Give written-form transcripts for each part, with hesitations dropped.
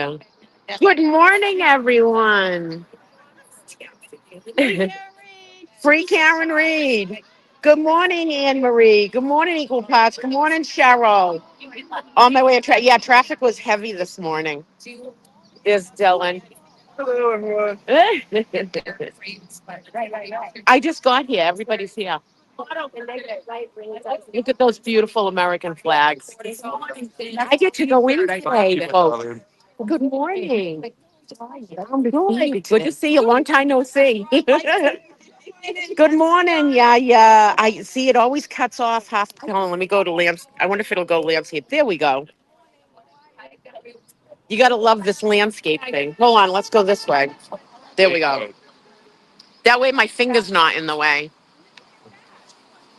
Good morning, everyone. Free Karen Reed. Good morning, Anne Marie. Good morning, Equal Parts. Good morning, Cheryl. On my way to yeah, traffic was heavy this morning. There's Dylan. Hello, everyone. I just got here. Everybody's here. Look at those beautiful American flags. I get to go in today, folks. Good morning. I'm good. Good to see you. Long time no see. Good morning. Yeah, yeah. I see it always cuts off half. Hold on, let me go to Lambs. I wonder if it'll go landscape. There we go. You got to love this landscape thing. Hold on, let's go this way. There we go. That way my finger's not in the way.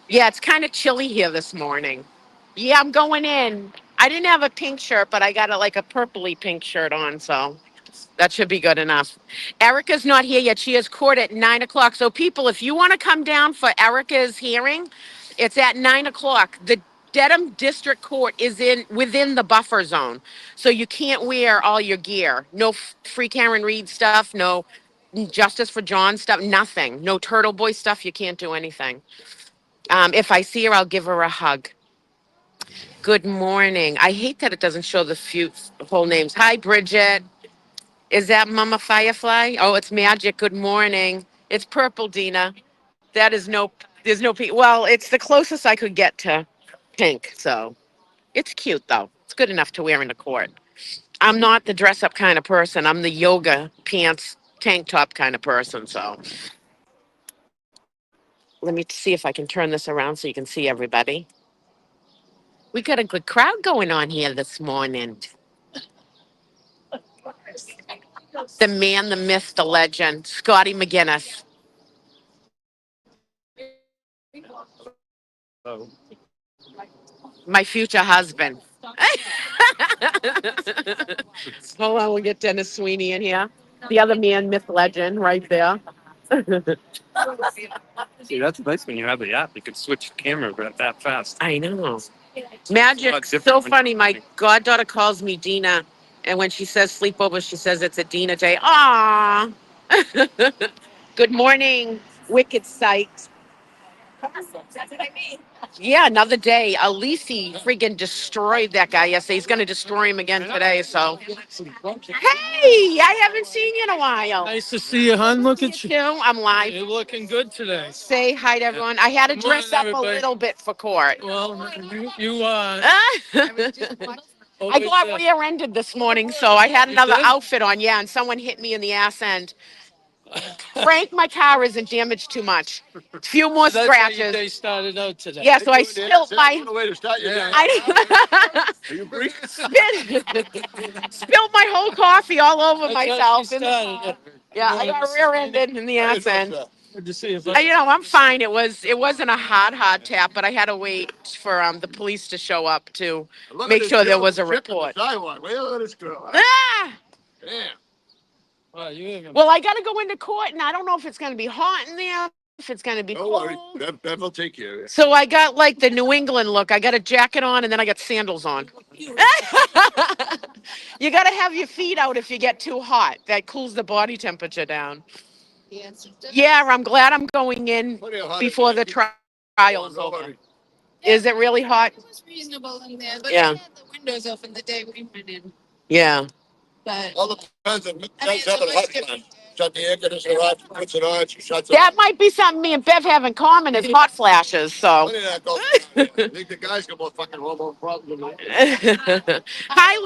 Yeah, it's kind of chilly here this morning. Yeah, I'm going in. I didn't have a pink shirt, but I got like a purpley pink shirt on, so that should be good enough. Erica's not here yet. She has court at 9 o'clock. So, people, if you want to come down for Erica's hearing, it's at 9 o'clock. The Dedham District Court is in within the buffer zone, so you can't wear all your gear. No free Karen Reed stuff. No Justice for John stuff. Nothing. No Turtle Boy stuff. You can't do anything. If I see her, I'll give her a hug. Good morning. I hate that it doesn't show the few whole names. Hi, Bridget. Is that Mama Firefly? Oh, it's Magic. Good morning. It's purple, Dina. That is no, there's no pink. Well, it's the closest I could get to pink. So it's cute, though. It's good enough to wear in the court. I'm not the dress up kind of person. I'm the yoga pants, tank top kind of person. So let me see if I can turn this around so you can see everybody. We got a good crowd going on here this morning. The man, the myth, the legend, Scotty McGinnis. My future husband. Hold on, we'll get Dennis Sweeney in here. The other man, myth, legend, right there. See, that's nice when you have the app. You can switch the camera that fast. I know. Magic, so funny. My goddaughter calls me Dina, and when she says sleepover, she says it's a Dina day. Aw. Good morning, Wicked Sight. Yeah, another day. Alisi friggin' destroyed that guy yesterday. He's going to destroy him again today. So, hey, I haven't seen you in a while. Nice to see you, hon. Look at you. I'm live. You're looking good today. Say hi to everyone. I had to Good dress up morning, a everybody. little bit for court. Well, you I got rear-ended this morning, so I had another outfit on. Yeah, and someone hit me in the ass end. Frank, my car isn't damaged too much. Few more That's how your scratches. day started out today. Yeah, so I spilled my. way to start your day. I Are you free? spilled my whole coffee all over That's how myself. she started. Yeah, I got rear-ended in the ass end. Good to see you. I'm fine. It wasn't a hard tap, but I had to wait for the police to show up to make sure there was a report. Sidewalk. Look at this girl. Ah! Damn. Well, I got to go into court, and I don't know if it's going to be hot in there, if it's going to be Don't cold. worry. Bev will take care of you. So I got like the New England look. I got a jacket on, and then I got sandals on. You got to have your feet out if you get too hot. That cools the body temperature down. Yeah, I'm glad I'm going in before the trial's over. Is it really hot? It was reasonable in there, but Yeah. they had the windows open the day we went in. Yeah. But All depends on I mean, it's a much different. Shut the air conditioner off, puts it on, she shuts it That off. might be something me and Bev have in common is hot flashes. So. Plenty of that goes. I think the guys got more fucking hormone problems than me. Hi,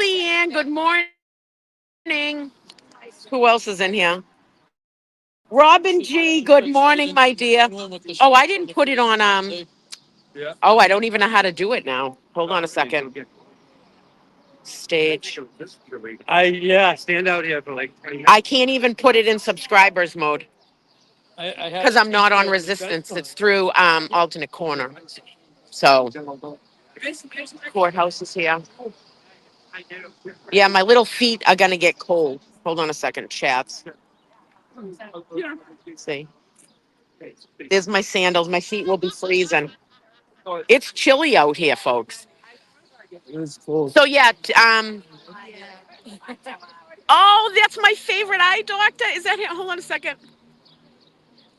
Leanne. Good morning. Who else is in here? Robin G. Good morning, my dear. Oh, I didn't put it on. Oh, I don't even know how to do it now. Hold on a second. Stage. Stand out here for like. I can't even put it in subscribers mode because I'm not on resistance. It's through alternate corner. So courthouse is here. Yeah, my little feet are gonna get cold. Hold on a second, chats. See, there's my sandals. My feet will be freezing. It's chilly out here, folks. It's cool. So yeah, Oh, that's my favorite eye doctor. Is that him? Hold on a second.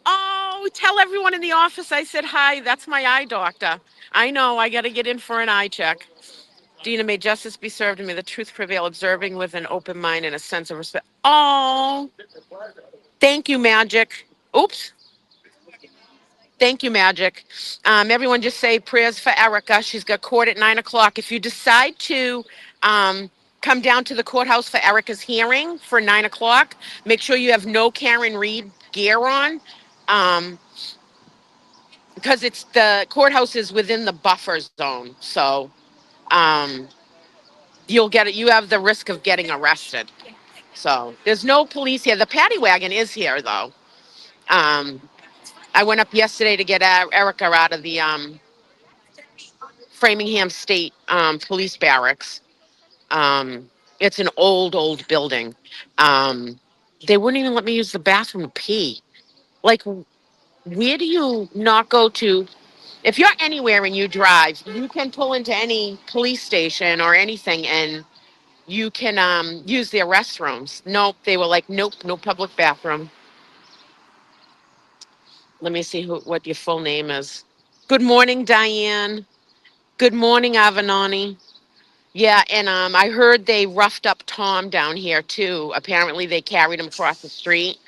Oh, tell everyone in the office I said hi. That's my eye doctor. I know. I got to get in for an eye check. Dina, may justice be served and may the truth prevail, observing with an open mind and a sense of respect. Oh, thank you, Magic. Oops. Thank you, Magic. Everyone just say prayers for Erica. She's got court at 9 o'clock. If you decide to come down to the courthouse for Erica's hearing for 9 o'clock, make sure you have no Karen Reed gear on. Um, because it's the courthouse is within the buffer zone. So um, you'll get it. You have the risk of getting arrested. So there's no police here. The paddy wagon is here, though. Um, I went up yesterday to get Erica out of the Framingham State Police Barracks. It's an old building. Um, they wouldn't even let me use the bathroom to pee. Like, where do you not go to? If you're anywhere and you drive, you can pull into any police station or anything and you can use their restrooms. Nope, they were like, nope, no public bathroom. Let me see what your full name is. Good morning, Diane. Good morning, Avenani. Yeah, and I heard they roughed up Tom down here too. Apparently, they carried him across the street.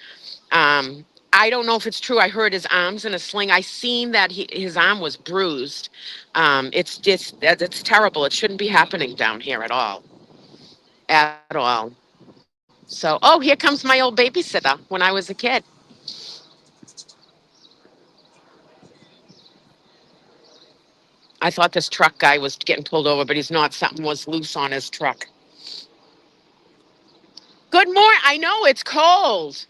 I don't know if it's true. I heard his arm's in a sling. I seen that his arm was bruised. It's just it's terrible. It shouldn't be happening down here at all. So, oh, here comes my old babysitter when I was a kid. I thought this truck guy was getting pulled over, but he's not. Something was loose on his truck. Good morning. I know it's cold.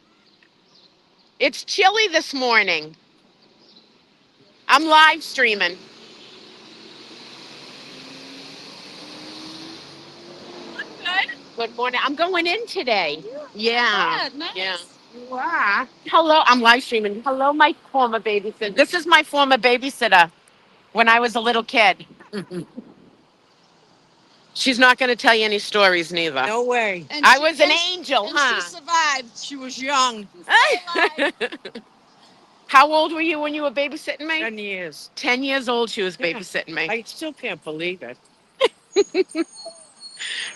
It's chilly this morning. I'm live streaming. Good. Good morning. I'm going in today. Yeah. Good. Nice. Yeah. Wow. Hello. I'm live streaming. Hello, my former babysitter. This is my former babysitter when I was a little kid. She's not going to tell you any stories, neither. No way. And I she- was an and- angel, and huh? she survived. She was young. How old were you when you were babysitting me? 10 years. 10 years old, she was Yeah. babysitting me. I still can't believe it.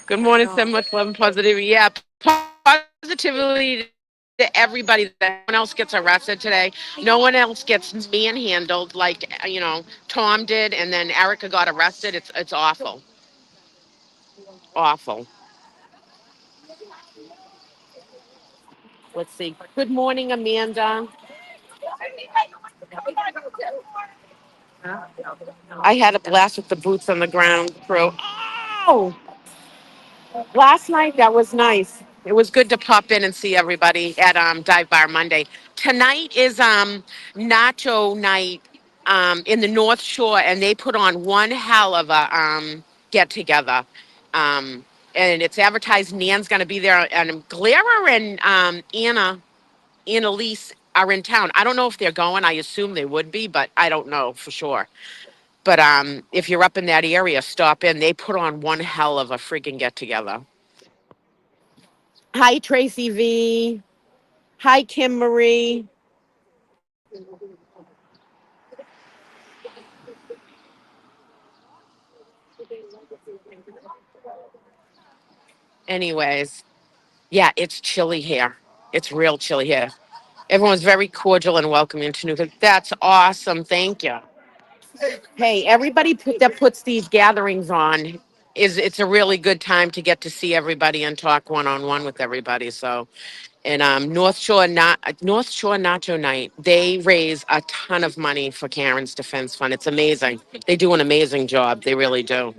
Good morning, so much love and positivity. Yeah, positivity to everybody. That no one else gets arrested today. No one else gets manhandled like Tom did, and then Erica got arrested. It's awful, awful. Let's see. Good morning, Amanda. I had a blast with the boots on the ground crew. Oh, last night that was nice. It was good to pop in and see everybody at Dive Bar Monday. Tonight is Nacho night in the North Shore, and they put on one hell of a get together. Um, and it's advertised Nan's going to be there, and Clara and Annalise are in town. I don't know if they're going. I assume they would be, but I don't know for sure. But if you're up in that area, stop in. They put on one hell of a freaking get together. Hi, Tracy V. Hi, Kim Marie. Anyways, yeah, it's chilly here. It's real chilly here. Everyone's very cordial and welcoming to New. That's awesome. Thank you. Hey, everybody that puts these gatherings on it's a really good time to get to see everybody and talk one on one with everybody. So, and North Shore Nacho Night, they raise a ton of money for Karen's Defense Fund. It's amazing. They do an amazing job. They really do.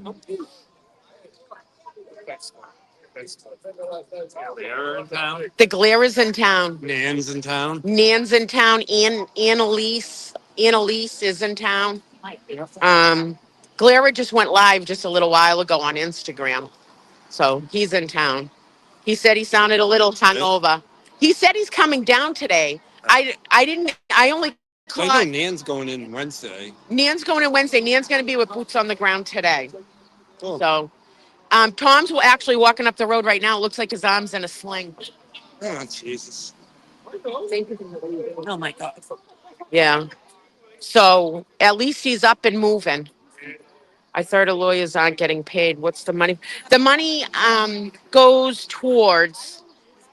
They're in town. The Glare is in town. Nan's in town. Nan's in town. Annalise is in town. Glare just went live just a little while ago on Instagram. So he's in town. He said he sounded a little hungover. He said he's coming down today. I didn't. I only I know caught. Nan's going in Wednesday. Nan's going in Wednesday. Nan's going to be with boots on the ground today. Cool. So Tom's actually walking up the road right now. It looks like his arm's in a sling. Oh, Jesus. Oh my God. Yeah. So at least he's up and moving. I thought the lawyers aren't getting paid. What's the money? The money goes towards.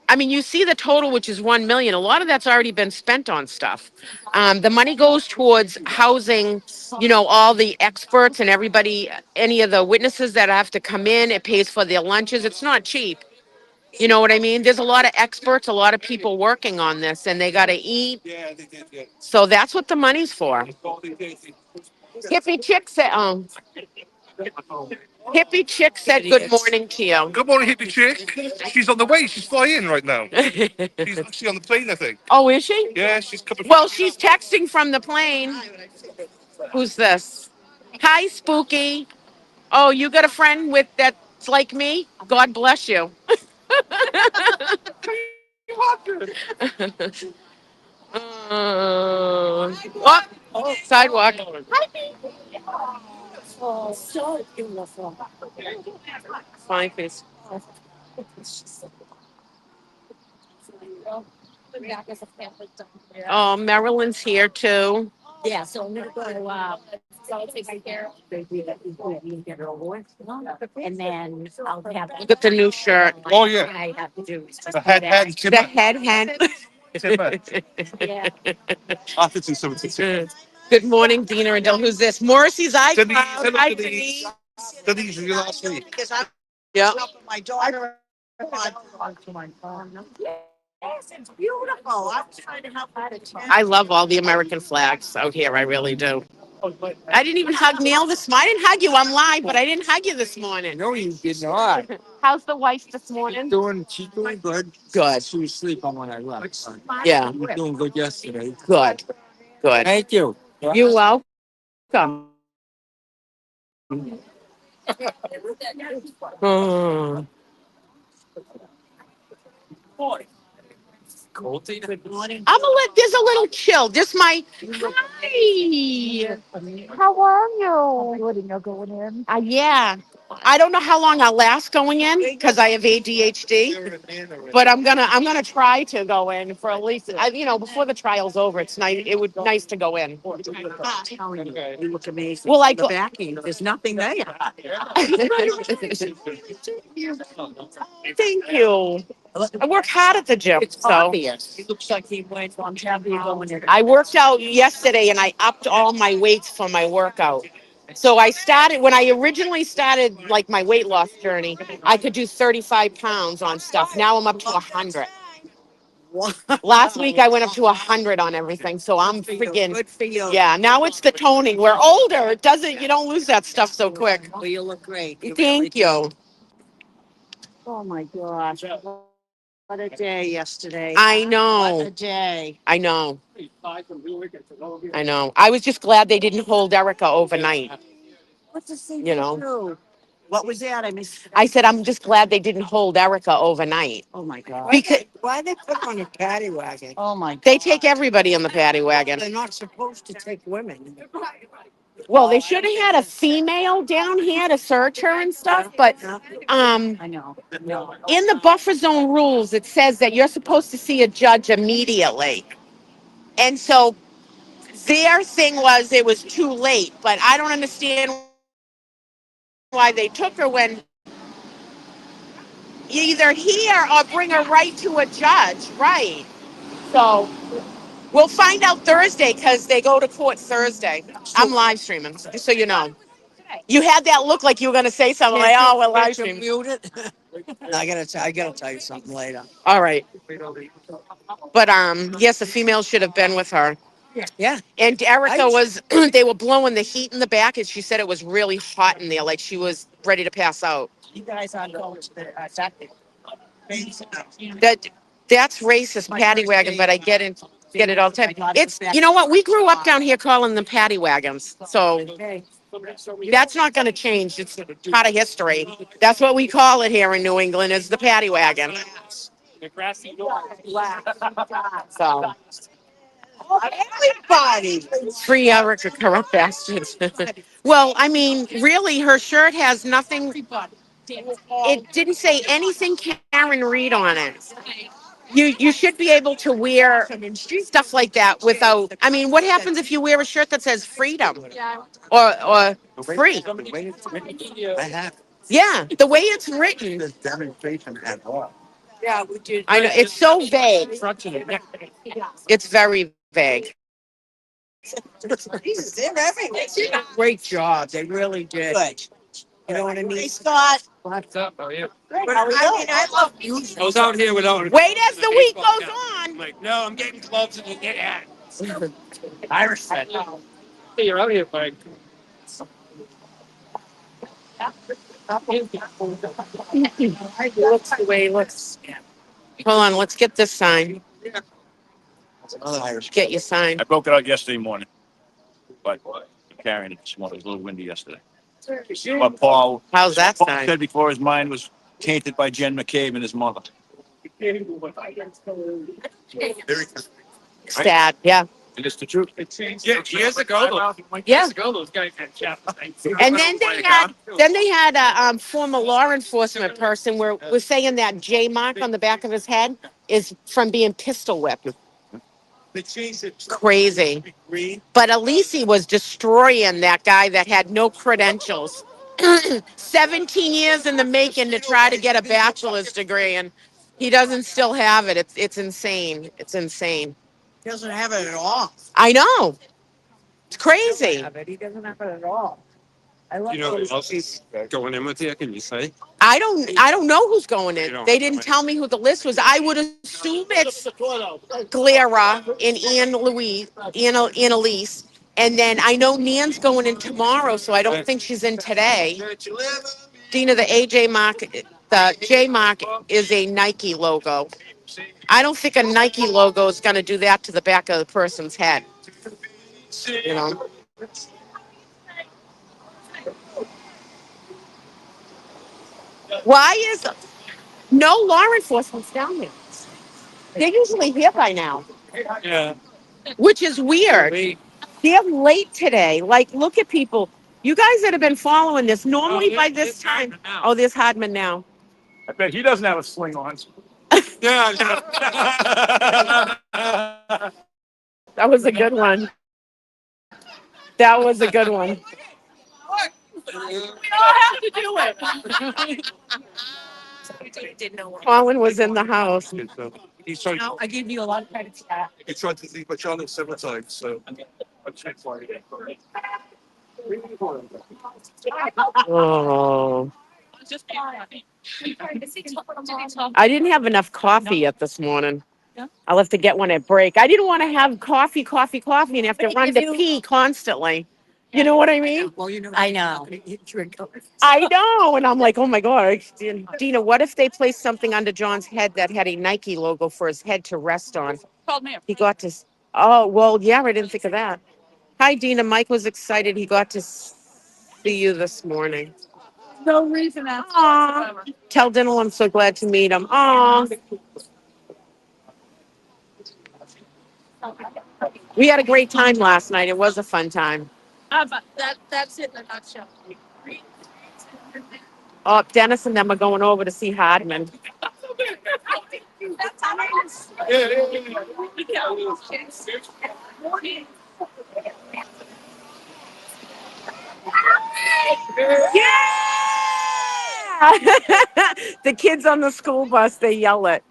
I mean, you see the total, which is 1 million. A lot of that's already been spent on stuff. The money goes towards housing. You know, all the experts and everybody, any of the witnesses that have to come in. It pays for their lunches. It's not cheap. You know what I mean? There's a lot of experts, a lot of people working on this, and they got to eat. Yeah, they did, yeah. So that's what the money's for. Hippie chick said, Hippie chick said good morning to you. Good morning, hippie chick. She's on the way. She's flying right now. She's actually on the plane, I think. Oh, is she? Yeah, she's coming. Well, she's texting from the plane. Who's this? Hi, Spooky. Oh, you got a friend with that's like me? God bless you. Sidewalk. Fine face. Oh, Marilyn's here too. Yeah, so I'm gonna go to, take care of. And then I'll have. Look at the new shirt. Oh, yeah. I have to do. is just The head, do head, that. The timber. head hen. Timber. Yeah. After 276. Good morning, Dina and Del. Who's this? Morrissey's iCloud. Denise, hello, Hi, Denise. Denise. Denise, you last week. Because I'm Yeah. helping my daughter. Yes, it's beautiful. I'm trying to help out of town. I love all the American flags out here. I really do. I didn't even hug Neil this morning. I didn't hug you. I'm live, but I didn't hug you this morning. No, you did not. How's the wife this morning? She's doing good. Good. She was sleeping when I left. Yeah. She was doing good yesterday. Good. Good. Thank you. You're welcome. Oh. There's a little chill. Just my hi. How are you? Yeah. I don't know how long I'll last going in because I have ADHD. But I'm gonna try to go in for at least before the trial's over. It's nice. It would nice to go in. I'm telling you, you look amazing. Well, I The go- backing, there's nothing there. Thank you. I work hard at the gym, It's so obvious. It looks like he went on heavy going in. I worked out yesterday and I upped all my weights for my workout. So I started when I originally started like my weight loss journey. I could do 35 pounds on stuff. Now I'm up to 100. Last week I went up to 100 on everything. So I'm freaking Good for you. yeah. Now it's the toning. We're older. It doesn't. You don't lose that stuff so quick. Well, you look great. You Thank really you. do. Oh my gosh. What a day yesterday. I What a know. day. I know. I know. I was just glad they didn't hold Erica overnight. What's the thing You know. do? What was that? I missed. I said I'm just glad they didn't hold Erica overnight Oh my God. because Why they put her on a paddy wagon? Oh my God. they take everybody on the paddy wagon. They're not supposed to take women. Well, they should have had a female down here to search her and stuff, but I know. No. in the buffer zone rules, it says that you're supposed to see a judge immediately. And so their thing was it was too late, but I don't understand why they took her when either here or bring her right to a judge, right? So we'll find out Thursday because they go to court Thursday. I'm live streaming, just so you know. You had that look like you were going to say something like, "Oh, we're live streaming." Mute it. I gotta tell you something later. All right, but yes, the female should have been with her. Yeah. And Erica was, they were blowing the heat in the back, and she said it was really hot in there, like she was ready to pass out. You guys aren't going to the second. That's racist, paddy wagon, but I get it all the time. It's, you know what, we grew up down here calling them paddy wagons, so that's not going to change. It's part of history. That's what we call it here in New England, is the paddy wagon. So. Everybody. Free Erica, corrupt bastards. Well, I mean, really, her shirt has nothing. It didn't say anything Karen Reed on it. You should be able to wear stuff like that without. I mean, what happens if you wear a shirt that says freedom or free? I have Yeah, the way it's written. this demonstration at all. I know it's so vague. It's very vague. Jesus, they're everywhere. Great job. They really did. Good. You know what I mean? Hey, Scott. What's up? How are you? But I mean, I love music. I was out here without. Wait as the week goes on. I'm like, no, I'm getting gloves and you get at. I respect. Hey, you're out here, Mike. He looks the way he looks. Hold on, let's get this sign. Another Irish. Get your sign. I broke it out yesterday morning, but I'm carrying it this morning. It was a little windy yesterday. But Paul How's that sign? said before his mind was tainted by Jen McCabe and his mother. Sad, yeah. And it's the truth. Yeah, years ago, those guys had chapter. And then they had a former law enforcement person where was saying that J mark on the back of his head is from being pistol whipped. Crazy. But Alisi was destroying that guy that had no credentials. 17 years in the making to try to get a bachelor's degree, and he doesn't still have it. It's insane. It's insane. He doesn't have it at all. I know. It's crazy. He doesn't have it at all. I love You know those who else is going in with you? Can you say? I don't know who's going in. You don't They know, didn't right? tell me who the list was. I would assume it's Clara and Ann Elise. And then I know Nan's going in tomorrow, so I don't think she's in today. Dina, the AJ mark, the J mark is a Nike logo. I don't think a Nike logo is going to do that to the back of the person's head. You know? Why is no law enforcement's down there? They're usually here by now, Yeah. which is weird. They're late today. Like, look at people. You guys that have been following this, normally by this time. Oh, there's Hardman now. I bet he doesn't have a sling on. Yeah. That was a good one. That was a good one. We all have to do it. Colin was in the house. He's tried, I give you a lot of credit for that. he tried to leave my channel several times, so I'm checked for it. Oh, Just I didn't have enough coffee yet this morning. I'll have to get one at break. I didn't want to have coffee, and have to run to pee constantly. You know what I mean? Well, you know. I know. I know. And I'm like, oh my God. Dina, what if they placed something under John's head that had a Nike logo for his head to rest on? called me. He got to, oh, well, yeah, I didn't think of that. Hi, Dina. Mike was excited. He got to see you this morning. No reason that's Aw. whatsoever. Tell Dinal I'm so glad to meet him. Aw. We had a great time last night. It was a fun time. But that's it in a nutshell. Oh, Dennis and them are going over to see Hardman. That's nice. Yeah! The kids on the school bus, they yell it.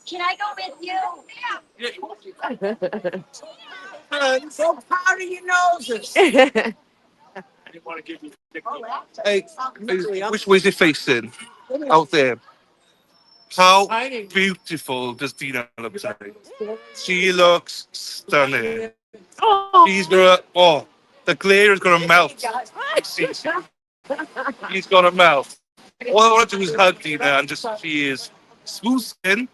Can I go with you? I'm so proud of your noses. Hey, which way's it facing? Out there. How beautiful does Dina look today? She looks stunning. Oh, She's gonna, oh, the glare is gonna melt. He's gonna melt. All I want to do is hug Dina and just, she is smooth skin,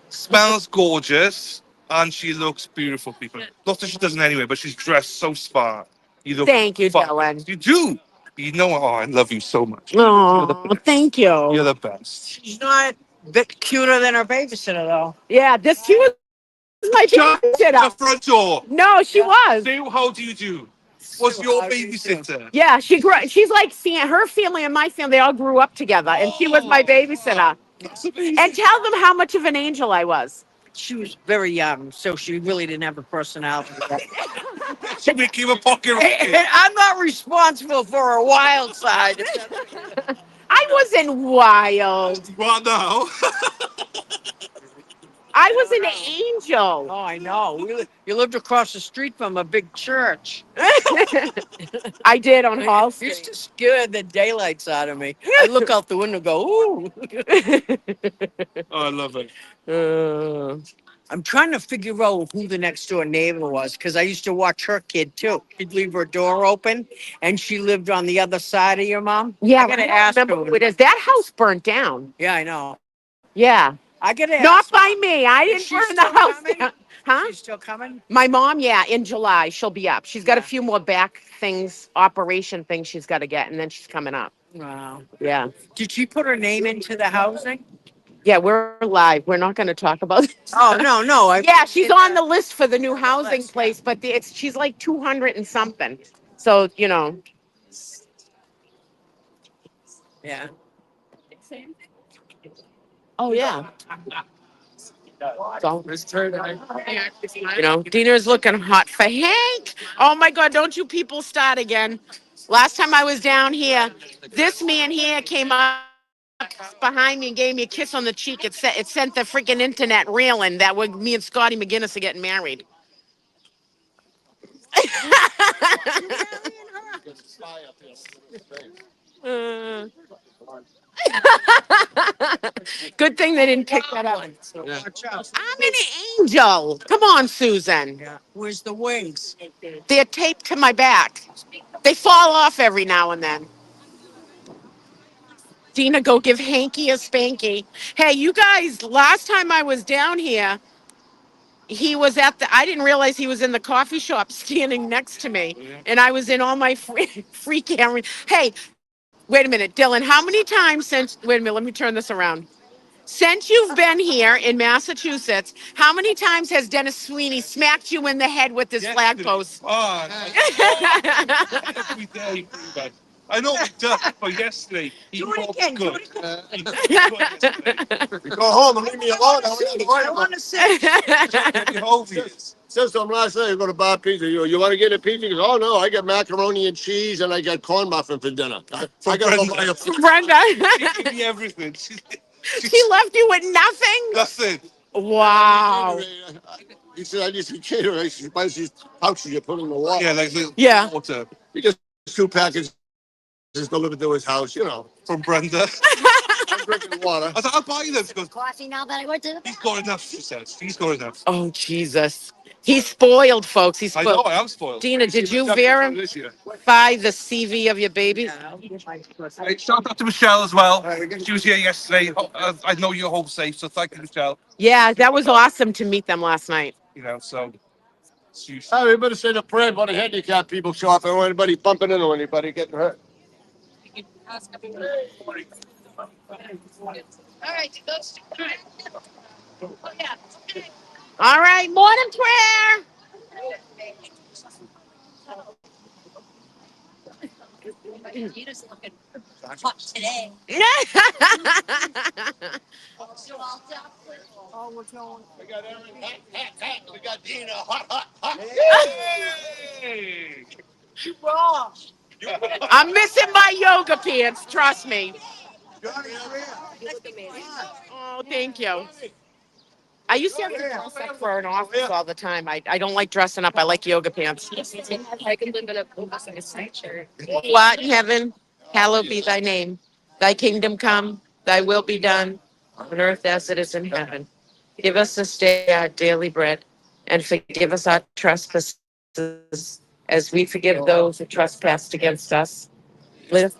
smells gorgeous, and she looks beautiful, people. Not that she doesn't anyway, but she's dressed so smart. You look thank you, fine. Dylan. You do. You know, oh, I love you so much. Oh, thank You're you. the best. She's not a bit cuter than her babysitter, though. Yeah, she was my Shut the babysitter. front door. No, she was. Say how do you do? Was your babysitter? Yeah, she grew. She's like seeing her family and my family. They all grew up together, and she was my babysitter. That's amazing. And tell them how much of an angel I was. She was very young, so she really didn't have a personality. She became a pocket And rocket. I'm not responsible for her wild side. I wasn't wild. Well, no. I was an angel. Oh, I know. You lived across the street from a big church. I did on Hall It used Street. to scare the daylights out of me. I look out the window and go, ooh. Oh, I love it. I'm trying to figure out who the next door neighbor was because I used to watch her kid too. She'd leave her door open and she lived on the other side of your mom. Yeah, I gotta I don't ask remember her. who it is. That house burnt down. Yeah, I know. Yeah, I gotta ask. not by me. I Is didn't she burn the still house coming? down. Huh? She's still coming? My mom, yeah, in July she'll be up. She's got a Yeah. few more back things, operation things she's got to get, and then she's coming up. Wow. Yeah, Did she put her name into the housing? yeah, we're live. We're not going to talk about this. Oh, no. Yeah, she's on the list for the new housing place, but she's like 200 and something. So Yeah. Oh yeah. So, Dina's looking hot for Hank. Oh my God, don't you people start again. Last time I was down here, this man here came up behind me and gave me a kiss on the cheek. It sent the freaking internet reeling that me and Scotty McGinnis are getting married. Uh, Good thing they didn't pick that up. Watch out. I'm an angel. Come on, Susan. Yeah. Where's the wings? They're taped to my back. They fall off every now and then. Dina, go give Hanky a spanky. Hey, you guys, last time I was down here, he was I didn't realize he was in the coffee shop standing next to me. And I was in all my free camera. Hey, wait a minute, Dylan, how many times wait a minute, let me turn this around. Since you've been here in Massachusetts, how many times has Dennis Sweeney smacked you in the head with this flag post? Oh, every day. I know he does, but yesterday he Do it fought again. Do good. it again. He fought good yesterday. You go home and leave me alone. I want to say. Get me home, he is. Says to him last night, I go to buy pizza. You want to get a pizza? He goes, oh no, I got macaroni and cheese and I got corn muffin for dinner. I got to go buy a Brenda, She gave me everything. he left you with nothing? Nothing. Wow. He said, I just cater. She buys these pouches you put in the water. Yeah, like little Yeah. water He gets 2 packages delivered to his house, from Brenda. I'm drinking water. I was like, I'll buy you them. She goes, Coffee now that I went to the he's got enough, she says. He's got enough. Oh, Jesus. He's spoiled, folks. He's I know, spoiled. I am spoiled. Dina, did She's you definitely this year. verify the CV of your baby? Hey, shout out to Michelle as well. She was here yesterday. I know you're home safe, so thank you, Michelle. Yeah, that was awesome to meet them last night. So she, Oh, we better say the prayer about the handicapped people show up. I don't want anybody bumping into anybody getting hurt. All right, those two. Oh, yeah. All right, morning prayer. Gina's looking hot today. We got Aaron, hat. We got Dina, hot. hey! I'm missing my yoga pants, trust me. Oh, thank you. I used to have to dress up for an office all the time. I don't like dressing up. I like yoga pants. I can live in a sweatshirt. What in heaven? Hallowed be thy name. Thy kingdom come, thy will be done on earth as it is in heaven. Give us this day our daily bread and forgive us our trespasses as we forgive those who trespass against us. Live.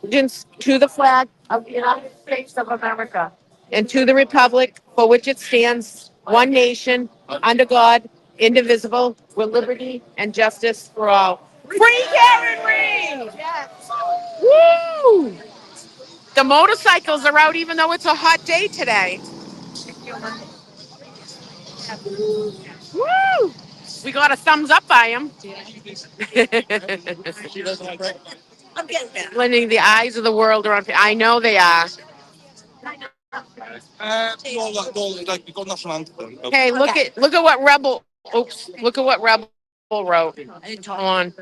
Allegiance to the flag of the United States of America and to the republic for which it stands, one nation, under God, indivisible, with liberty and justice for all. Free Karen Reed! Woo! The motorcycles are out even though it's a hot day today. Woo! We got a thumbs up by him. I'm getting there. Blending the eyes of the world around. I know they are. Like we got national anthem. Hey, look at what Rebel. Oops! Look at what Rebel wrote. Hold on.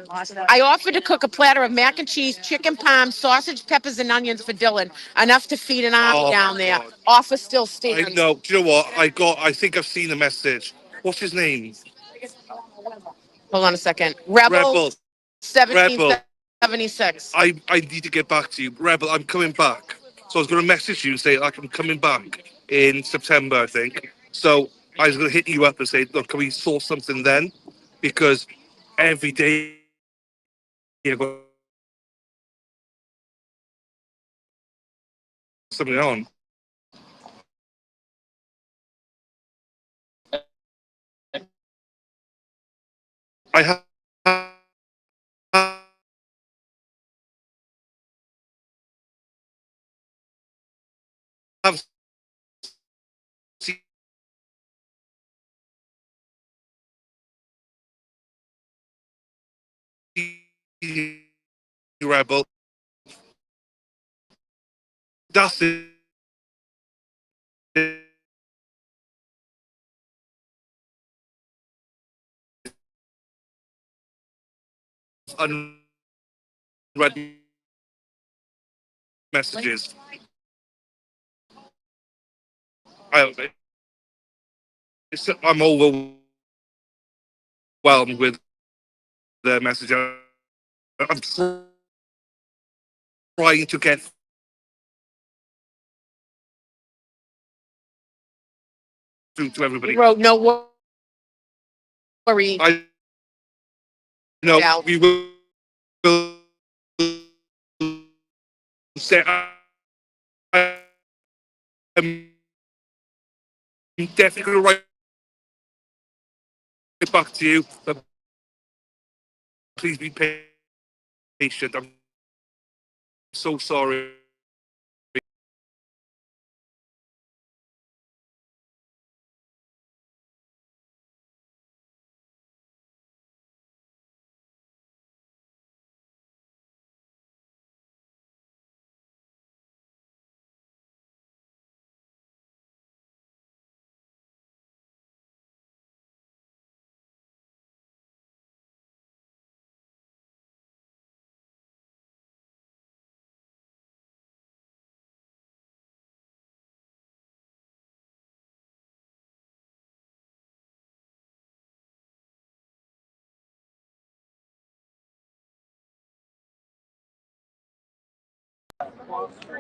I offered to cook a platter of mac and cheese, chicken parm, sausage, peppers, and onions for Dylan. Enough to feed an army Oh, down there. God. Offer still I stands. know. Do you know what? I think I've seen the message. What's his name? Hold on a second. Rebel Rebel. Rebel. 1776. I need to get back to you. Rebel, I'm coming back. So I was going to message you and say, like, I'm coming back in September, I think. So I was going to hit you up and say, look, can we sort something then? Because every day I've got something on. I have seen Rebel. That's it. Unread messages. I'm overwhelmed with the message. I'm trying to get through to He everybody. wrote, no worry. I know Yeah. we will say I'm definitely going to write back to you, but please be patient. I'm so sorry.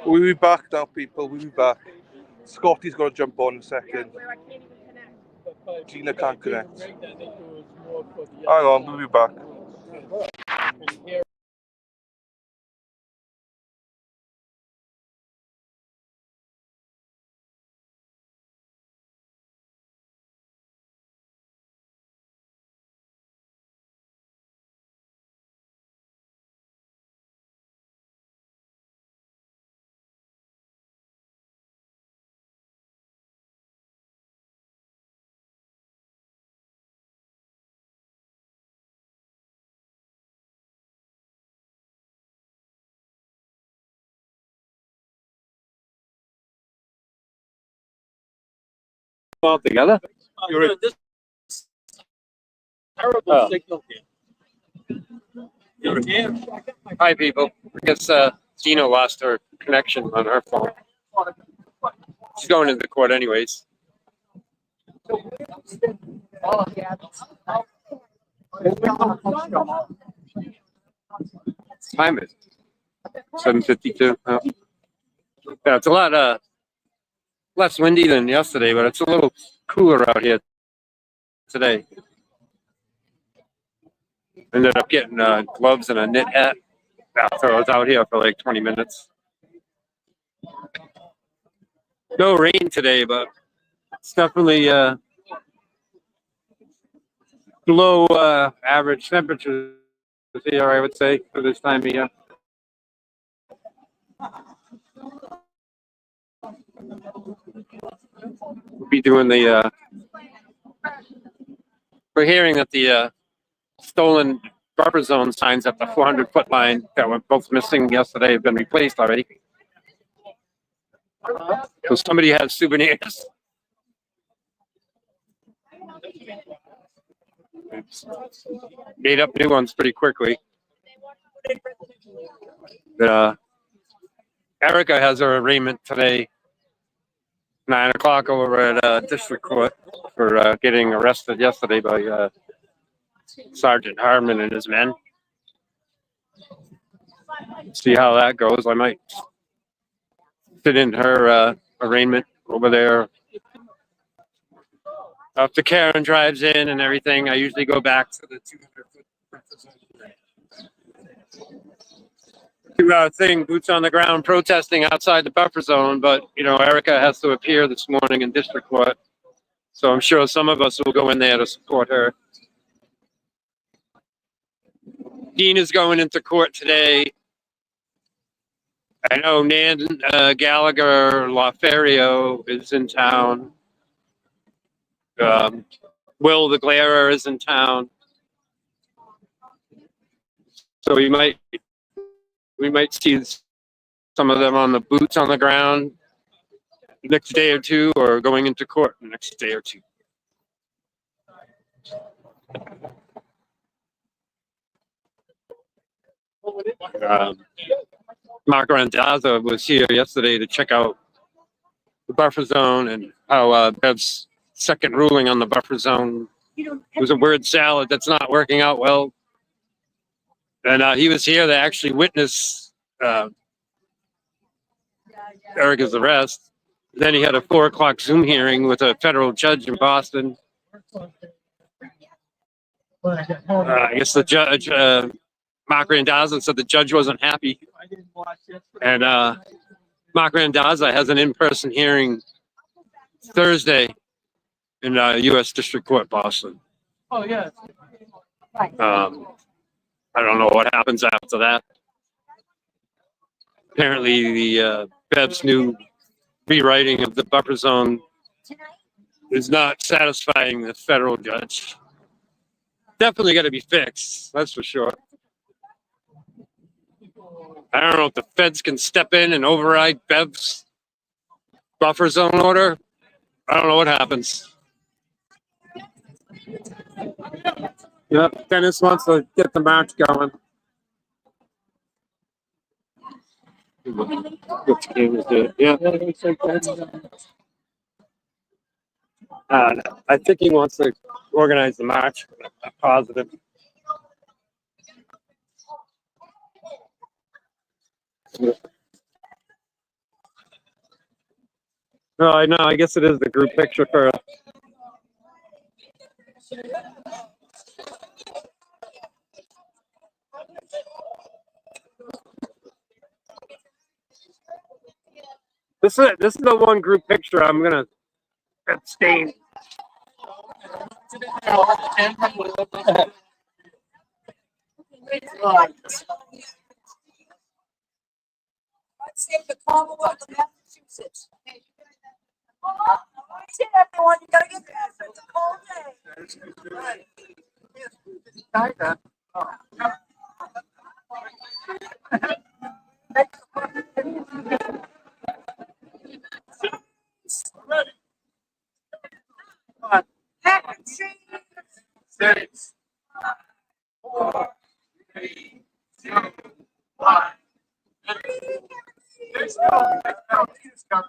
We'll be back now, people. We'll be back. Scotty's got to jump on in a second. Gina can't connect. Hang on, we'll be back. All together. You're This terrible signal here. You're here. Hi, people. I guess Gina lost her connection on her phone. She's going into court anyways. Time is 7:52. Yeah, it's a lot less windy than yesterday, but it's a little cooler out here today. Ended up getting gloves and a knit hat. So I was out here for like 20 minutes. No rain today, but it's definitely below average temperatures here, I would say, for this time of year. We'll be doing the We're hearing that the stolen buffer zone signs at the 400-foot line that were both missing yesterday have been replaced already. So somebody has souvenirs. Made up new ones pretty quickly. Erica has her arraignment today, 9 o'clock over at District Court for getting arrested yesterday by Sergeant Harmon and his men. See how that goes. I might fit in her arraignment over there. After Karen drives in and everything, I usually go back to the 200-foot thing, boots on the ground, protesting outside the buffer zone. But, you know, Erica has to appear this morning in District Court. So I'm sure some of us will go in there to support her. Dean is going into court today. I know Nan Gallagher Laferio is in town. Will the Glairer is in town. So we might see some of them on the boots on the ground next day or two, or going into court the next day or two. Mark Randazza was here yesterday to check out the buffer zone and how Bev's second ruling on the buffer zone was a word salad that's not working out well. And he was here to actually witness Erica's arrest. Then he had a 4 o'clock Zoom hearing with a federal judge in Boston. I guess the judge, Mark Randazza, said the judge wasn't happy. And Mark Randazza has an in-person hearing Thursday in U.S. District Court, Boston. Oh, yeah. I don't know what happens after that. Apparently, the Bev's new rewriting of the buffer zone is not satisfying the federal judge. Definitely got to be fixed, that's for sure. I don't know if the feds can step in and override Bev's buffer zone order. I don't know what happens. Yep, Dennis wants to get the march going. Which game is it? Yeah. I think he wants to organize the march. I'm positive. No, I know. I guess it is the group picture for. This is the one group picture I'm gonna abstain. Save the Commonwealth of Massachusetts. That's it, everyone. You gotta get past it. It's a cold day. Right. Mac and cheese. 6, 4, 3, 2, 1. Let's go. Let's go.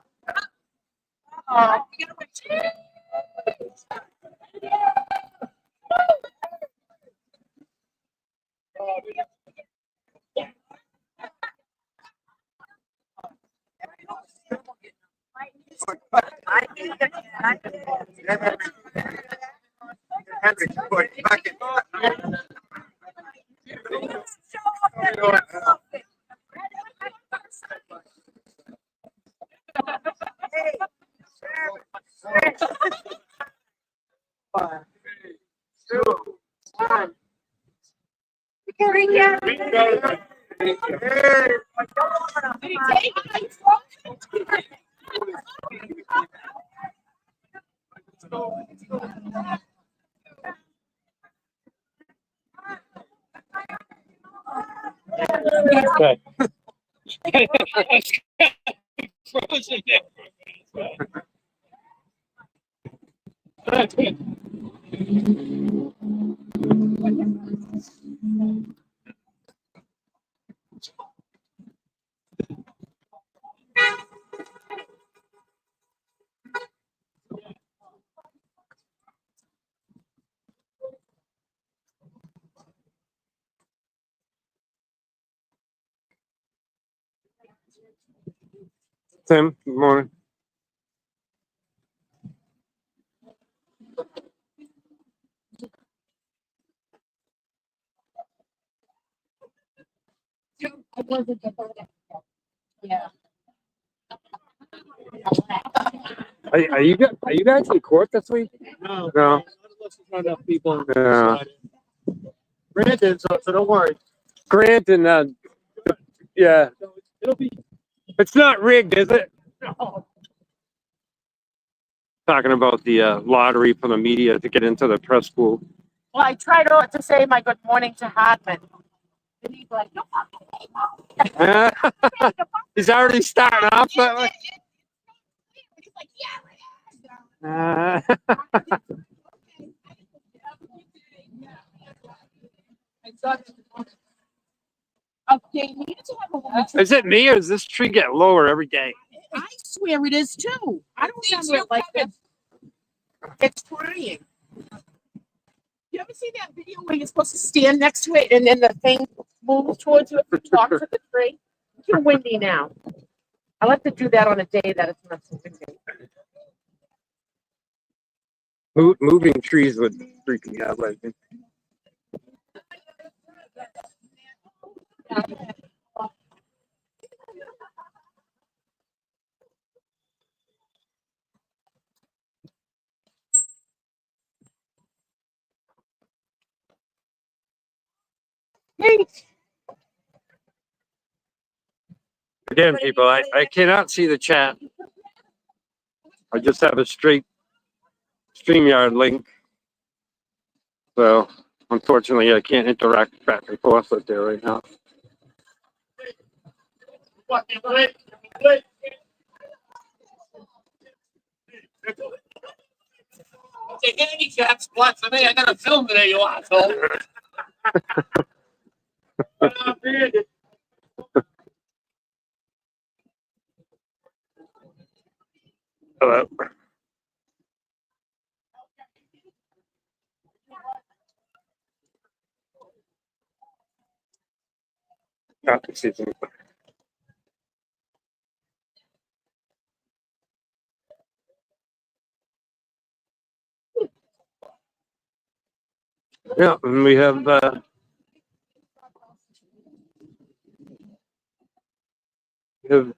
Tim, good morning. Yeah. Are you guys in court this week? No. No. Unless there's not enough people. Yeah. Granted, so don't worry. Grant and yeah, It'll be. it's not rigged, is it? No. Talking about the lottery for the media to get into the press pool. Well, I tried to say my good morning to Hartman. And he's like, no, He's already starting off that way. He's like, yeah. Okay, you need to have a woman. Is it me or does this tree get lower every day? I swear it is too. I don't remember it like this. It's crying. You ever see that video where you're supposed to stand next to it and then the thing moves towards you if you talk to the tree? It's too windy now. I like to do that on a day that it's not so windy. Moving trees would freak me out like this. Again, people, I cannot see the chat. I just have a straight StreamYard link. So, unfortunately, I can't interact back and forth with there right now. It's a handicap spot for me. I got a film today, you asshole. Hello. Excuse me. Yeah, and we have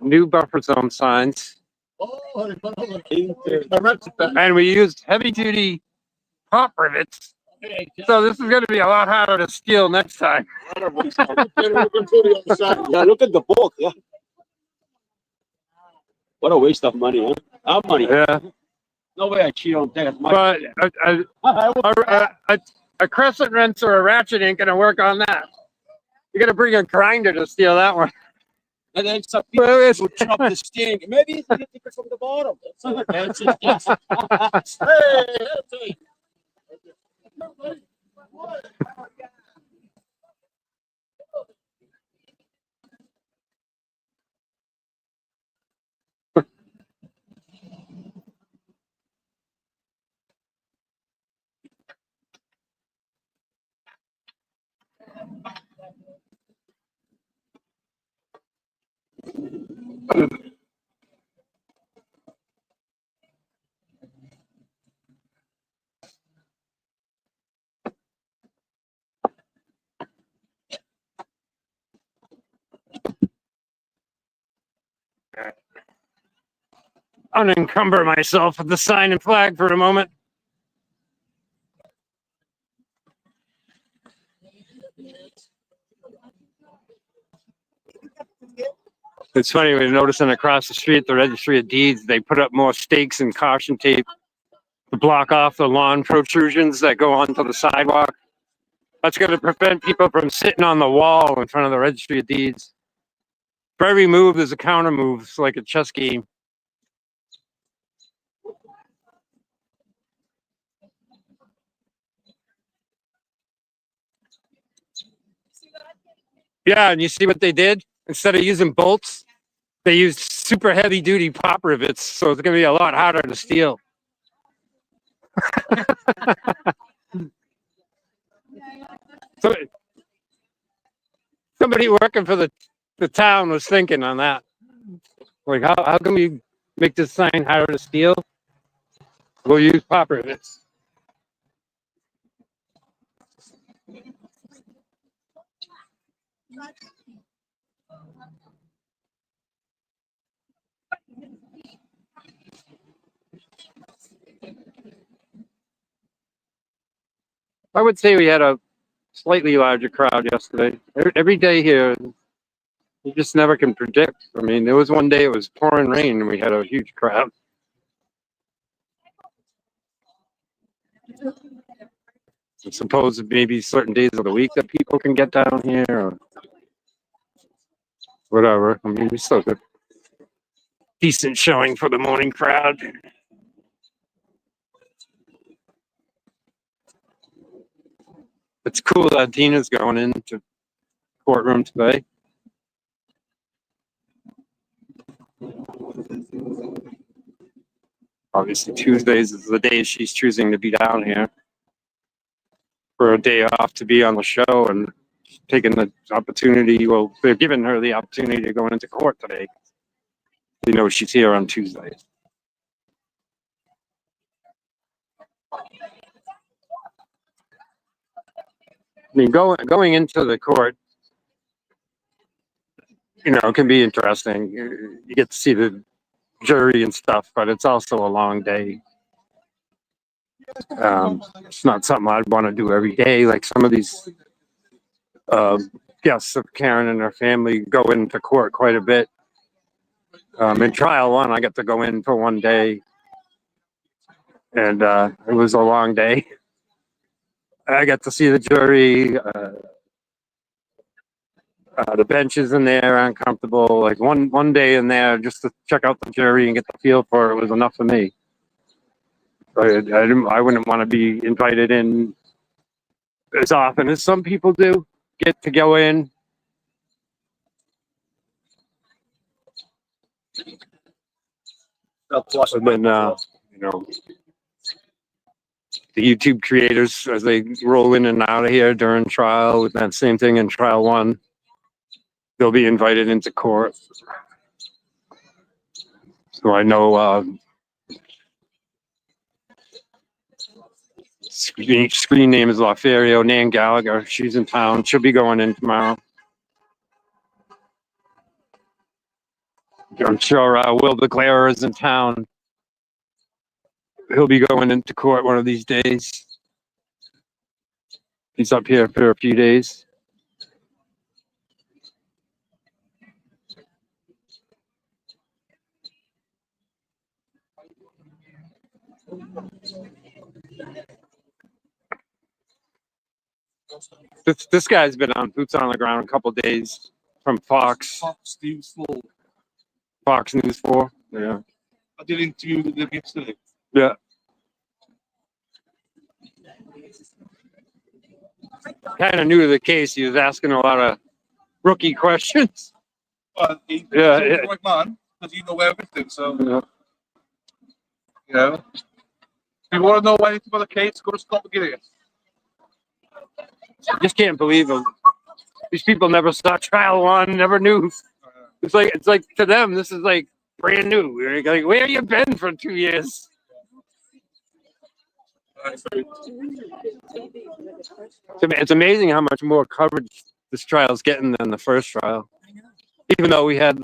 new buffer zone signs, and we used heavy duty pop rivets. So this is going to be a lot harder to steal next time. Yeah, look at the book. Yeah. What a waste of money, huh? Our money. Yeah, No way I cheat on that much. but a crescent wrench or a ratchet ain't going to work on that. You got to bring a grinder to steal that one. And then some people will chop the sting. Maybe it's take it from the bottom. That's it. Hey, Unencumber myself with the sign and flag for a moment. It's funny, we're noticing across the street, the Registry of Deeds, they put up more stakes and caution tape to block off the lawn protrusions that go onto the sidewalk. That's going to prevent people from sitting on the wall in front of the registry of deeds. For every move, there's a counter move. It's like a chess game. Yeah, and you see what they did? Instead of using bolts, they used super heavy duty pop rivets, so it's going to be a lot harder to steal. So, somebody working for the town was thinking on that. Like, how can we make this sign harder to steal? We'll use pop rivets. I would say we had a slightly larger crowd yesterday. Every day here, you just never can predict. I mean, there was one day it was pouring rain and we had a huge crowd. I suppose maybe certain days of the week that people can get down here or whatever. I mean, we still got decent showing for the morning crowd. It's cool that Tina's going into courtroom today. Obviously, Tuesdays is the day she's choosing to be down here for a day off to be on the show and taking the opportunity. Well, they're giving her the opportunity to go into court today. You know, she's here on Tuesdays. I mean, going into the court, you know, can be interesting. You get to see the jury and stuff, but it's also a long day. It's not something I'd want to do every day. Like some of these guests of Karen and her family go into court quite a bit. In trial one, I got to go in for one day, and it was a long day. I got to see the jury. The benches in there aren't comfortable. Like one day in there just to check out the jury and get the feel for it was enough for me. I wouldn't want to be invited in as often as some people do. Get to go in. And then you know, the YouTube creators as they roll in and out of here during trial with that same thing in trial one. They'll be invited into court. So I know screen name is Laferio, Nan Gallagher. She's in town. She'll be going in tomorrow. I'm sure Will DeClarer is in town. He'll be going into court one of these days. He's up here for a few days. This guy's been on Boots on the Ground a couple days from Fox. Fox News 4. Fox News 4. Yeah. I did an interview with them yesterday. Yeah. Kind of new to the case. He was asking a lot of rookie questions. He's Yeah, the yeah. right man, because you know everything. So, Yeah. you know, if you want to know anything about the case, go to Scott McGilligan. I just can't believe them. These people never saw trial one, never knew. It's like to them, this is like brand new. Like, where have you been for 2 years? It's amazing how much more coverage this trial's getting than the first trial. Even though we had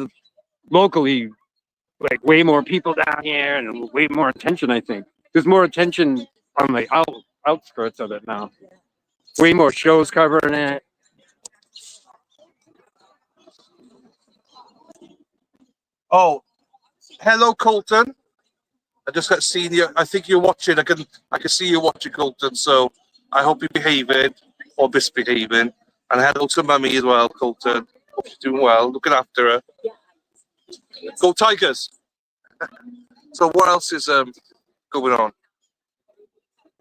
locally, like way more people down here and way more attention, I think. There's more attention on the outskirts of it now. Way more shows covering it. Oh, hello, Colton. I just got seen you. I think you're watching. I can see you watching, Colton. So I hope you're behaving. or misbehaving. And hello to Mummy as well, Colton. Hope she's doing well, looking after her. Go Tigers! So what else is going on?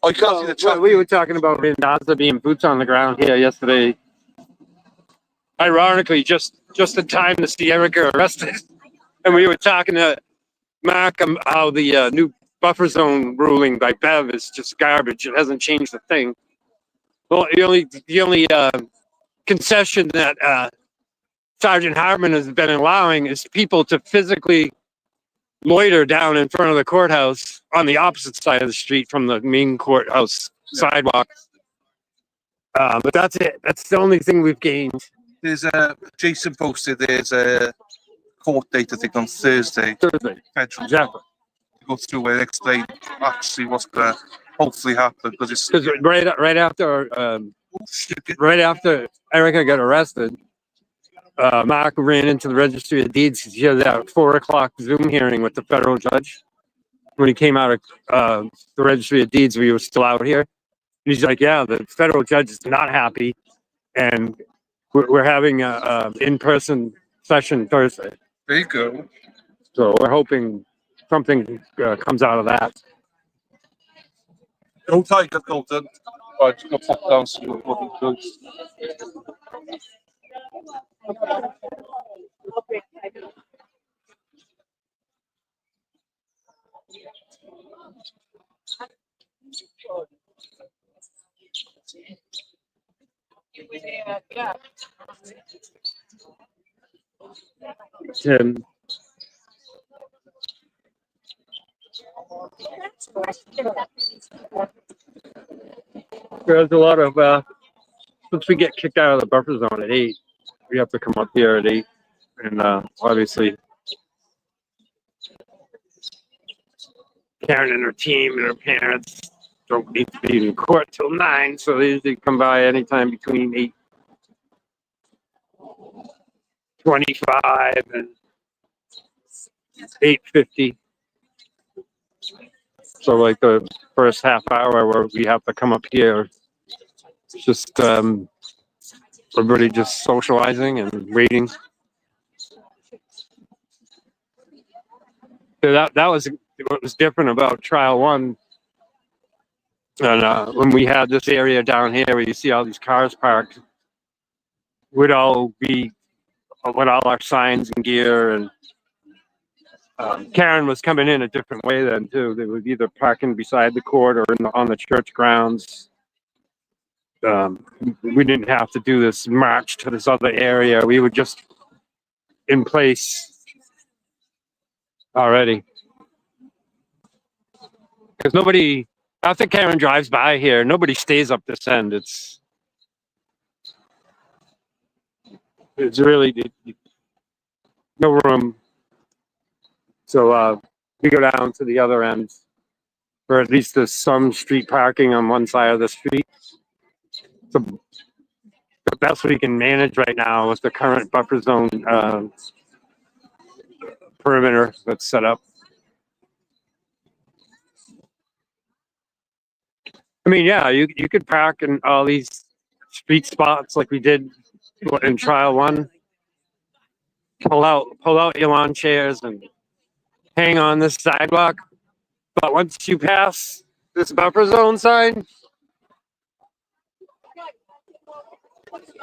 Oh, you can't see the chat. We were talking about Mendoza being boots on the ground here yesterday. Ironically, just in time to see Erica arrested. And we were talking to Mark how the new buffer zone ruling by Bev is just garbage. It hasn't changed a thing. Well, the only concession that Sergeant Hartman has been allowing is people to physically loiter down in front of the courthouse on the opposite side of the street from the main courthouse sidewalk. But that's it. That's the only thing we've gained. There's Jason posted there's a court date, I think, on Thursday. Federal. Exactly. To go through and explain actually what's going to hopefully happen. Because right after Erica got arrested, Mark ran into the Registry of Deeds. He had that 4 o'clock Zoom hearing with the federal judge. When he came out of the Registry of Deeds, we were still out here. He's like, yeah, the federal judge is not happy, and we're having a in-person session Thursday. There you go. So we're hoping something comes out of that. No Tiger, Colton. Right, just gonna pop down see what he does. Tim. There's a lot of once we get kicked out of the buffer zone at 8, we have to come up here at 8, and obviously Karen and her team and her parents don't need to be in court till 9, so they usually come by anytime between 8:25 and 8:50. So like the first half hour where we have to come up here, it's just everybody just socializing and waiting. So that was what was different about trial 1. And when we had this area down here where you see all these cars parked, would all be with all our signs and gear, and Karen was coming in a different way then too. They would either parking beside the court or on the church grounds. We didn't have to do this march to this other area. We were just in place already. Because nobody, after Karen drives by here, nobody stays up this end. It's really no room. So we go down to the other end, or at least there's some street parking on one side of the street. So the best we can manage right now with the current buffer zone perimeter that's set up. I mean, yeah, you could park in all these street spots like we did in trial 1. Pull out your lawn chairs and hang on this sidewalk. But once you pass this buffer zone sign,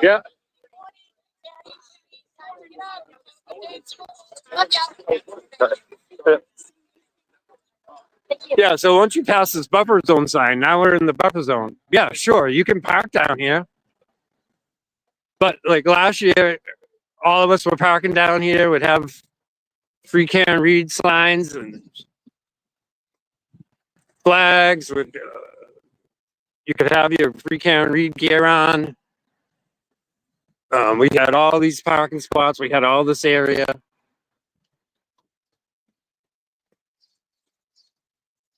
yeah. Yeah, so once you pass this buffer zone sign, now we're in the buffer zone. Yeah, sure, you can park down here. But like last year, all of us were parking down here, would have free can read signs and flags. You could have your free can read gear on. We had all these parking spots. We had all this area.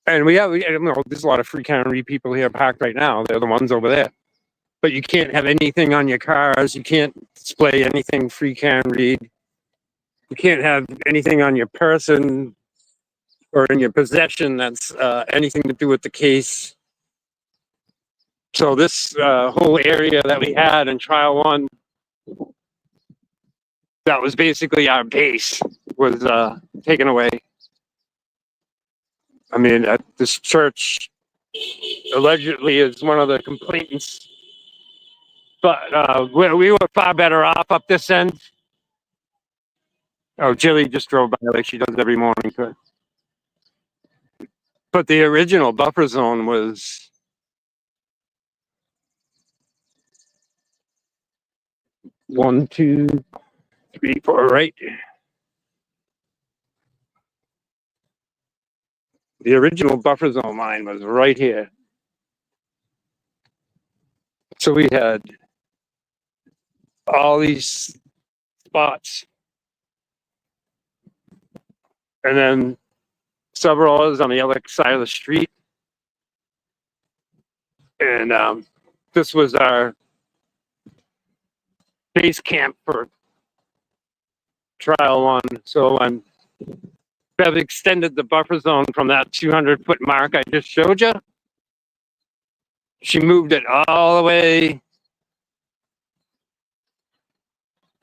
And there's a lot of free can read people here parked right now. They're the ones over there. But you can't have anything on your cars. You can't display anything free can read. You can't have anything on your person or in your possession that's anything to do with the case. So this whole area that we had in trial one, that was basically our base, was taken away. I mean, this church allegedly is one of the complainants, but we were far better off up this end. Oh, Jilly just drove by like she does every morning. But the original buffer zone was 1, 2, 3, 4, right? The original buffer zone line was right here. So we had all these spots, and then several others on the other side of the street. And this was our base camp for trial one. So when Bev extended the buffer zone from that 200-foot mark I just showed you, she moved it all the way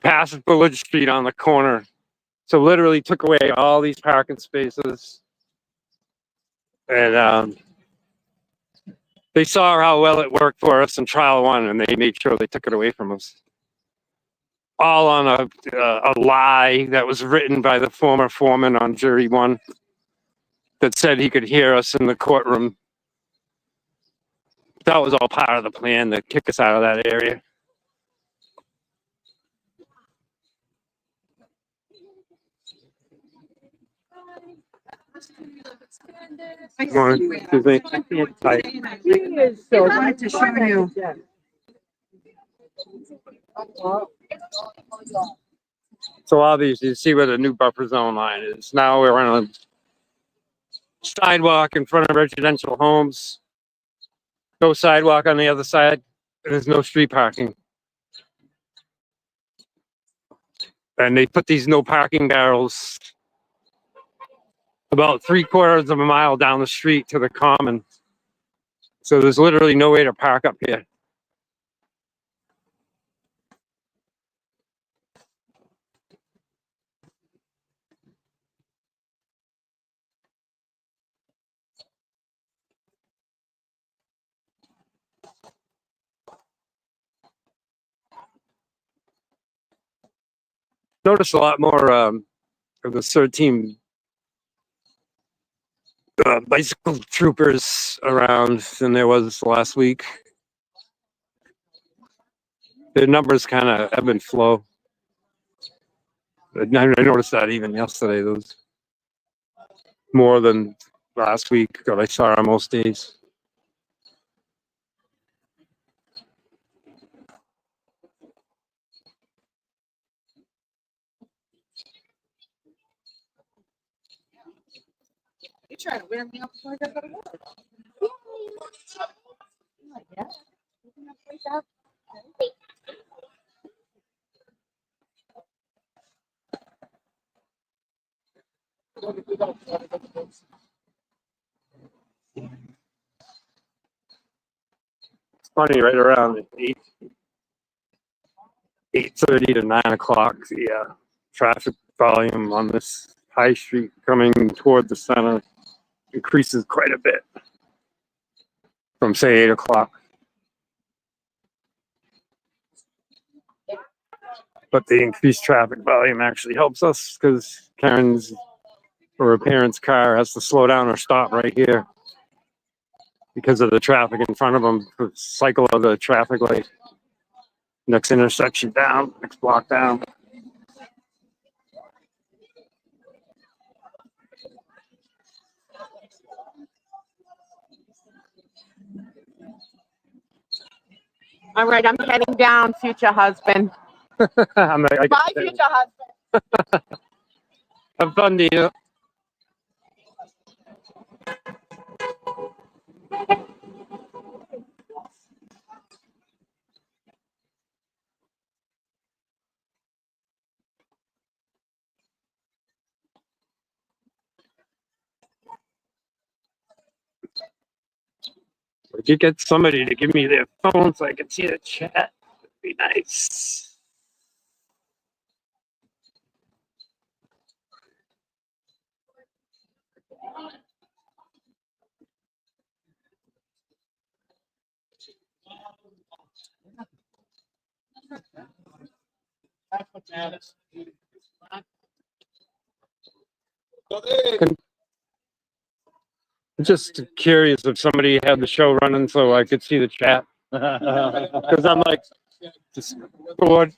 past Village Street on the corner. So literally took away all these parking spaces. And they saw how well it worked for us in trial one, and they made sure they took it away from us. All on a lie that was written by the former foreman on jury one that said he could hear us in the courtroom. That was all part of the plan to kick us out of that area. Excuse me. Hi. So I wanted to show you. So obviously, you see where the new buffer zone line is. Now we're on a sidewalk in front of residential homes. No sidewalk on the other side. There's no street parking. And they put these no parking barrels about 3/4 of a mile down the street to the common. So there's literally no way to park up here. Notice a lot more of the 13 bicycle troopers around than there was last week. The numbers kind of ebb and flow. I noticed that even yesterday. There was more than last week that I saw on most days. You're trying to wear me up before I gotta go to work. It's funny, right around 8:30 to 9 o'clock, the traffic volume on this high street coming toward the center increases quite a bit from say 8 o'clock. But the increased traffic volume actually helps us because Karen's or her parents' car has to slow down or stop right here because of the traffic in front of them. Cycle of the traffic light. Next intersection down, next block down. All right, I'm heading down, future husband. I My future husband. have fun, Dina. If you get somebody to give me their phone so I can see the chat, it'd be nice. I'm just curious if somebody had the show running so I could see the chat. Because I'm like, just bored.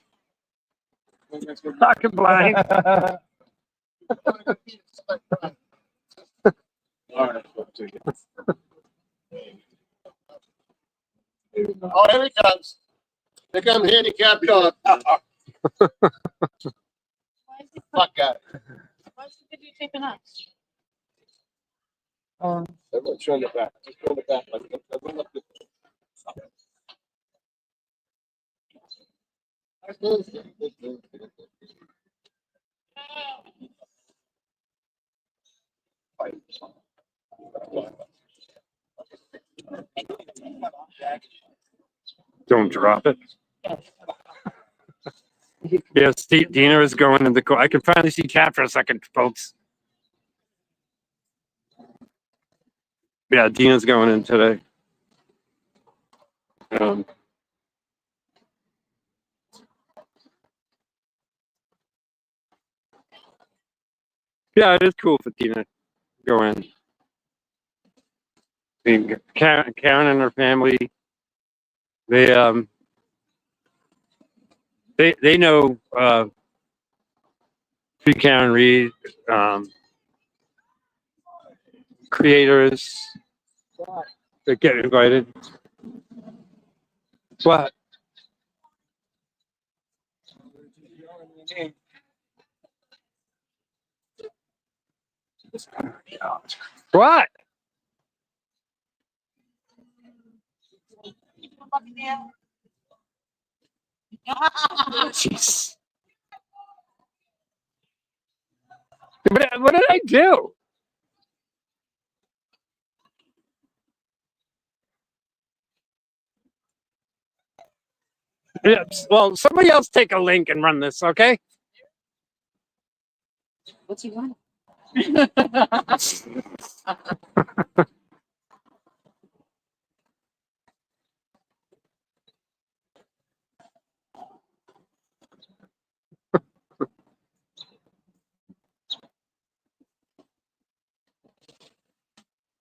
Fucking blind. Oh, here he comes. Here comes handicapped dog. Fuck guy. Why is the video taping us? Everyone show the back. Just show the back. Don't drop it. Yes, Dina is going in the car. I can finally see chat for a second, folks. Yeah, Dina's going in today. Yeah, it is cool for Dina to go in. I mean, Karen and her family, they know who Karen Reed, creators that get invited. What? What? Jeez. What did I do? Yeah, well, somebody else take a link and run this, okay? What's he want?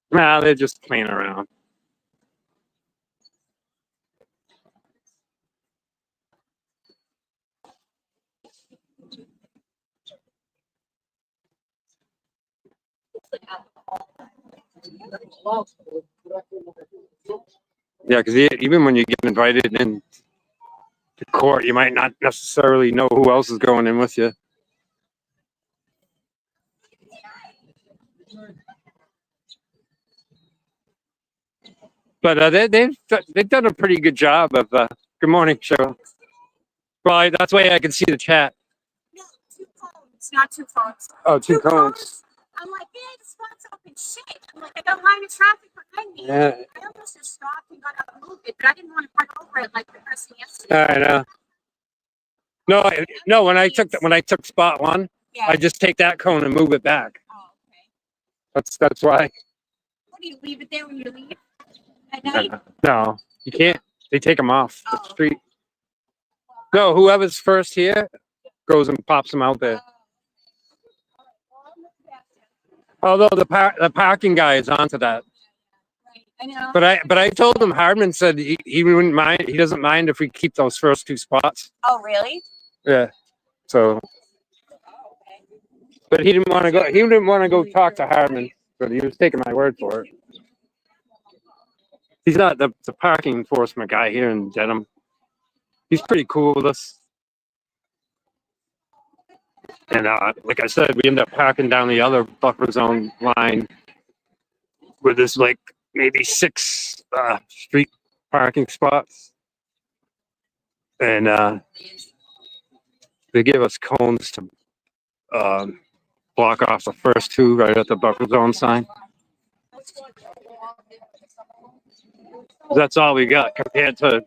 Nah, they're just playing around. Yeah, because even when you get invited in to court, you might not necessarily know who else is going in with you. But they've done a pretty good job of. Good morning, Cheryl. Well, that's why I can see the chat. No, 2 phones, not 2 phones. Oh, two cones. I'm like, yeah, the spot's up and shit. I'm like, I got line of traffic behind me. Yeah. I almost just stopped and got out and moved it, but I didn't want to park over it like the person yesterday. I know. No. When I took spot 1, Yeah. I just take that cone and move it back. Oh, okay. That's why. What do you leave it there when you leave at night? No, you can't. They take them off the Oh. street. No, whoever's first here goes and pops them out there. Although the parking guy is onto that. Right, I know. But I told him Hardman said he wouldn't mind. He doesn't mind if we keep those first 2 spots. Oh, really? Yeah. So. But he didn't want to go. He didn't want to go talk to Hardman, but he was taking my word for it. He's not the parking enforcement guy here in Dedham. He's pretty cool with us. And like I said, we end up parking down the other buffer zone line where there's like maybe 6 street parking spots. And they give us cones to block off the first 2 right at the buffer zone sign. That's all we got compared to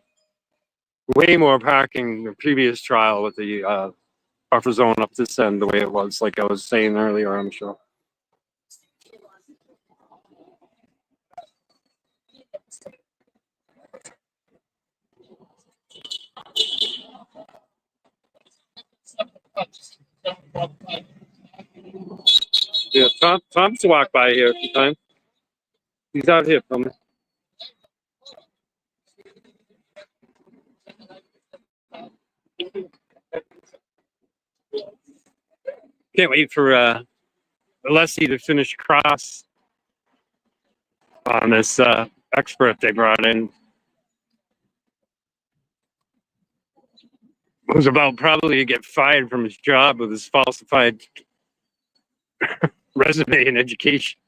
way more parking in the previous trial with the buffer zone up this end the way it was, like I was saying earlier, I'm sure. Yeah, Tom's walked by here a few times. He's out here filming. Can't wait for Alessi to finish cross on this expert they brought in. Who's about probably to get fired from his job with his falsified resume and education.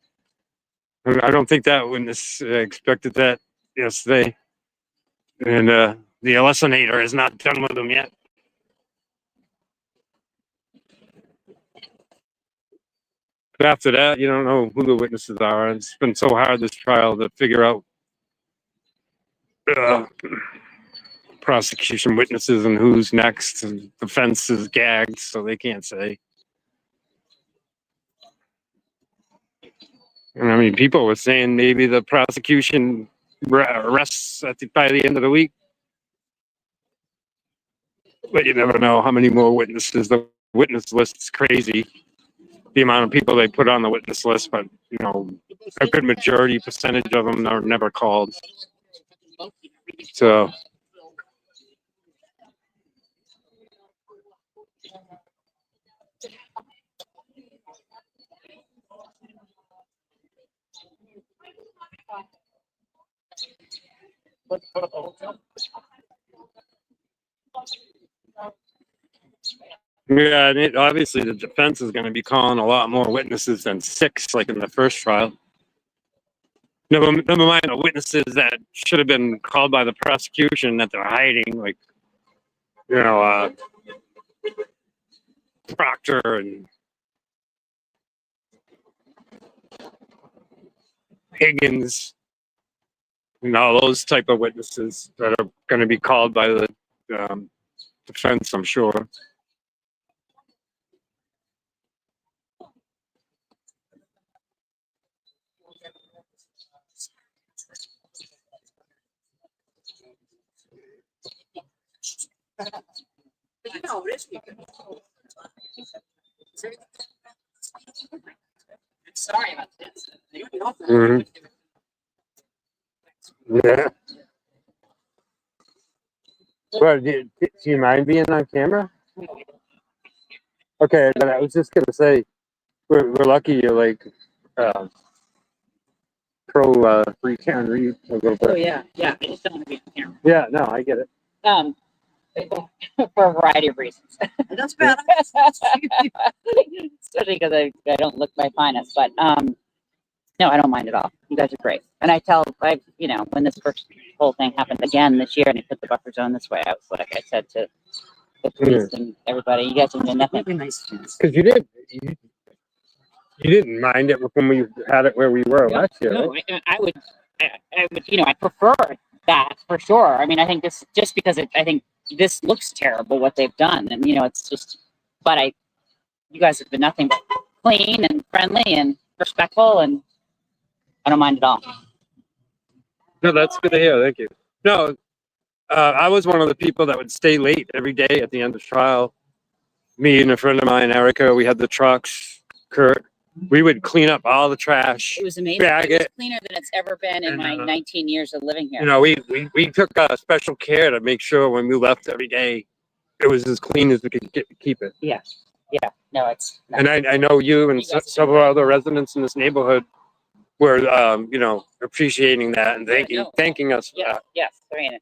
I don't think that witness expected that yesterday. And the Alessinator is not done with him yet. But after that, you don't know who the witnesses are. It's been so hard this trial to figure out prosecution witnesses and who's next. And defense is gagged, so they can't say. And I mean, people were saying maybe the prosecution arrests by the end of the week. But you never know how many more witnesses. The witness list is crazy. The amount of people they put on the witness list, but you know, a good majority percentage of them are never called. So yeah, and obviously the defense is going to be calling a lot more witnesses than 6, like in the first trial. Never mind the witnesses that should have been called by the prosecution that they're hiding, like, you know, Proctor and Higgins, and all those type of witnesses that are going to be called by the defense, I'm sure. Sorry about this. Mhm. Yeah. Well, do you mind being on camera? Okay, but I was just gonna say, we're lucky you're like pro free can read a little Oh bit. yeah, I just don't want to be on camera. Yeah, no, I get it. For a variety of reasons. That's bad. Especially because I don't look my finest, but no, I don't mind at all. You guys are great. And you know, when this first whole thing happened again this year and they put the buffer zone this way, I was like, I said to the police and everybody, you guys have done nothing. Nice. Because you didn't mind it when we had it where we were last year. No, Right? I would, you know, I prefer that for sure. I mean, I think this just because I think this looks terrible what they've done, and you know, it's just. But you guys have been nothing but clean and friendly and respectful, and I don't mind at all. No, that's good to hear. Thank you. No, I was one of the people that would stay late every day at the end of trial. Me and a friend of mine, Erica, we had the trucks. Kurt, we would clean up all the trash. It was amazing. Bag It was it. cleaner than it's ever been in my 19 years of living here. You know, we took special care to make sure when we left every day, it was as clean as we could keep it. Yeah. No, it's. No. And I know you and several other residents in this neighborhood were, you know, appreciating that and thanking us for that. Yes. I mean,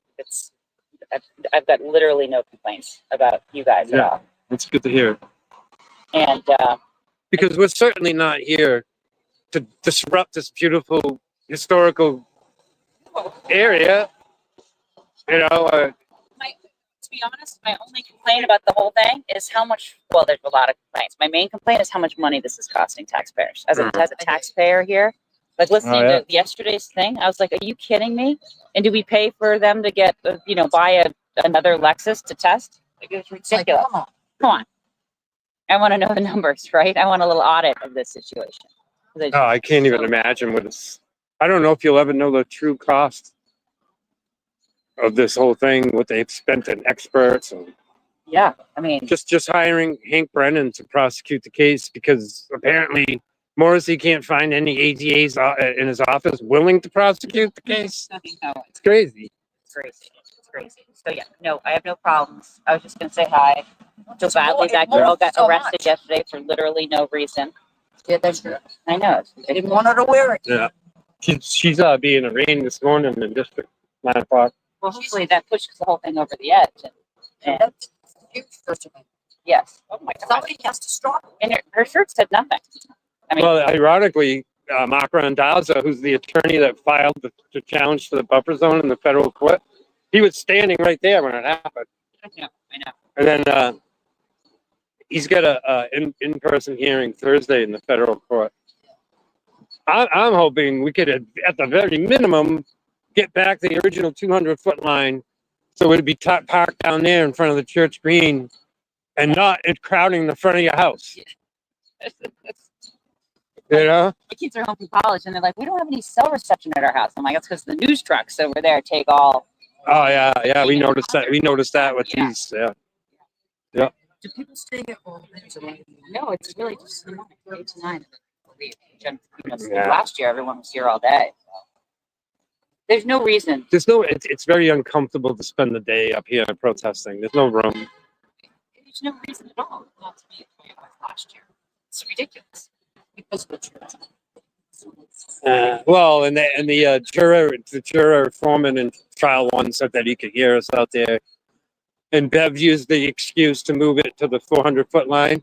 I've got literally no complaints about you guys at all. It's good to hear. And because we're certainly not here to disrupt this beautiful historical area. You know, to be honest, my only complaint about the whole thing is how much. Well, there's a lot of complaints. My main complaint is how much money this is costing taxpayers. As a taxpayer here, Like listening Oh, yeah. to yesterday's thing, I was like, "Are you kidding me?" And do we pay for them to get, buy another Lexus to test? Like, it's ridiculous. Come on. I want to know the numbers, right? I want a little audit of this situation. Oh, I can't even imagine what it's. I don't know if you'll ever know the true cost of this whole thing, what they've spent in experts, and Yeah, I mean, just hiring Hank Brennan to prosecute the case because apparently Morrissey can't find any ADAs in his office willing to prosecute the case. It's crazy. It's crazy. So yeah, no, I have no problems. I was just gonna say hi. So badly that girl got arrested yesterday for literally no reason. Yeah, that's true. I know. I didn't want her to wear it. Yeah. She's being arraigned this morning in District 9 o'clock. Well, hopefully that pushes the whole thing over the edge. And That's huge, first of all. yes. Oh my God. Somebody has to stop. And her shirt said nothing. I mean, Well, ironically, Mark Randazza, who's the attorney that filed the challenge to the buffer zone in the federal court, he was standing right there when it happened. I know. And then he's got a in-person hearing Thursday in the federal court. I'm hoping we could, at the very minimum, get back the original 200-foot line, so it'd be parked down there in front of the church green, and not crowding the front of your house. You know, my kids are home from college, and they're like, "We don't have any cell reception at our house." I'm like, "That's because the news trucks over there take all." Oh yeah, we noticed that. We noticed that with these. Yeah. Do people stay at home? No, it's really just 8 to 9. Yeah. Last year, everyone was here all day. So. There's no reason. It's very uncomfortable to spend the day up here protesting. There's no room. There's no reason at all not to be at last year. It's ridiculous. Because of the church. Well, and the juror foreman in trial 1 said that he could hear us out there, and Bev used the excuse to move it to the 400-foot line,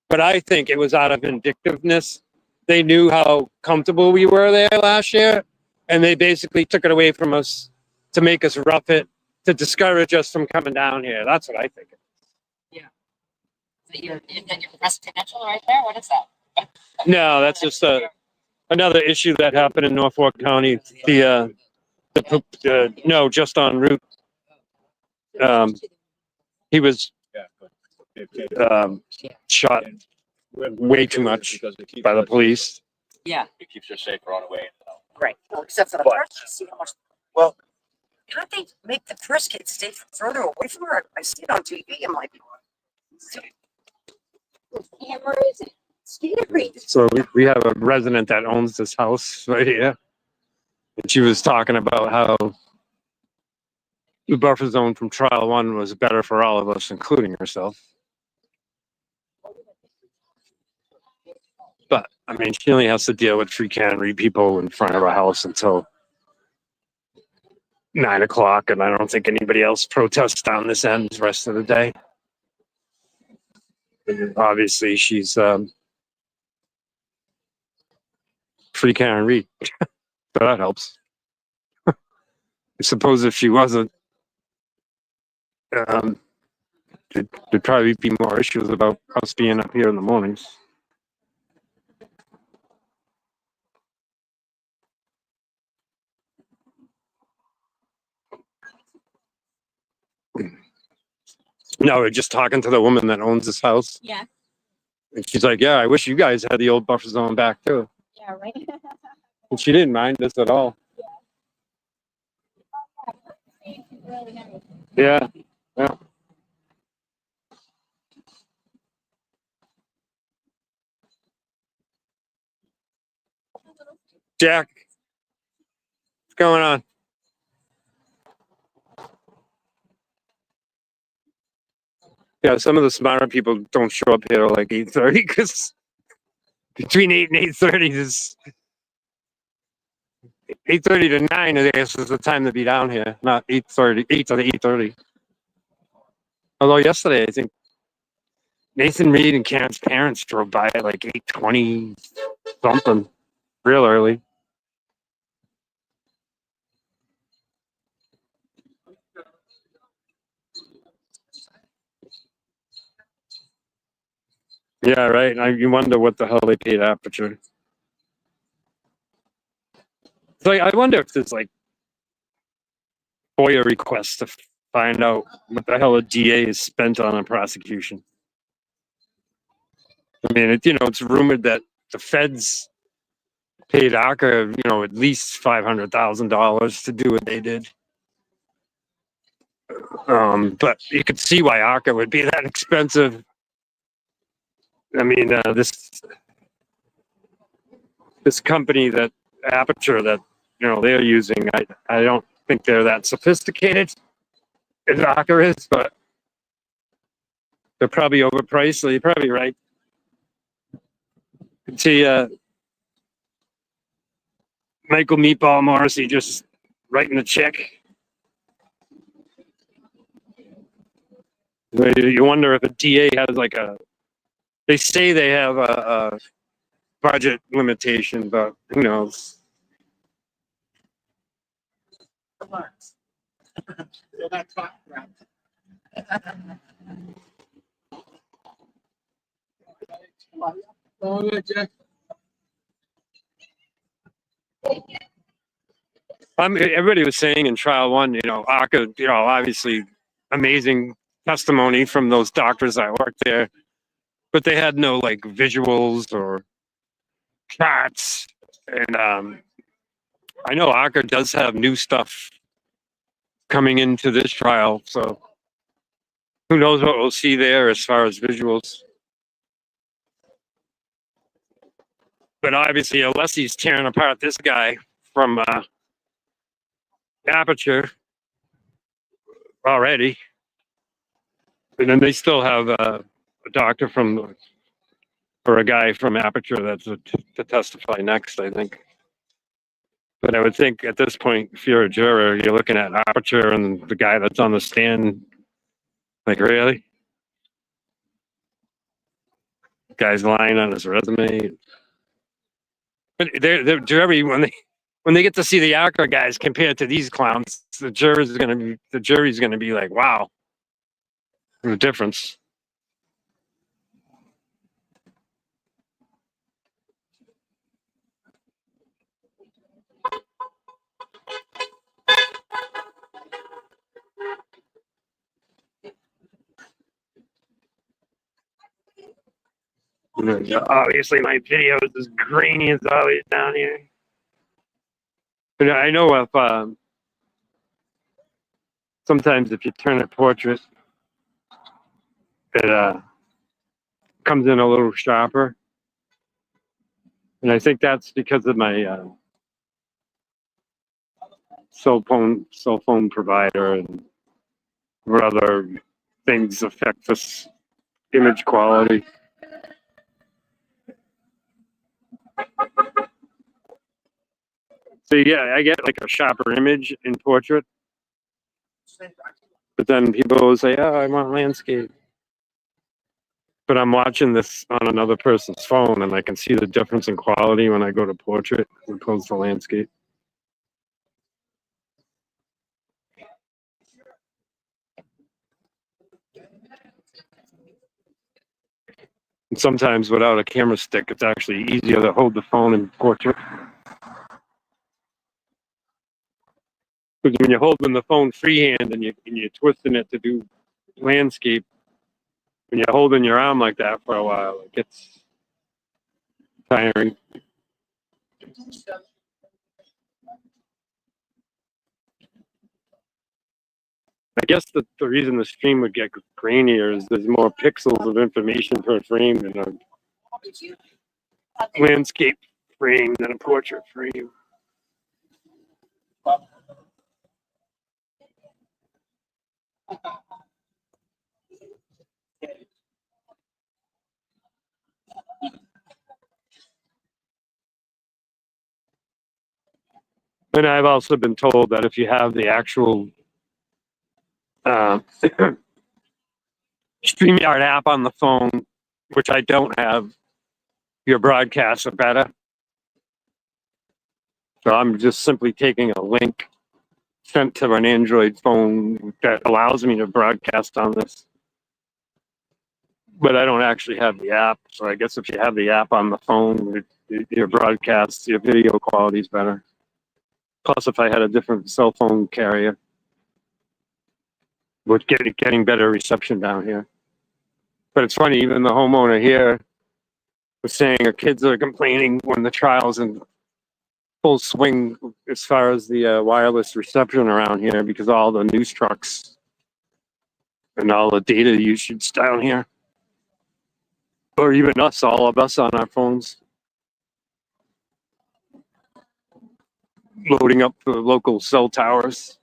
but I think it was out of vindictiveness. They knew how comfortable we were there last year, and they basically took it away from us to make us rough it, to discourage us from coming down here. That's what I think. Yeah. So your residential right there? What is that? No, that's just another issue that happened in Norfolk County. No, just en route. He was shot way too much by the police. Yeah. It keeps her safer on the way. Right. Well, except for the first, you see how much. Well, can't they make the first kid stay further away from her? I see it on TV. I'm like, Camera is scary. So we have a resident that owns this house right here, and she was talking about how the buffer zone from trial 1 was better for all of us, including herself. But I mean, she only has to deal with 3 cannery people in front of her house until 9 o'clock, and I don't think anybody else protests down this end the rest of the day. And obviously, she's free Karen Reed, so that helps. I suppose if she wasn't, there'd probably be more issues about us being up here in the mornings. No, we're just talking to the woman that owns this house. Yeah. And she's like, yeah, I wish you guys had the old buffer zone back too. Yeah, right. And she didn't mind us at all. Yeah. Yeah. Jack, what's going on? Yeah, some of the smarter people don't show up here like 8:30 because between 8 and 8:30 is 8:30 to 9. I guess is the time to be down here, not 8:30, 8 to 8:30. Although yesterday, I think Nathan Reed and Karen's parents drove by at like 8:20 something, real early. Yeah, right. You wonder what the hell they paid Aperture. So I wonder if there's like FOIA requests to find out what the hell a DA is spent on a prosecution. I mean, it's rumored that the feds paid ACA, at least $500,000 to do what they did. But you could see why ACA would be that expensive. I mean, this company that Aperture that they're using, I don't think they're that sophisticated as ACA is, but they're probably overpriced. So you're probably right. You can see Michael Meatball Morrissey just writing a check. You wonder if a DA has like they say they have a budget limitation, but who knows? Everybody was saying in trial one, ACA, obviously amazing testimony from those doctors that worked there, but they had no like visuals or charts. And I know ACA does have new stuff coming into this trial, so who knows what we'll see there as far as visuals. But obviously, unless he's tearing apart this guy from Aperture already, and then they still have a doctor or a guy from Aperture that's to testify next, I think. But I would think at this point, if you're a juror, you're looking at Aperture and the guy that's on the stand, like, really? Guy's lying on his resume. But they're jury when they get to see the ACA guys compared to these clowns, the jury's gonna be like, wow, the difference. Obviously, my video is as grainy as always down here. But I know if sometimes if you turn a portrait, it comes in a little sharper, and I think that's because of my cell phone provider and what other things affect this image quality. So yeah, I get like a sharper image in portrait, but then people will say, "Oh, I want landscape." But I'm watching this on another person's phone, and I can see the difference in quality when I go to portrait as opposed to landscape. And sometimes without a camera stick, it's actually easier to hold the phone in portrait. Because when you're holding the phone freehand and you're twisting it to do landscape, when you're holding your arm like that for a while, it gets tiring. I guess the reason the stream would get grainier is there's more pixels of information per frame in a landscape frame than a portrait frame. And I've also been told that if you have the actual StreamYard app on the phone, which I don't have, your broadcasts are better. So I'm just simply taking a link sent to an Android phone that allows me to broadcast on this. But I don't actually have the app. So I guess if you have the app on the phone, your broadcast, your video quality is better. Plus, if I had a different cell phone carrier, would getting better reception down here. But it's funny, even the homeowner here was saying her kids are complaining when the trial's in full swing as far as the wireless reception around here because all the news trucks and all the data usage down here. Or even us, all of us on our phones. Loading up the local cell towers.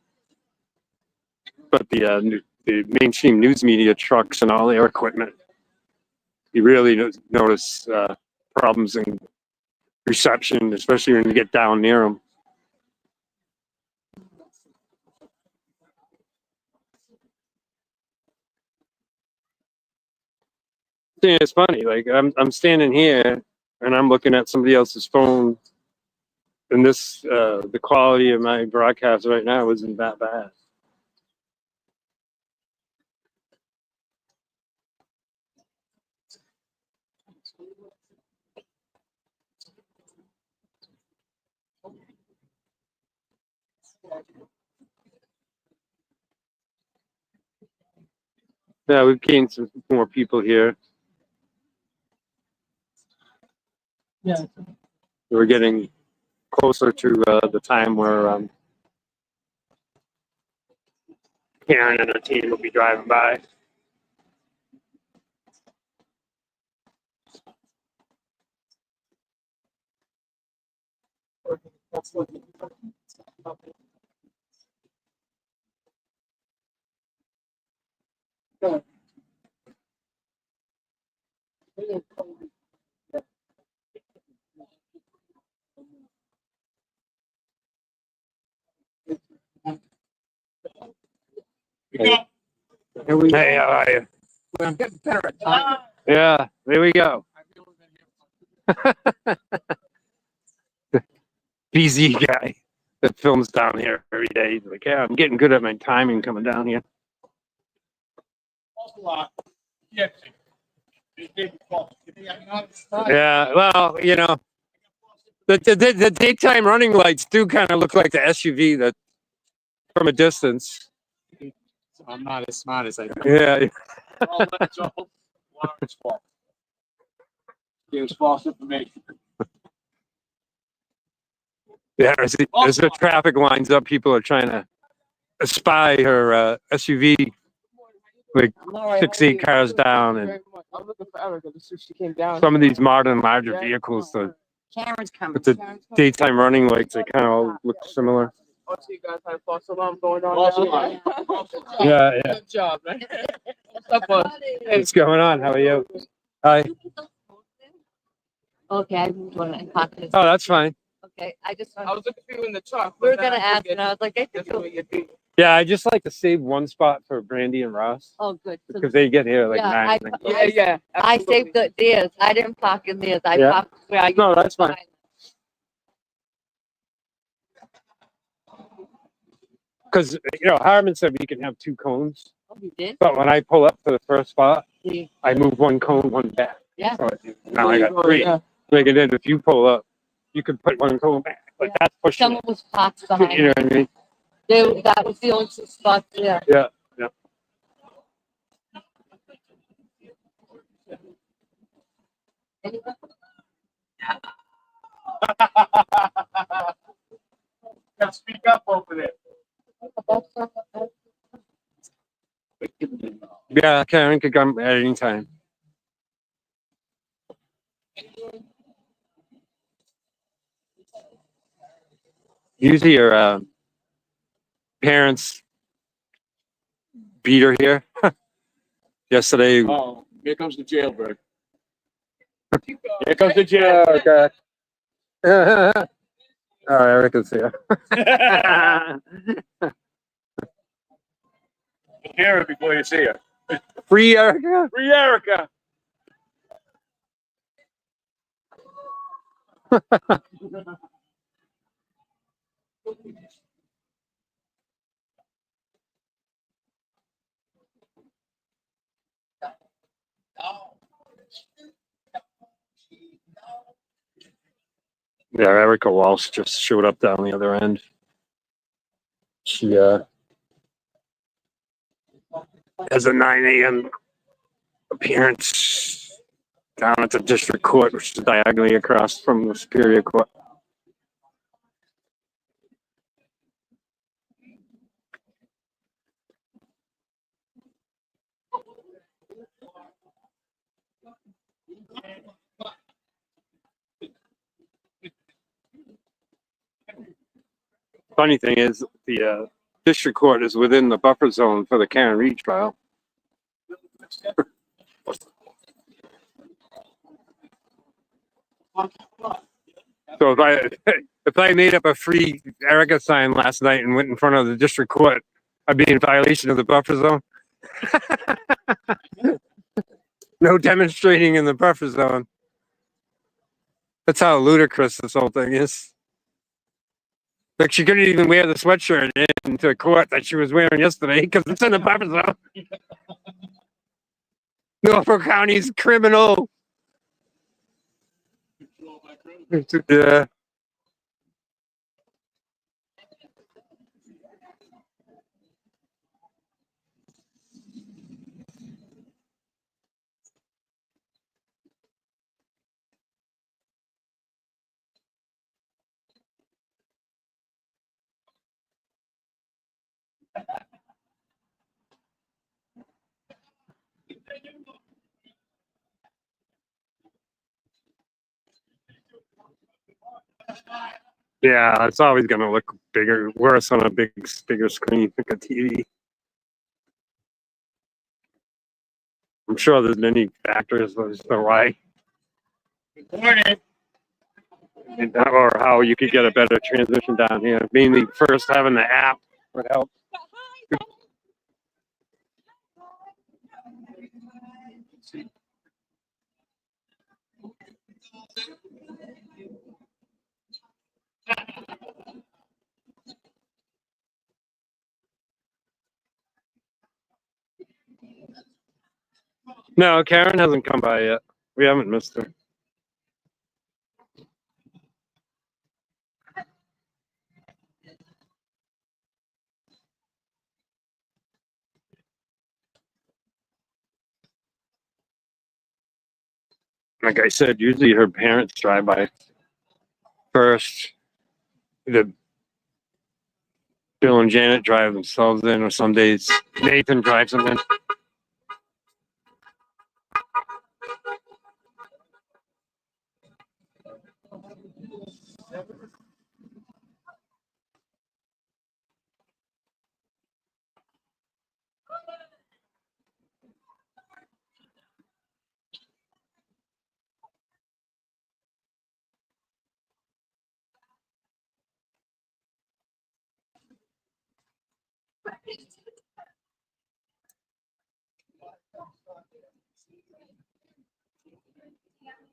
But the mainstream news media trucks and all their equipment, you really notice problems in reception, especially when you get down near them. Yeah, it's funny. Like I'm standing here and I'm looking at somebody else's phone, and this the quality of my broadcast right now isn't that bad. Yeah, we've gained some more people here. Yeah. We're getting closer to the time where Karen and her team will be driving by. Hey, how are you? I'm getting better at time. Yeah, there we go. BZ guy that films down here every day. He's like, yeah, I'm getting good at my timing coming down here. Yeah, well, you know, the daytime running lights do kind of look like the SUV that from a distance. I'm not as smart as I think. Yeah. It's all Warren's fault. Gives false information. Yeah, as the traffic lines up, people are trying to spy her SUV, like 6-8 cars down, and I'm looking for Erica. She came down. some of these modern, larger vehicles, Karen's coming. with the daytime running lights, they kind of all look similar. I'll see you guys have false alarm going on. Yeah. Good job, man. What's up, bud? What's going on? How are you? Hi. Okay, I moved one and pocket. Oh, that's fine. Okay, I was looking for you in the truck. we were gonna ask, and I was like, I could do. Yeah, I just like to save one spot for Brandy and Ross Oh, good. So, because they get here like yeah, 9. Yeah. I saved theirs. I didn't park in theirs. I Yeah. parked where I. No, that's fine. Because Harmon said we can have 2 cones, Oh, you did? but when I pull up to the first spot, Yeah. I move 1 cone, 1 back. Yeah. So now I got 3. Yeah. Like, and then if you pull up, you can put 1 cone back. Like that's pushing Someone was parked behind. it. You know what I mean? That was the only 2 spots there. Yeah. Now speak up over there. Yeah, Karen could come at any time. Usually your parents beat her here. Yesterday. Oh, here comes the jailbird. Here comes the jail. Okay. Oh, Erica's here. Hear her before you see her. Free Erica. Free Erica. Yeah, Erica Walsh just showed up down the other end. She has a 9 a.m. appearance down at the district court, which is diagonally across from the Superior Court. Funny thing is, the district court is within the buffer zone for the Karen Reed trial. So if I made up a free Erica sign last night and went in front of the district court, I'd be in violation of the buffer zone. No demonstrating in the buffer zone. That's how ludicrous this whole thing is. Like, she couldn't even wear the sweatshirt into court that she was wearing yesterday because it's in the buffer zone. Norfolk County's criminal. Yeah. Yeah, it's always going to look bigger, worse on a bigger screen, like a TV. I'm sure there's many factors as to why. Or how you could get a better transition down here. Mainly, first having the app would help. No, Karen hasn't come by yet. We haven't missed her. Like I said, usually her parents drive by first. The Bill and Janet drive themselves in, or some days Nathan drives them in.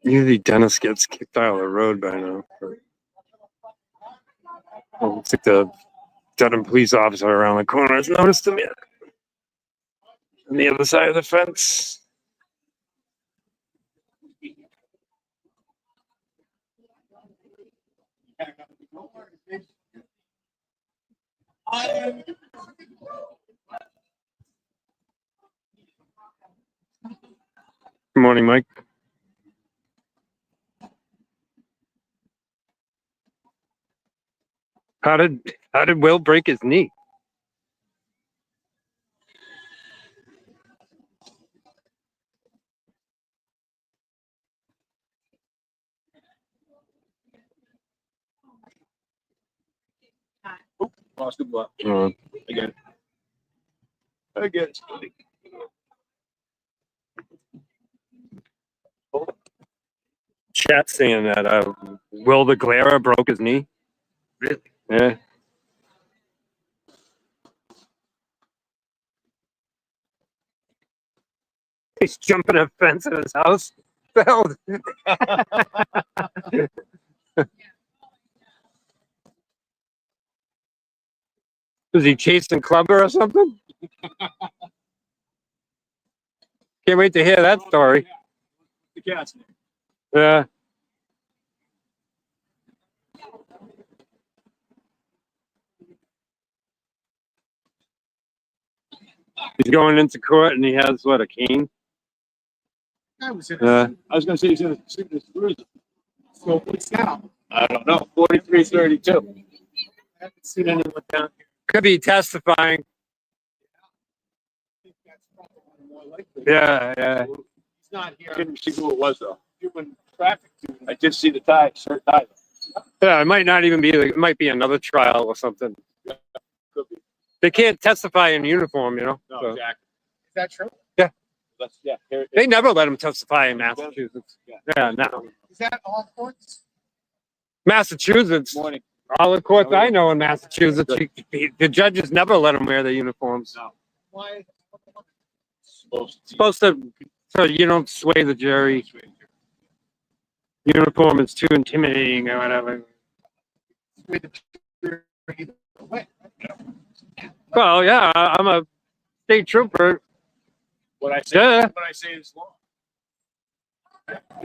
Usually Dennis gets kicked out of the road by now. Well, looks like the Dedham police officer around the corner has noticed him yet. On the other side of the fence. Good morning, Mike. How did Will break his knee? Lost the blood. Again. Chat saying that Will the Glare broke his knee. Really? Yeah. He's jumping a fence at his house. Felled. Was he chasing Clubber or something? Can't wait to hear that story. The cats. Yeah. He's going into court and he has what, a cane? I was gonna say he's in a cruiser. So what's now? I don't know. 4332. I haven't seen anyone down here. Could be testifying. I think that's probably more likely. Yeah. He's not here. I didn't see who it was though. Doing traffic. I did see the tires. Yeah, it might not even be, it might be another trial or something. Yeah, could be. They can't testify in uniform, you know? No, so. exactly. Is that true? Yeah. Here, They never let them testify in Massachusetts. Yeah, no. is that all courts? Massachusetts. Morning. All the courts I know in Massachusetts, the judges never let them wear their uniforms. No. Why? Supposed to, so you don't sway the jury. Uniform is too intimidating or whatever. Well, yeah, I'm a state trooper. What I say, Yeah. what I say is law.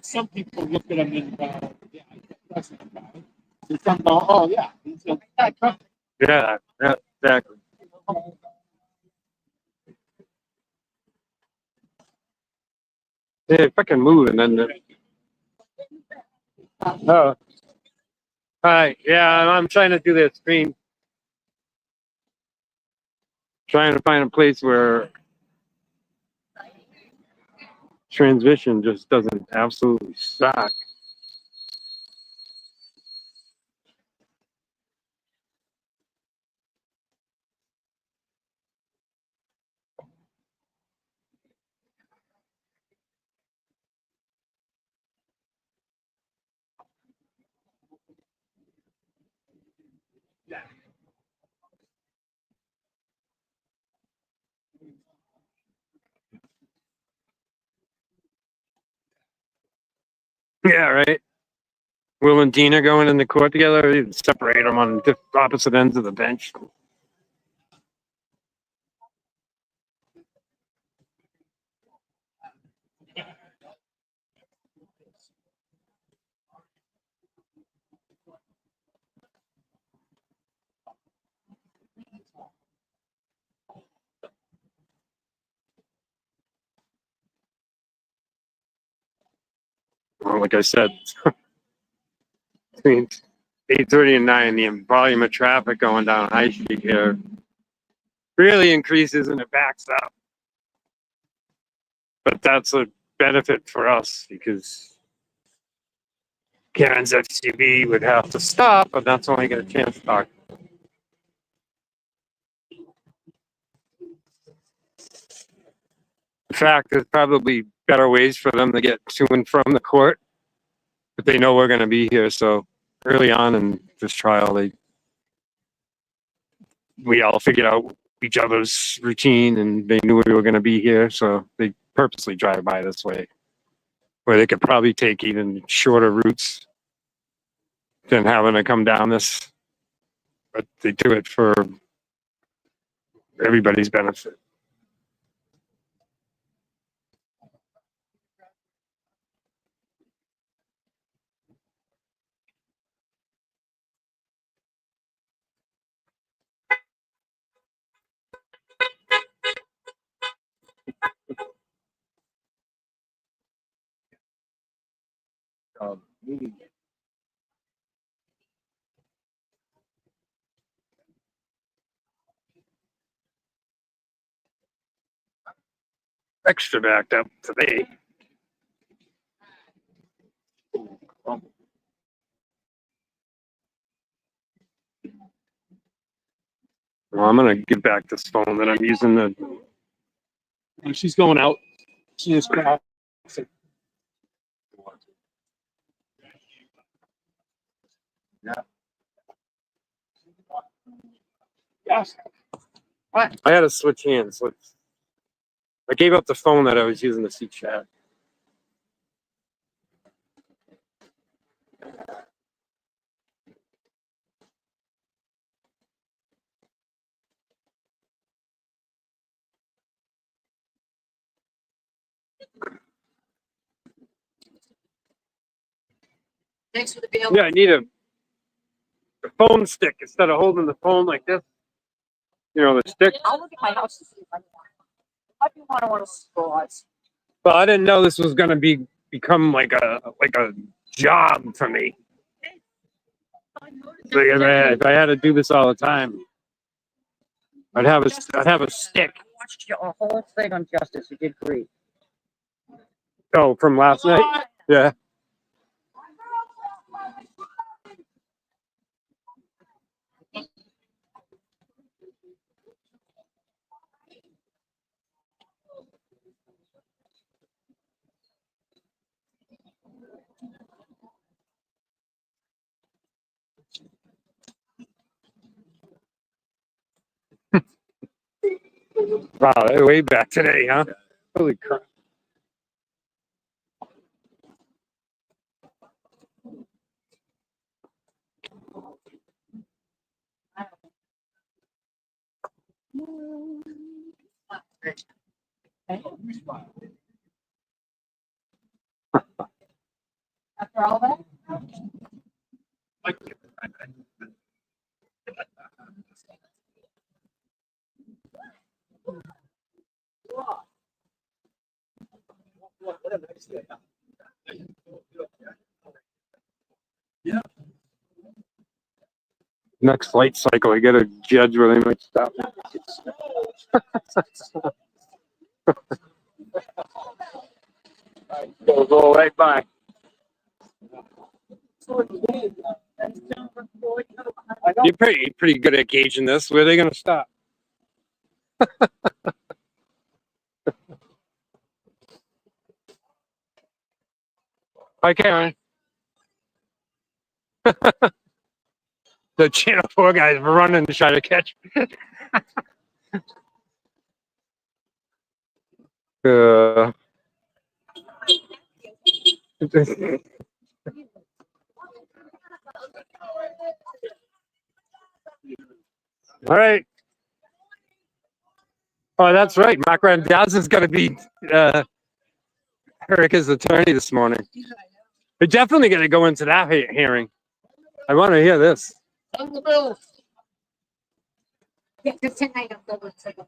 Some people look at him and yeah, that's not bad. And some go, oh yeah, he's a Yeah, exactly. Yeah, fucking move and then. Oh. Hi. Yeah, I'm trying to do this screen. Trying to find a place where transmission just doesn't absolutely suck. Yeah, right. Will and Dina going into court together? You separate them on opposite ends of the bench. Well, like I said, between 8:30 and 9, the volume of traffic going down High Street here really increases and it backs up. But that's a benefit for us because Karen's SUV would have to stop, but that's when I get a chance to talk. In fact, there's probably better ways for them to get to and from the court, but they know we're going to be here. So early on in this trial, we all figured out each other's routine and they knew we were going to be here. So they purposely drive by this way where they could probably take even shorter routes than having to come down this, but they do it for everybody's benefit. Extra backed up today. Well, I'm gonna give back this phone that I'm using. She's going out. She is crap. Yes. I had to switch hands. I gave up the phone that I was using to see chat. Thanks for the bill. Yeah, I need a phone stick instead of holding the phone like this. You know, the stick. I'll look at my house to see if I can. I do want one of those straws. Well, I didn't know this was gonna become like a job for me. Like if I had to do this all the time, I'd have a stick. I watched your whole thing on justice. You did great. Oh, from last night? Yeah. Wow, they're way back today, huh? Holy crap. After all that? Next flight cycle, I gotta judge where they might stop. Go right by. You're pretty good at gauging this. Where are they gonna stop? Hi, Karen. The Channel 4 guys were running to try to catch me. All right. Oh, that's right. Mark Randaz is going to be Erica's attorney this morning. We're definitely going to go into that hearing. I want to hear this. Yeah, just tonight I'll go with second.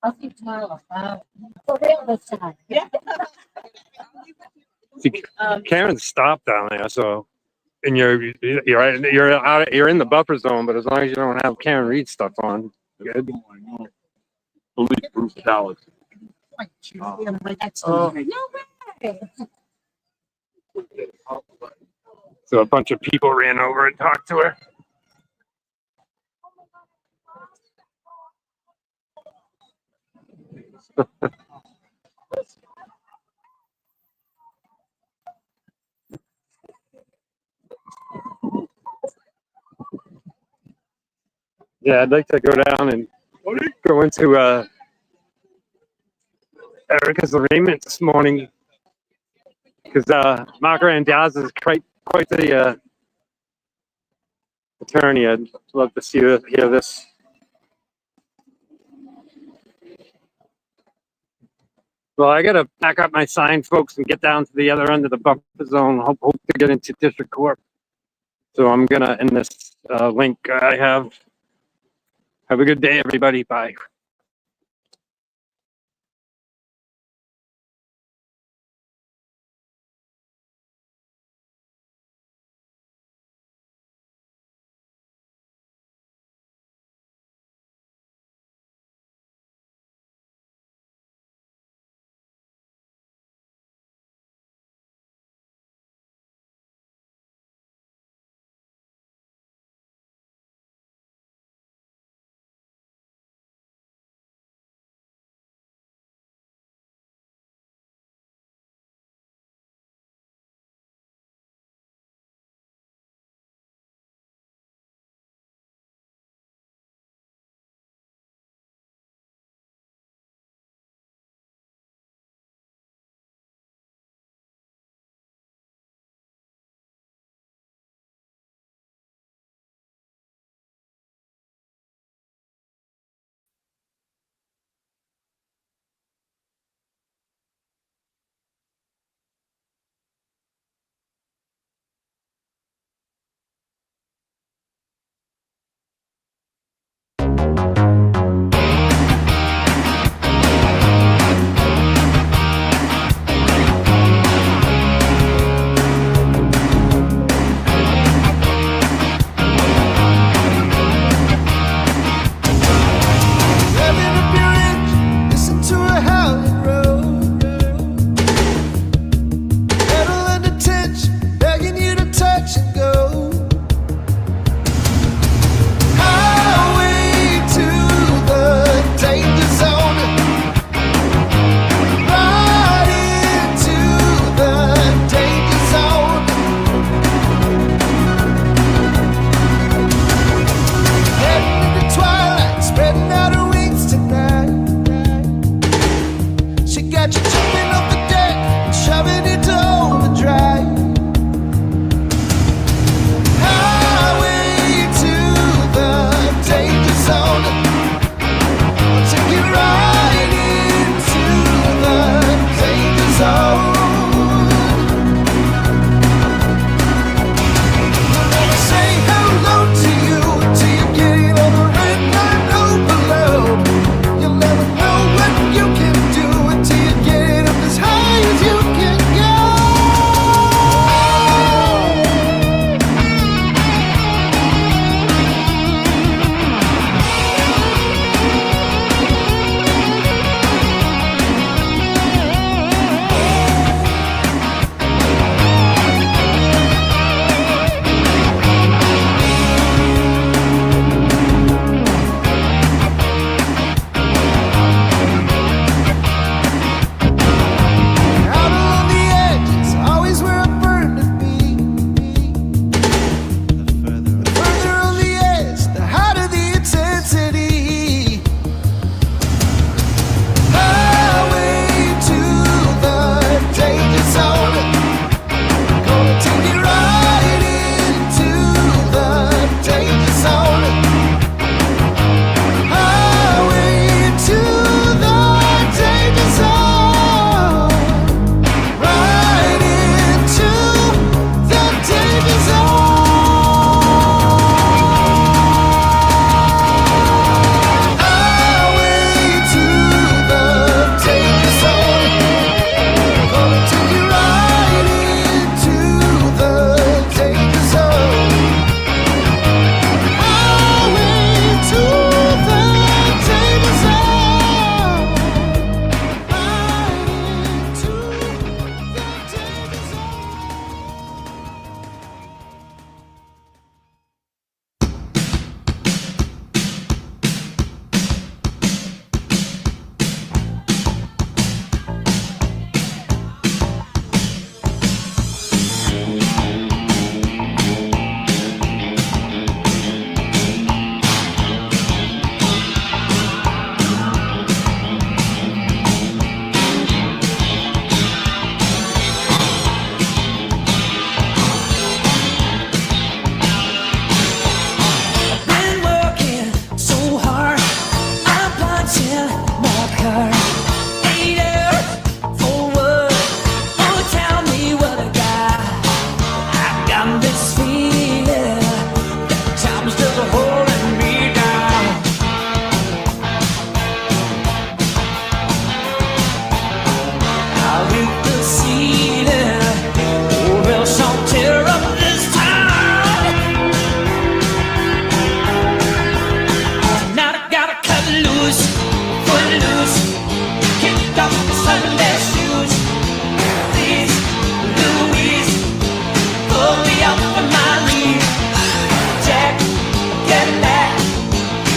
I'll see you tomorrow. For real this time. Yeah. See, Karen stopped down there, so and you're in the buffer zone, but as long as you don't have Karen Reed stuff on, good. Police brutality. No way. So a bunch of people ran over and talked to her. Yeah, I'd like to go down and go into Erica's arraignment this morning because Mark Randaz is quite the attorney. I'd love to hear this. Well, I got to pack up my sign, folks, and get down to the other end of the buffer zone. Hope to get into district court. So I'm gonna end this link I have. Have a good day, everybody. Bye.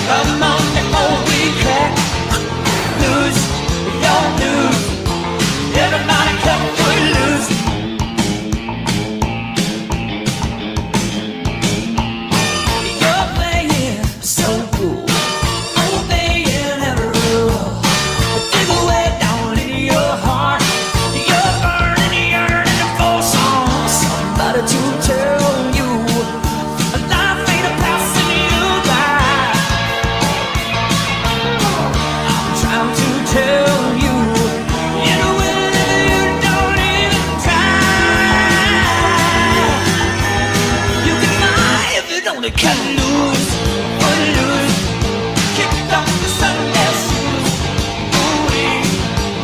Come on before we crack loose, don't lose. Everybody cut foot loose. You're playing so cool, obeying every rule. Dig away down in your heart. You're burning, yearning for somebody to tell you life ain't a passing you by. I'm trying to tell you in a way that you don't even try. You can fly if you don't cut loose, put loose, kick off the Sunday shoes. Ooh-wee,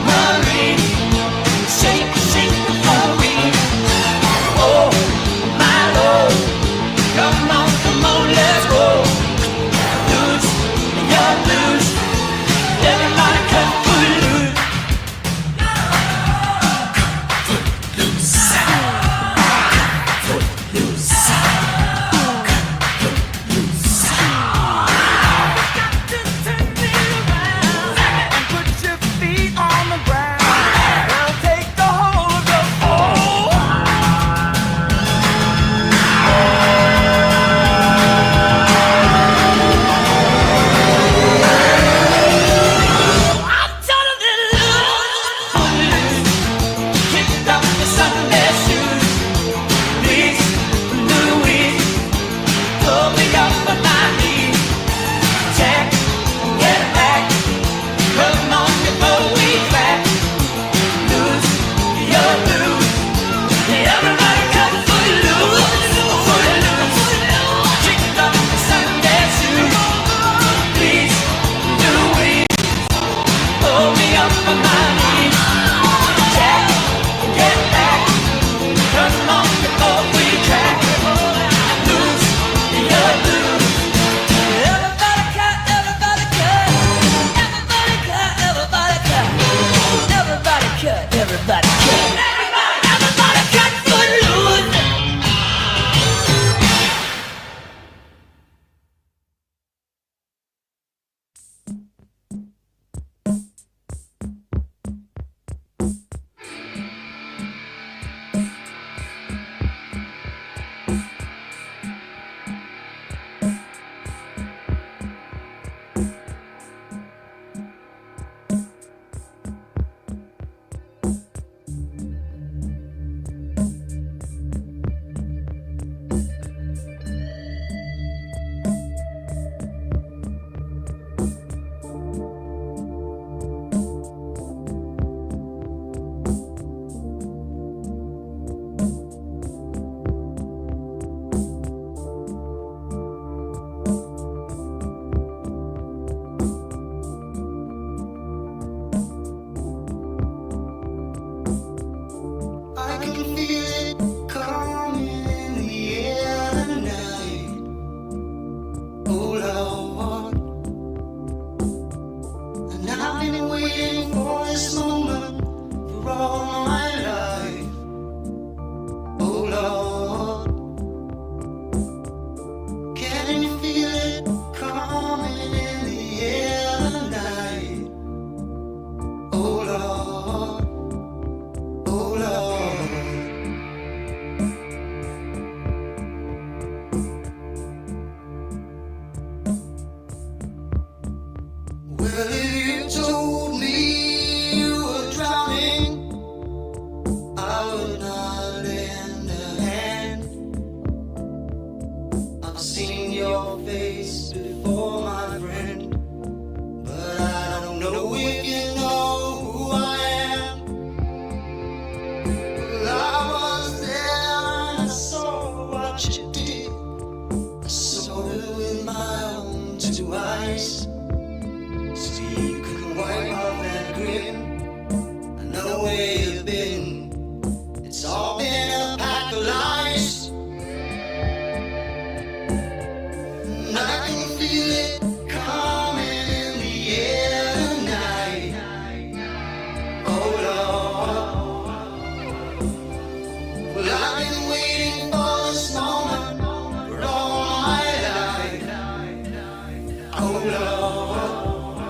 Marie, shake, shake the booty. Oh, my Lord, come on, let's go. Loose, you're loose. Everybody cut foot loose. Foot loose. Turn me around and put your feet on the ground. I'll take the whole of your soul. I'm telling you, loose, kick off the Sunday shoes. Please, Louis, pull me up on my knees. Check, get back, come on before we crack. Loose, you're loose. Everybody cut foot loose, kick off the Sunday shoes. Please, Louis, pull me up on my knees. Check, get back, come on before we crack. Loose, you're loose. Everybody cut, everybody cut. Everybody cut, everybody cut. Everybody cut, everybody cut. Everybody cut foot loose. I can feel it coming in the air tonight. Oh Lord, and I've been waiting for this moment for all my life. Oh Lord, can you feel it coming in the air tonight? Oh Lord, oh Lord. Well, if you told me you were drowning, I would not lend a hand. I've seen your face before, my friend, but I don't know if you know who I am. Well, I was there and I saw what you did. I saw it with my own two eyes. So you could wipe off that grin. I know where you've been. It's all been a pack of lies. And I can feel it coming in the air tonight. Oh Lord. Well, I've been waiting for this moment for all my life. Oh Lord,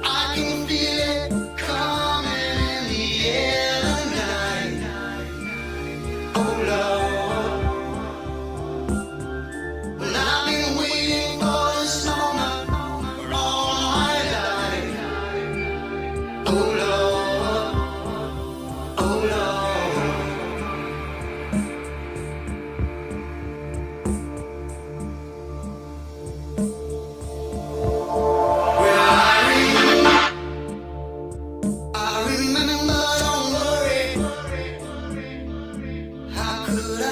I can feel it coming in the air tonight. Oh Lord, well I've been waiting for this moment for all my life. Oh Lord, oh Lord. I remember, don't worry. How could I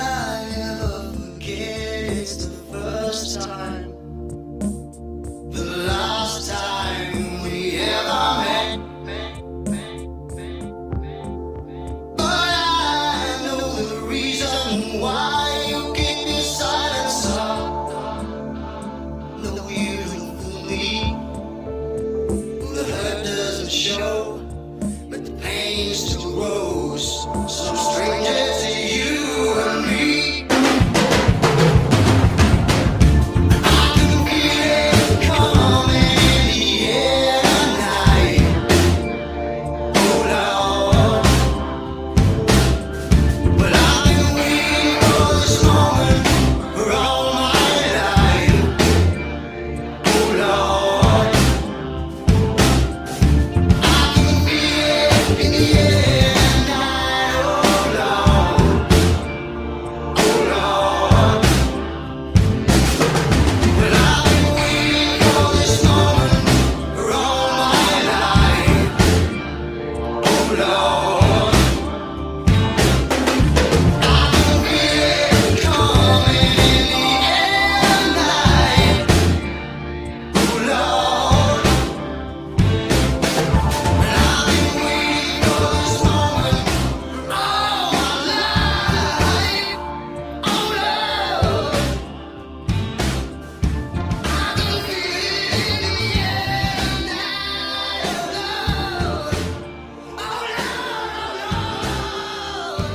ever forget? It's the first time, the last time we ever met. But I know the reason why you keep your silence up. No, you don't fool me. The hurt doesn't show, but the pain still grows. Some stranger to you and me. I can feel it coming in the air tonight. Oh Lord, well I've been waiting for this moment for all my life. Oh Lord, I can feel it in the air tonight. Oh Lord, oh Lord, well I've been waiting for this moment for all my life. Oh Lord, I can feel it coming in the air tonight. Oh Lord, well I've been waiting for this moment for all my life. Oh Lord, I can feel it in the air tonight. Oh Lord, oh Lord,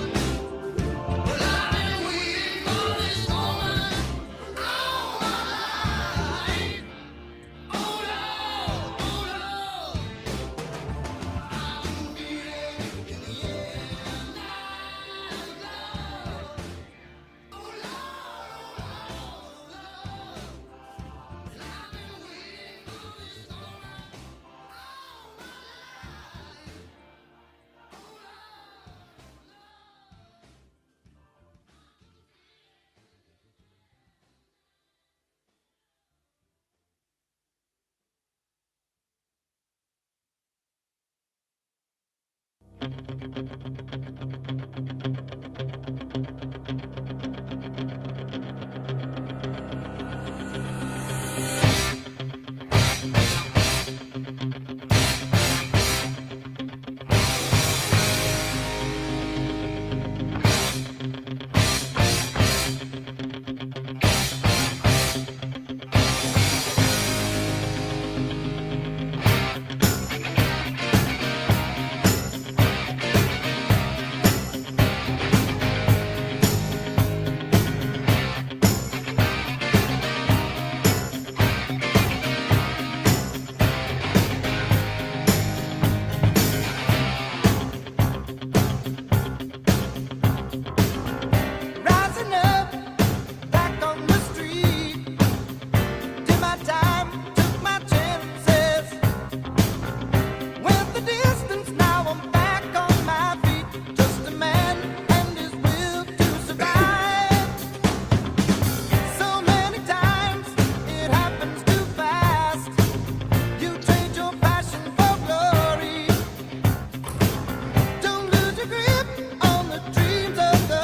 well I've been waiting for this moment for all my life. Oh Lord, oh Lord, I can feel it in the air tonight. Oh Lord, oh Lord, well I've been waiting for this moment all my life. Rising up back on the street, did my time, took my chances. Went the distance, now I'm back on my feet. Just a man and his will to survive. So many times it happens too fast. You trade your passion for glory. Don't lose your grip on the dreams of the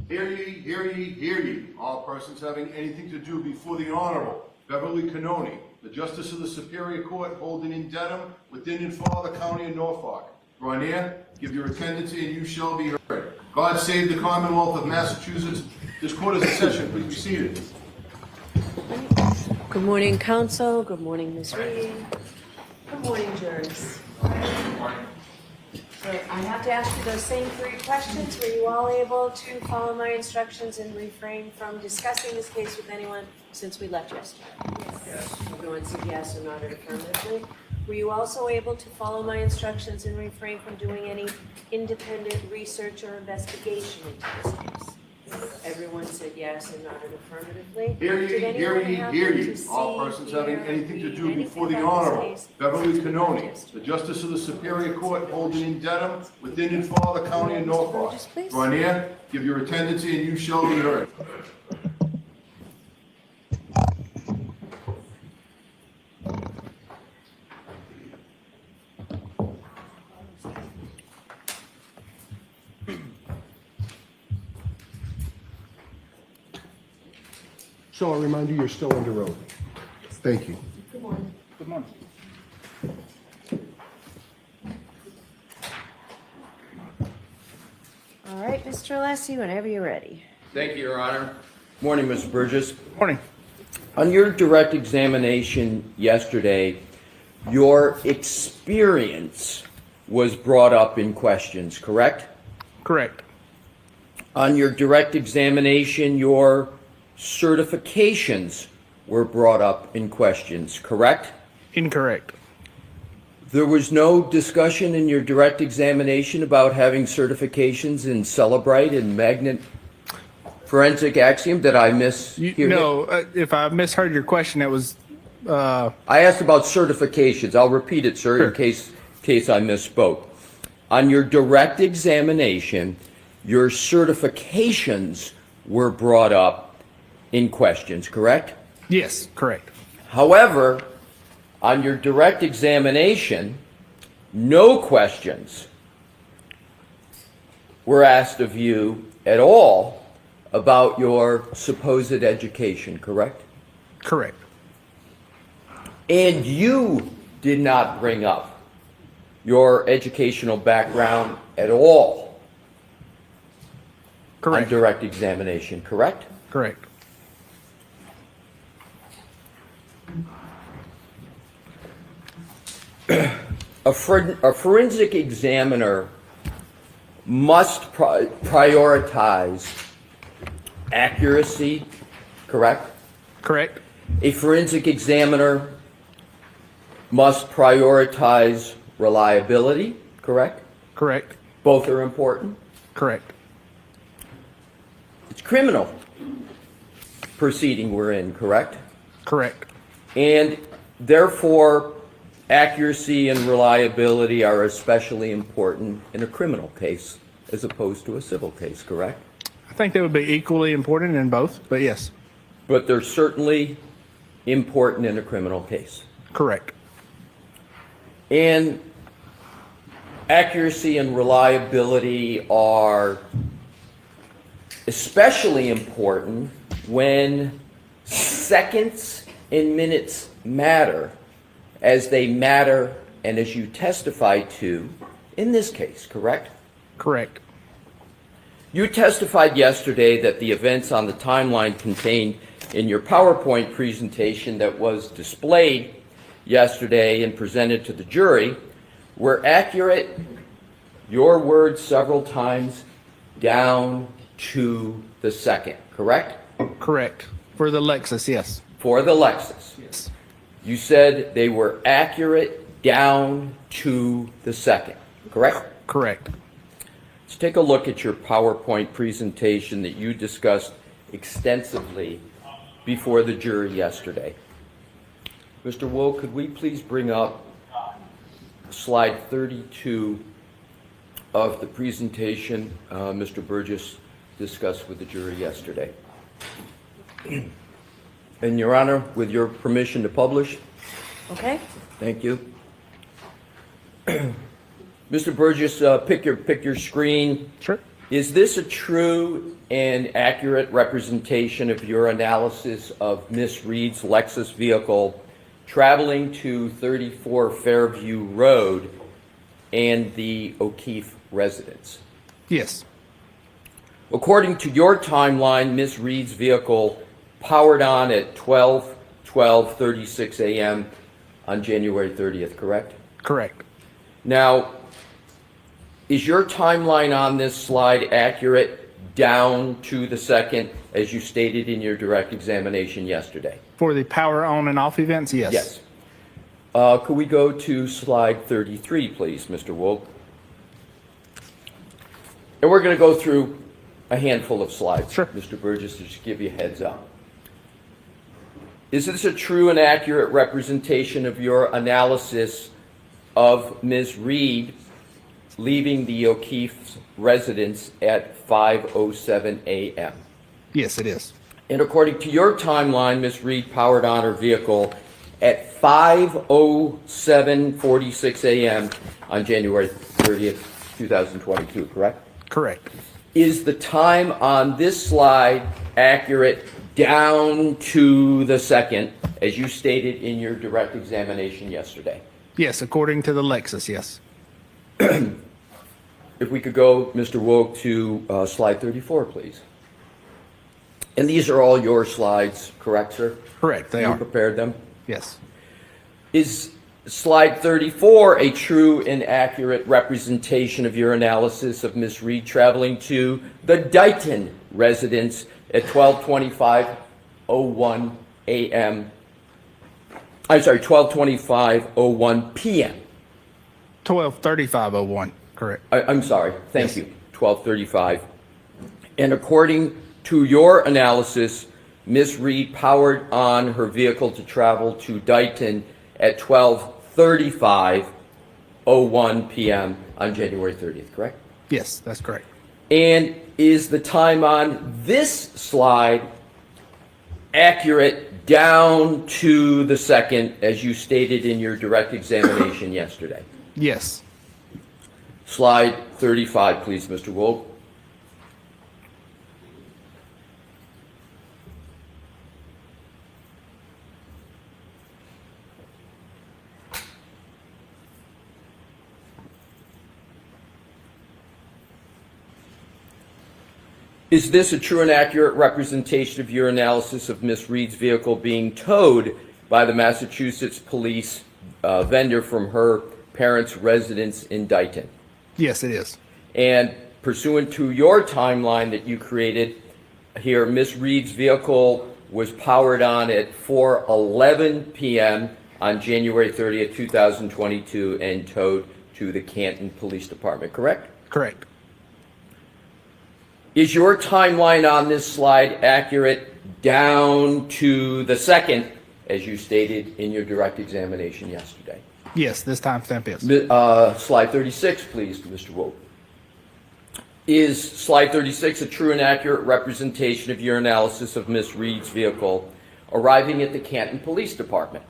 Hear ye, hear ye, hear ye, all persons having anything to do before the Honorable Beverly Cannoni, the Justice of the Superior Court holding in Dedham, within and for the County of Norfolk. Draw near, give your attendance, and you shall be heard. God save the Commonwealth of Massachusetts. This court is in session. Please be seated. Good morning, council. Good morning, Ms. Reed. Good morning, jurors. So I have to ask you those same 3 questions. Were you all able to follow my instructions and refrain from discussing this case with anyone since we left yesterday? Yes. Everyone said yes or nodded affirmatively. Were you also able to follow my instructions and refrain from doing any independent research or investigation into this case? Everyone said yes and nodded affirmatively. Hear ye, Did hear anyone ye, happen hear to ye. All see, persons having hear, anything to read do before the anything about this Honorable case Beverly since we left Canoni, yesterday? the Justice of the Superior Court holding in Dedham, within and for the County of Norfolk. Burgess, please. Draw near, give your attendance, and you shall be heard. So I'll remind you, you're still under oath. Thank you. Good morning. Good morning. All right, Mr. Alessi, whenever you're ready. Thank you, Your Honor. Morning, Mr. Burgess. Morning. On your direct examination yesterday, your experience was brought up in questions, correct? Correct. On your direct examination, your certifications were brought up in questions, correct? Incorrect. There was no discussion in your direct examination about having certifications in Celebrite and Magnet Forensic Axiom. Did I mishear? No, if I misheard your question, it was. I asked about certifications. I'll repeat it, sir, Sure. in case I misspoke. On your direct examination, your certifications were brought up in questions, correct? Yes, correct. However, on your direct examination, no questions were asked of you at all about your supposed education, correct? Correct. And you did not bring up your educational background at all Correct. on direct examination, correct? Correct. A forensic examiner must prioritize accuracy, correct? Correct. A forensic examiner must prioritize reliability, correct? Correct. Both are important. Correct. It's criminal proceeding we're in, correct? Correct. And therefore, accuracy and reliability are especially important in a criminal case as opposed to a civil case, correct? I think they would be equally important in both, but yes. But they're certainly important in a criminal case. Correct. And accuracy and reliability are especially important when seconds and minutes matter, as they matter and as you testify to in this case, correct? Correct. You testified yesterday that the events on the timeline contained in your PowerPoint presentation that was displayed yesterday and presented to the jury were accurate, your words several times, down to the second, correct? Correct. For the Lexus, yes. For the Lexus. Yes. You said they were accurate down to the second, correct? Correct. Let's take a look at your PowerPoint presentation that you discussed extensively before the jury yesterday. Mr. Woe, could we please bring up slide 32 of the presentation Mr. Burgess discussed with the jury yesterday? And Your Honor, with your permission to publish. Okay. Thank you. Mr. Burgess, pick your screen. Sure. Is this a true and accurate representation of your analysis of Miss Reed's Lexus vehicle traveling to 34 Fairview Road and the O'Keefe residence? Yes. According to your timeline, Miss Reed's vehicle powered on at 12 12:36 a.m. on January 30th, correct? Correct. Now, is your timeline on this slide accurate down to the second, as you stated in your direct examination yesterday? For the power on and off events, yes. Yes. Could we go to slide 33, please, Mr. Wolk? And we're going to go through a handful of slides, sure, Mr. Burgess, to just give you a heads up. Is this a true and accurate representation of your analysis of Ms. Reed leaving the O'Keefe's residence at 5:07 a.m.? Yes, it is. And according to your timeline, Ms. Reed powered on her vehicle at 5:07:46 a.m. on January 30th, 2022, correct? Correct. Is the time on this slide accurate down to the second, as you stated in your direct examination yesterday? Yes, according to the Lexus, yes. If we could go, Mr. Woke, to slide 34, please. And these are all your slides, correct, sir? Correct, they are. You prepared them? Yes. Is slide 34 a true and accurate representation of your analysis of Ms. Reed traveling to the Dighton residence at 12:25:01 a.m.? I'm sorry, 12:25:01 p.m. 12:35:01, correct. I'm sorry, thank you, 12:35. And according to your analysis, Ms. Reed powered on her vehicle to travel to Dighton at 12:35:01 p.m. on January 30th, correct? Yes, that's correct. And is the time on this slide accurate down to the second, as you stated in your direct examination yesterday? Yes. Slide 35, please, Mr. Wolf. Is this a true and accurate representation of your analysis of Ms. Reed's vehicle being towed by the Massachusetts police vendor from her parents' residence in Dighton? Yes, it is. And pursuant to your timeline that you created here, Ms. Reed's vehicle was powered on at 4:11 p.m. on January 30th, 2022 and towed to the Canton Police Department, correct? Correct. Is your timeline on this slide accurate down to the second, as you stated in your direct examination yesterday? Yes, this timestamp is. Slide 36, please, Mr. Woke. Is slide 36 a true and accurate representation of your analysis of Ms. Reed's vehicle arriving at the Canton Police Department?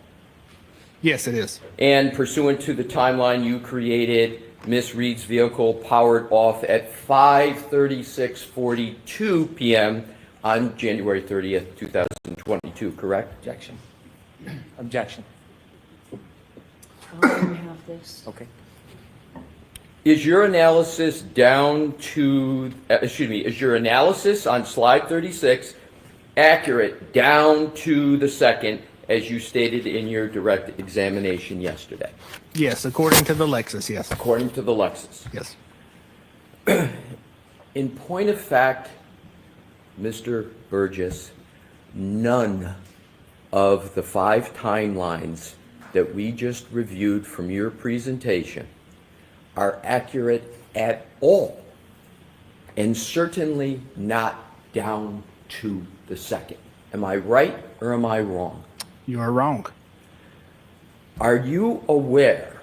Yes, it is. And pursuant to the timeline you created, Ms. Reed's vehicle powered off at 5:36:42 p.m. on January 30th, 2022, correct? Objection. Objection. I have this. Okay. Is your analysis down to, is your analysis on slide 36 accurate down to the second, as you stated in your direct examination yesterday? Yes, according to the Lexus, yes. According to the Lexus. Yes. In point of fact, Mr. Burgess, none of the 5 timelines that we just reviewed from your presentation are accurate at all, and certainly not down to the second. Am I right or am I wrong? You are wrong. Are you aware,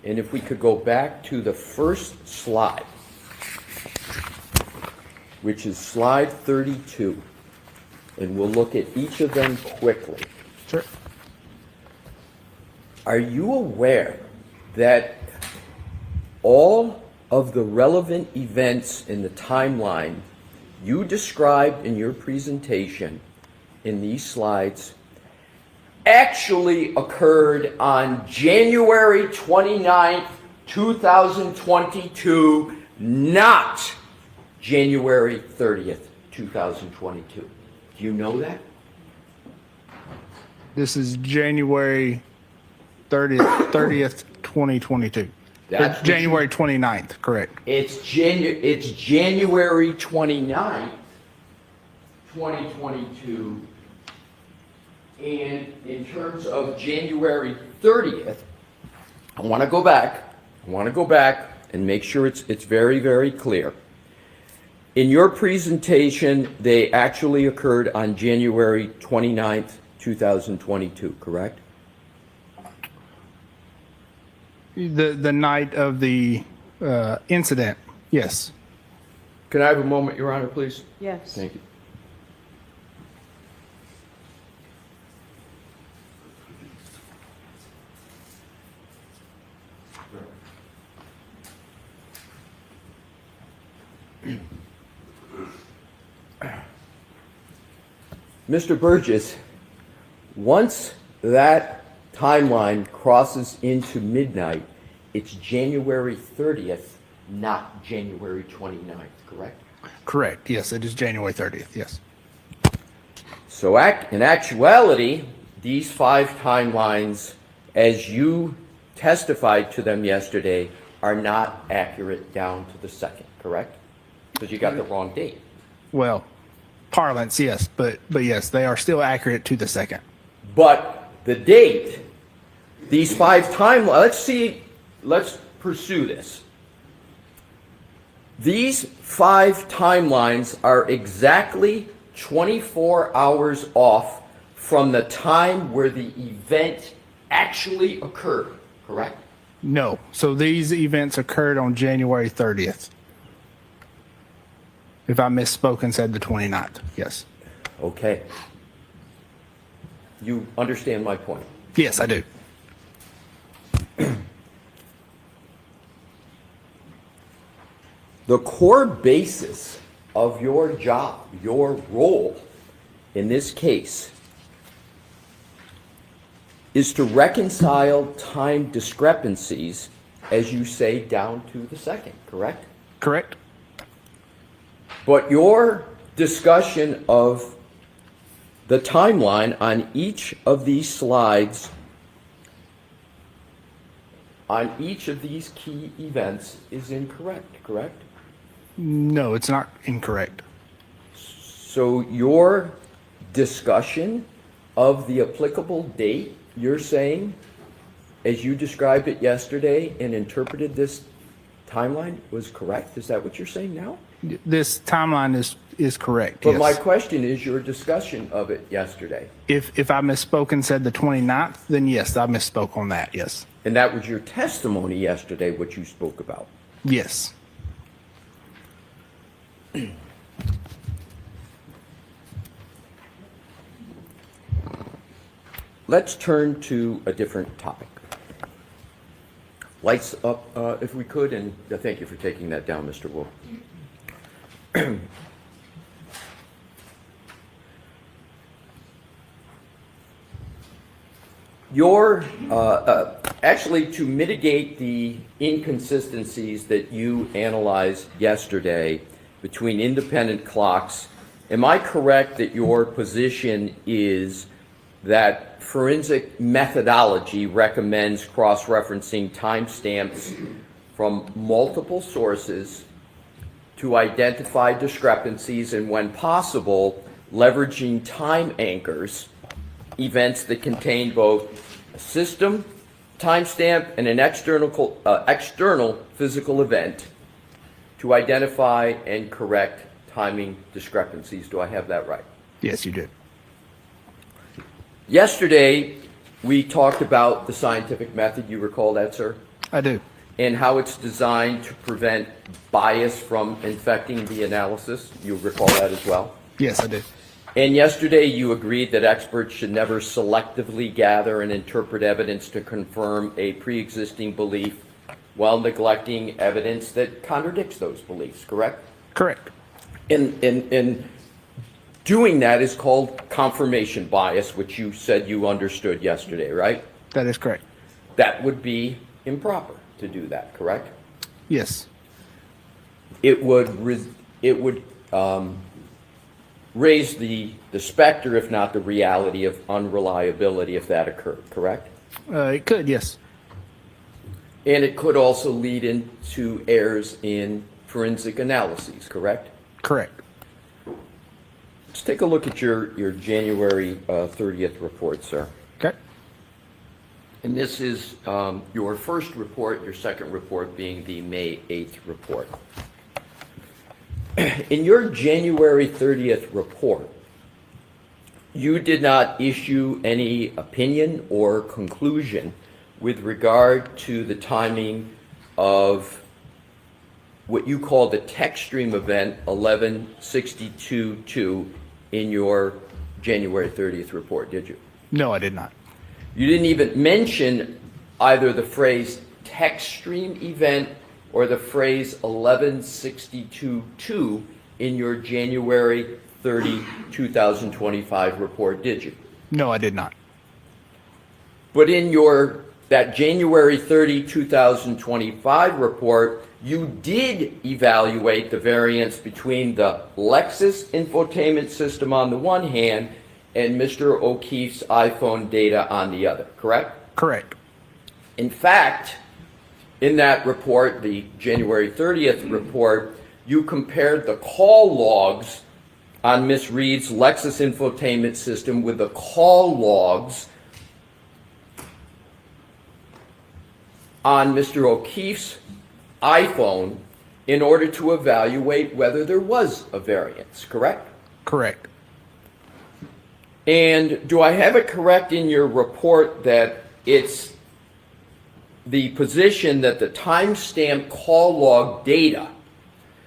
and if we could go back to the first slide, which is slide 32, and we'll look at each of them quickly. Sure. Are you aware that all of the relevant events in the timeline you described in your presentation in these slides actually occurred on January 29th, 2022, not January 30th, 2022? Do you know that? This is January 30th, 2022. That's what January 29th, correct. It's January 29th, 2022. And in terms of January 30th, I want to go back and make sure it's very, very clear. In your presentation, they actually occurred on January 29th, 2022, correct? The night of the incident, yes. Can I have a moment, Your Honor, please? Yes. Thank you. Mr. Burgess, once that timeline crosses into midnight, it's January 30th, not January 29th, correct? Correct, yes, it is January 30th, yes. So in actuality, these 5 timelines, as you testified to them yesterday, are not accurate down to the second, correct? Because you got the wrong date. Well, parlance, yes, but yes, they are still accurate to the second. But the date, these 5 timelines, let's pursue this. These 5 timelines are exactly 24 hours off from the time where the event actually occurred, correct? No, so these events occurred on January 30th. If I misspoke and said the 29th, yes. Okay. You understand my point? Yes, I do. The core basis of your job, your role in this case, is to reconcile time discrepancies, as you say, down to the second, correct? Correct. But your discussion of the timeline on each of these slides, on each of these key events, is incorrect, correct? No, it's not incorrect. So your discussion of the applicable date, you're saying, as you described it yesterday and interpreted this timeline, was correct? Is that what you're saying now? This timeline is correct, But yes. my question is your discussion of it yesterday. If I misspoke and said the 29th, then yes, I misspoke on that, yes. And that was your testimony yesterday, what you spoke about. Yes. Let's turn to a different topic. Lights up, if we could, and thank you for taking that down, Mr. Wolf. Actually, to mitigate the inconsistencies that you analyzed yesterday between independent clocks, am I correct that your position is that forensic methodology recommends cross-referencing timestamps from multiple sources to identify discrepancies, and when possible, leveraging time anchors, events that contain both a system timestamp and an external physical event to identify and correct timing discrepancies? Do I have that right? Yes, you did. Yesterday, we talked about the scientific method. You recall that, sir? I do. And how it's designed to prevent bias from infecting the analysis. You recall that as well? Yes, I do. And yesterday, you agreed that experts should never selectively gather and interpret evidence to confirm a pre-existing belief while neglecting evidence that contradicts those beliefs, correct? Correct. And doing that is called confirmation bias, which you said you understood yesterday, right? That is correct. That would be improper to do that, correct? Yes. It would raise the specter, if not the reality, of unreliability if that occurred, correct? It could, yes. And it could also lead into errors in forensic analyses, correct? Correct. Let's take a look at your January 30th report, sir. Okay. And this is your first report, your second report being the May 8th report. In your January 30th report, you did not issue any opinion or conclusion with regard to the timing of what you call the text stream event 1162-2 in your January 30th report, did you? No, I did not. You didn't even mention either the phrase text stream event or the phrase 1162-2 in your January 30, 2025 report, did you? No, I did not. But in that January 30, 2025 report, you did evaluate the variance between the Lexus infotainment system on the one hand and Mr. O'Keefe's iPhone data on the other, correct? Correct. In fact, in that report, the January 30th report, you compared the call logs on Ms. Reed's Lexus infotainment system with the call logs on Mr. O'Keefe's iPhone in order to evaluate whether there was a variance, correct? Correct. And do I have it correct in your report that it's the position that the timestamp call log data,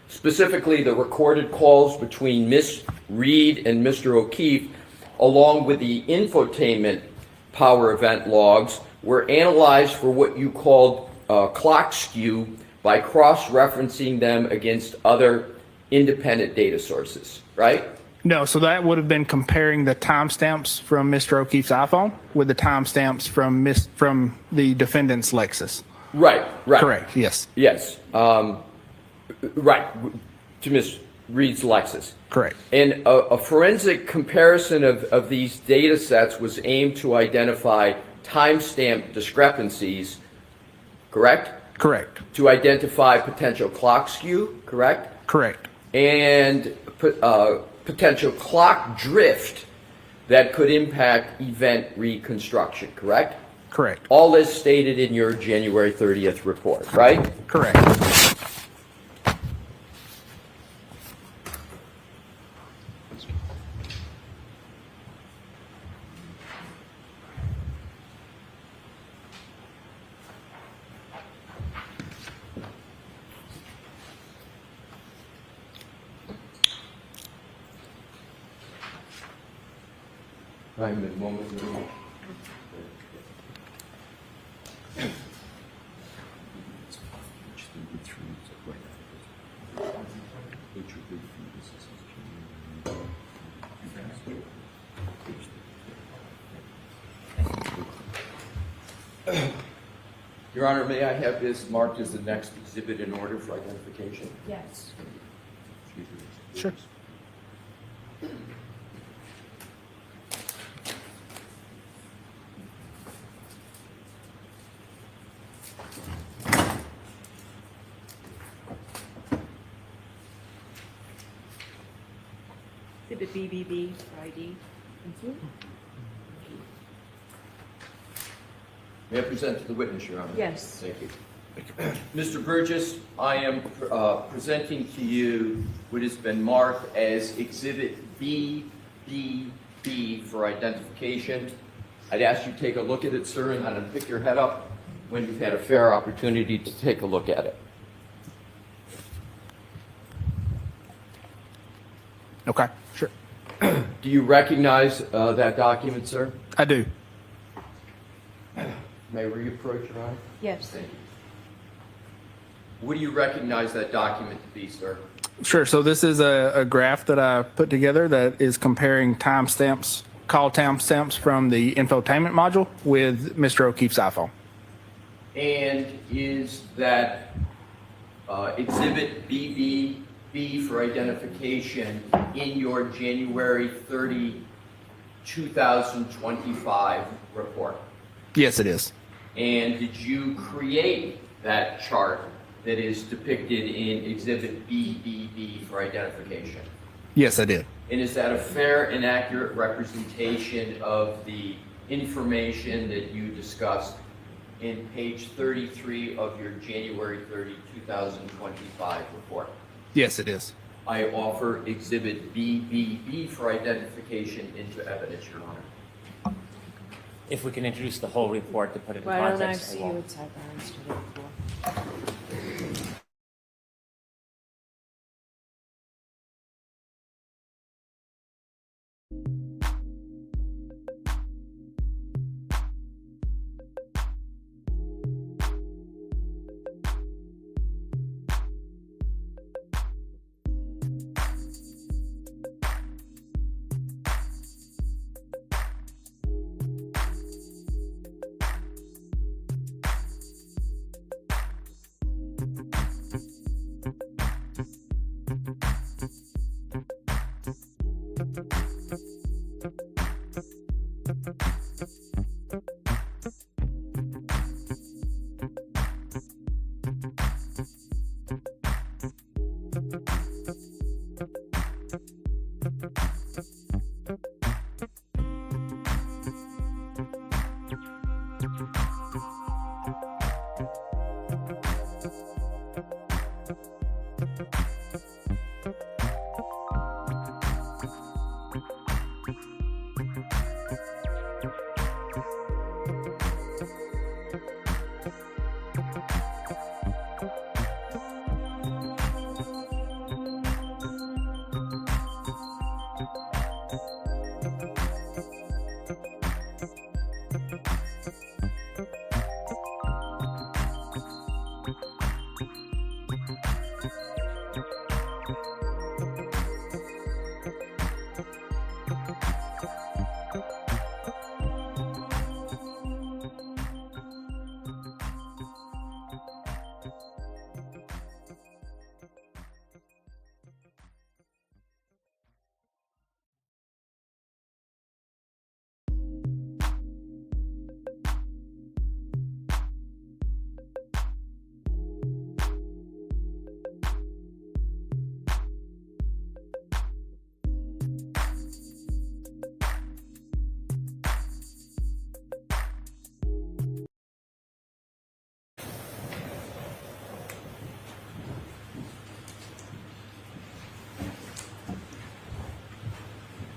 specifically the recorded calls between Ms. Reed and Mr. O'Keefe, along with the infotainment power event logs, were analyzed for what you called clock skew by cross-referencing them against other independent data sources, right? No, so that would have been comparing the timestamps from Mr. O'Keefe's iPhone with the timestamps from the defendant's Lexus. Right. Correct, yes. Yes. Right, to Ms. Reed's Lexus. Correct. And a forensic comparison of these data sets was aimed to identify timestamp discrepancies, correct? Correct. To identify potential clock skew, correct? Correct. And potential clock drift that could impact event reconstruction, correct? Correct. All this stated in your January 30th report, right? Correct. I'm in moment. Your Honor, may I have this marked as the next exhibit in order for identification? Yes. Sure. Exhibit BBB for ID. Thank you. May I present to the witness, Your Honor? Yes. Thank you. Mr. Burgess, I am presenting to you what has been marked as Exhibit BBB for identification. I'd ask you to take a look at it, sir, and then pick your head up when you've had a fair opportunity to take a look at it. Okay, sure. Do you recognize that document, sir? I do. May I reapproach, Your Honor? Yes. Thank you. What do you recognize that document to be, sir? Sure. So this is a graph that I put together that is comparing timestamps, call timestamps from the infotainment module with Mr. O'Keefe's iPhone. And is that Exhibit BBB B for identification in your January 30, 2025 report? Yes, it is. And did you create that chart that is depicted in Exhibit BBB for identification? Yes, I did. And is that a fair and accurate representation of the information that you discussed in page 33 of your January 30, 2025 report? Yes, it is. I offer Exhibit BBB for identification into evidence, Your Honor. If we can introduce the whole report to put it in Why don't I context. see you at sidebar instead of before?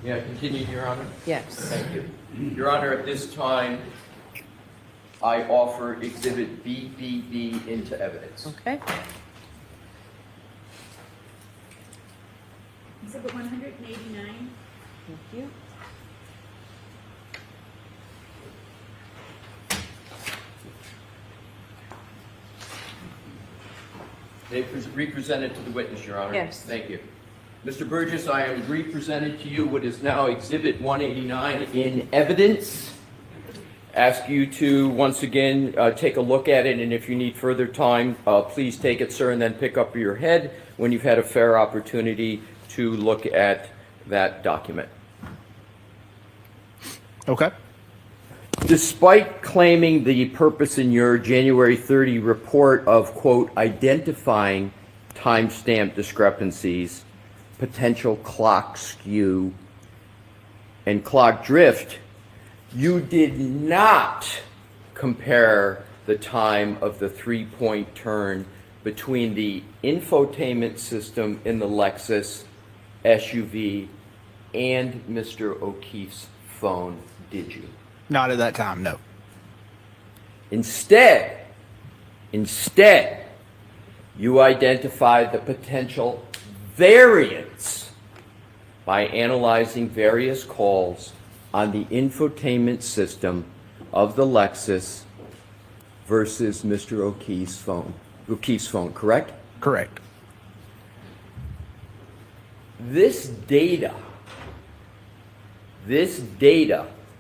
May I continue, Your Honor? Yes. Thank you. Your Honor, at this time, I offer Exhibit BBB into evidence. Okay. Exhibit 189. Thank you. They represented to the witness, Your Honor. Yes. Thank you. Mr. Burgess, I am represented to you what is now Exhibit 189 in evidence. Ask you to, once again, take a look at it, and if you need further time, please take it, sir, and then pick up your head when you've had a fair opportunity to look at that document. Okay. Despite claiming the purpose in your January 30 report of, quote, identifying timestamp discrepancies, potential clock skew, and clock drift, you did not compare the time of the three-point turn between the infotainment system in the Lexus SUV and Mr. O'Keefe's phone, did you? Not at that time, no. Instead, you identified the potential variance by analyzing various calls on the infotainment system of the Lexus versus Mr. O'Keefe's phone, correct? Correct. This data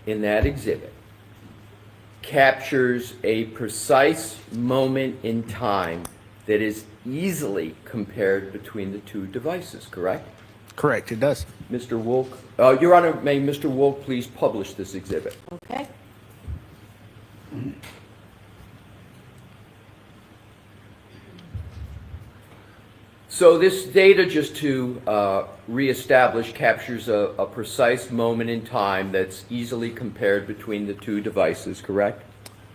in that exhibit captures a precise moment in time that is easily compared between the two devices, correct? Correct, it does. Mr. Wolk, Your Honor, may Mr. Wolk please publish this exhibit? Okay. So this data, just to reestablish, captures a precise moment in time that's easily compared between the two devices, correct?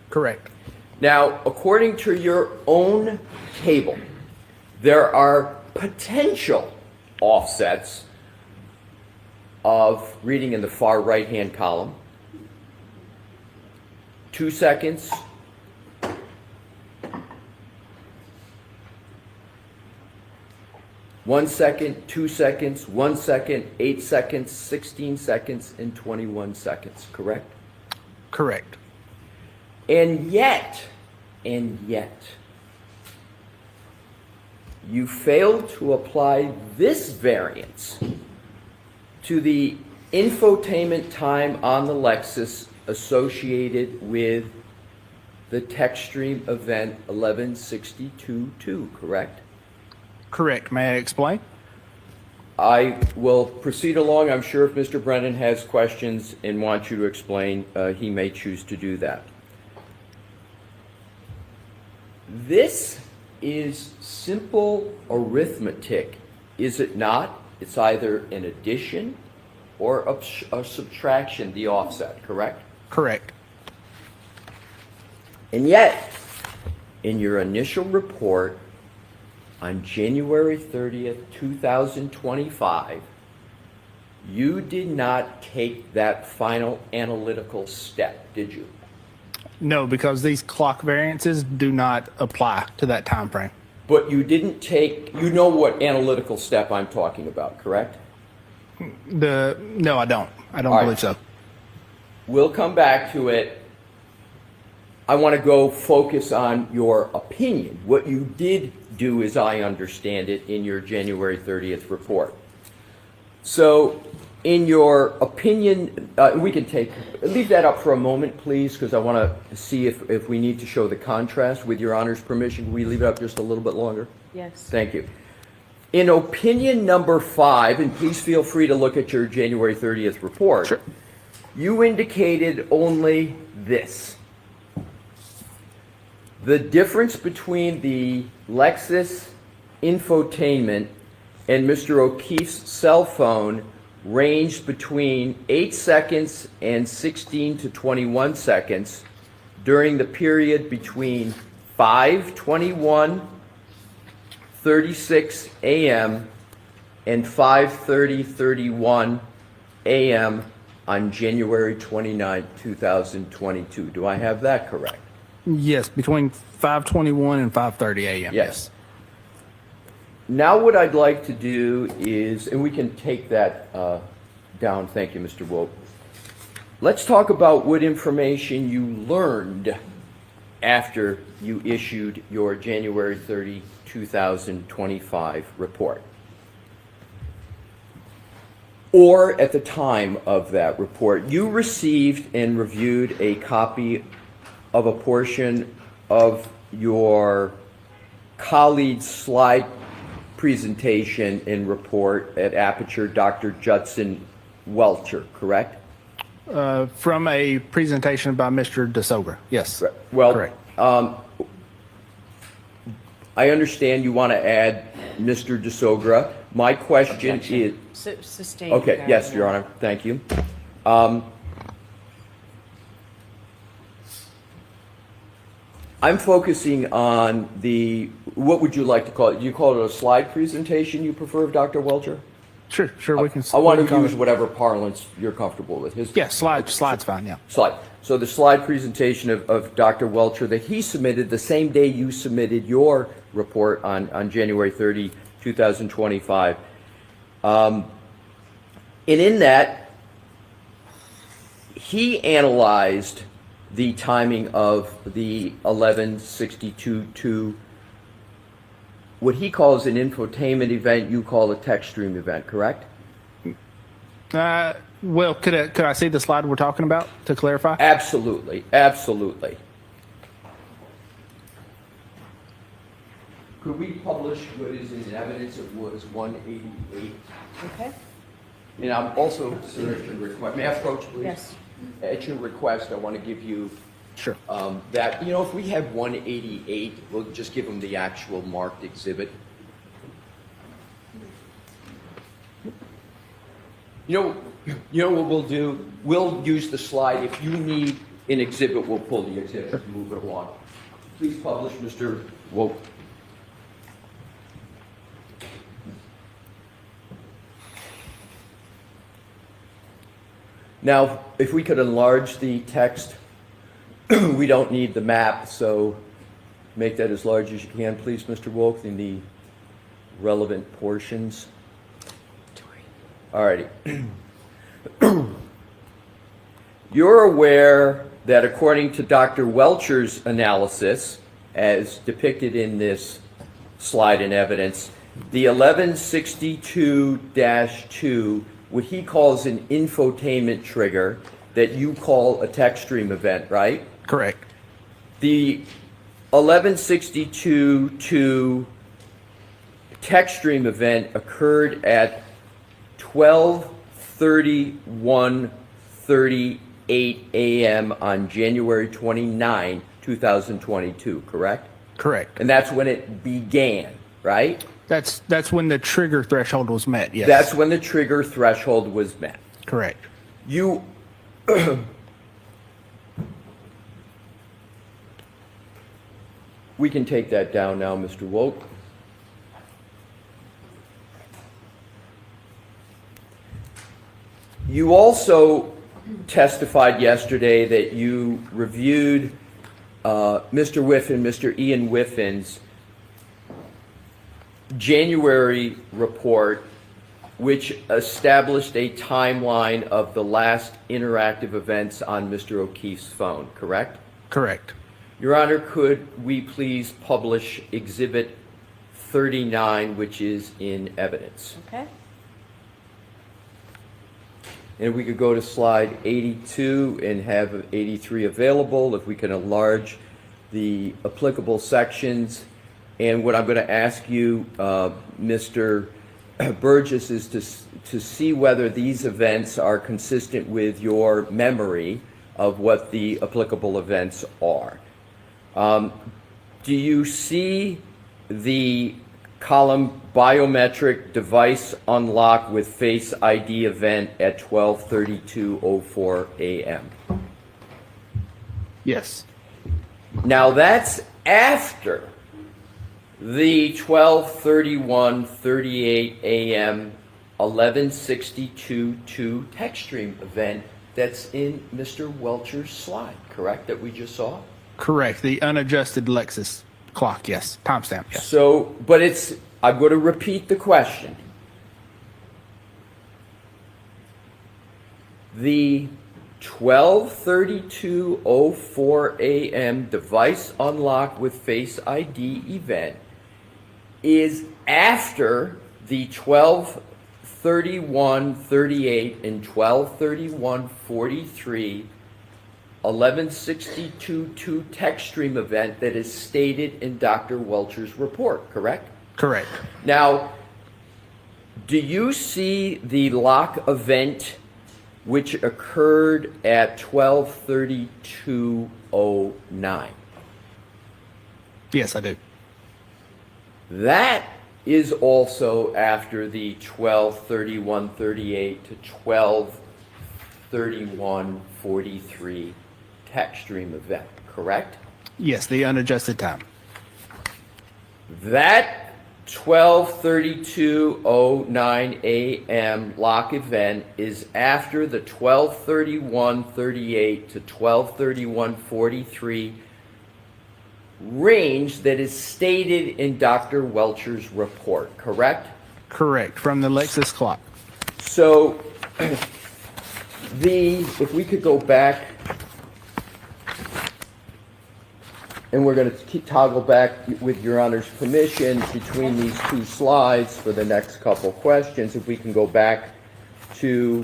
Correct. Now, according to your own table, there are potential offsets of reading in the far right-hand column. 2 seconds. 1 second, 2 seconds, 1 second, 8 seconds, 16 seconds, and 21 seconds, correct? Correct. And yet, you failed to apply this variance to the infotainment time on the Lexus associated with the text stream event 1162.2, correct? Correct. May I explain? I will proceed along. I'm sure if Mr. Brennan has questions and wants you to explain, he may choose to do that. This is simple arithmetic, is it not? It's either an addition or a subtraction, the offset, correct? Correct. And yet, in your initial report on January 30th, 2025, you did not take that final analytical step, did you? No, because these clock variances do not apply to that time frame. But you didn't take, you know what analytical step I'm talking about, correct? No, I don't. I don't All believe right. so. We'll come back to it. I want to go focus on your opinion. What you did do, as I understand it, in your January 30th report. So, in your opinion, we can leave that up for a moment, please, because I want to see if we need to show the contrast. With your Honor's permission, can we leave it up just a little bit longer? Yes. Thank you. In opinion number 5, and please feel free to look at your January 30th report, Sure. You indicated only this. The difference between the Lexus infotainment and Mr. O'Keefe's cell phone ranged between 8 seconds and 16 to 21 seconds during the period between 5:21:36 a.m. and 5:30:31 a.m. on January 29, 2022. Do I have that correct? Yes, between 5:21 and 5:30 a.m. Yes. Now what I'd like to do is, and we can take that down, thank you, Mr. Wope. Let's talk about what information you learned after you issued your January 30, 2025 report. Or at the time of that report, you received and reviewed a copy of a portion of your colleague's slide presentation and report at Aperture, Dr. Judson Welcher, correct? From a presentation by Mr. DeSogra. Yes. Well, correct. I understand you want to add Mr. DeSogra. My question is... Sustained. Okay, yes, Your Honor, thank you. I'm focusing on the, what would you like to call it? Do you call it a slide presentation you prefer, Dr. Welcher? Sure, we can. I want we to can use whatever parlance you're comfortable with. Yeah, slide's fine, yeah. Slide. So the slide presentation of Dr. Welcher that he submitted the same day you submitted your report on January 30, 2025. And in that, he analyzed the timing of the 1162.2, what he calls an infotainment event, you call a text stream event, correct? Well, could I see the slide we're talking about to clarify? Absolutely, absolutely. could we publish what is in evidence? It was 188. Okay. And I'm also, sir, at your request, may I approach, please? Yes. At your request, I want to give you Sure. that, if we have 188, we'll just give them the actual marked exhibit. You know what we'll do? We'll use the slide. If you need an exhibit, we'll pull the exhibit and move it along. Please publish, Mr. Woke. Now, if we could enlarge the text, we don't need the map, so make that as large as you can, please, Mr. Woke, in the relevant portions. All righty. You're aware that according to Dr. Welcher's analysis, as depicted in this slide in evidence, the 1162-2, what he calls an infotainment trigger that you call a text stream event, right? Correct. The 1162-2 text stream event occurred at 12:31:38 a.m. on January 29, 2022, correct? Correct. And that's when it began, right? That's when the trigger threshold was met, yes. That's when the trigger threshold was met. Correct. You we can take that down now, Mr. Woke. You also testified yesterday that you reviewed Mr. Whiffen, Mr. Ian Whiffen's January report, which established a timeline of the last interactive events on Mr. O'Keefe's phone, correct? Correct. Your Honor, could we please publish Exhibit 39, which is in evidence? Okay. And we could go to slide 82 and have 83 available, if we can enlarge the applicable sections. And what I'm going to ask you, Mr. Burgess, is to see whether these events are consistent with your memory of what the applicable events are. Do you see the column biometric device unlock with Face ID event at 12:32:04 a.m.? Yes. Now that's after the 12:31:38 a.m. 1162-2 text stream event that's in Mr. Welcher's slide, correct, that we just saw? Correct. The unadjusted Lexus clock, yes. Timestamp, yes. So, but I'm going to repeat the question. The 12:32:04 a.m. device unlock with Face ID event is after the 12:31:38 and 12:31:43 1162-2 text stream event that is stated in Dr. Welcher's report, correct? Correct. Now, do you see the lock event which occurred at 12:32:09? Yes, I do. That is also after the 12:31:38 to 12:31:43 text stream event, correct? Yes, the unadjusted time. That 12:32:09 a.m. lock event is after the 12:31:38 to 12:31:43 range that is stated in Dr. Welcher's report, correct? Correct, from the Lexus clock. So, if we could go back, and we're going to toggle back, with Your Honor's permission, between these two slides for the next couple questions. If we can go back to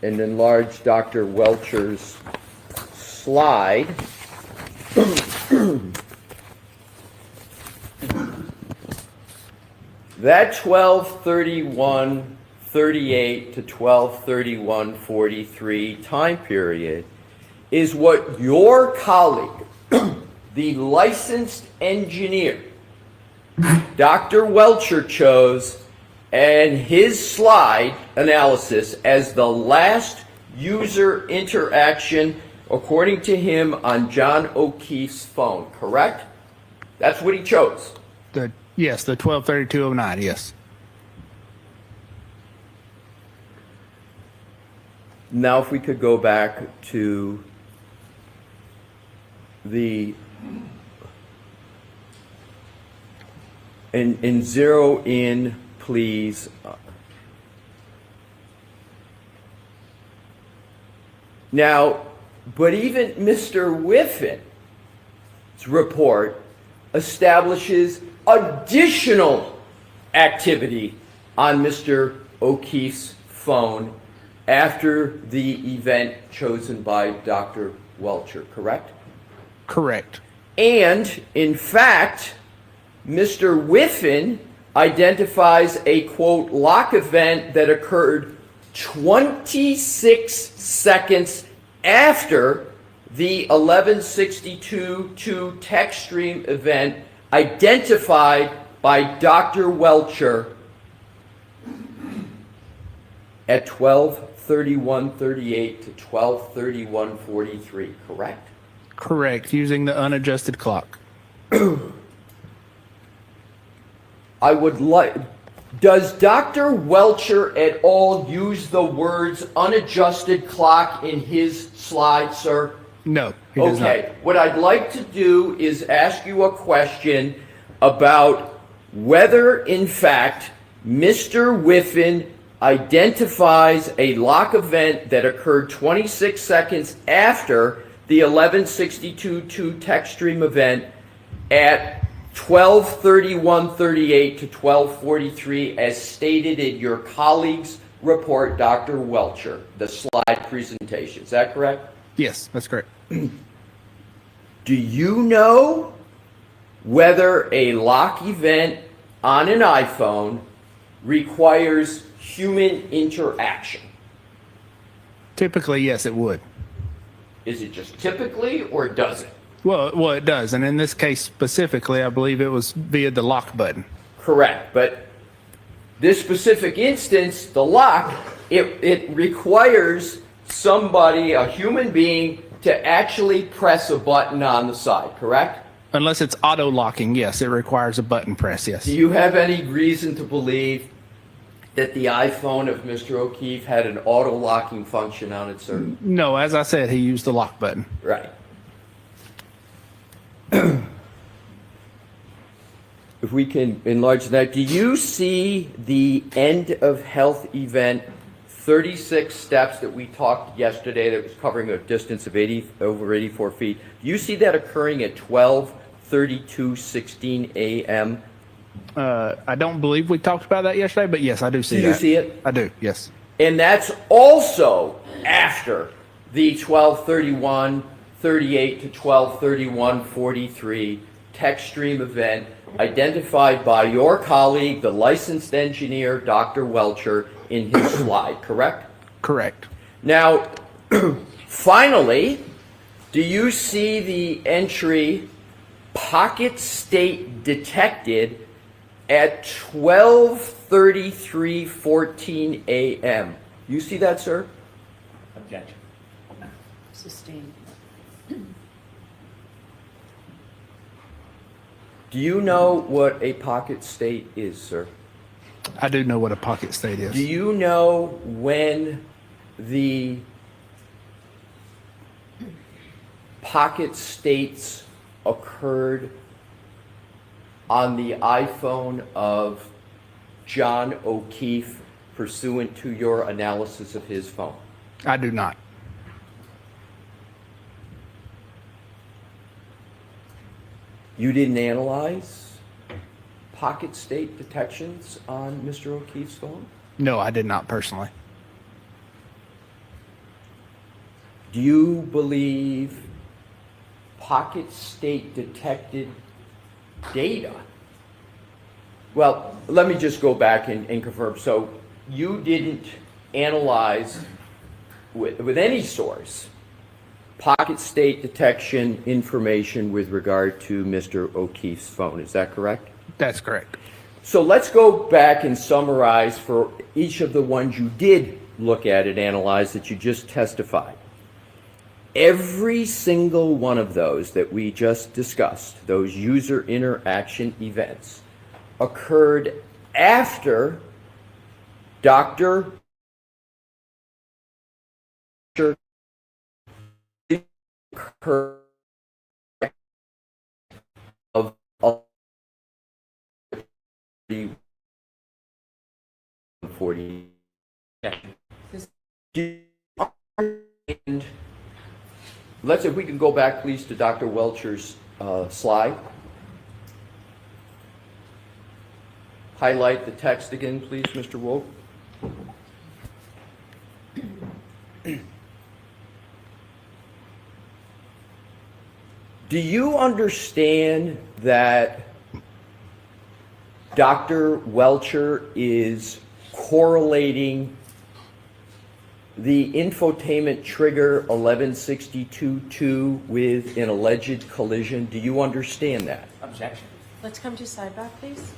and enlarge Dr. Welcher's slide. That 12/31/38 to 12/31/43 time period is what your colleague, the licensed engineer, Dr. Welcher, chose and his slide analysis as the last user interaction, according to him, on John O'Keefe's phone, correct? That's what he chose. Yes, the 12/32/09, yes. Now if we could go back to and zero in, please. Now, but even Mr. Whiffin's report establishes additional activity on Mr. O'Keefe's phone after the event chosen by Dr. Welcher, correct? Correct. And, in fact, Mr. Whiffin identifies a, quote, lock event that occurred 26 seconds after the 11:62:2 text stream event identified by Dr. Welcher at 12/31/38 to 12/31/43, correct? Correct, using the unadjusted clock. I would like, does Dr. Welcher at all use the words unadjusted clock in his slide, sir? No, he does not. Okay, what I'd like to do is ask you a question about whether, in fact, Mr. Whiffin identifies a lock event that occurred 26 seconds after the 11:62:2 text stream event at 12/31/38 to 12/43, as stated in your colleague's report, Dr. Welcher, the slide presentation. Is that correct? Yes, that's correct. Do you know whether a lock event on an iPhone requires human interaction? Typically, yes, it would. Is it just typically, or does it? Well, it does, and in this case specifically, I believe it was via the lock button. Correct, but this specific instance, the lock, it requires somebody, a human being, to actually press a button on the side, correct? Unless it's auto locking, yes, it requires a button press, yes. Do you have any reason to believe that the iPhone of Mr. O'Keefe had an auto locking function on it, sir? No, as I said, he used the lock button. Right. If we can enlarge that, do you see the end of health event 36 steps that we talked yesterday that was covering a distance of over 84 feet? Do you see that occurring at 12:32:16 a.m.? I don't believe we talked about that yesterday, but yes, I do see that. Do you see it? I do, yes. And that's also after the 12/31/38 to 12/31/43 text stream event identified by your colleague, the licensed engineer, Dr. Welcher, in his slide, correct? Correct. Now, finally, do you see the entry pocket state detected at 12:33:14 a.m.? You see that, sir? Objection. Sustained. Do you know what a pocket state is, sir? I do know what a pocket state is. Do you know when the pocket states occurred on the iPhone of John O'Keefe pursuant to your analysis of his phone? I do not. You didn't analyze pocket state detections on Mr. O'Keefe's phone? No, I did not personally. Do you believe pocket state detected data Well, let me just go back and confirm. So you didn't analyze with any source pocket state detection information with regard to Mr. O'Keefe's phone. Is that correct? That's correct. So let's go back and summarize for each of the ones you did look at and analyze that you just testified. Every single one of those that we just discussed, those user interaction events, occurred after Dr. of 40. And let's, if we can go back, please, to Dr. Welcher's slide. Highlight the text again, please, Mr. Wolf. Do you understand that Dr. Welcher is correlating the infotainment trigger 1162.2 with an alleged collision? Do you understand that? Objection. Let's come to sidebar, please.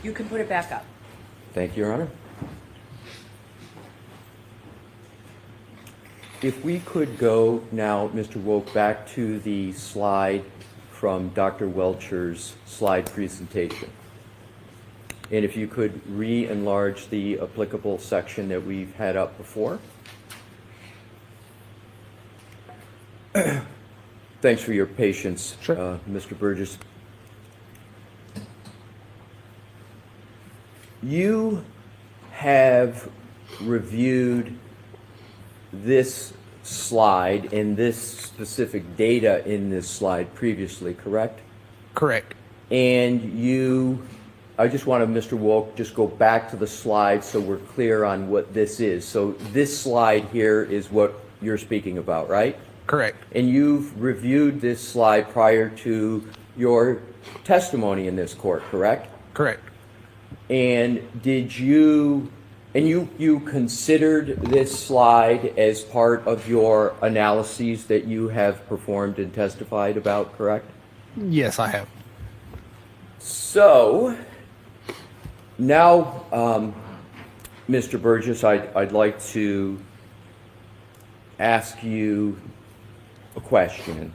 You can put it back up. Thank you, Your Honor. If we could go now, Mr. Woke, back to the slide from Dr. Welcher's slide presentation. And if you could re-enlarge the applicable section that we've had up before. Thanks for your patience, Mr. Burgess. You have reviewed this slide and this specific data in this slide previously, correct? Correct. And I just want to, Mr. Wolk, just go back to the slide so we're clear on what this is. So this slide here is what you're speaking about, right? Correct. And you've reviewed this slide prior to your testimony in this court, correct? Correct. And you considered this slide as part of your analyses that you have performed and testified about, correct? Yes, I have. So now, Mr. Burgess, I'd like to ask you a question.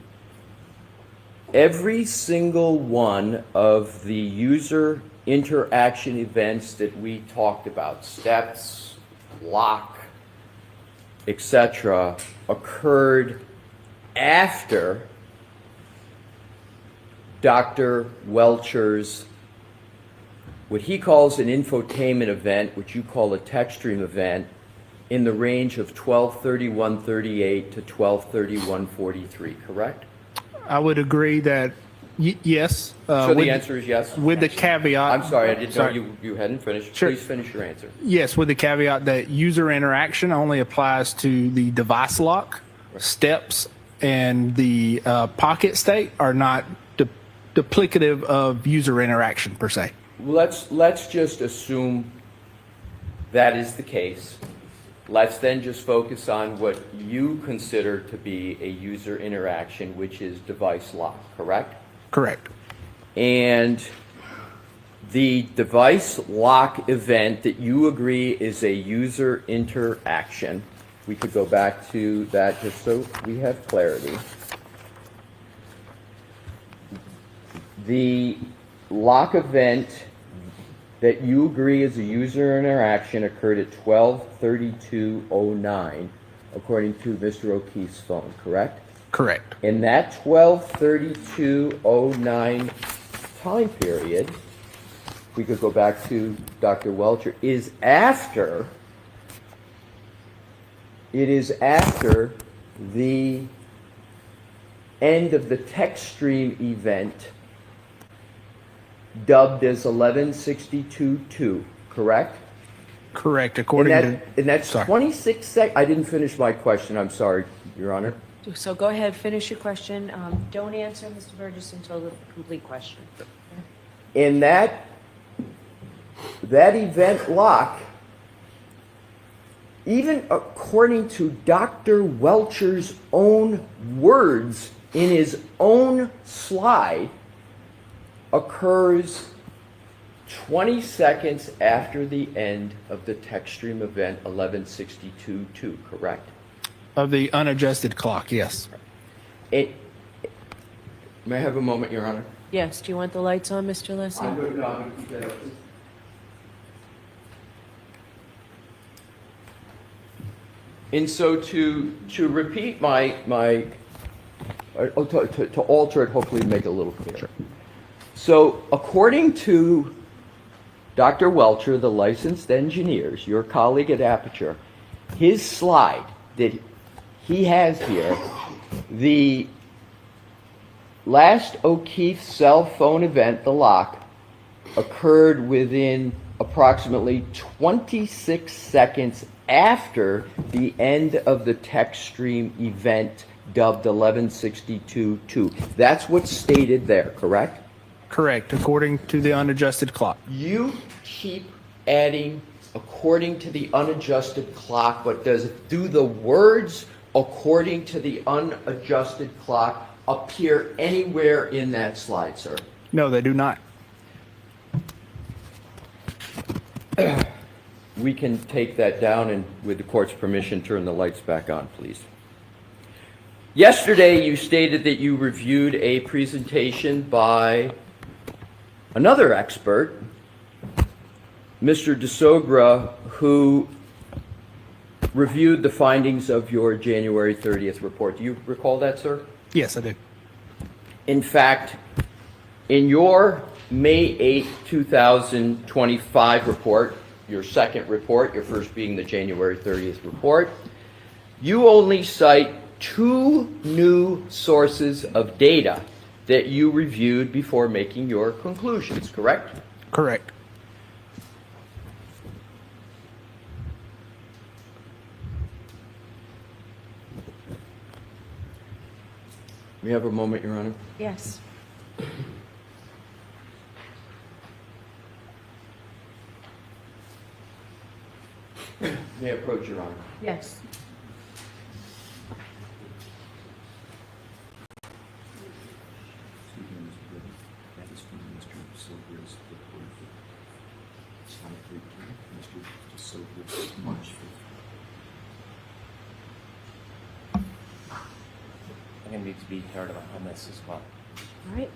Every single one of the user interaction events that we talked about, steps, lock, etc., occurred after Dr. Welcher's, what he calls an infotainment event, which you call a text stream event, in the range of 12:31:38 to 12:31:43, correct? I would agree that yes. So the answer is yes? With the caveat. I'm sorry, I didn't know you hadn't finished. Sure. Please finish your answer. Yes, with the caveat that user interaction only applies to the device lock, steps, and the pocket state are not duplicative of user interaction per se. Let's just assume that is the case. Let's then just focus on what you consider to be a user interaction, which is device lock, correct? Correct. And the device lock event that you agree is a user interaction, we could go back to that just so we have clarity. The lock event that you agree is a user interaction occurred at 12:32:09, according to Mr. O'Keefe's phone, correct? Correct. In that 12:32:09 time period, we could go back to Dr. Welcher, it is after the end of the text stream event dubbed as 11:62:2, correct? Correct. According and that's 26 seconds. I didn't finish my question. I'm sorry, Your Honor. So go ahead, finish your question. Don't answer, Mr. Burgess, until the complete question. In that event lock, even according to Dr. Welcher's own words in his own slide, occurs 20 seconds after the end of the text stream event 11:62:2, correct? Of the unadjusted clock, yes. May I have a moment, Your Honor? Yes, do you want the lights on, Mr. Leslie? I'm going to keep that up. And so to repeat to alter it, hopefully make it a little clearer. Sure. So according to Dr. Welcher, the licensed engineers, your colleague at Aperture, his slide that he has here, the last O'Keefe cell phone event, the lock, occurred within approximately 26 seconds after the end of the text stream event dubbed 11:62:2. That's what's stated there, correct? Correct, according to the unadjusted clock. You keep adding according to the unadjusted clock, but do the words according to the unadjusted clock appear anywhere in that slide, sir? No, they do not. we can take that down and, with the court's permission, turn the lights back on, please. Yesterday, you stated that you reviewed a presentation by another expert, Mr. DeSogra, who reviewed the findings of your January 30th report. Do you recall that, sir? Yes, I do. In fact, in your May 8, 2025 report, your second report, your first being the January 30th report, you only cite 2 new sources of data that you reviewed before making your conclusions, correct? Correct. We have a moment, Your Honor. Yes. May I approach, Your Honor? Yes. I'm gonna need to be heard on this as well. All right.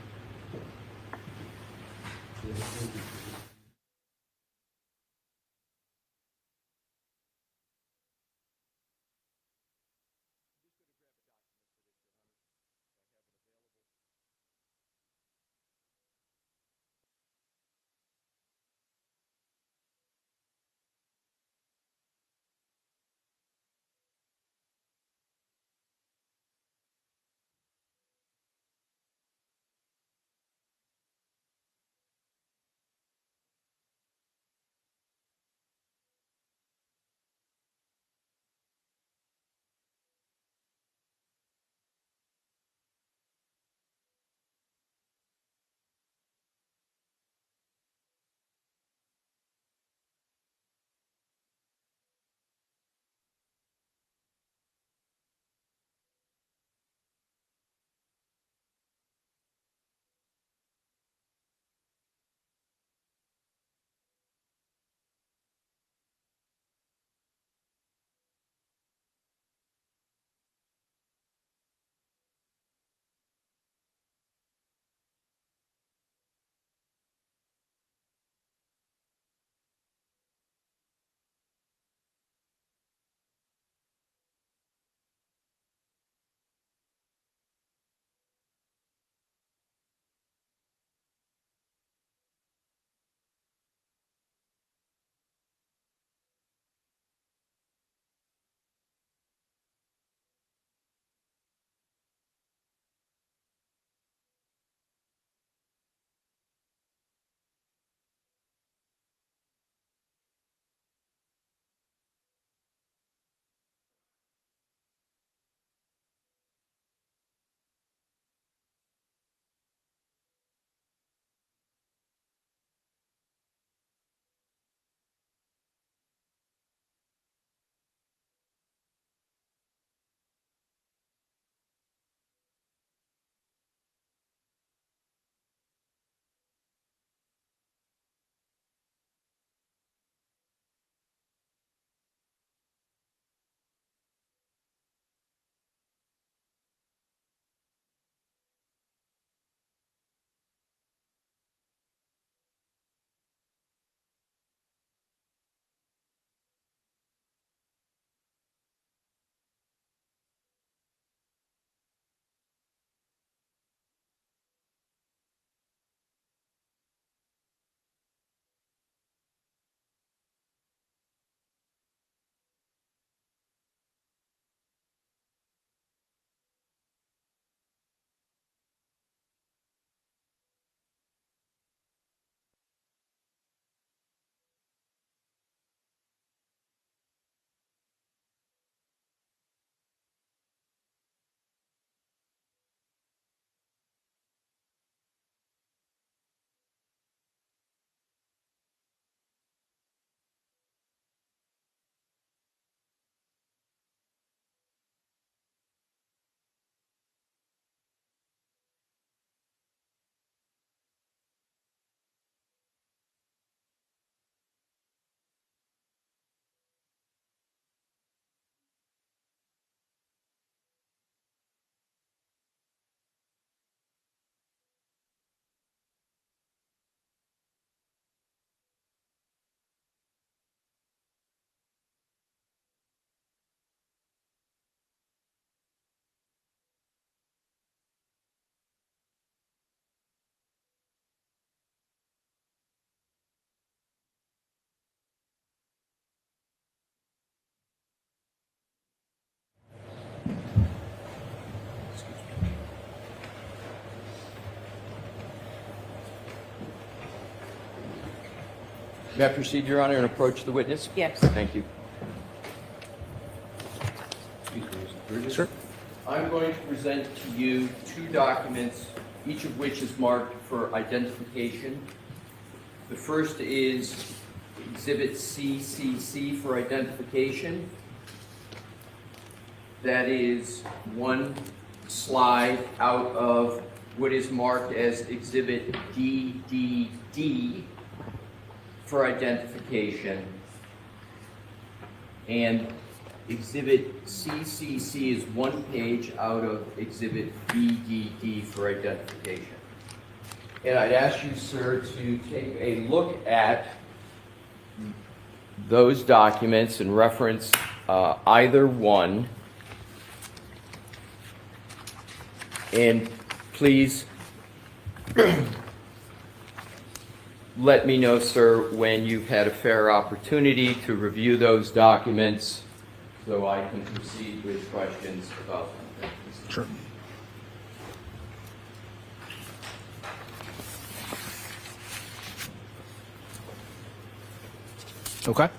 May I proceed, Your Honor, and approach the witness? Yes. Thank you. Excuse me, Mr. Burgess. Sure. I'm going to present to you two documents, each of which is marked for identification. The first is Exhibit CCC for identification. That is one slide out of what is marked as Exhibit DDD for identification. And Exhibit CCC is one page out of Exhibit DDD for identification. And I'd ask you, sir, to take a look at those documents and reference either one. And please let me know, sir, when you've had a fair opportunity to review those documents so I can proceed with questions about them. Sure. Okay.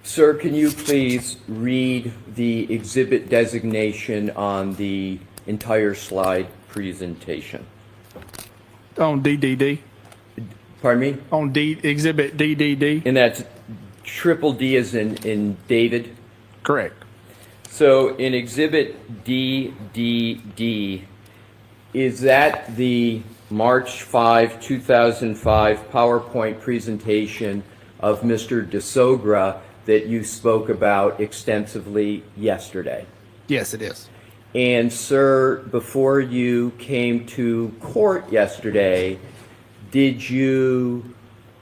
Sir, can you please read the exhibit designation on the entire slide presentation? On DDD. Pardon me? On Exhibit DDD. And that's triple D as in David? Correct. So in Exhibit DDD, is that the March 5, 2005 PowerPoint presentation of Mr. DeSogra that you spoke about extensively yesterday? Yes, it is. And sir, before you came to court yesterday, did you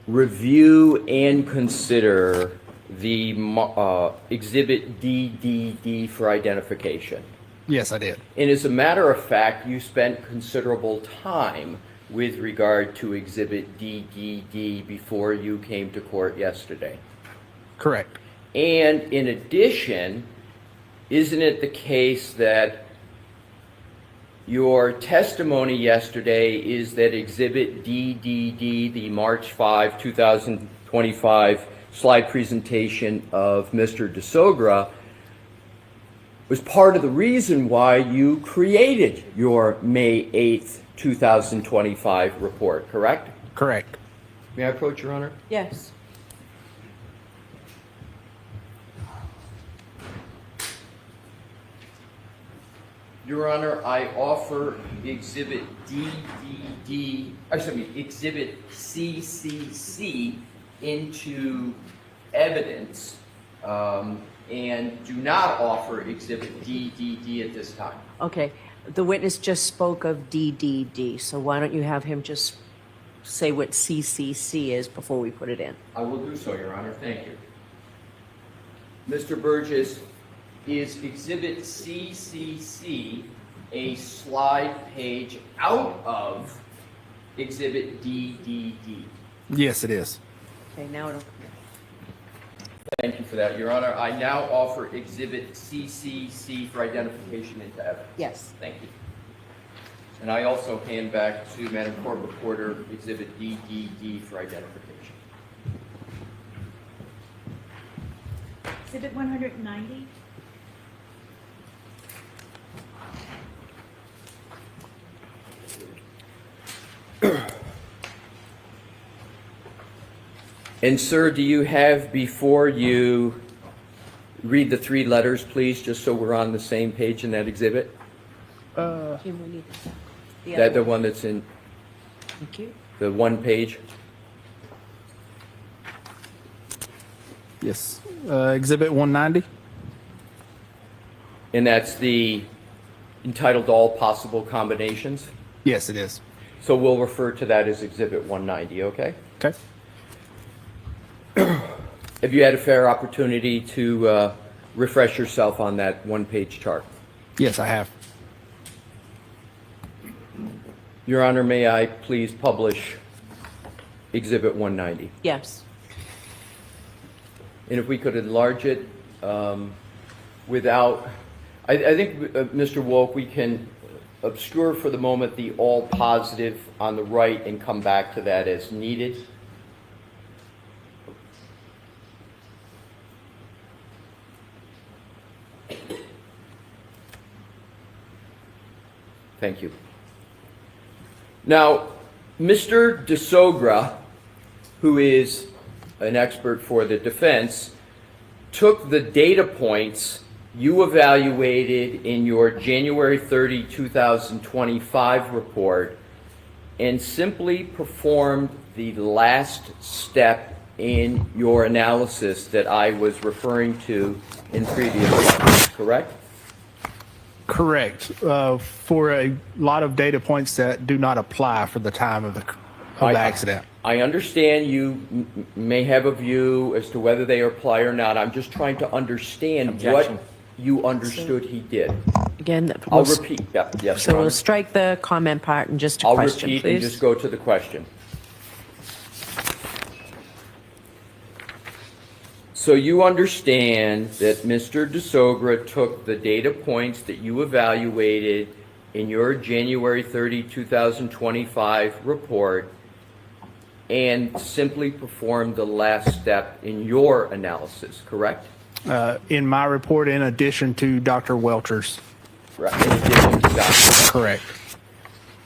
review and consider the Exhibit DDD for identification? Yes, I did. And as a matter of fact, you spent considerable time with regard to Exhibit DDD before you came to court yesterday. Correct. And in addition, isn't it the case that your testimony yesterday is that Exhibit DDD, the March 5, 2025 slide presentation of Mr. DeSogra, was part of the reason why you created your May 8th, 2025 report, correct? Correct. May I approach, Your Honor? Yes. Your Honor, I offer Exhibit DDD, Exhibit CCC into evidence and do not offer Exhibit DDD at this time. Okay, the witness just spoke of DDD, so why don't you have him just say what CCC is before we put it in? I will do so, Your Honor. Thank you. Mr. Burgess, is Exhibit CCC a slide page out of Exhibit DDD? Yes, it is. Okay, now it'll... Thank you for that, Your Honor. I now offer Exhibit CCC for identification into evidence. Yes. Thank you. And I also hand back to Madam Court Reporter Exhibit DDD for identification. Exhibit 190. And sir, do you have before you read the three letters, please, just so we're on the same page in that exhibit? Jim, we need the That other the one that's in Thank you. the one page? Yes. Exhibit 190. And that's the entitled All Possible Combinations? Yes, it is. So we'll refer to that as Exhibit 190, okay? Okay. Have you had a fair opportunity to refresh yourself on that one-page chart? Yes, I have. Your Honor, may I please publish Exhibit 190? Yes. And if we could enlarge it without, I think, Mr. Wolk, we can obscure for the moment the all positive on the right and come back to that as needed. Thank you. Now, Mr. DeSogra, who is an expert for the defense, took the data points you evaluated in your January 30, 2025 report and simply performed the last step in your analysis that I was referring to in previous slides, correct? Correct. For a lot of data points that do not apply for the time of the accident. I understand you may have a view as to whether they apply or not. I'm just trying to understand Objection. what you understood he did. Again, I'll repeat. Yes, so Your we'll Honor. strike the comment part and just a I'll question, repeat please. and just go to the question. So you understand that Mr. DeSogra took the data points that you evaluated in your January 30, 2025 report and simply performed the last step in your analysis, correct? In my report, in addition to Dr. Welcher's. Right. In addition to Dr. Correct.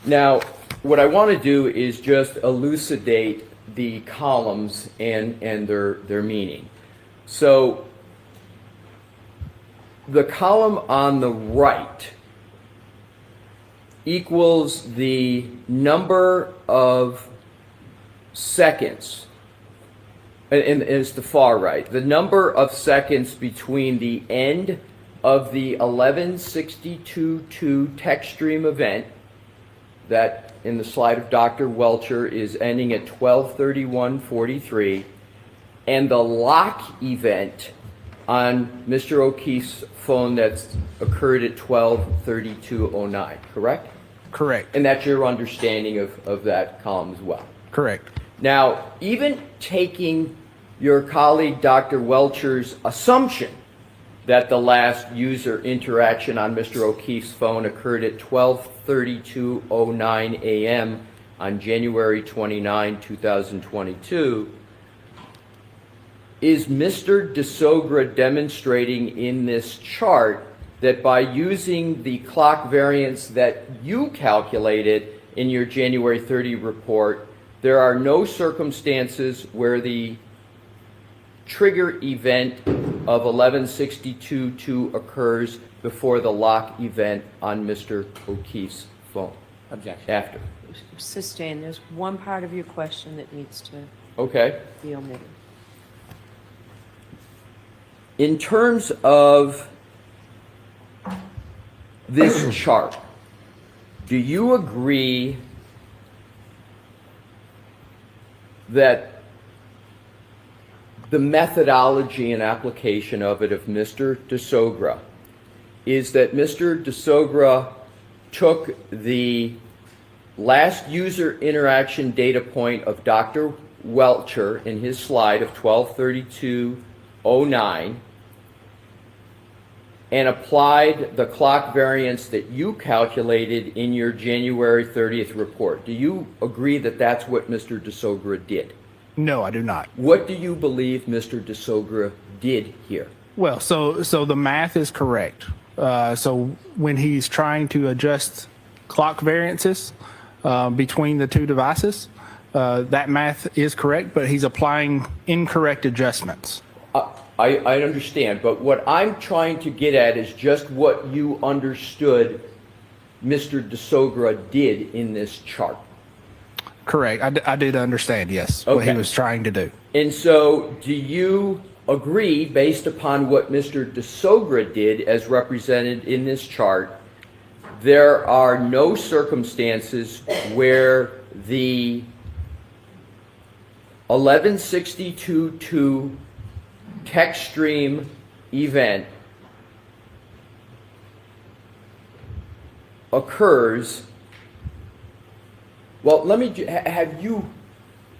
Now, what I want to do is just elucidate the columns and their meaning. So, the column on the right equals the number of seconds, and it's the far right, the number of seconds between the end of the 11:62:2 text stream event that in the slide of Dr. Welcher is ending at 12:31:43 and the lock event on Mr. O'Keefe's phone that's occurred at 12:32:09, correct? Correct. And that's your understanding of that column as well? Correct. Now, even taking your colleague Dr. Welcher's assumption that the last user interaction on Mr. O'Keefe's phone occurred at 12:32:09 a.m. on January 29, 2022, is Mr. DeSogra demonstrating in this chart that by using the clock variance that you calculated in your January 30 report, there are no circumstances where the trigger event of 11:62:2 occurs before the lock event on Mr. O'Keefe's phone? Objection. After. Sustain, there's one part of your question that needs to Okay. be omitted. In terms of this chart, do you agree that the methodology and application of it of Mr. DeSogra is that Mr. DeSogra took the last user interaction data point of Dr. Welcher in his slide of 12:32:09 and applied the clock variance that you calculated in your January 30th report? Do you agree that that's what Mr. DeSogra did? No, I do not. What do you believe Mr. DeSogra did here? Well, so the math is correct. So when he's trying to adjust clock variances between the two devices, that math is correct, but he's applying incorrect adjustments. I understand, but what I'm trying to get at is just what you understood Mr. DeSogra did in this chart. Correct. I did understand, yes, what he was trying to do. And so do you agree, based upon what Mr. DeSogra did as represented in this chart, there are no circumstances where the 11:62:2 text stream event occurs? Well, let me have you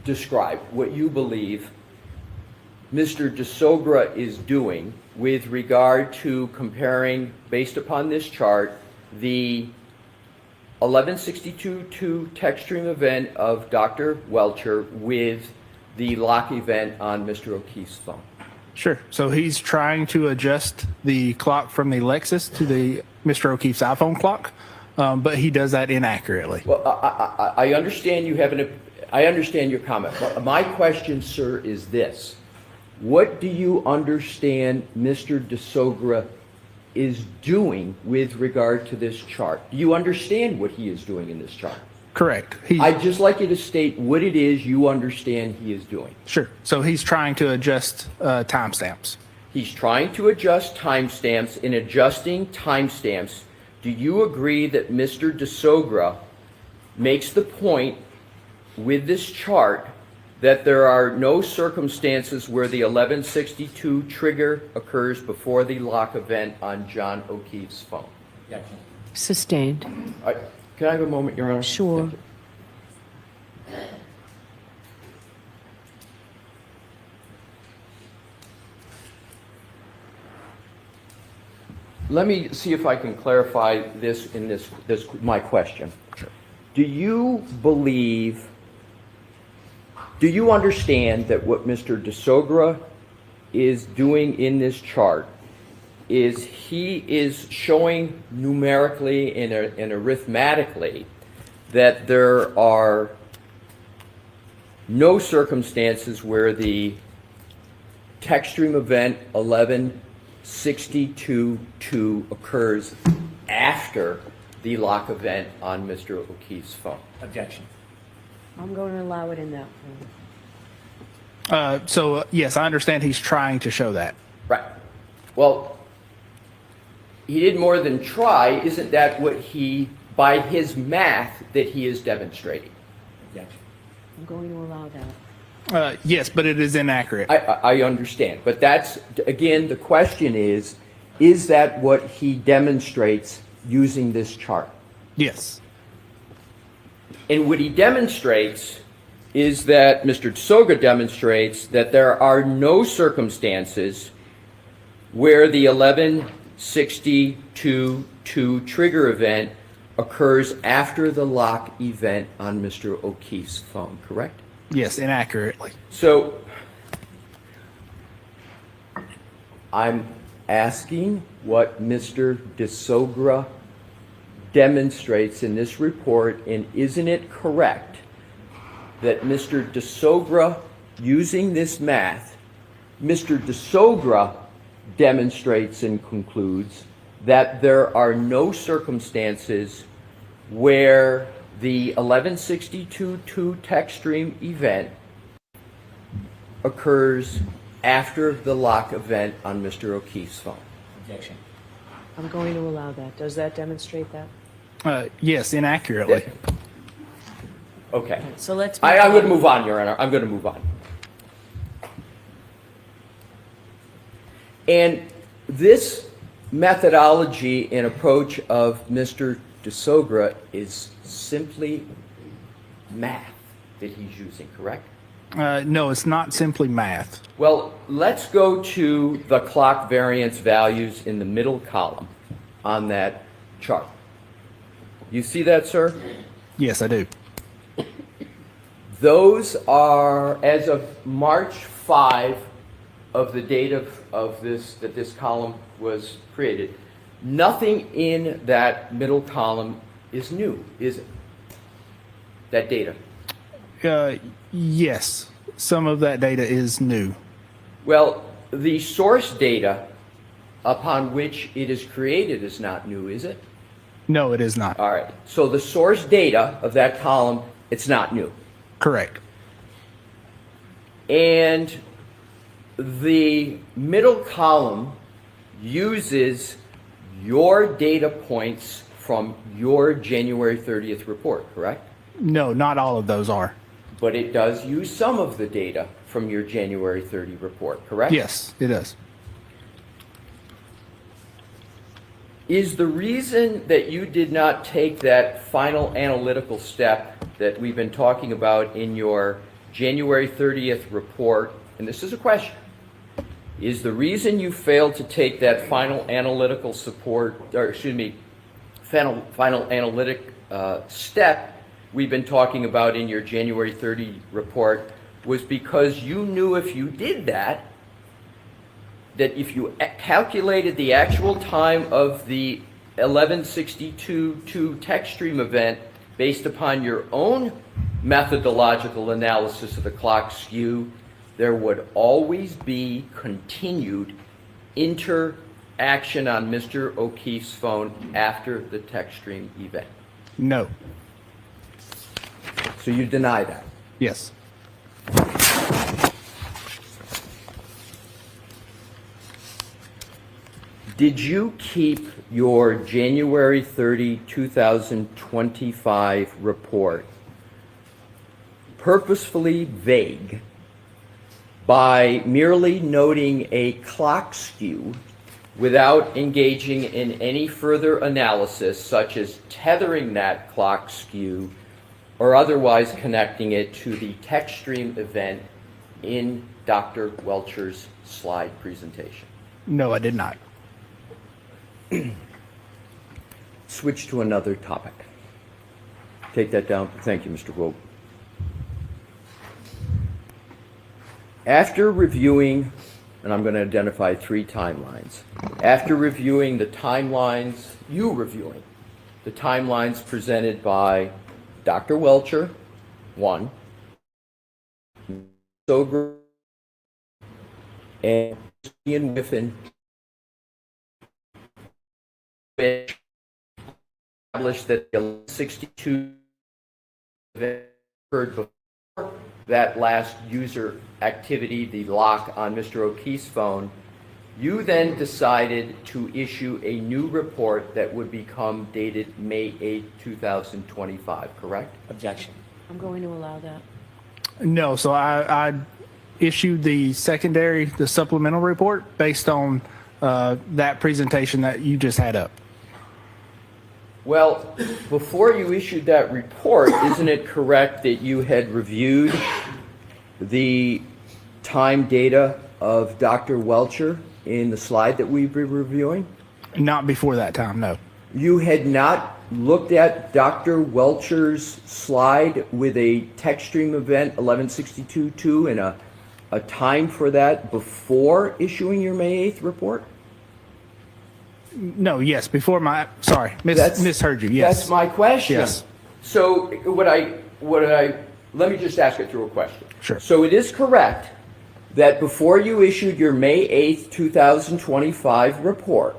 describe what you believe Mr. DeSogra is doing with regard to comparing, based upon this chart, the 11:62:2 text stream event of Dr. Welcher with the lock event on Mr. O'Keefe's phone. Sure. So he's trying to adjust the clock from the Lexus to the Mr. O'Keefe's iPhone clock. but he does that inaccurately. Well, I understand you have I understand your comment. But my question, sir, is this. What do you understand Mr. DeSogra is doing with regard to this chart? Do you understand what he is doing in this chart? Correct. I'd just like you to state what it is you understand he is doing. Sure. So he's trying to adjust timestamps. He's trying to adjust timestamps. In adjusting timestamps, do you agree that Mr. DeSogra makes the point with this chart that there are no circumstances where the 1162 trigger occurs before the lock event on John O'Keefe's phone? Sustained. Can I have a moment, Your Honor? Sure. Let me see if I can clarify this in this my question. Do you believe, do you understand that what Mr. DeSogra is doing in this chart is he is showing numerically and arithmetically that there are no circumstances where the text stream event 1162.2 occurs after the lock event on Mr. O'Keefe's phone? Objection. I'm going to allow it in that form. So yes, I understand he's trying to show that. Right. Well, he did more than try. Isn't that what he, by his math, that he is demonstrating? Objection. I'm going to allow that. Yes, but it is inaccurate. I understand. But that's, again, the question is that what he demonstrates using this chart? Yes. And what he demonstrates is that Mr. DeSogra demonstrates that there are no circumstances where the 1162.2 trigger event occurs after the lock event on Mr. O'Keefe's phone, correct? Yes, inaccurately. So I'm asking what Mr. DeSogra demonstrates in this report, and isn't it correct that Mr. DeSogra, using this math, Mr. DeSogra demonstrates and concludes that there are no circumstances where the 1162.2 text stream event occurs after the lock event on Mr. O'Keefe's phone? Objection. I'm going to allow that. Does that demonstrate that? Yes, inaccurately. Okay. So let's. I'm going to move on, Your Honor. I'm going to move on. And this methodology and approach of Mr. DeSogra is simply math that he's using, correct? No, it's not simply math. Well, let's go to the clock variance values in the middle column on that chart. You see that, sir? Yes, I do. Those are, as of March 5 of the date of this, that this column was created, nothing in that middle column is new, is it? That data? Yes, some of that data is new. Well, the source data upon which it is created is not new, is it? No, it is not. All right. So the source data of that column, it's not new. Correct. And the middle column uses your data points from your January 30th report, correct? No, not all of those are. But it does use some of the data from your January 30 report, correct? Yes, it does. Is the reason that you did not take that final analytical step that we've been talking about in your January 30th report, and this is a question, is the reason you failed to take that final analytical final analytic step we've been talking about in your January 30 report was because you knew if you did that, that if you calculated the actual time of the 1162-2 text stream event based upon your own methodological analysis of the clock skew, there would always be continued interaction on Mr. O'Keefe's phone after the text stream event. No. So you deny that? Yes. Did you keep your January 30, 2025 report purposefully vague by merely noting a clock skew without engaging in any further analysis, such as tethering that clock skew or otherwise connecting it to the text stream event in Dr. Welcher's slide presentation? No, I did not. Switch to another topic. Take that down. Thank you, Mr. Woke. After reviewing, and I'm going to identify 3 timelines. After reviewing the timelines, the timelines presented by Dr. Welcher, 1, Soger, and Ian Whiffen, which established that the 62 event occurred before that last user activity, the lock on Mr. O'Keefe's phone. You then decided to issue a new report that would become dated May 8, 2025, correct? Objection. I'm going to allow that. No, so I issued the supplemental report based on that presentation that you just had up. Well, before you issued that report, isn't it correct that you had reviewed the time data of Dr. Welcher in the slide that we've been reviewing? Not before that time, no. You had not looked at Dr. Welcher's slide with a text stream event 1162.2 and a time for that before issuing your May 8th report? No, yes, before misheard you, yes. That's my question. Yes. So let me just ask it through a question. Sure. So it is correct that before you issued your May 8th, 2025 report,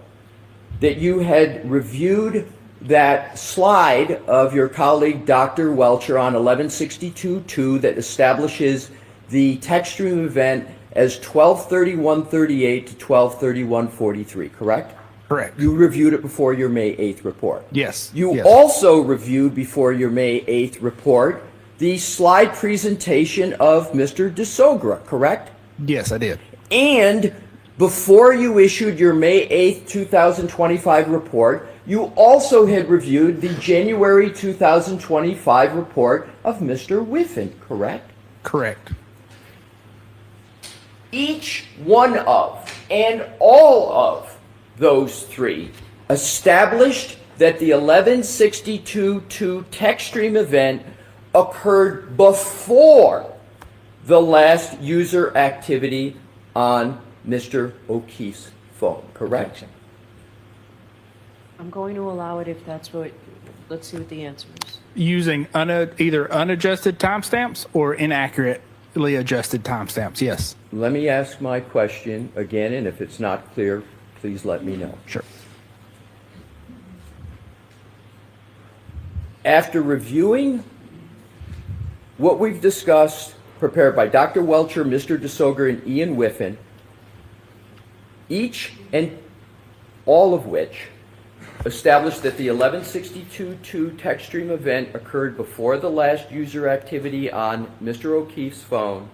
that you had reviewed that slide of your colleague Dr. Welcher on 1162.2 that establishes the text stream event as 12:31:38 to 12:31:43, correct? Correct. You reviewed it before your May 8th report. Yes. You also reviewed before your May 8th report the slide presentation of Mr. DeSogra, correct? Yes, I did. And before you issued your May 8th, 2025 report, you also had reviewed the January 2025 report of Mr. Whiffen, correct? Correct. Each one of and all of those 3 established that the 1162.2 text stream event occurred before the last user activity on Mr. O'Keefe's phone, correct? I'm going to allow it if that's what, let's see what the answer is. Using either unadjusted timestamps or inaccurately adjusted timestamps, yes. Let me ask my question again, and if it's not clear, please let me know. Sure. After reviewing what we've discussed, prepared by Dr. Welcher, Mr. DeSoger, and Ian Whiffen, each and all of which established that the 1162.2 text stream event occurred before the last user activity on Mr. O'Keefe's phone,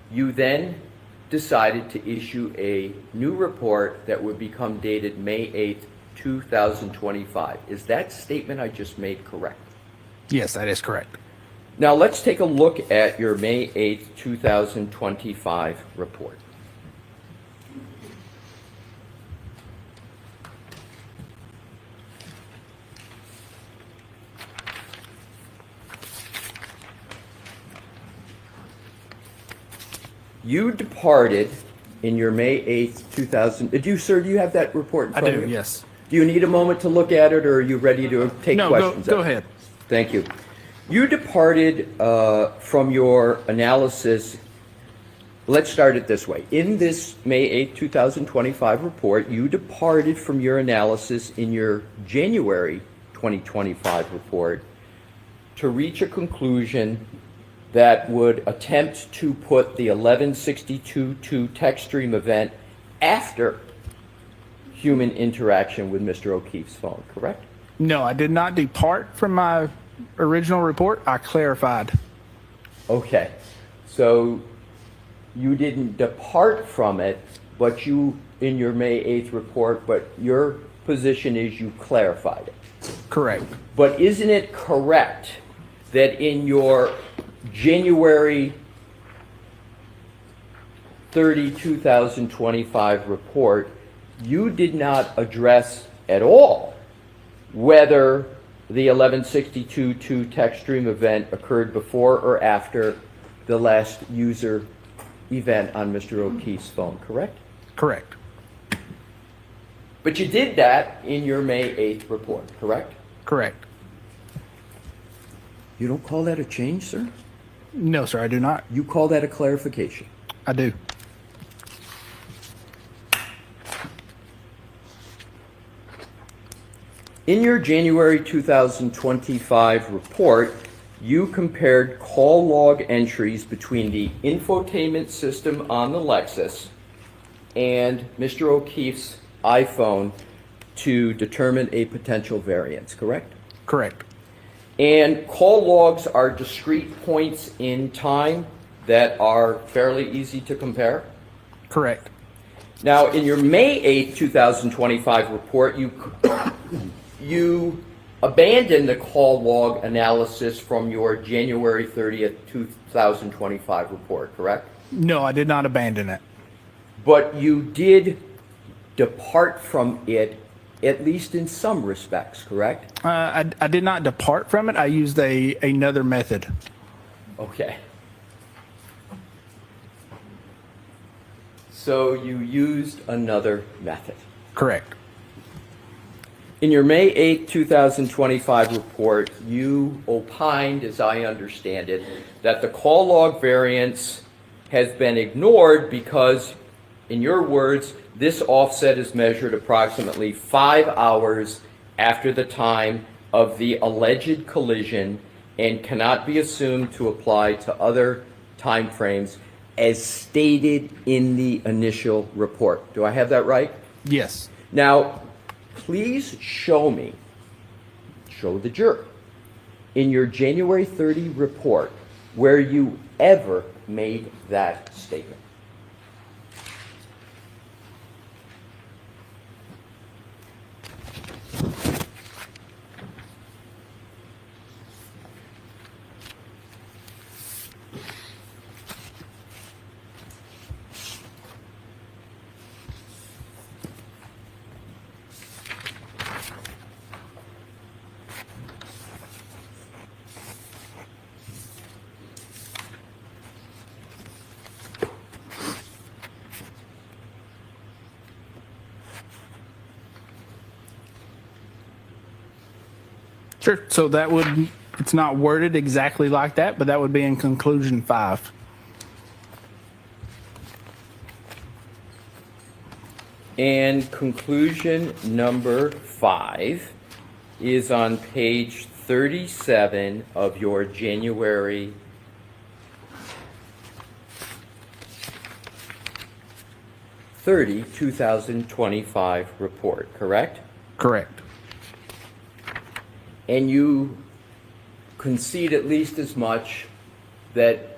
you then decided to issue a new report that would become dated May 8th, 2025. Is that statement I just made correct? Yes, that is correct. Now let's take a look at your May 8th, 2025 report. You departed in your May 8th, 2000. Do you have that report in front of you? Yes. Do you need a moment to look at it, or are you ready to take No, questions? go ahead. Thank you. You departed from your analysis. Let's start it this way. In this May 8, 2025 report, you departed from your analysis in your January 2025 report to reach a conclusion that would attempt to put the 1162.2 text stream event after human interaction with Mr. O'Keefe's phone, correct? No, I did not depart from my original report. I clarified. Okay. So you didn't depart from it, but you, in your May 8th report, but your position is you clarified it. Correct. But isn't it correct that in your January 30, 2025 report, you did not address at all whether the 1162.2 text stream event occurred before or after the last user event on Mr. O'Keefe's phone, correct? Correct. But you did that in your May 8th report, correct? Correct. You don't call that a change, sir? No, sir, I do not. You call that a clarification? I do. In your January 2025 report, you compared call log entries between the infotainment system on the Lexus and Mr. O'Keefe's iPhone to determine a potential variance, correct? Correct. And call logs are discrete points in time that are fairly easy to compare? Correct. Now, in your May 8, 2025 report, you abandoned the call log analysis from your January 30th, 2025 report, correct? No, I did not abandon it. But you did depart from it, at least in some respects, correct? I did not depart from it. I used another method. Okay. So you used another method. Correct. In your May 8, 2025 report, you opined, as I understand it, that the call log variance has been ignored because, in your words, this offset is measured approximately 5 hours after the time of the alleged collision and cannot be assumed to apply to other timeframes as stated in the initial report. Do I have that right? Yes. Now, please show the jury, in your January 30 report where you ever made that statement. Sure. So that would, it's not worded exactly like that, but that would be in conclusion 5. And conclusion number 5 is on page 37 of your January 30, 2025 report, correct? Correct. And you concede at least as much that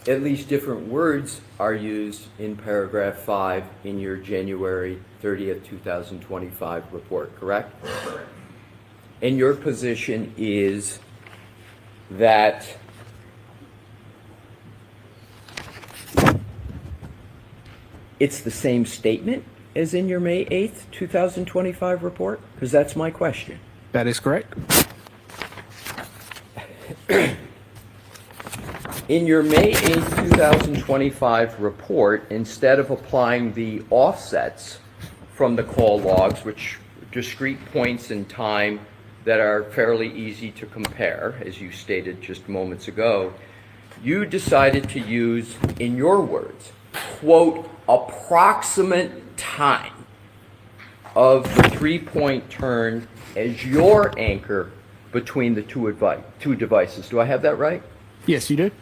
at least different words are used in paragraph 5 in your January 30th, 2025 report, correct? Correct. And your position is that it's the same statement as in your May 8th, 2025 report? Because that's my question. That is correct. In your May 8th, 2025 report, instead of applying the offsets from the call logs, which discrete points in time that are fairly easy to compare, as you stated just moments ago, you decided to use, in your words, quote, approximate time of the three-point turn as your anchor between the two devices. Do I have that right? Yes, you do.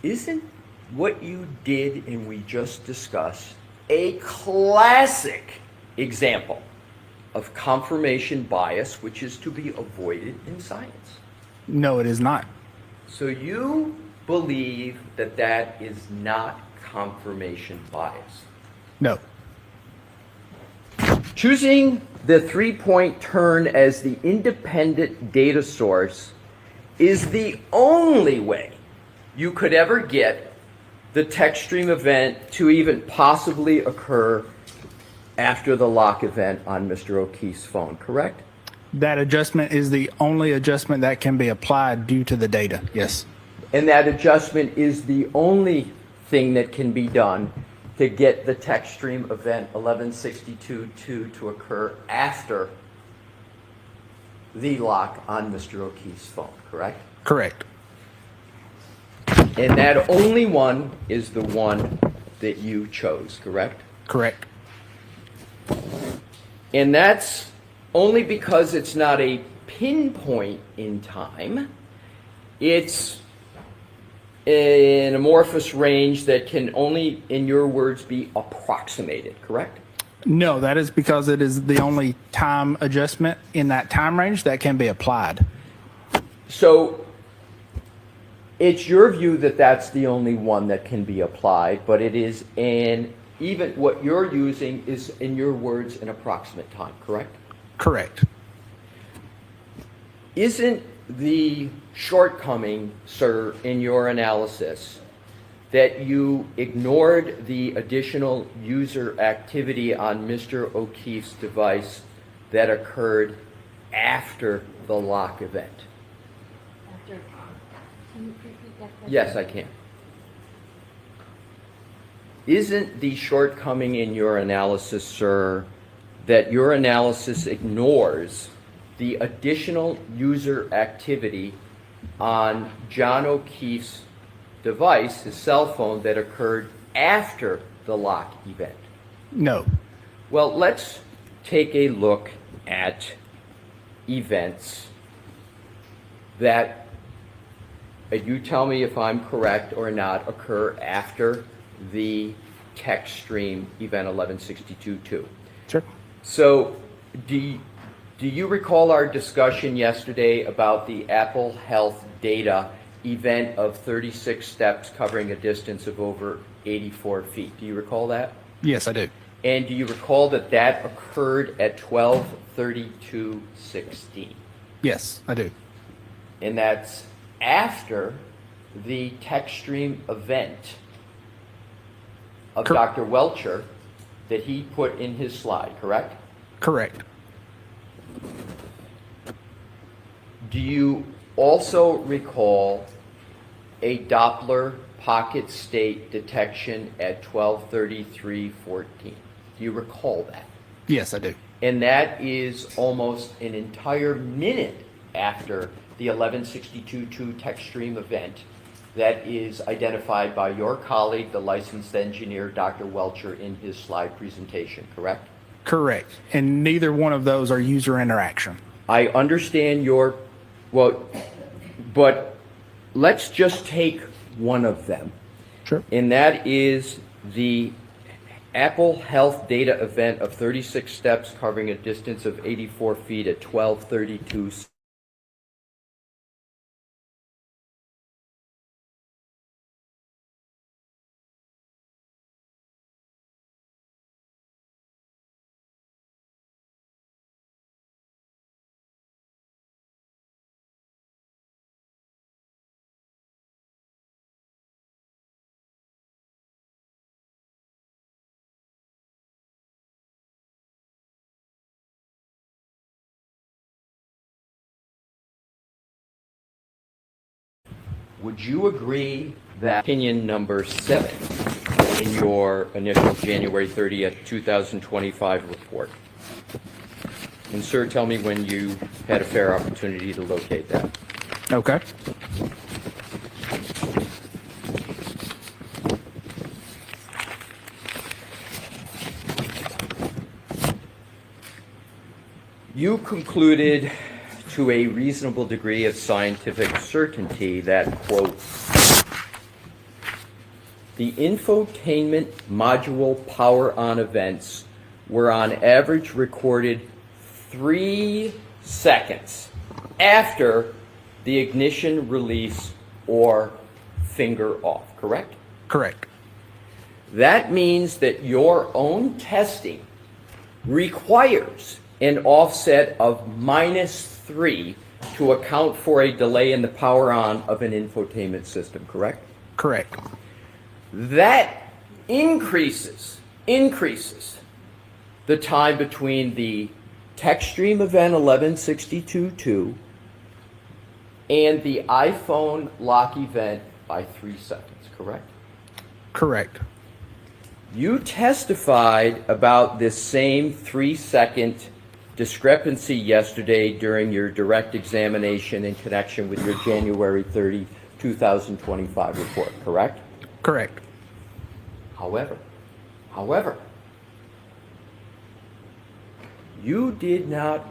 Isn't what you did and we just discussed a classic example of confirmation bias, which is to be avoided in science? No, it is not. So you believe that that is not confirmation bias? No. Choosing the three-point turn as the independent data source is the only way you could ever get the text stream event to even possibly occur after the lock event on Mr. O'Keefe's phone, correct? That adjustment is the only adjustment that can be applied due to the data, yes. And that adjustment is the only thing that can be done to get the text stream event 1162.2 to occur after the lock on Mr. O'Keefe's phone, correct? Correct. And that only one is the one that you chose, correct? Correct. And that's only because it's not a pinpoint in time. It's an amorphous range that can only, in your words, be approximated, correct? No, that is because it is the only time adjustment in that time range that can be applied. So it's your view that that's the only one that can be applied, but it is even what you're using is, in your words, an approximate time, correct? Correct. Isn't the shortcoming, sir, in your analysis that you ignored the additional user activity on Mr. O'Keefe's device that occurred after the lock event? Can you repeat that question? Yes, I can. Isn't the shortcoming in your analysis, sir, that your analysis ignores the additional user activity on John O'Keefe's device, his cell phone, that occurred after the lock event? No. Well, let's take a look at events that, you tell me if I'm correct or not, occur after the text stream event 1162.2. Sure. So do you recall our discussion yesterday about the Apple Health data event of 36 steps covering a distance of over 84 feet? Do you recall that? Yes, I do. And do you recall that that occurred at 12:32:16? Yes, I do. And that's after the text stream event of Dr. Welcher that he put in his slide, correct? Correct. Do you also recall a Doppler pocket state detection at 12:33:14? Do you recall that? Yes, I do. And that is almost an entire minute after the 1162.2 text stream event that is identified by your colleague, the licensed engineer, Dr. Welcher, in his slide presentation, correct? Correct. And neither one of those are user interaction. I understand but let's just take one of them. Sure. And that is the Apple Health data event of 36 steps covering a distance of 84 feet at 12:32. Would you agree that opinion number 7 in your initial January 30th, 2025 report. And sir, tell me when you had a fair opportunity to locate that. Okay. You concluded to a reasonable degree of scientific certainty that, quote, the infotainment module power on events were on average recorded 3 seconds after the ignition release or finger off, correct? Correct. That means that your own testing requires an offset of -3 to account for a delay in the power on of an infotainment system, correct? Correct. That increases the time between the TechStream event 1162.2 and the iPhone lock event by 3 seconds, correct? Correct. You testified about this same 3-second discrepancy yesterday during your direct examination in connection with your January 30, 2025 report, correct? Correct. However, you did not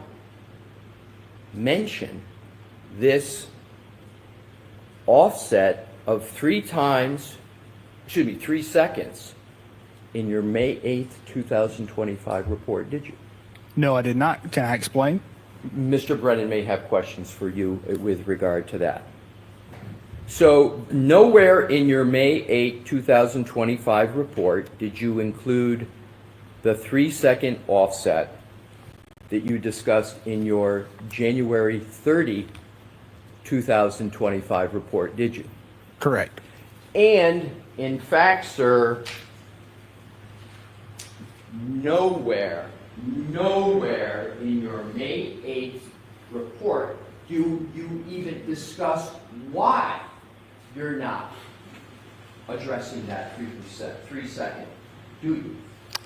mention this offset of 3 seconds in your May 8th, 2025 report, did you? No, I did not. Can I explain? Mr. Brennan may have questions for you with regard to that. So nowhere in your May 8, 2025 report did you include the 3-second offset that you discussed in your January 30, 2025 report, did you? Correct. And in fact, sir, nowhere in your May 8th report do you even discuss why you're not addressing that 3-second, do you?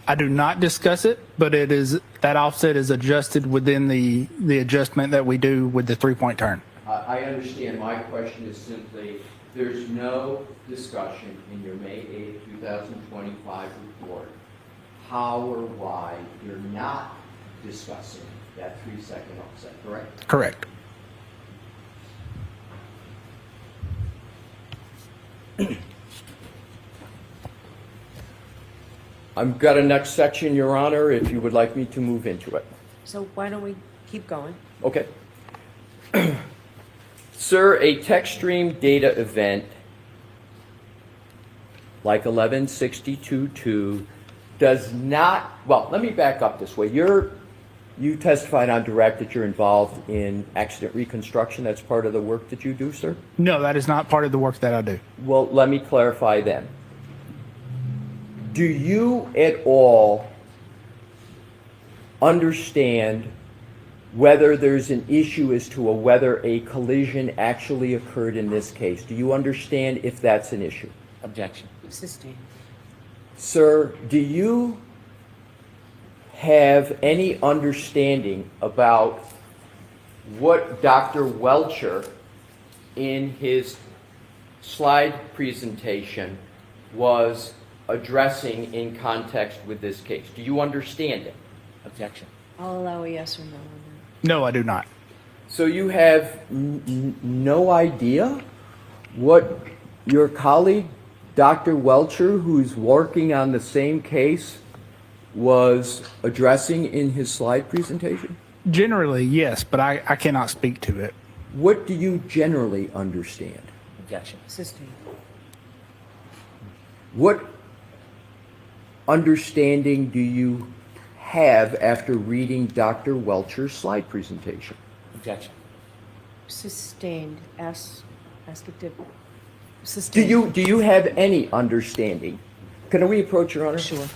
I do not discuss it, but it is that offset is adjusted within the adjustment that we do with the 3-point turn. I understand. My question is simply, there's no discussion in your May 8th, 2025 report how or why you're not discussing that 3-second offset, correct? Correct. I've got a next section, Your Honor, if you would like me to move into it. So why don't we keep going? Okay. Sir, a TechStream data event like 1162.2 does not, well, let me back up this way. You testified on direct that you're involved in accident reconstruction. That's part of the work that you do, sir? No, that is not part of the work that I do. Well, let me clarify then. Do you at all understand whether there's an issue as to whether a collision actually occurred in this case? Do you understand if that's an issue? Objection. Sustained. Sir, do you have any understanding about what Dr. Welcher in his slide presentation was addressing in context with this case? Do you understand it? Objection. I'll allow a yes or no on No, I do not. So you have no idea what your colleague, Dr. Welcher, who's working on the same case, was addressing in his slide presentation? Generally, yes, but I cannot speak to it. What do you generally understand? Objection. that. Sustained. What understanding do you have after reading Dr. Welcher's slide presentation? Objection. Sustained. Ask it different. Sustained. Do you have any understanding? Can we approach, Your Honor? Sure.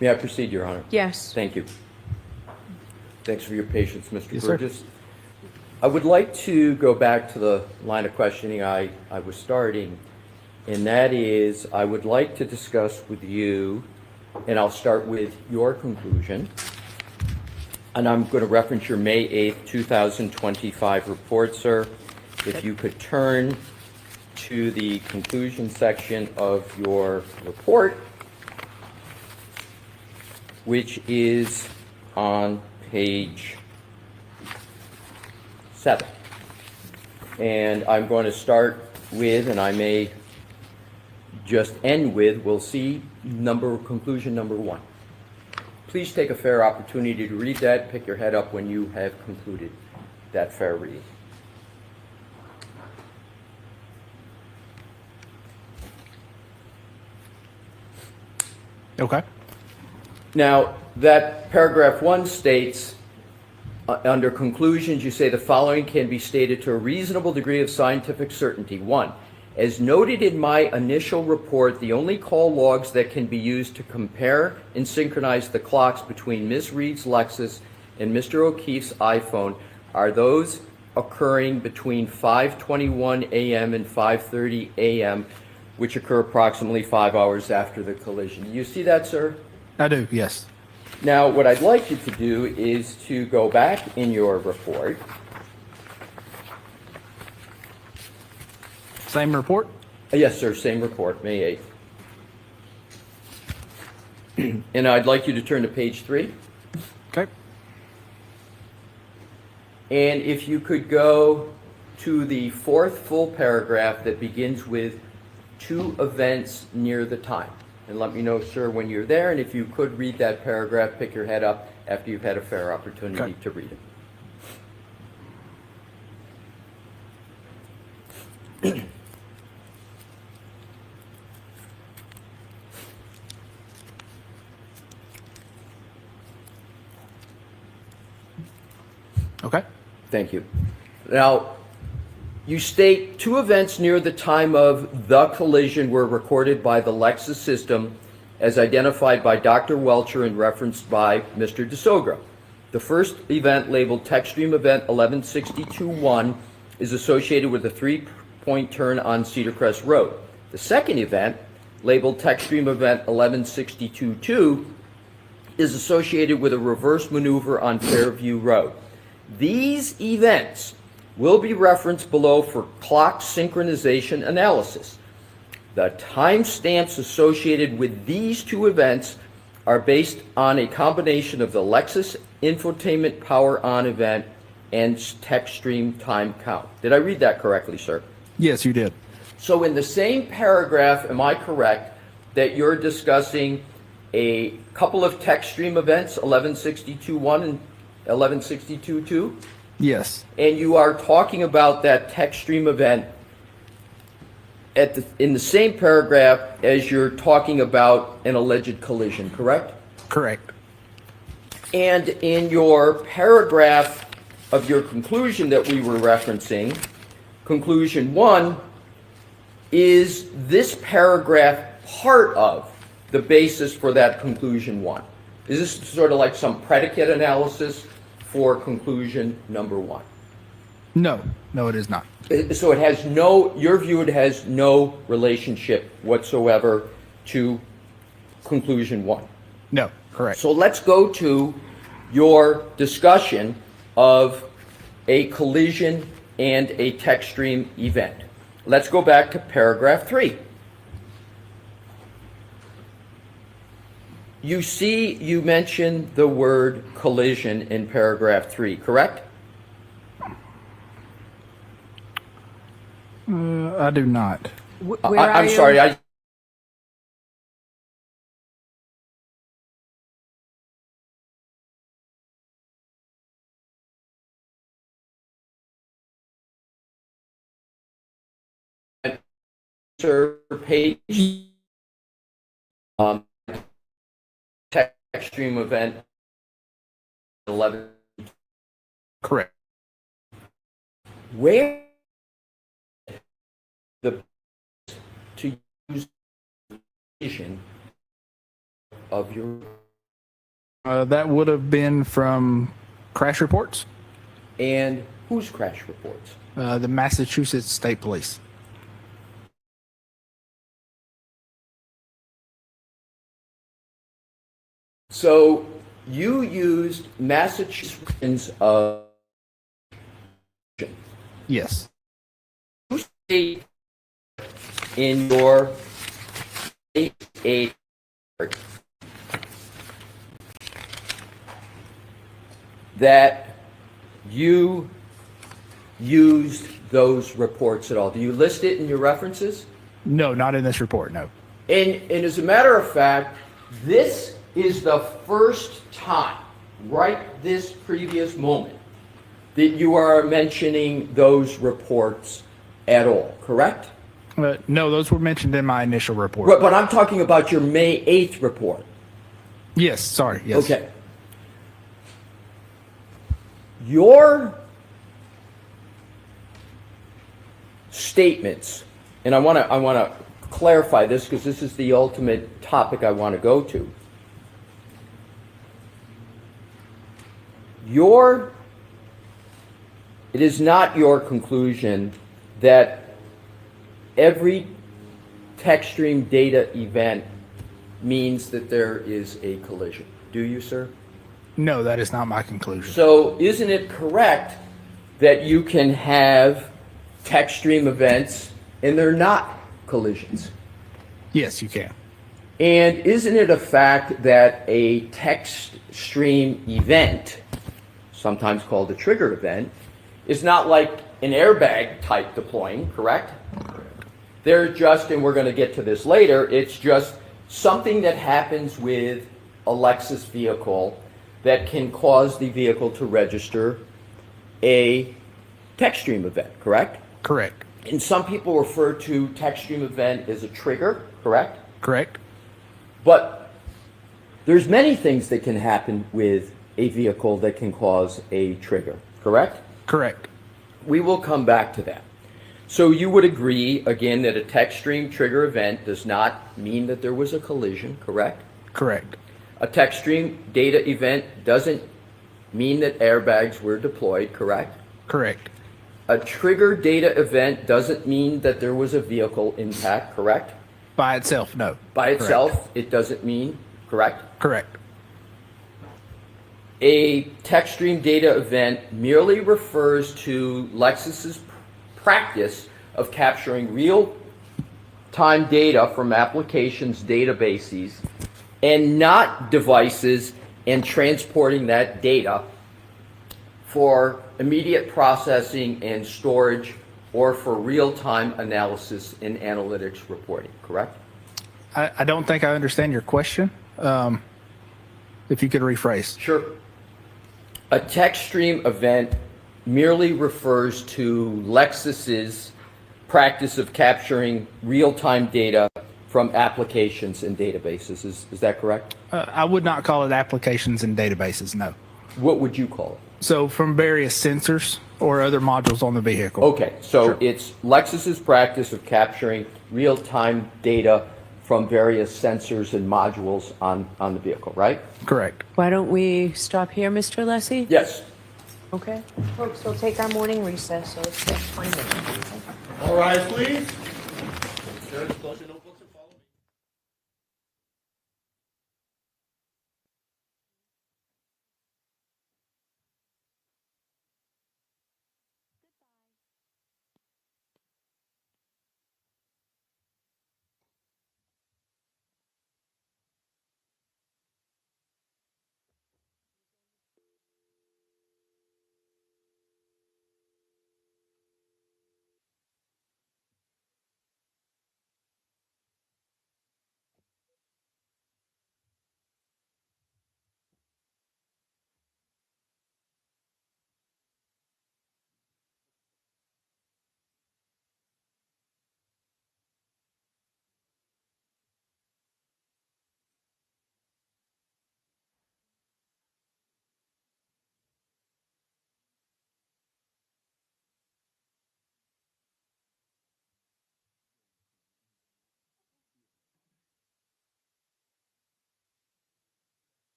May I proceed, Your Honor? Yes. Thank you. Thanks for your patience, Mr. Yes, sir. Burgess. I would like to go back to the line of questioning I was starting, and that is I would like to discuss with you, and I'll start with your conclusion, and I'm going to reference your May 8th, 2025 report, sir. If you could turn to the conclusion section of your report, which is on page 7. And I'm going to start with, and I may just end with, we'll see, conclusion number 1. Please take a fair opportunity to read that. Pick your head up when you have concluded that fair reading. Okay. Now, that paragraph 1 states, under conclusions, you say the following can be stated to a reasonable degree of scientific certainty. 1, as noted in my initial report, the only call logs that can be used to compare and synchronize the clocks between Ms. Reed's Lexus and Mr. O'Keefe's iPhone are those occurring between 5:21 a.m. and 5:30 a.m., which occur approximately 5 hours after the collision. You see that, sir? I do, yes. Now, what I'd like you to do is to go back in your report. Same report? Yes, sir, same report, May 8th. And I'd like you to turn to page 3. Okay. And if you could go to the 4th full paragraph that begins with 2 events near the time. And let me know, sir, when you're there. And if you could read that paragraph, pick your head up after you've had a fair opportunity to read it. Okay. Thank you. Now, you state 2 events near the time of the collision were recorded by the Lexus system as identified by Dr. Welcher and referenced by Mr. DeSogra. The first event, labeled Techstream Event 1162-1, is associated with a 3-point turn on Cedar Crest Road. The second event, labeled Techstream Event 1162-2, is associated with a reverse maneuver on Fairview Road. These events will be referenced below for clock synchronization analysis. The timestamps associated with these 2 events are based on a combination of the Lexus infotainment power on event and Techstream time count. Did I read that correctly, sir? Yes, you did. So in the same paragraph, am I correct that you're discussing a couple of Techstream events, 1162-1 and 1162-2? Yes. And you are talking about that Techstream event in the same paragraph as you're talking about an alleged collision, correct? Correct. And in your paragraph of your conclusion that we were referencing, conclusion 1, is this paragraph part of the basis for that conclusion 1? Is this sort of like some predicate analysis for conclusion number 1? No, it is not. So it has your view, it has no relationship whatsoever to conclusion 1? No, correct. So let's go to your discussion of a collision and a Techstream event. Let's go back to paragraph 3. You mentioned the word collision in paragraph 3, correct? I do not. I'm sorry. Page Techstream event 11. Correct. Where to use vision of your That would have been from crash reports. And whose crash reports? The Massachusetts State Police. So you used Massachusetts Yes. state in your state aid that you used those reports at all. Do you list it in your references? No, not in this report, no. And as a matter of fact, this is the first time, right this previous moment, that you are mentioning those reports at all, correct? No, those were mentioned in my initial report. But I'm talking about your May 8th report. Yes, sorry, yes. Okay. Your statements, and I want to clarify this because this is the ultimate topic I want to go to. It is not your conclusion that every text stream data event means that there is a collision. Do you, sir? No, that is not my conclusion. So isn't it correct that you can have text stream events and they're not collisions? Yes, you can. And isn't it a fact that a text stream event, sometimes called a trigger event, is not like an airbag type deploying, correct? They're just, and we're going to get to this later, it's just something that happens with a Lexus vehicle that can cause the vehicle to register a text stream event, correct? Correct. And some people refer to text stream event as a trigger, correct? Correct. But there's many things that can happen with a vehicle that can cause a trigger, correct? Correct. We will come back to that. So you would agree, again, that a text stream trigger event does not mean that there was a collision, correct? Correct. A text stream data event doesn't mean that airbags were deployed, correct? Correct. A trigger data event doesn't mean that there was a vehicle impact, correct? By itself, no. By itself, it doesn't mean, correct? Correct. A text stream data event merely refers to Lexus's practice of capturing real-time data from applications databases and not devices and transporting that data for immediate processing and storage or for real-time analysis and analytics reporting, correct? I don't think I understand your question. If you could rephrase. Sure. A text stream event merely refers to Lexus's practice of capturing real-time data from applications and databases. Is that correct? I would not call it applications and databases, no. What would you call it? So from various sensors or other modules on the vehicle. Okay, so Sure. it's Lexus's practice of capturing real-time data from various sensors and modules on the vehicle, right? Correct. Why don't we stop here, Mr. Lessie? Yes. Okay. Folks, we'll take our morning recess, so it's 20 minutes. All rise, please.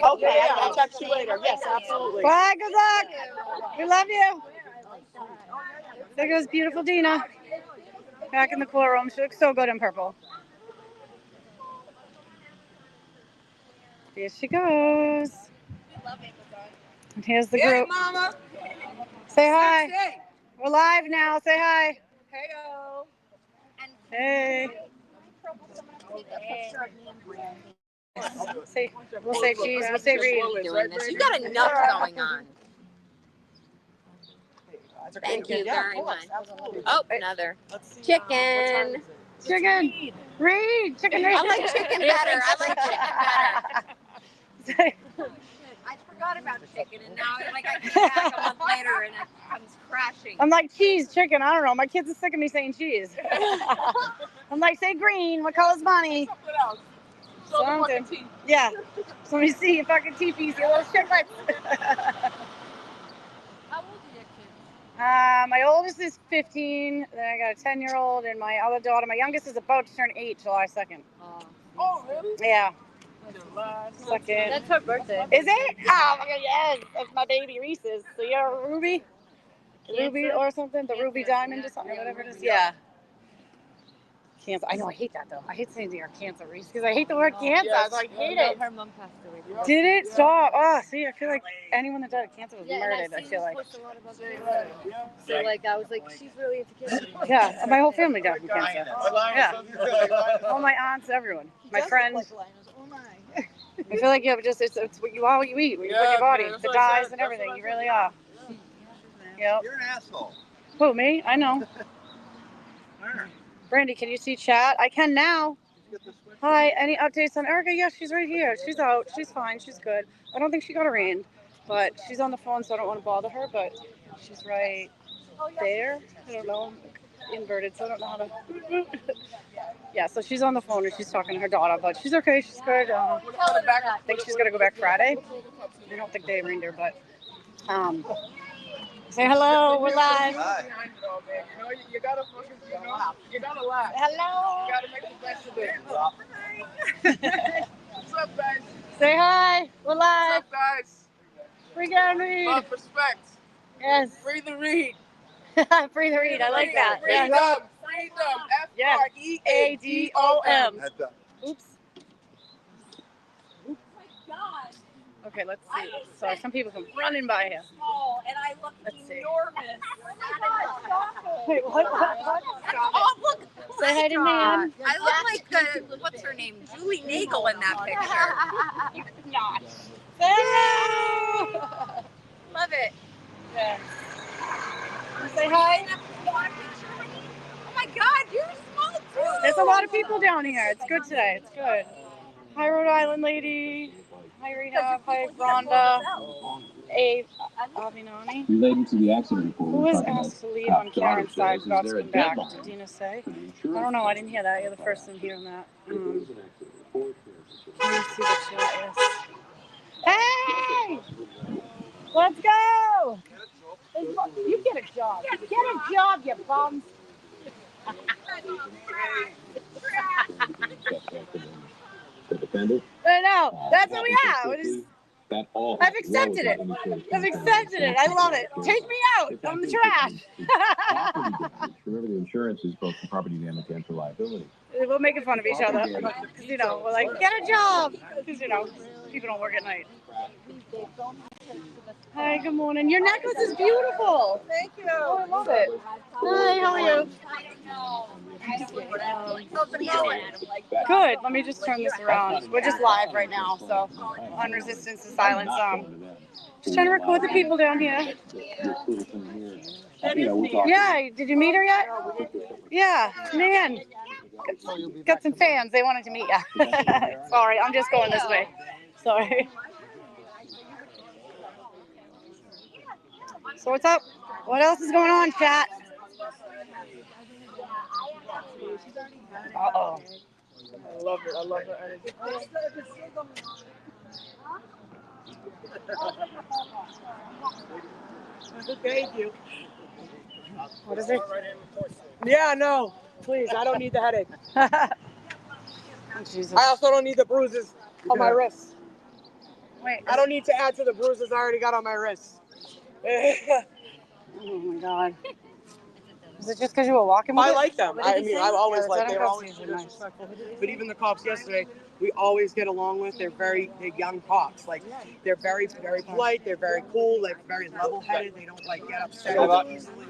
Okay, I'll text you later. Yes, absolutely. Bye, good luck. We love you. There goes beautiful Dina. Back in the cool room. She looks so good in purple. Here she goes. And here's the group. Mama. Say hi. We're live now. Say hi. Heyo. Hey. Say, we'll say cheese. We'll say Reed. Doing this. You got enough going on. Thank you very much. Oh, another chicken. Chicken. Reed. Chicken Reed. I like chicken better. I like chicken better. I forgot about chicken, and now like I came back a month later, and it comes crashing. I'm like cheese, chicken. I don't know. My kids are sick of me saying cheese. I'm like, say green. What color's money? Something. Yeah. So let me see your fucking teepees, you little shit. How old are your kids? My oldest is 15. Then I got a 10-year-old, and my other daughter, my youngest, is about to turn 8 July 2nd. Oh, really? Yeah. Second. That's her birthday. Is it? Oh my God, yes. That's my baby Reese's. So you're a Ruby? Ruby or something? The Ruby Diamond or something, whatever it is. Yeah. Cancer. I know, I hate that though. I hate saying the word cancer, Reese, because I hate the word cancer. Yes. I hate it. Her mom passed away. Did it? Stop. Oh, see, I feel like anyone that died of cancer was murdered, I feel like. So like I was like, she's really into cancer. Yeah, my whole family died from cancer. Yeah. All my aunts, everyone. My friends. I feel like it's what you all you eat, what you put in your body, the dyes and everything. You really are. Yep. You're an asshole. Who, me? I know. Brandy, can you see chat? I can now. Hi, any updates on Erica? Yeah, she's right here. She's out. She's fine. She's good. I don't think she got arraigned, but she's on the phone, so I don't want to bother her, but she's right there. I don't know. Inverted, so I don't know how to. Yeah, so she's on the phone and she's talking to her daughter, but she's okay. She's good. I think she's going to go back Friday. I don't think they arraigned her, but. Say hello. We're live. Hi. You gotta laugh. Hello. You gotta make the best of it. What's up, guys? Say hi. We're live. What's up, guys? Free gun read. Love, respect. Yes. Free the read. Free the read. I like that. Freedom. Yes. Freedom. Yes. FREADOM. Oops. Okay, let's see. Sorry, some people come running by here. Small, and I look enormous. Wait, what? Oh, look. Say hi to Nan. I look like what's her name? Julie Nagel in that picture. You could not. Hello. Love it. Yeah. Say hi. Oh my God, you're small too. There's a lot of people down here. It's good today. It's good. Hi, Rhode Island lady. Hi, Rita. Hi, Rhonda. Avinani. Relating to the accident report. Who was asked to lead on Karen's side about to come back? Did Dina say? I don't know. I didn't hear that. You're the first one hearing that. Let me see what chat is. Hey! Let's go! You get a job. Get a job, you bums. I know. That's what we have. I've accepted it. I've accepted it. I love it. Take me out. I'm the trash. Remember, the insurance is both for property damage and for liability. We're making fun of each other. You know, we're like, get a job. Because, you know, people don't work at night. Hi, good morning. Your necklace is beautiful. Thank you. Oh, I love it. Hi, how are you? Good. Let me just turn this around. We're just live right now, so on Resistance to Silence. Just trying to record the people down here. Yeah, did you meet her yet? Yeah, man. Got some fans. They wanted to meet you. Sorry, I'm just going this way. Sorry. So what's up? What else is going on, chat? Uh-oh. I love it. I love it. Thank you. What is it? Yeah, no. Please, I don't need the headache. Jesus. I also don't need the bruises on my wrists. Wait, I don't need to add to the bruises I already got on my wrists. Oh my god. Is it just because you were walking with I it? like them. I mean, I've always liked. They were always usually nice. disrespectful. But even the cops yesterday, we always get along with. They're young cops. Like they're very polite. They're very cool. They're very level-headed. They don't like get upset easily.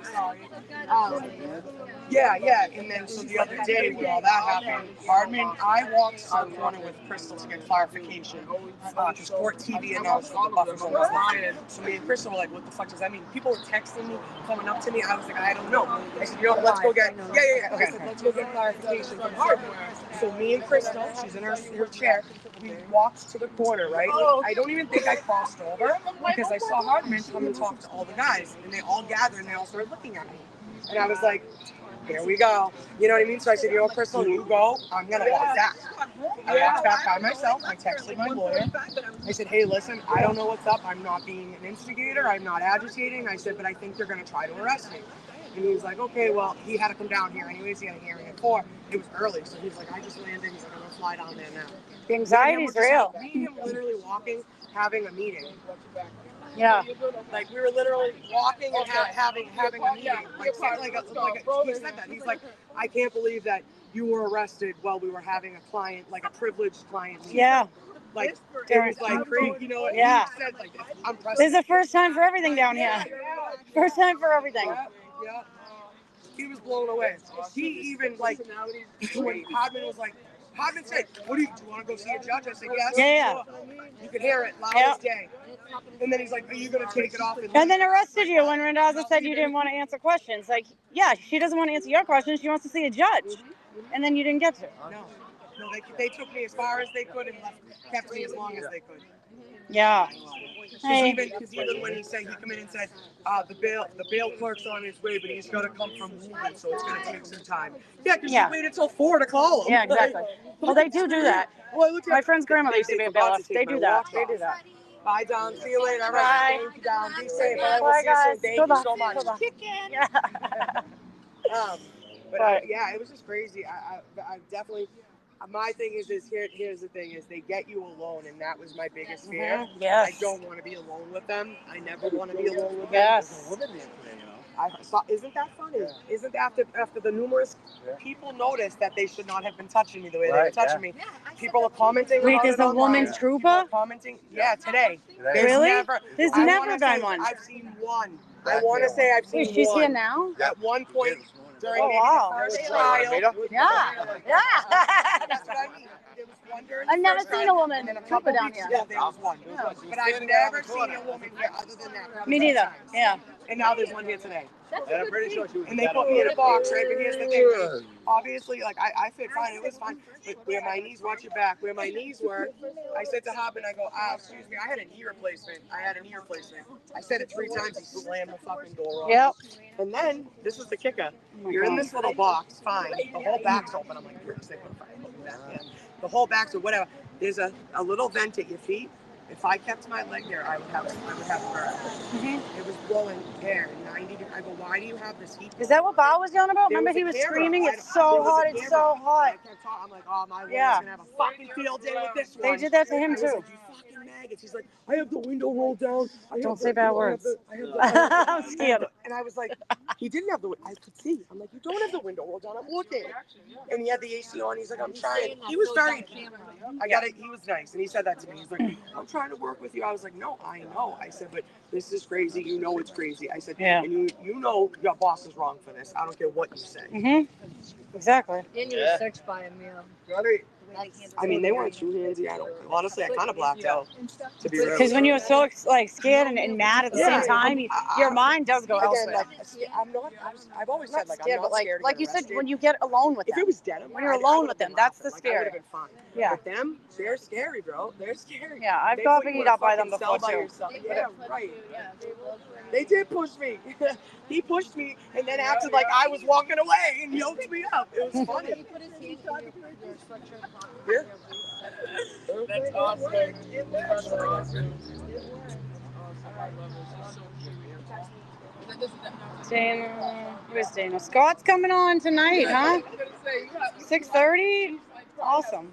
Yeah. And then so the other day when all that happened, Hardman, I walked to the corner with Crystal to get clarification because Court TV announced that the buffer zone was lifted. So me and Crystal were like, what the fuck does that mean? People were texting me, coming up to me. I was like, I don't know. I said, let's go get, yeah. I said, let's go get clarification from Hardman. So me and Crystal, she's in her chair, we walked to the corner, right? I don't even think I crossed over because I saw Hardman come and talk to all the guys, and they all gathered and they all started looking at me. And I was like, here we go. You know what I mean? So I said, Crystal, you go. I'm going to walk back. I walked back by myself. I texted my lawyer. I said, hey, listen, I don't know what's up. I'm not being an instigator. I'm not agitating. I said, but I think they're going to try to arrest me. And he was like, okay, well, he had to come down here anyways. He had a hearing at 4. It was early. So he's like, I just landed. He's like, I'm going to fly down there now. The anxiety's real. Me and him literally walking, having a meeting. Yeah. Like we were literally walking and having a meeting. He said that. He's like, I can't believe that you were arrested while we were having a client, like a privileged client meeting. Yeah. Like it was like crazy, you know what? Yeah. He said like I'm pressed. This is the first time for everything down here. First time for everything. Yeah. He was blown away. He even like when Hardman was like, Hardman said, do you want to go see a judge? I said, yes. Yeah. Sure. You could hear it loud as day. And then he's like, are you going to take it off? And then arrested you when Rendaza said you didn't want to answer questions. Like, yeah, she doesn't want to answer your questions. She wants to see a judge. And then you didn't get to. No, they took me as far as they could and kept me as long as they could. Yeah. Because even when he said, he came in and said, the bail clerk's on his way, but he's going to come from Woodland, so it's going to take some time. Yeah, because you waited till 4 to call him. Yeah, exactly. Well, they do that. Well, my friend's grandmother used to be a bailiff. They do that. They do that. Bye, Don. See you later. All Bye. right. Thank you, Don. Be safe. Bye, guys. Thank you so much. Yeah. But yeah, it was just crazy. I definitely. My thing is here's the thing is they get you alone, and that was my biggest fear. Yes. I don't want to be alone with them. I never want to be alone with them. Yes. Isn't that funny? Isn't after the numerous people noticed that they should not have been touching me the way they were touching me. People are commenting. Wait, about there's it a online. woman's trooper? Commenting. Yeah, today. Really? There's never been one. I've seen one. I want to say I've seen one. She's here now? At one point during wow. the first trial. Yeah. That's what I mean. There was one during I've the never first seen trial, a woman and then a trooper couple down weeks here. ago, there was one. But I've never seen a woman here other than that. Me neither. Yeah. And now there's one here today. And I'm pretty sure she was. And they put me in a box, right? But here's the thing. Obviously, like I fit fine. It was fine. But where my knees, watch your back. Where my knees were, I said to Hub, and I go, excuse me, I had a knee replacement. I said it 3 times. He slammed the fucking door on. Yep. And then this is the kicker. You're in this little box, fine. The whole back's open. I'm like, bricks, they put fire back in. The whole back's or whatever. There's a little vent at your feet. If I kept my leg there, I would have burn. It was blowing air, 90 degrees. I go, why do you have this heat? Is that what Bob was yelling about? There Remember he was screaming, it's so hot, it's so hot. I'm like, oh, my lawyer's Yeah. going to have a fucking field day with this one. They did that to him I was too. like, you fucking maggots. He's like, I have the window rolled down. Don't say bad words. I'm scared. And I was like, he didn't have the window. I could see. I'm like, you don't have the window rolled down. I'm looking. And he had the AC on. He's like, I'm trying. He was very, he was nice. And he said that to me. He's like, I'm trying to work with you. I was like, no, I know. I said, but this is crazy. You know it's crazy. I said, and you know your boss is wrong for this. I don't care what you say. Exactly. Then you were searched by him, yeah. I mean, they weren't too handsy. Honestly, I kind of blacked out, to be real. Because when you're so scared and mad at the same time, your mind does go elsewhere. I've always said, like, scared, I'm not but scared. like you said, when you get alone with them. If it was dead, when you're alone with them, that's the scary. I would have been fine. Yeah. But them, they're scary, bro. They're scary. Yeah, I've got beat up by them before too. Yeah, right. They did push me. He pushed me and then acted like I was walking away and yoked me up. It was funny. Yeah. That's awesome. Dana, where's Dana? Scott's coming on tonight, huh? 6:30. Awesome.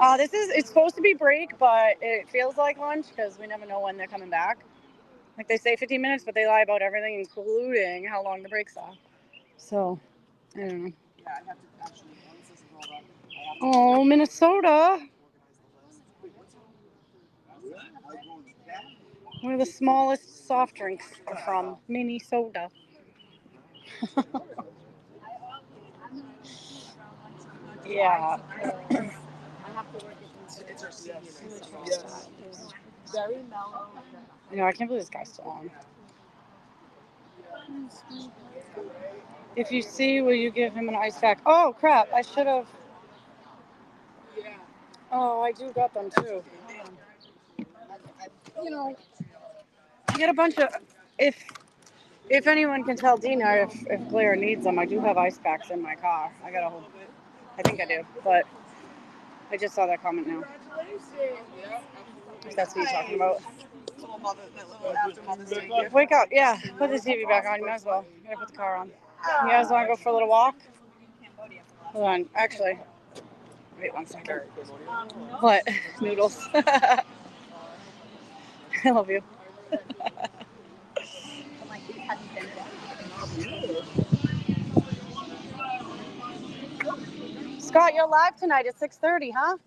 It's supposed to be break, but it feels like lunch because we never know when they're coming back. Like they say 15 minutes, but they lie about everything, including how long the breaks are. So, I don't know. Oh, Minnesota. One of the smallest soft drinks are from Minnesota. Yeah. No, I can't believe this guy's still on. If you see, will you give him an ice pack? Oh, crap. I should have. Oh, I do got them too. You know, I get a bunch of. If anyone can tell Dina if Claire needs them, I do have ice packs in my car. I got a whole. I think I do, but I just saw that comment now. If that's what you're talking about. Wake up, yeah. Put the TV back on. You might as well. You gotta put the car on. You guys want to go for a little walk? Hold on. Actually, wait 1 second. What? Noodles. I love you. Scott, you're live tonight at 6:30, huh?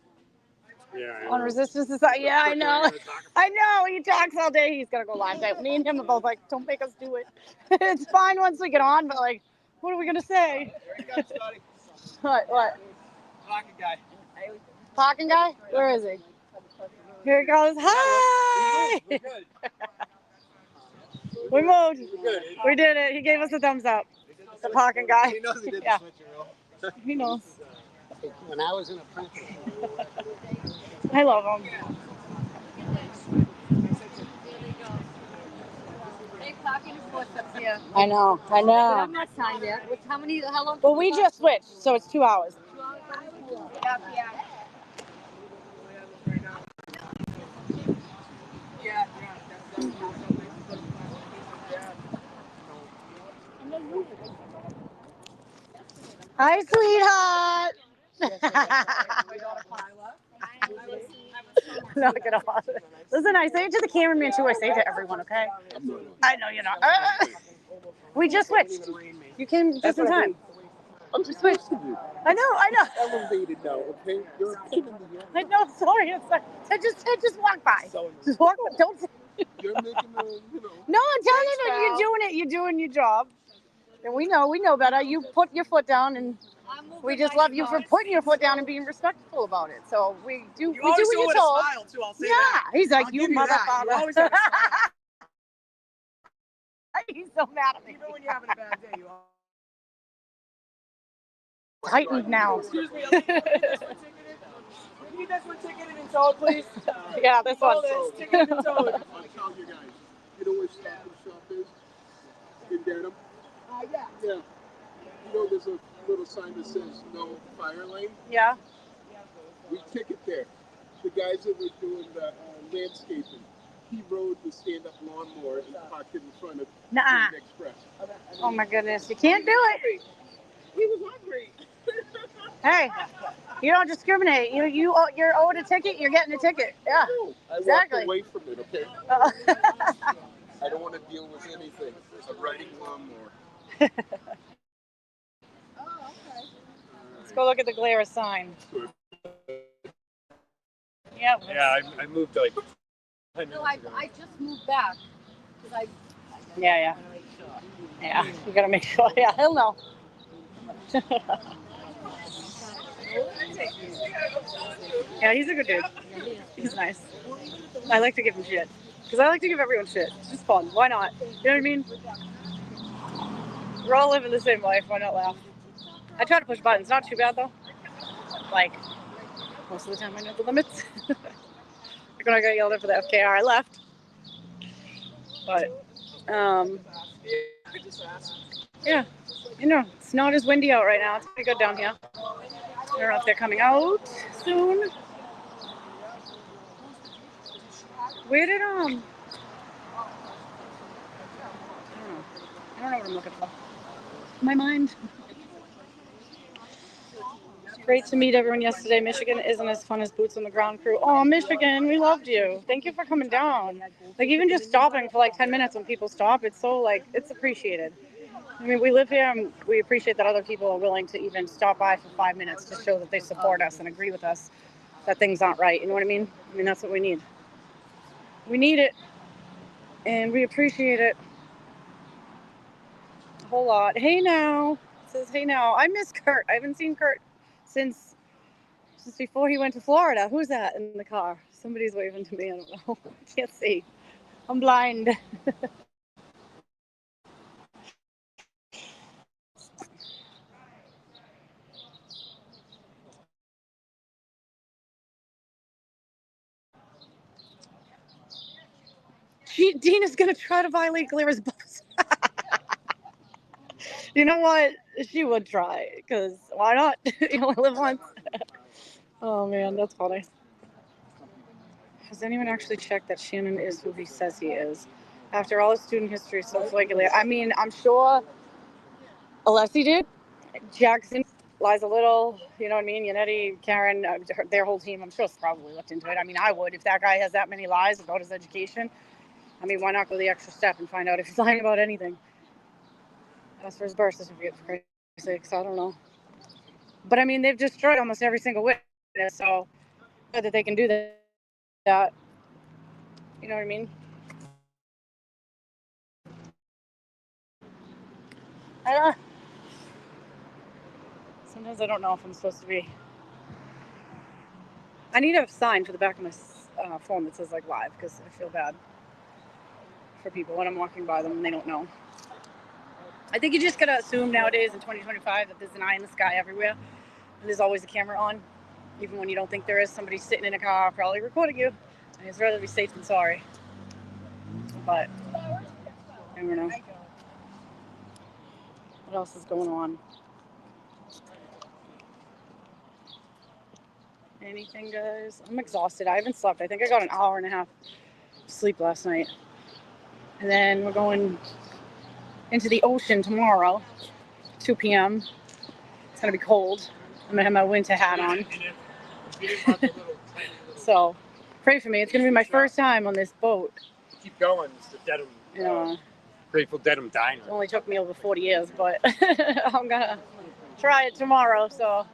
Yeah. On Resistance Society. Yeah, I know. I know. He talks all day. He's gonna go live tonight. Me and him are both like, don't make us do it. It's fine once we get on, but like, what are we gonna say? What? Pocket guy. Parking guy? Where is he? Here he goes. Hi! We moved. We did it. He gave us a thumbs up. The parking guy. He knows he did Yeah. the switcheroo. He knows. When I was in apprenticeship. I love him. I know. But I'm not signed yet. How long? Well, we just switched, so it's 2 hours. Hi, sweetheart. Knock it off. Listen, I say it to the cameraman too. I say it to everyone, okay? I know you're not. We just switched. You came just in time. I'm just switched. I know. Elevated now, okay? You're a pain in the ass. I know, sorry. It's like, just walk by. Just walk by. Don't. You're making the, No, I'm telling you, you're doing it. You're doing your job. And we know better. You put your foot down, and we just love you for putting your foot down and being respectful about it. So we do what you're told. Smile too, I'll say Yeah, that. he's like, I'll you give you that. motherfucker. You always have a smile. He's so mad at me. Even when you're having a bad day, you always... Heightened now. Excuse me, can you get this one ticketed and towed, please? Yeah, this one. Ticketed and towed. I'll tell you guys. You know where Stop and Shop is? In Dedham? Yeah. Yeah. You know there's a little sign that says no fire lane? Yeah. We ticket there. The guys that were doing the landscaping, he rode the stand-up lawnmower and parked it in front of Nuh-uh. the Express. Oh my goodness, you can't do it. He was hungry. Hey, you don't discriminate. You're owed a ticket. You're getting a ticket. Yeah. I Exactly. walked away from it, okay? I don't want to deal with anything. A riding lawnmower. Let's go look at the Glara sign. Yeah. Yeah, I moved like. No, I just moved back. Yeah. You gotta make sure. Yeah, he'll know. Yeah, he's a good dude. He's nice. I like to give him shit. Because I like to give everyone shit. It's just fun. Why not? You know what I mean? We're all living the same life. Why not laugh? I try to push buttons. Not too bad, though. Like, most of the time I know the limits. Like when I got yelled at for the FKR, I left. But, yeah. You know, it's not as windy out right now. It's pretty good down here. I don't know if they're coming out soon. Where did, I don't know what I'm looking for. My mind. Great to meet everyone yesterday. Michigan isn't as fun as Boots on the Ground crew. Oh, Michigan, we loved you. Thank you for coming down. Like, even just stopping for like 10 minutes when people stop, it's so, like, it's appreciated. I mean, we live here and we appreciate that other people are willing to even stop by for 5 minutes to show that they support us and agree with us that things aren't right. You know what I mean? I mean, that's what we need. We need it, and we appreciate it a whole lot. Hey now. It says, hey now. I miss Kurt. I haven't seen Kurt since before he went to Florida. Who's that in the car? Somebody's waving to me. I don't know. I can't see. I'm blind. Dina's going to try to violate Clara's bus. You know what? She would try, because why not? You only live once. Oh, man, that's funny. Has anyone actually checked that Shannon is who he says he is? After all his student history so flagrantly. I mean, I'm sure Alessi did. Jackson, Liza Little, you know what I mean? Yannetti, Karen, their whole team, I'm sure has probably looked into it. I mean, I would. If that guy has that many lies about his education, I mean, why not go the extra step and find out if he's lying about anything? As for his birth certificate, for Christ's sakes, I don't know. But I mean, they've destroyed almost every single witness, so good that they can do that. You know what I mean? I don't know. Sometimes I don't know if I'm supposed to be. I need a sign for the back of my phone that says like live, because I feel bad for people when I'm walking by them and they don't know. I think you just gotta assume nowadays in 2025 that there's an eye in the sky everywhere, and there's always a camera on, even when you don't think there is. Somebody sitting in a car probably recording you, and it's rather be safe than sorry. But I don't know. What else is going on? Anything, guys? I'm exhausted. I haven't slept. I think I got an hour and a half sleep last night. And then we're going into the ocean tomorrow, 2 p.m. It's going to be cold. I'm going to have my winter hat on. So pray for me. It's going to be my first time on this boat. Keep going. It's the Dedham. Yeah. Grateful Dedham Diner. It only took me over 40 years, but I'm going to try it tomorrow. So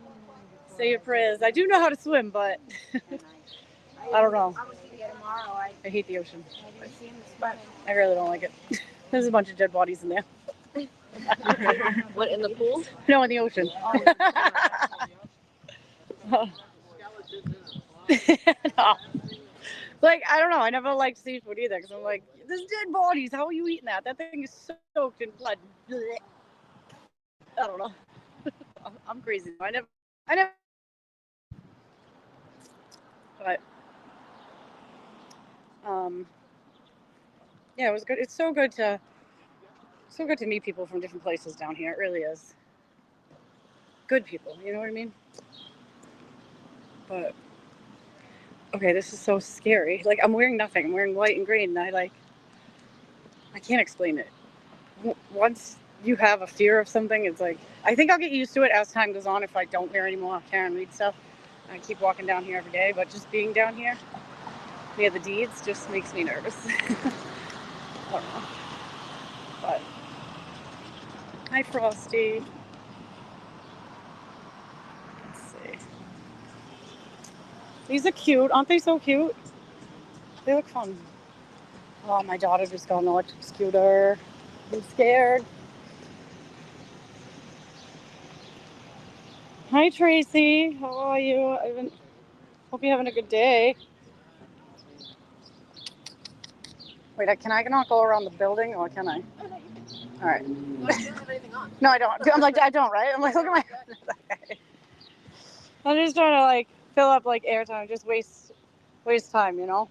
say your prayers. I do know how to swim, but I don't know. I hate the ocean. I really don't like it. There's a bunch of dead bodies in there. What, in the pool? No, in the ocean. No. Like, I don't know. I never liked seafood either, because I'm like, there's dead bodies. How are you eating that? That thing is soaked in blood. Blech. I don't know. I'm crazy. I never. But yeah, it was good. It's so good to meet people from different places down here. It really is. Good people, you know what I mean? But okay, this is so scary. Like, I'm wearing nothing. I'm wearing white and green, and I can't explain it. Once you have a fear of something, it's like, I think I'll get used to it as time goes on if I don't wear any more Karen Reed stuff. I keep walking down here every day, but just being down here near the deeds just makes me nervous. I don't know. But hi, Frosty. Let's see. These are cute. Aren't they so cute? They look fun. Oh, my daughter just got an electric scooter. I'm scared. Hi, Tracy. How are you? Hope you're having a good day. Wait, can I not go around the building, or can I? All right. You don't have anything on. No, I don't. I'm like, I don't, right? I'm like, look at my. I'm just trying to like fill up like airtime, just waste time, you know.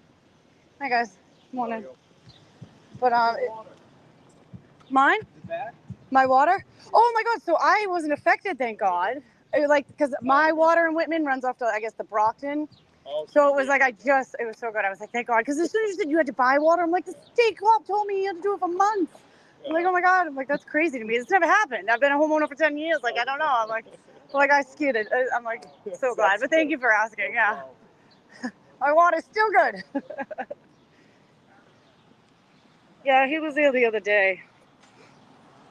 Hi guys, morning. But mine? My water? Oh my God! So I wasn't affected, thank God. Because my water in Whitman runs off to, I guess, the Brockton. So it was like it was so good. I was like, thank God. Because as soon as you said you had to buy water, I'm like, the state co-op told me you had to do it for months. I'm like, oh my God. I'm like, that's crazy to me. It's never happened. I've been a homeowner for 10 years. Like, I don't know. I'm like, Like I skidded. I'm like so glad. But thank you for asking. Yeah. My water's still good. Yeah, he was there the other day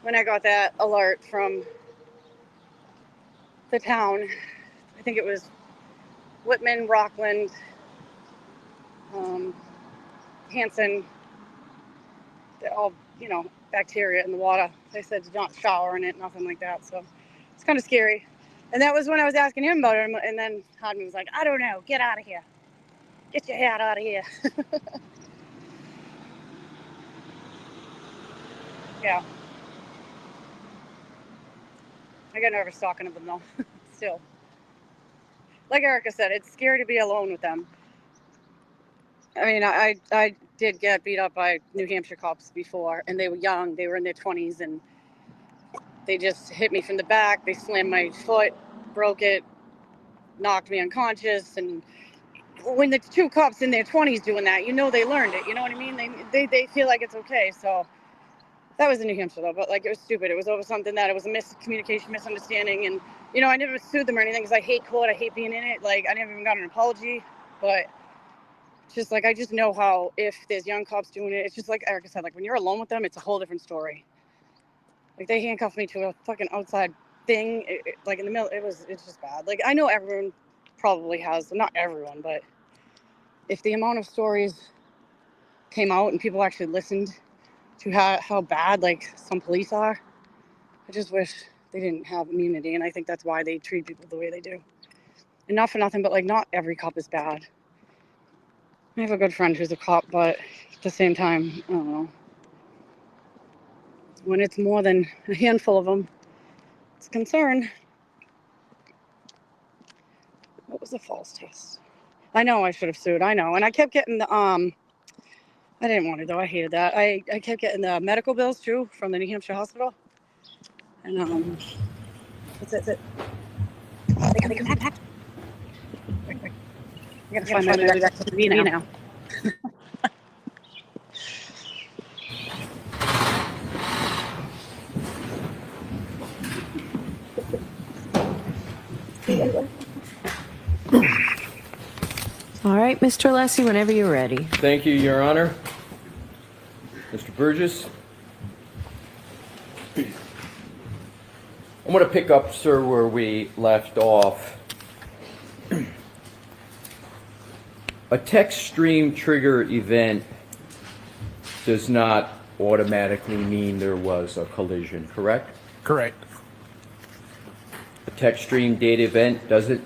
when I got that alert from the town. I think it was Whitman, Rockland, Hanson. They're all, bacteria in the water. They said to not shower in it, nothing like that. So it's kind of scary. And that was when I was asking him about it. And then Hardman was like, I don't know. Get out of here. Get your head out of here. Yeah. I get nervous talking to them though. Still. Like Erica said, it's scary to be alone with them. I mean, I did get beat up by New Hampshire cops before, and they were young. They were in their 20s, and they just hit me from the back. They slammed my foot, broke it, knocked me unconscious. And when the two cops in their 20s doing that, they learned it. You know what I mean? They feel like it's okay. So that was in New Hampshire, though. But, it was stupid. It was over something that it was a miscommunication, misunderstanding. And, I never sued them or anything because I hate court. I hate being in it. I never even got an apology. But just I just know how if there's young cops doing it, it's just like Erica said, when you're alone with them, it's a whole different story. They handcuffed me to a fucking outside thing, in the middle. It's just bad. I know everyone probably has, not everyone, but if the amount of stories came out and people actually listened to how bad some police are, I just wish they didn't have immunity. And I think that's why they treat people the way they do. And not for nothing, but not every cop is bad. I have a good friend who's a cop, but at the same time, I don't know. When it's more than a handful of them, it's a concern. What was the false test? I know I should have sued. I know. And I kept getting the, I didn't want to though. I hated that. I kept getting the medical bills too from the New Hampshire hospital. And, that's it. They come back. Wait. I gotta find my way back to the V now. All right, Mr. Lessie, whenever you're ready. Thank you, Your Honor. Mr. Burgess. I'm going to pick up, sir, where we left off. A text stream trigger event does not automatically mean there was a collision, correct? Correct. A text stream data event doesn't,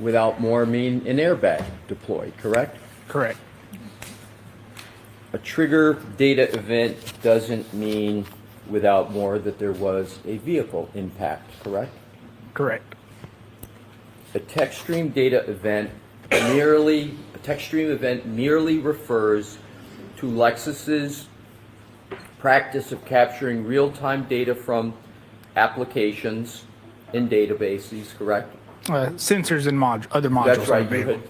without more, mean an airbag deployed, correct? Correct. A trigger data event doesn't mean, without more, that there was a vehicle impact, correct? Correct. A text stream event merely refers to Lexus's practice of capturing real-time data from applications in databases, correct? Sensors and other modules. That's right.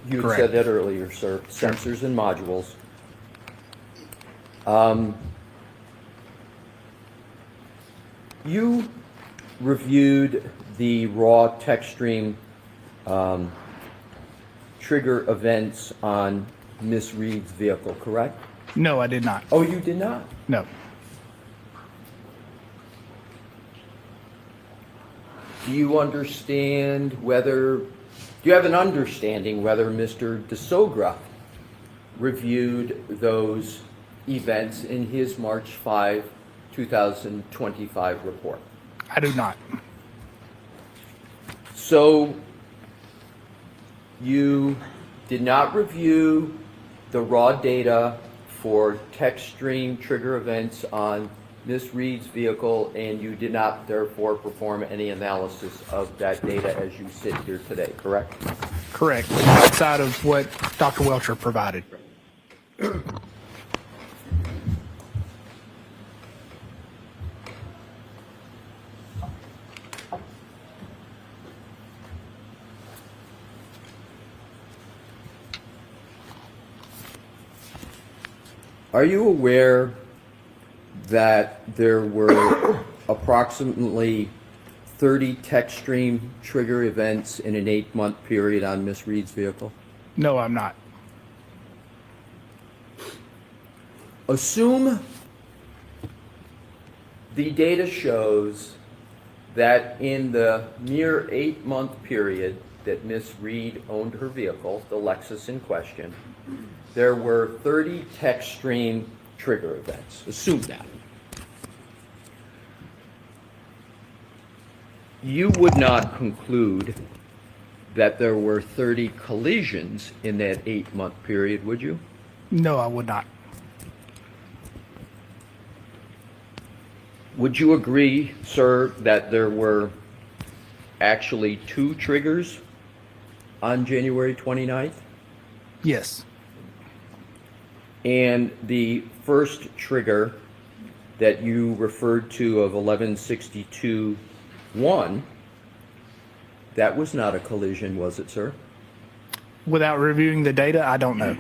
You had said that earlier, sir. Sure. Sensors and modules. You reviewed the raw text stream trigger events on Miss Reed's vehicle, correct? No, I did not. Oh, you did not? No. Do you have an understanding whether Mr. DeSogra reviewed those events in his March 5, 2025 report? I do not. So you did not review the raw data for text stream trigger events on Ms. Reed's vehicle, and you did not therefore perform any analysis of that data as you sit here today, correct? Correct. Outside of what Dr. Welcher provided. Are you aware that there were approximately 30 text stream trigger events in an 8-month period on Miss Reed's vehicle? No, I'm not. Assume the data shows that in the mere 8-month period that Miss Reed owned her vehicle, the Lexus in question, there were 30 text stream trigger events. Assume that. You would not conclude that there were 30 collisions in that 8-month period, would you? No, I would not. Would you agree, sir, that there were actually 2 triggers on January 29th? Yes. And the first trigger that you referred to of 1162-1, that was not a collision, was it, sir? Without reviewing the data, I don't know.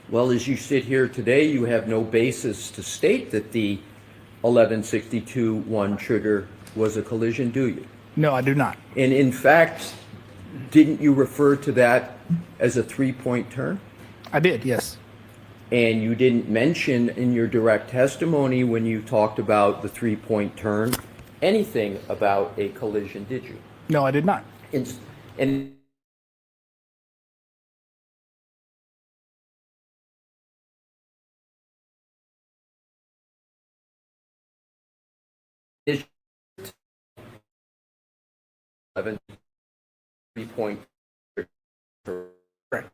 Well, as you sit here today, you have no basis to state that the 1162-1 trigger was a collision, do you? No, I do not. And in fact, didn't you refer to that as a 3-point turn? I did, yes. And you didn't mention in your direct testimony when you talked about the 3-point turn anything about a collision, did you? No, I did not. And is 3-point correct.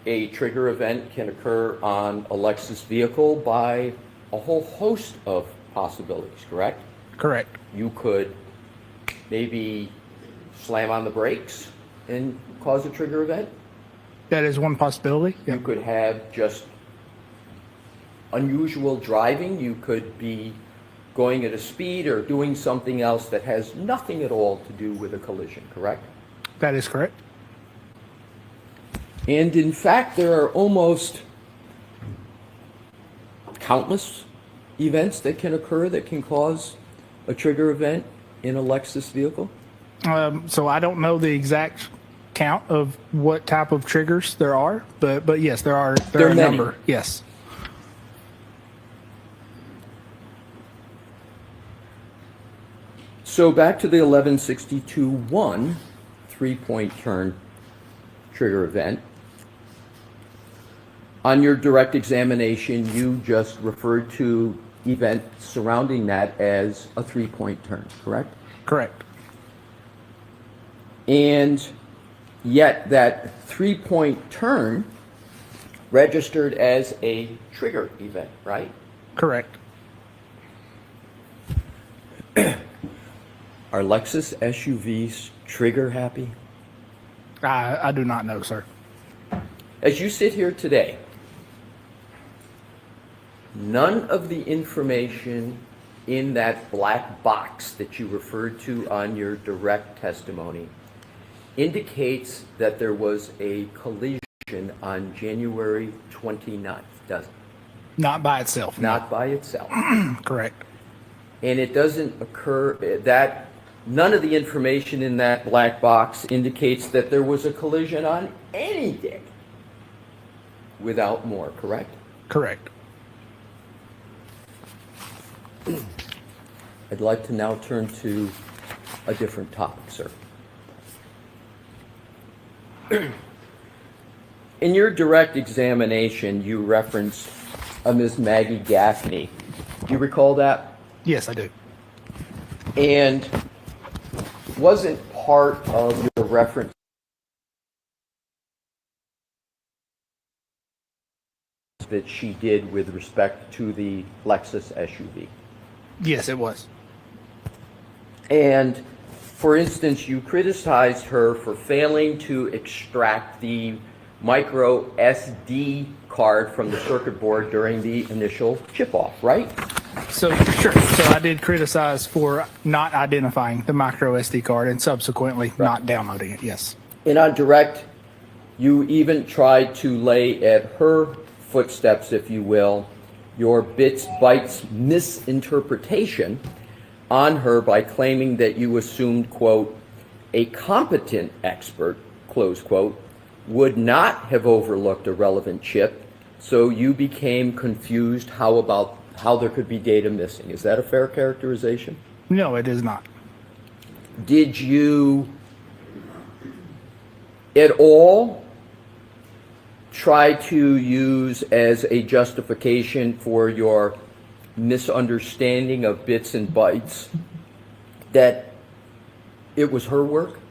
A trigger event can occur on a Lexus vehicle by a whole host of possibilities, correct? Correct. You could maybe slam on the brakes and cause a trigger event. That is one possibility. You could have just unusual driving. You could be going at a speed or doing something else that has nothing at all to do with a collision, correct? That is correct. And in fact, there are almost countless events that can occur that can cause a trigger event in a Lexus vehicle. So I don't know the exact count of what type of triggers there are, but yes, there are a many. number. Yes. So back to the 1162-1 3-point turn trigger event. On your direct examination, you just referred to events surrounding that as a 3-point turn, correct? Correct. And yet that 3-point turn registered as a trigger event, right? Correct. Are Lexus SUVs trigger happy? I do not know, sir. As you sit here today, none of the information in that black box that you referred to on your direct testimony indicates that there was a collision on January 29th, does it? Not by itself. Not by itself. Correct. And it doesn't occur that none of the information in that black box indicates that there was a collision on any day without more, correct? Correct. I'd like to now turn to a different topic, sir. In your direct examination, you referenced a Ms. Maggie Gaffney. Do you recall that? Yes, I do. And wasn't part of your reference that she did with respect to the Lexus SUV? Yes, it was. And for instance, you criticized her for failing to extract the micro SD card from the circuit board during the initial chip-off, right? So, sure. So I did criticize for not identifying the micro SD card and subsequently not downloading it, yes. And on direct, you even tried to lay at her footsteps, if you will, your bits, bytes misinterpretation on her by claiming that you assumed, quote, a competent expert, close quote, would not have overlooked a relevant chip, so you became confused how there could be data missing. Is that a fair characterization? No, it is not. Did you at all try to use as a justification for your misunderstanding of bits and bytes that it was her work?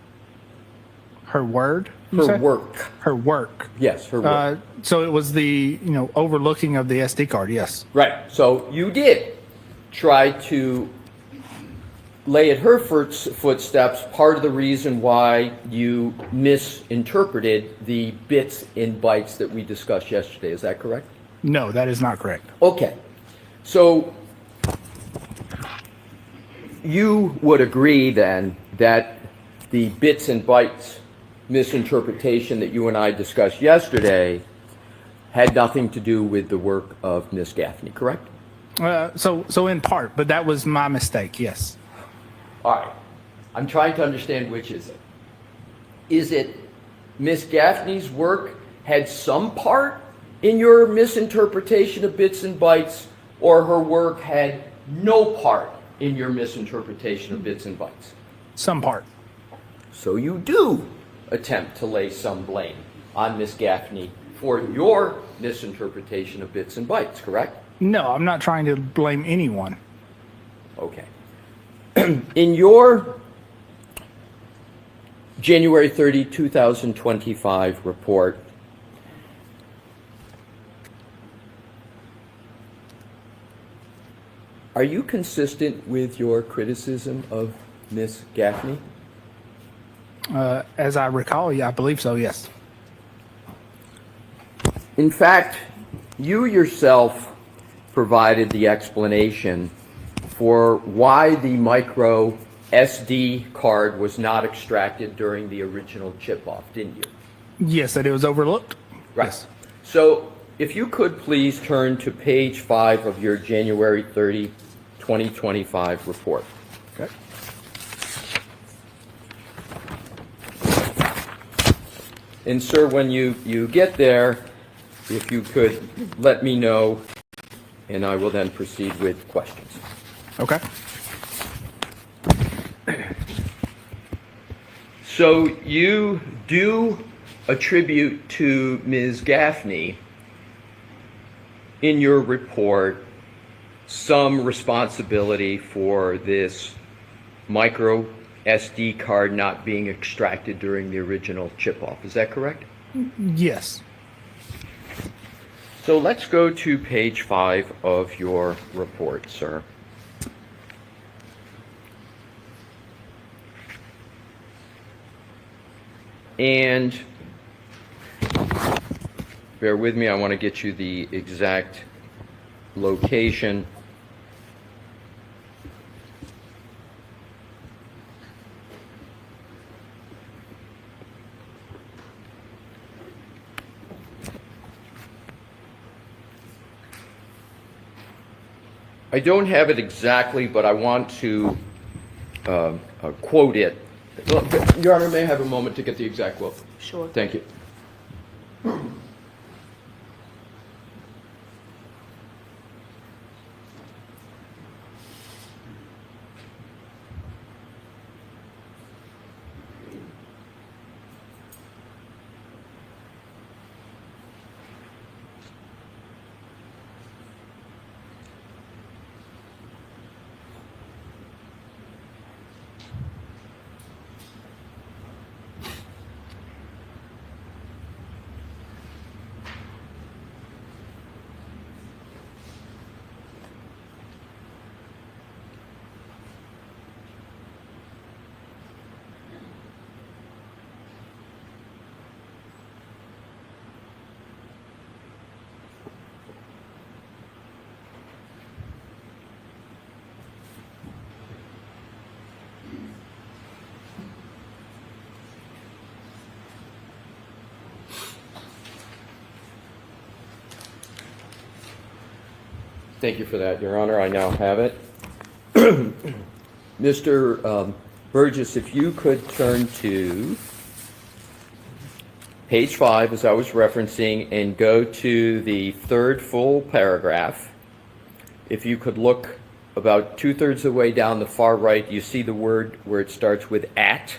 Her word? Her work. Her work. Yes, her work. So it was the, overlooking of the SD card, yes. Right. So you did try to lay at her footsteps part of the reason why you misinterpreted the bits and bytes that we discussed yesterday. Is that correct? No, that is not correct. Okay. So you would agree then that the bits and bytes misinterpretation that you and I discussed yesterday had nothing to do with the work of Miss Gaffney, correct? So in part, but that was my mistake, yes. All right. I'm trying to understand which is it. Is it Miss Gaffney's work had some part in your misinterpretation of bits and bytes, or her work had no part in your misinterpretation of bits and bytes? Some part. So you do attempt to lay some blame on Miss Gaffney for your misinterpretation of bits and bytes, correct? No, I'm not trying to blame anyone. Okay. In your January 30, 2025 report, are you consistent with your criticism of Miss Gaffney? As I recall, yeah, I believe so, yes. In fact, you yourself provided the explanation for why the micro SD card was not extracted during the original chip off, didn't you? Yes, that it was overlooked. Right. Yes. So if you could please turn to page 5 of your January 30, 2025 report. Okay. And sir, when you get there, if you could let me know, and I will then proceed with questions. Okay. So you do attribute to Ms. Gaffney in your report some responsibility for this micro SD card not being extracted during the original chip off. Is that correct? Yes. So let's go to page 5 of your report, sir. And bear with me, I want to get you the exact location. I don't have it exactly, but I want to quote it. Your Honor, may I have a moment to get the exact quote? Sure. Thank you. Thank you for that, Your Honor. I now have it. Mr. Burgess, if you could turn to page 5, as I was referencing, and go to the third full paragraph. If you could look about 2/3 of the way down the far right, you see the word where it starts with at.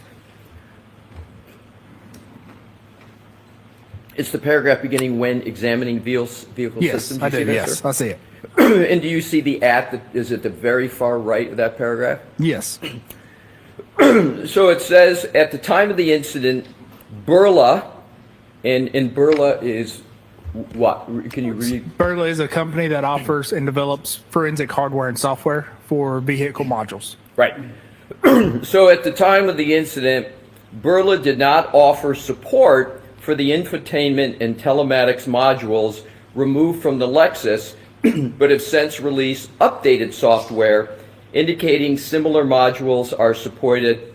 It's the paragraph beginning when examining vehicle systems. I You see do. that, Yes, sir? I see it. And do you see the at that is at the very far right of that paragraph? Yes. So it says, at the time of the incident, Burla, and Burla is what? Can you read? Burla is a company that offers and develops forensic hardware and software for vehicle modules. Right. So at the time of the incident, Burla did not offer support for the infotainment and telematics modules removed from the Lexus, but have since released updated software indicating similar modules are supported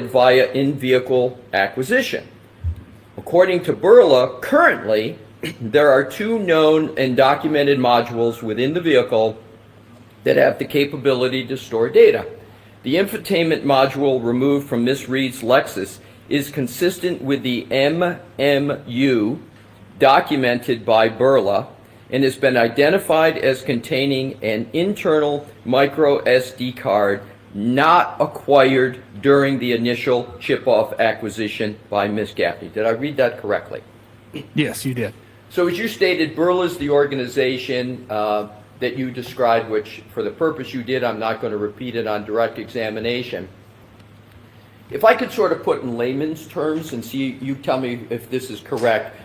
via in-vehicle acquisition. According to Burla, currently, there are 2 known and documented modules within the vehicle that have the capability to store data. The infotainment module removed from Ms. Reed's Lexus is consistent with the MMU documented by Burla and has been identified as containing an internal micro SD card not acquired during the initial chip-off acquisition by Ms. Gaffney. Did I read that correctly? Yes, you did. So as you stated, Burla is the organization that you described, which for the purpose you did, I'm not going to repeat it on direct examination. If I could sort of put in layman's terms and see, you tell me if this is correct.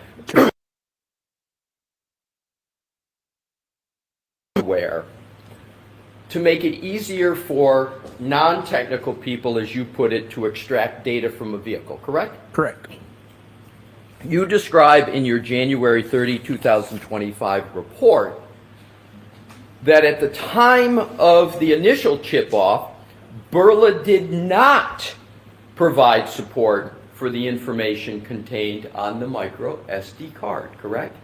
Where to make it easier for non-technical people, as you put it, to extract data from a vehicle, correct? Correct. You describe in your January 30, 2025 report that at the time of the initial chip-off, Burla did not provide support for the information contained on the micro SD card, correct?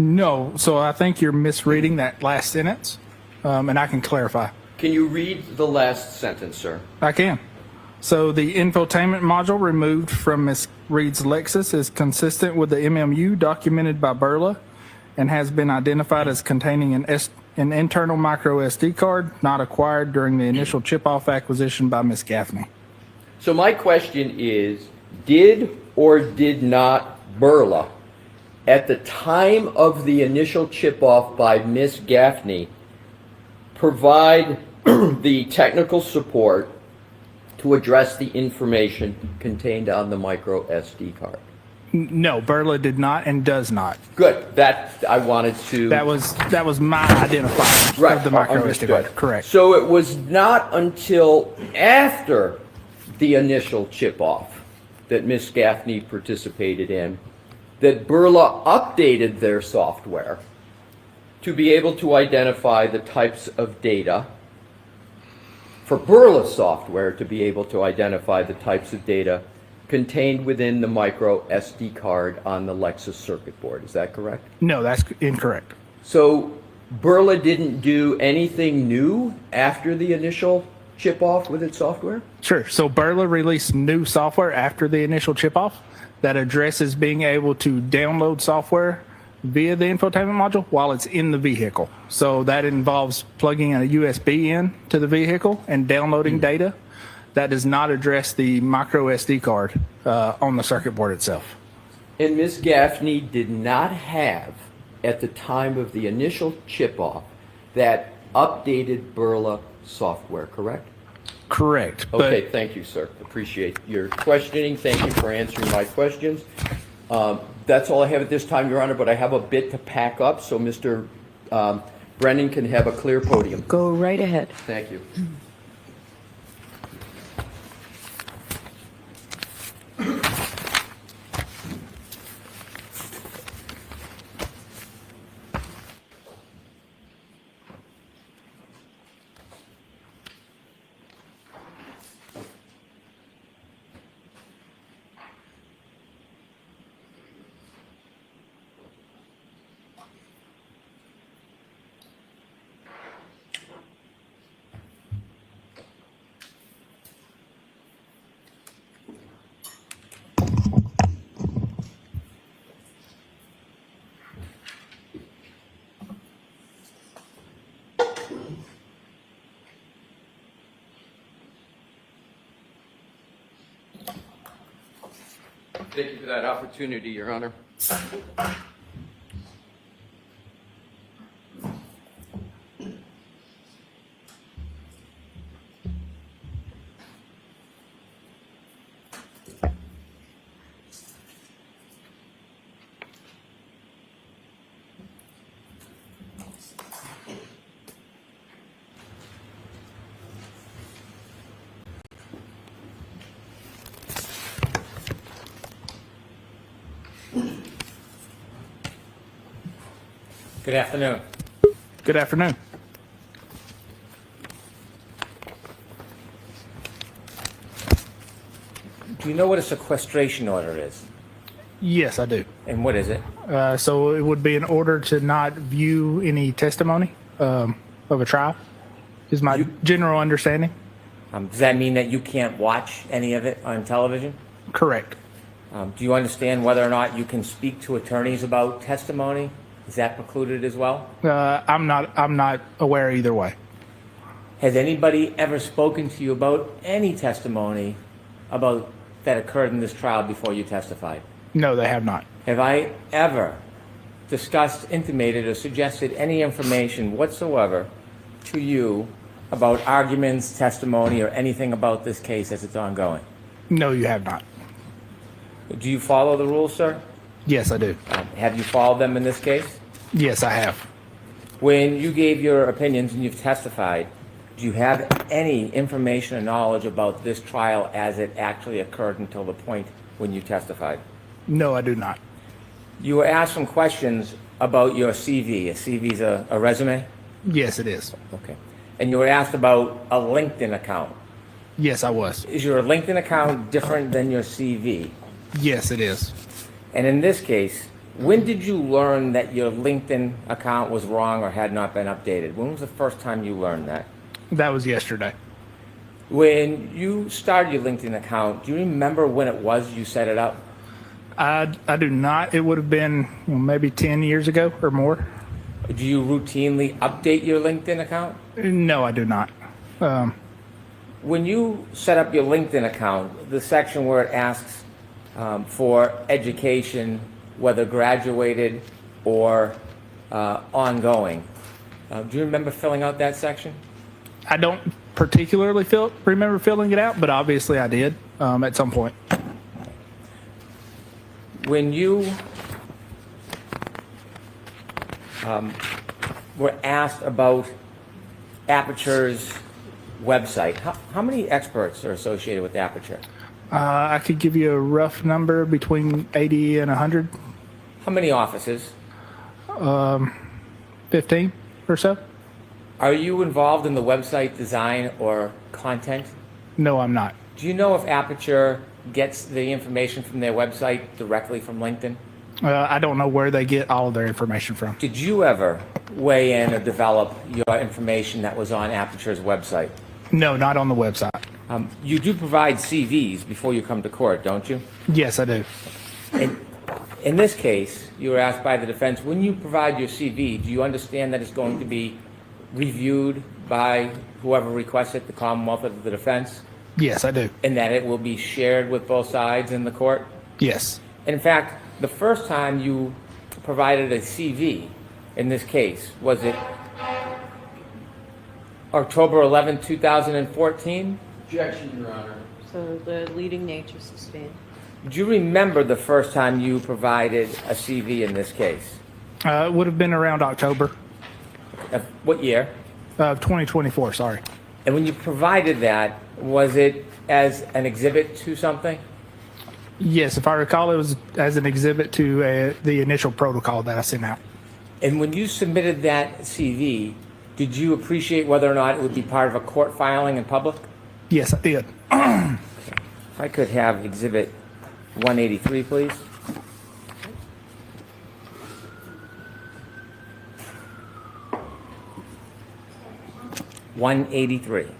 No, so I think you're misreading that last sentence, and I can clarify. Can you read the last sentence, sir? I can. So the infotainment module removed from Ms. Reed's Lexus is consistent with the MMU documented by Burla and has been identified as containing an internal micro SD card not acquired during the initial chip-off acquisition by Ms. Gaffney. So my question is, did or did not Burla, at the time of the initial chip-off by Ms. Gaffney, provide the technical support to address the information contained on the micro SD card? No, Burla did not and does not. Good. That I wanted to. That was my identifier of the micro SD card. Correct. So it was not until after the initial chip-off that Ms. Gaffney participated in that Burla updated their software to be able to identify the types of data, for Burla's software to be able to identify the types of data contained within the micro SD card on the Lexus circuit board. Is that correct? No, that's incorrect. So Burla didn't do anything new after the initial chip-off with its software? Sure. So Burla released new software after the initial chip-off that addresses being able to download software via the infotainment module while it's in the vehicle. So that involves plugging a USB in to the vehicle and downloading data. That does not address the micro SD card on the circuit board itself. And Ms. Gaffney did not have, at the time of the initial chip-off, that updated Burla software, correct? Correct. Okay, thank you, sir. Appreciate your questioning. Thank you for answering my questions. That's all I have at this time, Your Honor, but I have a bit to pack up, so Mr. Brennan can have a clear podium. Go right ahead. Thank you. Thank you for that opportunity, Your Honor. Good afternoon. Good afternoon. Do you know what a sequestration order is? Yes, I do. And what is it? So it would be an order to not view any testimony of a trial, is my general understanding. Does that mean that you can't watch any of it on television? Correct. Do you understand whether or not you can speak to attorneys about testimony? Is that precluded as well? I'm not aware either way. Has anybody ever spoken to you about any testimony about that occurred in this trial before you testified? No, they have not. Have I ever discussed, intimated, or suggested any information whatsoever to you about arguments, testimony, or anything about this case as it's ongoing? No, you have not. Do you follow the rules, sir? Yes, I do. Have you followed them in this case? Yes, I have. When you gave your opinions and you've testified, do you have any information or knowledge about this trial as it actually occurred until the point when you testified? No, I do not. You were asked some questions about your CV. A CV is a resume? Yes, it is. Okay. And you were asked about a LinkedIn account. Yes, I was. Is your LinkedIn account different than your CV? Yes, it is. And in this case, when did you learn that your LinkedIn account was wrong or had not been updated? When was the first time you learned that? That was yesterday. When you started your LinkedIn account, do you remember when it was you set it up? I do not. It would have been maybe 10 years ago or more. Do you routinely update your LinkedIn account? No, I do not. When you set up your LinkedIn account, the section where it asks for education, whether graduated or ongoing, do you remember filling out that section? I don't particularly remember filling it out, but obviously I did at some point. When you were asked about Aperture's website, how many experts are associated with Aperture? I could give you a rough number between 80 and 100. How many offices? 15 or so. Are you involved in the website design or content? No, I'm not. Do you know if Aperture gets the information from their website directly from LinkedIn? I don't know where they get all of their information from. Did you ever weigh in or develop your information that was on Aperture's website? No, not on the website. You do provide CVs before you come to court, don't you? Yes, I do. In this case, you were asked by the defense, when you provide your CV, do you understand that it's going to be reviewed by whoever requests it, the Commonwealth or the defense? Yes, I do. And that it will be shared with both sides in the court? Yes. In fact, the first time you provided a CV in this case, was it October 11, 2014? Objection, Your Honor. So the leading nature sustained. Do you remember the first time you provided a CV in this case? It would have been around October. Of what year? 2024, sorry. And when you provided that, was it as an exhibit to something? Yes, if I recall, it was as an exhibit to the initial protocol that I sent out. And when you submitted that CV, did you appreciate whether or not it would be part of a court filing in public? Yes, I did. If I could have exhibit 183, please. $183.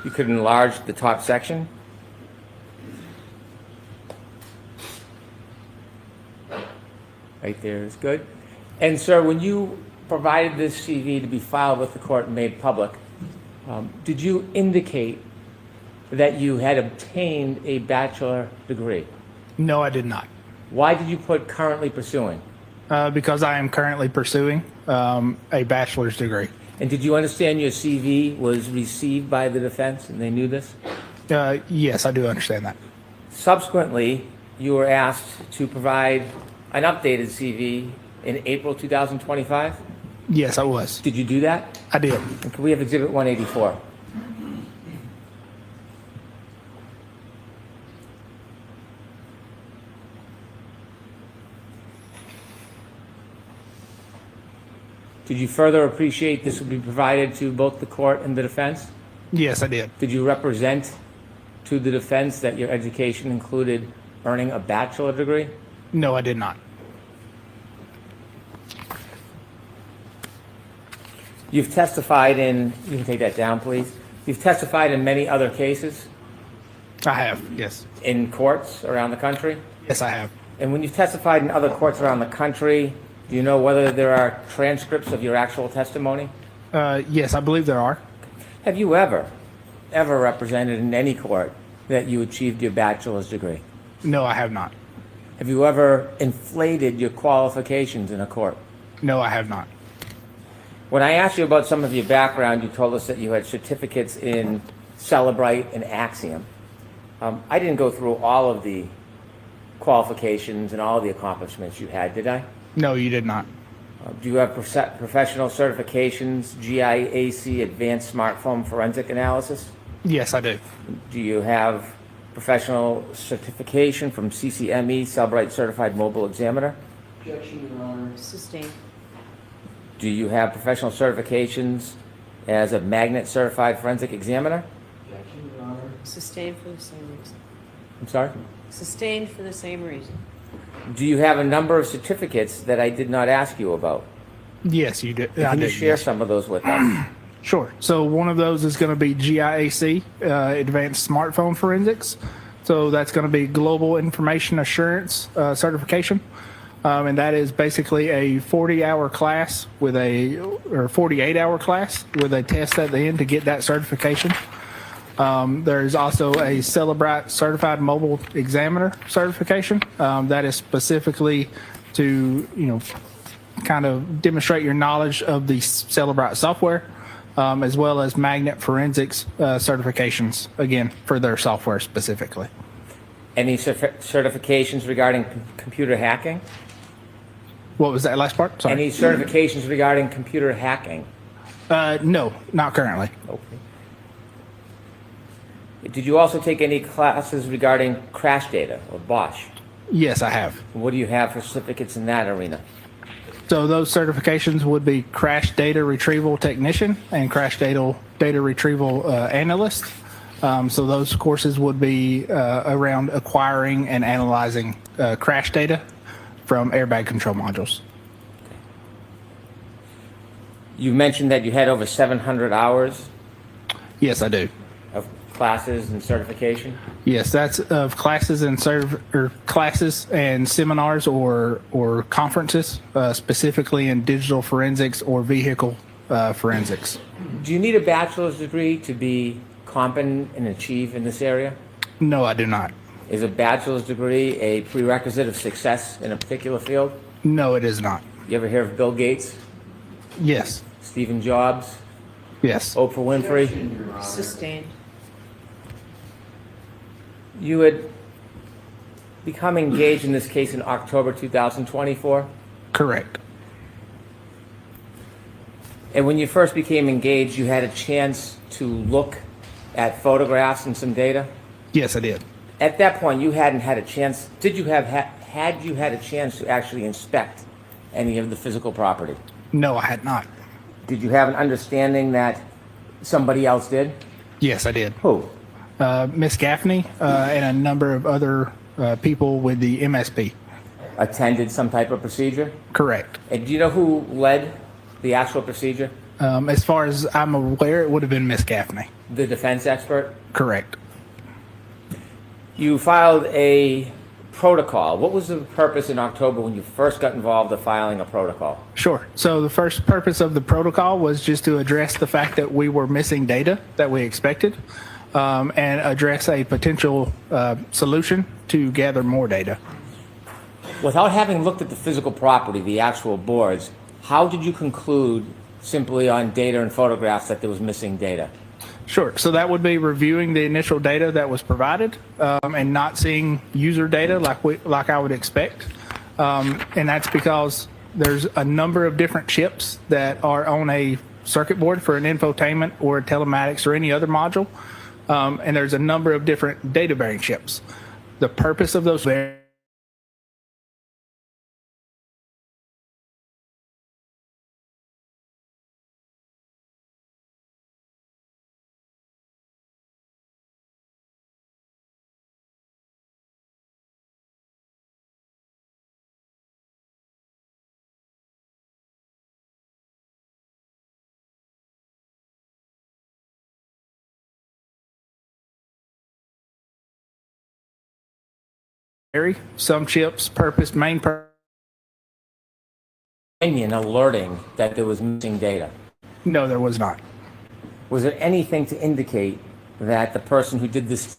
You could enlarge the top section. Right there is good. And sir, when you provided this CV to be filed with the court and made public, did you indicate that you had obtained a bachelor degree? No, I did not. Why did you put currently pursuing? Because I am currently pursuing a bachelor's degree. And did you understand your CV was received by the defense and they knew this? Yes, I do understand that. Subsequently, you were asked to provide an updated CV in April 2025? Yes, I was. Did you do that? I did. And can we have Exhibit 184? Did you further appreciate this would be provided to both the court and the defense? Yes, I did. Did you represent to the defense that your education included earning a bachelor degree? No, I did not. You've testified in, you can take that down, please. You've testified in many other cases? I have, yes. In courts around the country? Yes, I have. And when you've testified in other courts around the country, do you know whether there are transcripts of your actual testimony? Yes, I believe there are. Have you ever represented in any court that you achieved your bachelor's degree? No, I have not. Have you ever inflated your qualifications in a court? No, I have not. When I asked you about some of your background, you told us that you had certificates in Celebrite and Axiom. I didn't go through all of the qualifications and all of the accomplishments you had, did I? No, you did not. Do you have professional certifications, GIAC, Advanced Smartphone Forensic Analysis? Yes, I do. Do you have professional certification from CCME, Celebrite Certified Mobile Examiner? Objection, Your Honor. Sustained. Do you have professional certifications as a Magnet Certified Forensic Examiner? Objection, Your Honor. Sustained for the same reason. I'm sorry? Sustained for the same reason. Do you have a number of certificates that I did not ask you about? Yes, you did. Can you share some of those with us? Sure. So one of those is going to be GIAC, Advanced Smartphone Forensics. So that's going to be Global Information Assurance certification. And that is basically a 40-hour class or 48-hour class with a test at the end to get that certification. There's also a Celebrite Certified Mobile Examiner certification. That is specifically to, kind of demonstrate your knowledge of the Celebrite software, as well as Magnet Forensics certifications, again, for their software specifically. Any certifications regarding computer hacking? What was that last part? Sorry. Any certifications regarding computer hacking? No, not currently. Okay. Did you also take any classes regarding crash data or BOSH? Yes, I have. What do you have for certificates in that arena? So those certifications would be Crash Data Retrieval Technician and Crash Data Retrieval Analyst. So those courses would be around acquiring and analyzing crash data from airbag control modules. You mentioned that you had over 700 hours. Yes, I do. Of classes and certification? Yes, that's of classes and classes and seminars or conferences, specifically in digital forensics or vehicle forensics. Do you need a bachelor's degree to be competent and achieve in this area? No, I do not. Is a bachelor's degree a prerequisite of success in a particular field? No, it is not. You ever hear of Bill Gates? Yes. Stephen Jobs? Yes. Oprah Winfrey? Sustained. You had become engaged in this case in October 2024? Correct. And when you first became engaged, you had a chance to look at photographs and some data? Yes, I did. At that point, you hadn't had a chance. Did you have had you had a chance to actually inspect any of the physical property? No, I had not. Did you have an understanding that somebody else did? Yes, I did. Who? Miss Gaffney and a number of other people with the MSP. Attended some type of procedure? Correct. And do you know who led the actual procedure? As far as I'm aware, it would have been Miss Gaffney. The defense expert? Correct. You filed a protocol. What was the purpose in October when you first got involved in filing a protocol? Sure. So the first purpose of the protocol was just to address the fact that we were missing data that we expected, and address a potential solution to gather more data. Without having looked at the physical property, the actual boards, how did you conclude simply on data and photographs that there was missing data? Sure. So that would be reviewing the initial data that was provided, and not seeing user data like I would expect. And that's because there's a number of different chips that are on a circuit board for an infotainment or a telematics or any other module. And there's a number of different data bearing chips. The purpose of those some chips main purpose. An alerting that there was missing data? No, there was not. Was there anything to indicate that the person who did this,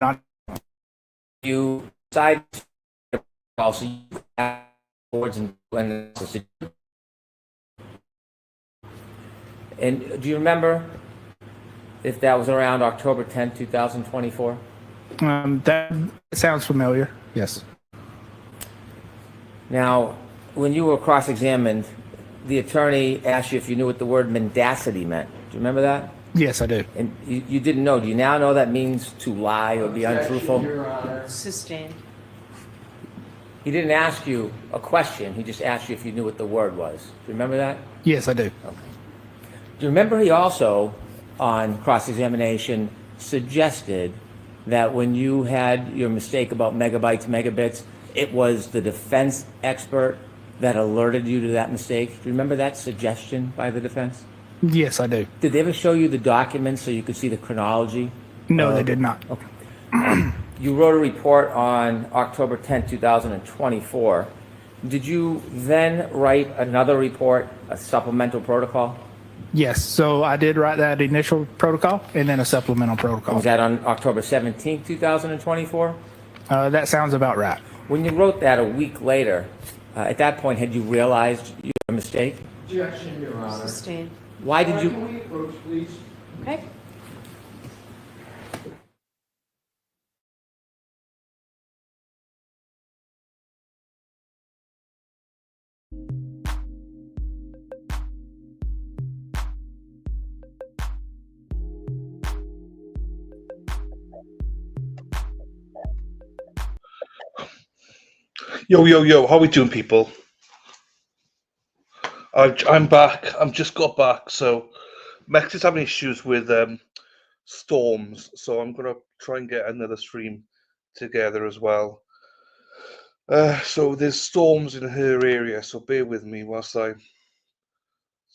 not you side also you boards and do you remember if that was around October 10th, 2024? That sounds familiar. Yes. Now, when you were cross-examined, the attorney asked you if you knew what the word mendacity meant. Do you remember that? Yes, I do. And you didn't know. Do you now know that means to lie or be untruthful? Sustained. He didn't ask you a question. He just asked you if you knew what the word was. Do you remember that? Yes, I do. Okay. Do you remember he also, on cross-examination, suggested that when you had your mistake about megabytes, megabits, it was the defense expert that alerted you to that mistake? Do you remember that suggestion by the defense? Yes, I do. Did they ever show you the documents so you could see the chronology? No, they did not. Okay. You wrote a report on October 10th, 2024. Did you then write another report, a supplemental protocol? Yes, so I did write that initial protocol and then a supplemental protocol. Was that on October 17th, 2024? That sounds about right. When you wrote that a week later, at that point, had you realized your mistake? Objection, Your Honor. Sustained. Why did you? Can we approach, please? Okay. Yo, how we doing, people? I'm back. I'm just got back. So, Mex is having issues with storms, so I'm gonna try and get another stream together as well. So there's storms in her area, so bear with me whilst I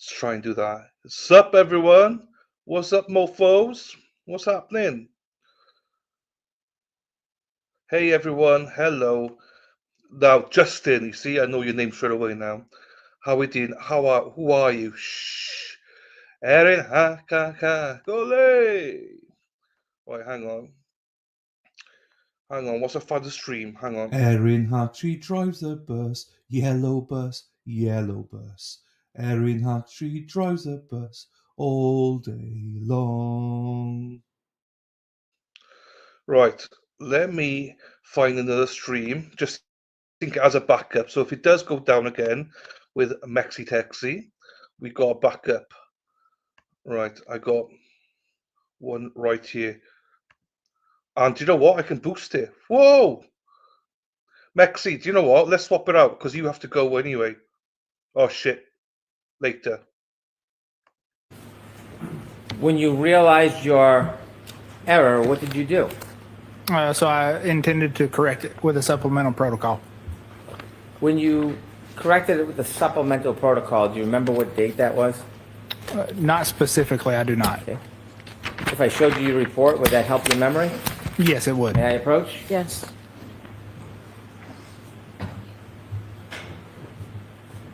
try and do that. Sup, everyone? What's up, mofos? What's happening? Hey, everyone. Hello. Now, Justin, you see, I know your name straight away now. How we doing? Who are you? Shh. Erin, gole. Right, hang on. What's a fun stream? Hang on. Erin Hattree drives a bus, yellow bus, yellow bus. Erin Hattree drives a bus all day long. Right, let me find another stream, just think as a backup. So if it does go down again with Mexi Texi, we got a backup. Right, I got one right here. And do you know what? I can boost it. Whoa! Mexi, do you know what? Let's swap it out because you have to go anyway. Oh, shit. Later. When you realized your error, what did you do? So I intended to correct it with a supplemental protocol. When you corrected it with the supplemental protocol, do you remember what date that was? Not specifically, I do not. Okay. If I showed you your report, would that help your memory? Yes, it would. May I approach? Yes.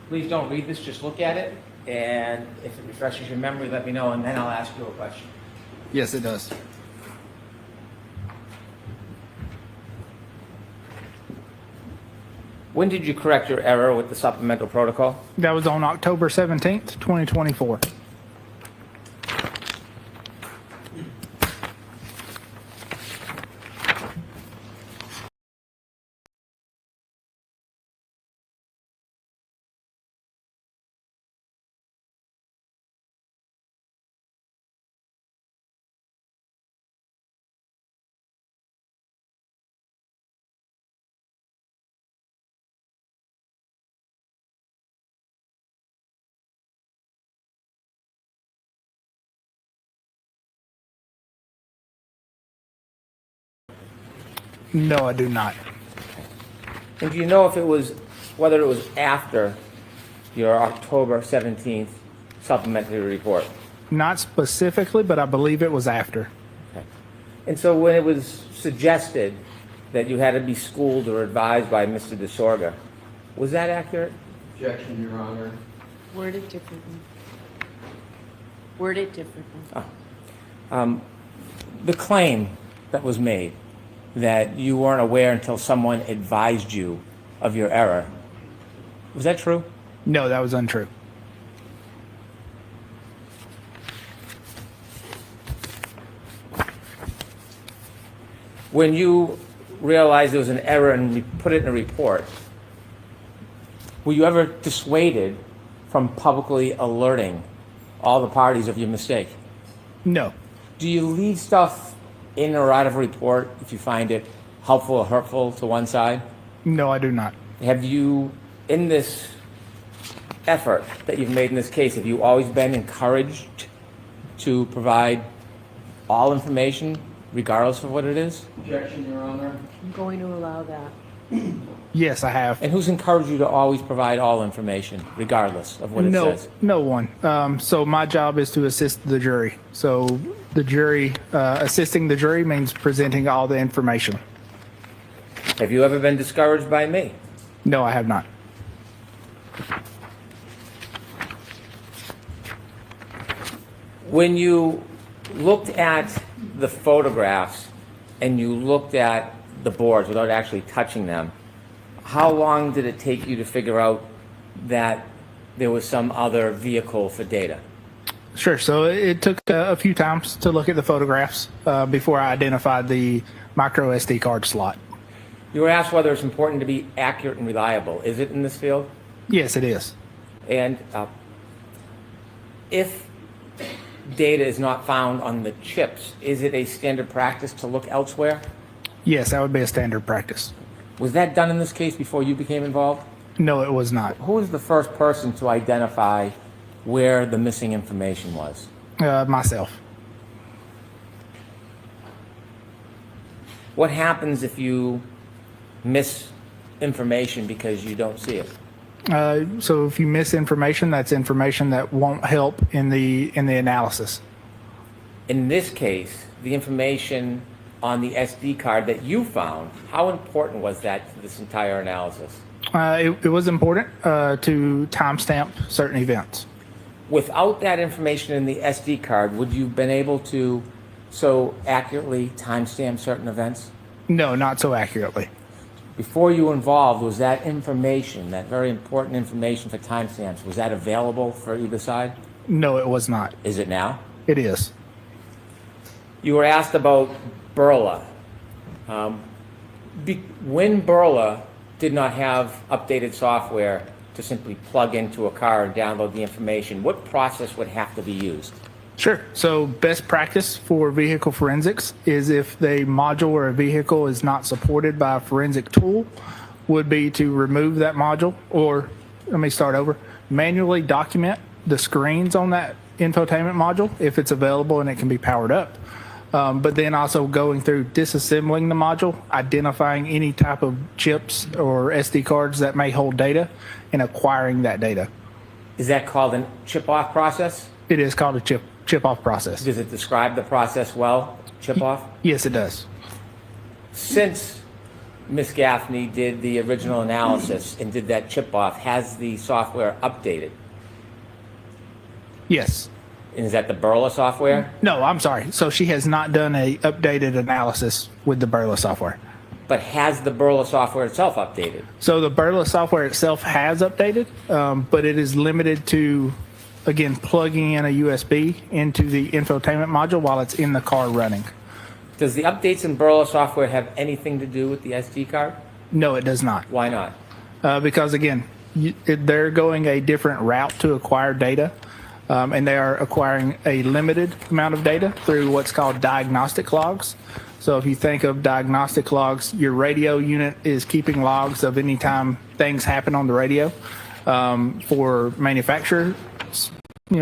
Please don't read this, just look at it, and if it refreshes your memory, let me know, and then I'll ask you a question. Yes, it does. When did you correct your error with the supplemental protocol? That was on October 17th, 2024. No, I do not. And do you know if it was, whether it was after your October 17th supplementary report? Not specifically, but I believe it was after. Okay. And so when it was suggested that you had to be schooled or advised by Mr. DeSorga, was that accurate? Objection, Your Honor. Word it differently. Word it differently. The claim that was made that you weren't aware until someone advised you of your error, was that true? No, that was untrue. When you realized there was an error and you put it in a report, were you ever dissuaded from publicly alerting all the parties of your mistake? No. Do you leave stuff in or out of a report if you find it helpful or hurtful to one side? No, I do not. Have you, in this effort that you've made in this case, have you always been encouraged to provide all information, regardless of what it is? Objection, Your Honor. I'm going to allow that. Yes, I have. And who's encouraged you to always provide all information, regardless of what it says? No one. So my job is to assist the jury. So the jury, assisting the jury means presenting all the information. Have you ever been discouraged by me? No, I have not. When you looked at the photographs and you looked at the boards without actually touching them, how long did it take you to figure out that there was some other vehicle for data? Sure. So it took a few times to look at the photographs before I identified the micro SD card slot. You were asked whether it's important to be accurate and reliable. Is it in this field? Yes, it is. And if data is not found on the chips, is it a standard practice to look elsewhere? Yes, that would be a standard practice. Was that done in this case before you became involved? No, it was not. Who was the first person to identify where the missing information was? Myself. What happens if you miss information because you don't see it? So if you miss information, that's information that won't help in the analysis. In this case, the information on the SD card that you found, how important was that to this entire analysis? It was important to timestamp certain events. Without that information in the SD card, would you have been able to so accurately timestamp certain events? No, not so accurately. Before you were involved, was that information, that very important information for timestamps, was that available for either side? No, it was not. Is it now? It is. You were asked about Burla. When Burla did not have updated software to simply plug into a car and download the information, what process would have to be used? Sure. So best practice for vehicle forensics is if the module or a vehicle is not supported by a forensic tool, would be to remove that module, or let me start over, manually document the screens on that infotainment module if it's available and it can be powered up. But then also going through disassembling the module, identifying any type of chips or SD cards that may hold data, and acquiring that data. Is that called a chip-off process? It is called a chip-off process. Does it describe the process well, chip-off? Yes, it does. Since Ms. Gaffney did the original analysis and did that chip off, has the software updated? Yes. And is that the Burla software? No, I'm sorry. So she has not done a updated analysis with the Burla software. But has the Burla software itself updated? So the Burla software itself has updated, but it is limited to, again, plugging in a USB into the infotainment module while it's in the car running. Does the updates in Burla software have anything to do with the SD card? No, it does not. Why not? Because, again, they're going a different route to acquire data, and they are acquiring a limited amount of data through what's called diagnostic logs. So if you think of diagnostic logs, your radio unit is keeping logs of any time things happen on the radio for manufacturer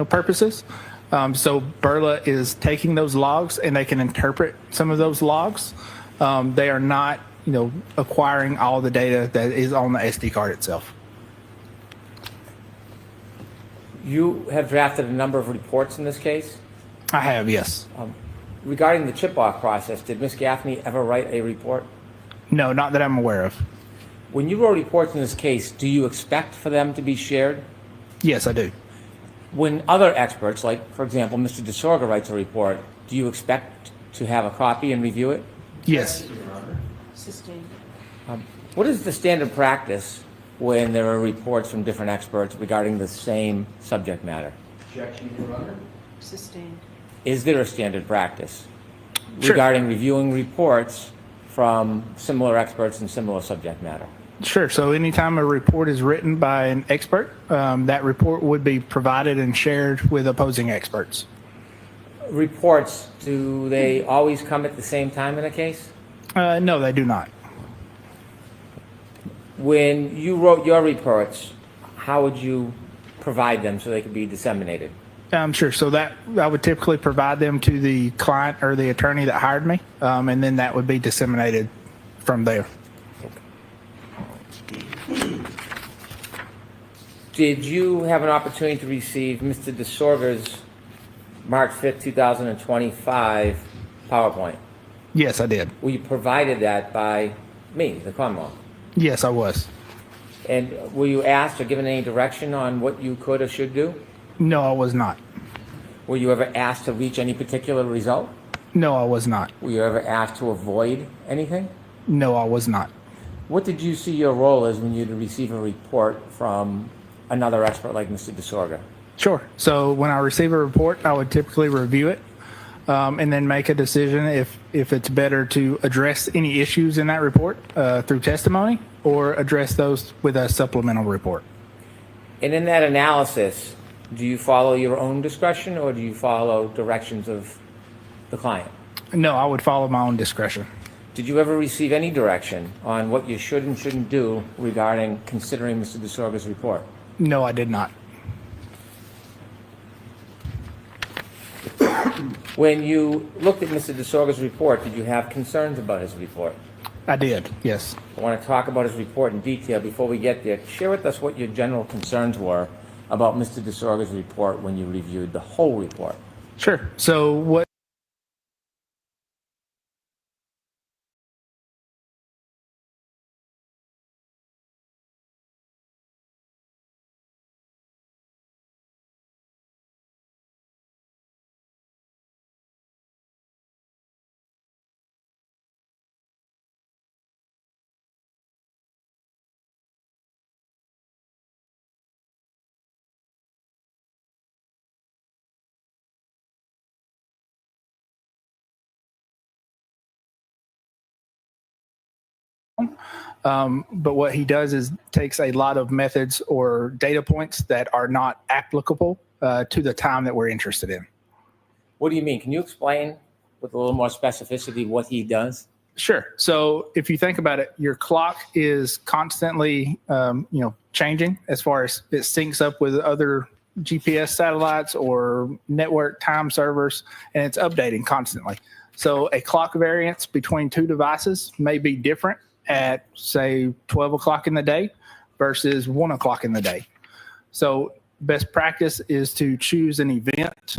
purposes. So Burla is taking those logs and they can interpret some of those logs. They are not, acquiring all the data that is on the SD card itself. You have drafted a number of reports in this case? I have, yes. Regarding the chip-off process, did Ms. Gaffney ever write a report? No, not that I'm aware of. When you wrote reports in this case, do you expect for them to be shared? Yes, I do. When other experts, like, for example, Mr. DeSorga writes a report, do you expect to have a copy and review it? Yes. Sustained. What is the standard practice when there are reports from different experts regarding the same subject matter? Objection, Your Honor. Sustained. Is there a standard practice regarding reviewing reports from similar experts in similar subject matter? Sure. So anytime a report is written by an expert, that report would be provided and shared with opposing experts. Reports, do they always come at the same time in a case? No, they do not. When you wrote your reports, how would you provide them so they could be disseminated? Sure. So that I would typically provide them to the client or the attorney that hired me, and then that would be disseminated from there. Did you have an opportunity to receive Mr. DeSorga's March 5th, 2025 PowerPoint? Yes, I did. Were you provided that by me, the Commonwealth? Yes, I was. And were you asked or given any direction on what you could or should do? No, I was not. Were you ever asked to reach any particular result? No, I was not. Were you ever asked to avoid anything? No, I was not. What did you see your role as when you receive a report from another expert like Mr. DeSorga? Sure. So when I receive a report, I would typically review it and then make a decision if it's better to address any issues in that report through testimony or address those with a supplemental report. And in that analysis, do you follow your own discretion or do you follow directions of the client? No, I would follow my own discretion. Did you ever receive any direction on what you should and shouldn't do regarding considering Mr. DeSorga's report? No, I did not. When you looked at Mr. DeSorga's report, did you have concerns about his report? I did, yes. I want to talk about his report in detail. Before we get there, share with us what your general concerns were about Mr. DeSorga's report when you reviewed the whole report. Sure. So what but what he does is takes a lot of methods or data points that are not applicable to the time that we're interested in. What do you mean? Can you explain with a little more specificity what he does? Sure. So if you think about it, your clock is constantly, changing as far as it syncs up with other GPS satellites or network time servers, and it's updating constantly. So a clock variance between two devices may be different at, say, 12 o'clock in the day versus 1 o'clock in the day. So best practice is to choose an event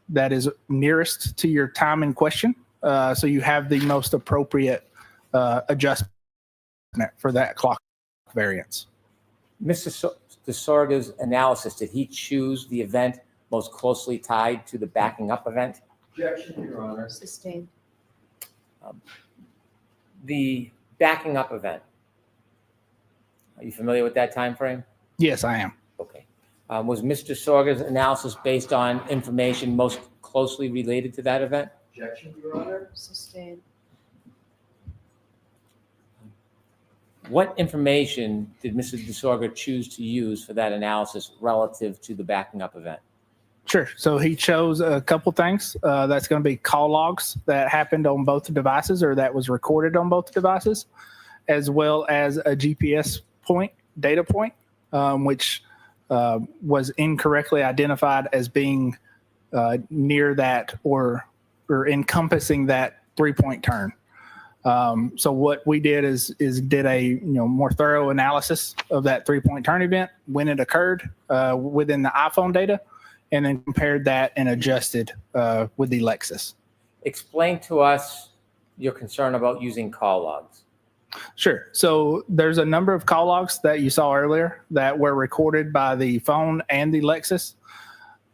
that is nearest to your time in question. So you have the most appropriate adjustment for that clock variance. Mr. DeSorga's analysis, did he choose the event most closely tied to the backing up event? Objection, Your Honor. Sustained. The backing up event. Are you familiar with that time frame? Yes, I am. Okay. Was Mr. DeSorga's analysis based on information most closely related to that event? Objection, Your Honor. Sustained. What information did Mr. DeSorga choose to use for that analysis relative to the backing up event? Sure. So he chose a couple things. That's going to be call logs that happened on both devices or that was recorded on both devices, as well as a GPS data point, which was incorrectly identified as being near that or encompassing that 3-point turn. So what we did is did a more thorough analysis of that 3-point turn event when it occurred within the iPhone data, and then compared that and adjusted with the Lexus. Explain to us your concern about using call logs. Sure. So there's a number of call logs that you saw earlier that were recorded by the phone and the Lexus.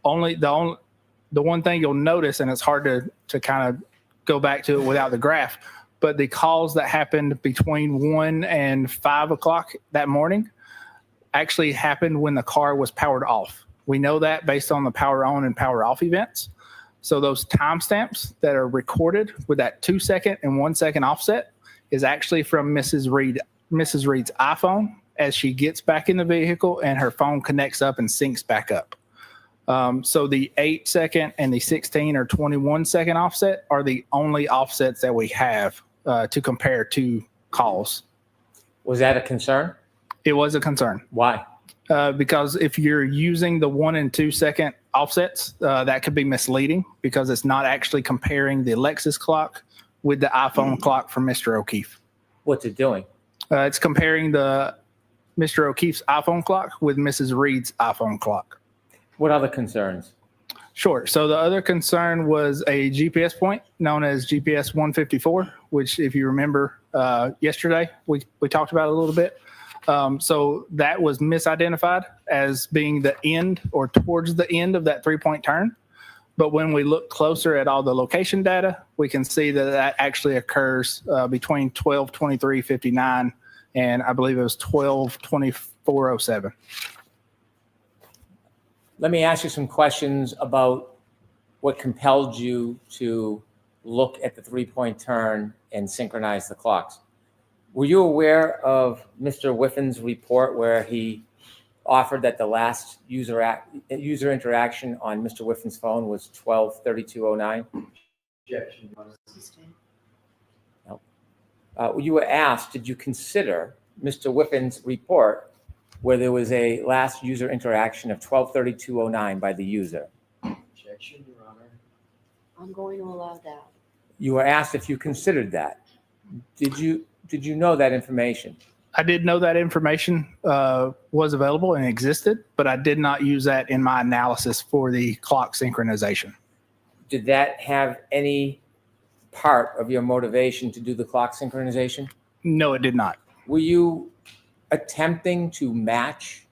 The one thing you'll notice, and it's hard to kind of go back to it without the graph, but the calls that happened between 1 and 5 o'clock that morning actually happened when the car was powered off. We know that based on the power on and power off events. So those timestamps that are recorded with that 2-second and 1-second offset is actually from Mrs. Reed's iPhone as she gets back in the vehicle and her phone connects up and syncs back up. So the 8-second and the 16 or 21-second offset are the only offsets that we have to compare to calls. Was that a concern? It was a concern. Why? Because if you're using the 1 and 2-second offsets, that could be misleading because it's not actually comparing the Lexus clock with the iPhone clock from Mr. O'Keefe. What's it doing? It's comparing the Mr. O'Keefe's iPhone clock with Mrs. Reed's iPhone clock. What other concerns? Sure. So the other concern was a GPS point known as GPS 154, which if you remember yesterday, we talked about it a little bit. So that was misidentified as being the end or towards the end of that 3-point turn. But when we look closer at all the location data, we can see that actually occurs between 12:23:59 and I believe it was 12:24:07. Let me ask you some questions about what compelled you to look at the 3-point turn and synchronize the clocks. Were you aware of Mr. Whiffin's report where he offered that the last user interaction on Mr. Whiffin's phone was 12:32:09? Objection. No. You were asked, did you consider Mr. Whiffin's report where there was a last user interaction of 12:32:09 by the user? Objection, Your Honor. I'm going to allow that. You were asked if you considered that. Did you know that information? I did know that information was available and existed, but I did not use that in my analysis for the clock synchronization. Did that have any part of your motivation to do the clock synchronization? No, it did not. Were you attempting to match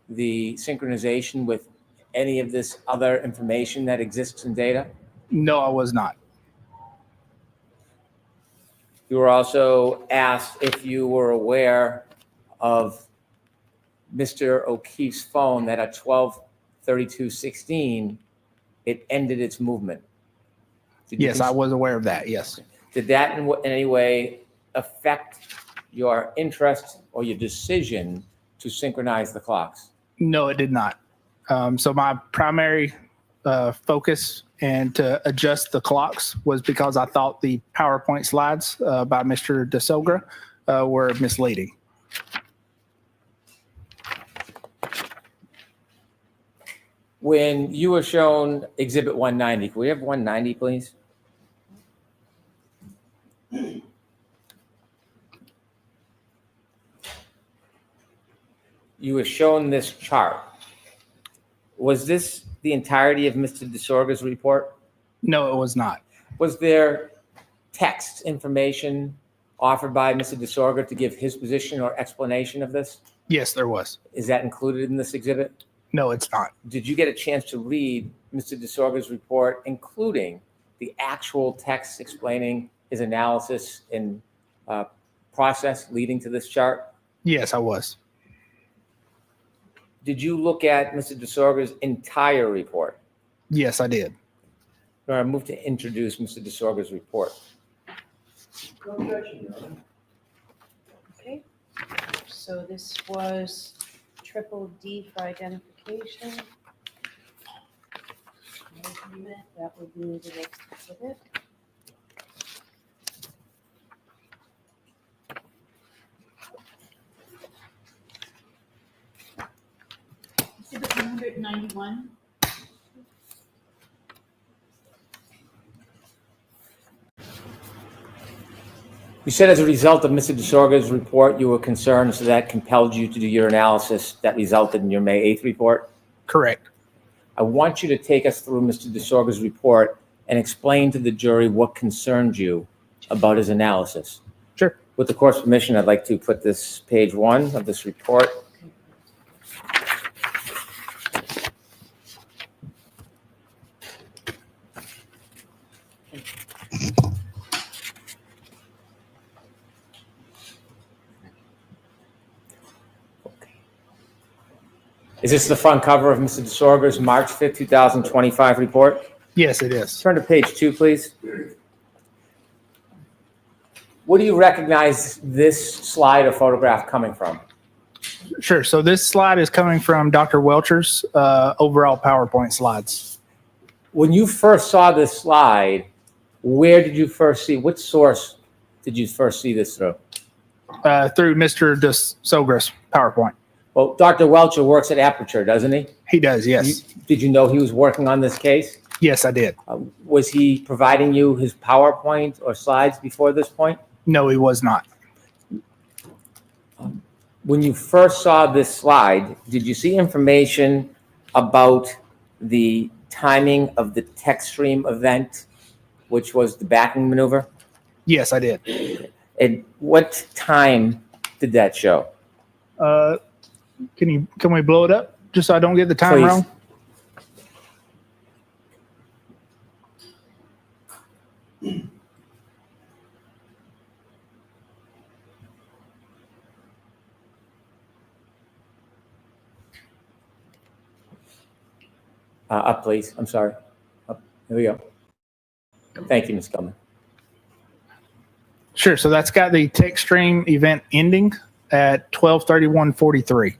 the synchronization with any of this other information that exists in data? No, I was not. You were also asked if you were aware of Mr. O'Keefe's phone that at 12:32:16, it ended its movement. Yes, I was aware of that, yes. Did that in any way affect your interest or your decision to synchronize the clocks? No, it did not. So my primary focus and to adjust the clocks was because I thought the PowerPoint slides by Mr. DeSogra were misleading. When you were shown Exhibit 190, can we have 190, please? You were shown this chart. Was this the entirety of Mr. DeSorga's report? No, it was not. Was there text information offered by Mr. DeSorga to give his position or explanation of this? Yes, there was. Is that included in this exhibit? No, it's not. Did you get a chance to read Mr. DeSorga's report, including the actual text explaining his analysis and process leading to this chart? Yes, I was. Did you look at Mr. DeSorga's entire report? Yes, I did. I move to introduce Mr. DeSorga's report. Okay, so this was triple D for identification. That would be the next exhibit. Exhibit 191. You said as a result of Mr. DeSorga's report, you were concerned, so that compelled you to do your analysis that resulted in your May 8th report? Correct. I want you to take us through Mr. DeSorga's report and explain to the jury what concerned you about his analysis. Sure. With the court's permission, I'd like to put this page 1 of this report. Is this the front cover of Mr. DeSorga's March 5th, 2025 report? Yes, it is. Turn to page 2, please. What do you recognize this slide or photograph coming from? Sure. So this slide is coming from Dr. Welcher's overall PowerPoint slides. When you first saw this slide, where did you first see, what source did you first see this through? Through Mr. DeSorga's PowerPoint. Well, Dr. Welcher works at Aperture, doesn't he? He does, yes. Did you know he was working on this case? Yes, I did. Was he providing you his PowerPoint or slides before this point? No, he was not. When you first saw this slide, did you see information about the timing of the text stream event, which was the backing maneuver? Yes, I did. And what time did that show? Can we blow it up just so I don't get the time Please. wrong? Up, please. I'm sorry. Up. There we go. Thank you, Ms. Gilman. Sure. So that's got the text stream event ending at 12:31:43.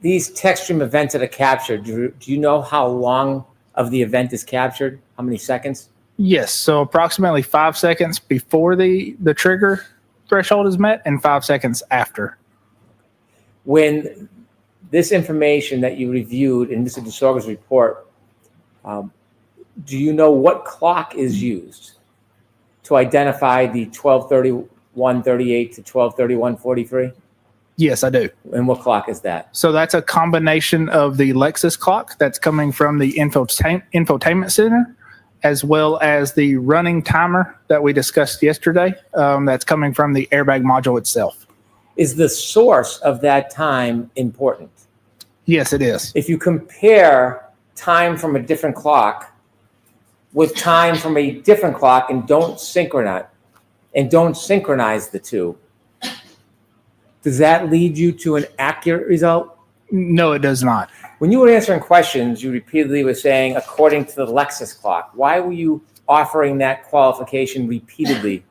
These text stream events that are captured, do you know how long of the event is captured? How many seconds? Yes. So approximately 5 seconds before the trigger threshold is met and 5 seconds after. When this information that you reviewed in Mr. DeSorga's report, do you know what clock is used to identify the 12:31:38 to 12:31:43? Yes, I do. And what clock is that? So that's a combination of the Lexus clock that's coming from the infotainment center, as well as the running timer that we discussed yesterday. That's coming from the airbag module itself. Is the source of that time important? Yes, it is. If you compare time from a different clock with time from a different clock and don't synchronize the two, does that lead you to an accurate result? No, it does not. When you were answering questions, you repeatedly were saying, according to the Lexus clock. Why were you offering that qualification repeatedly?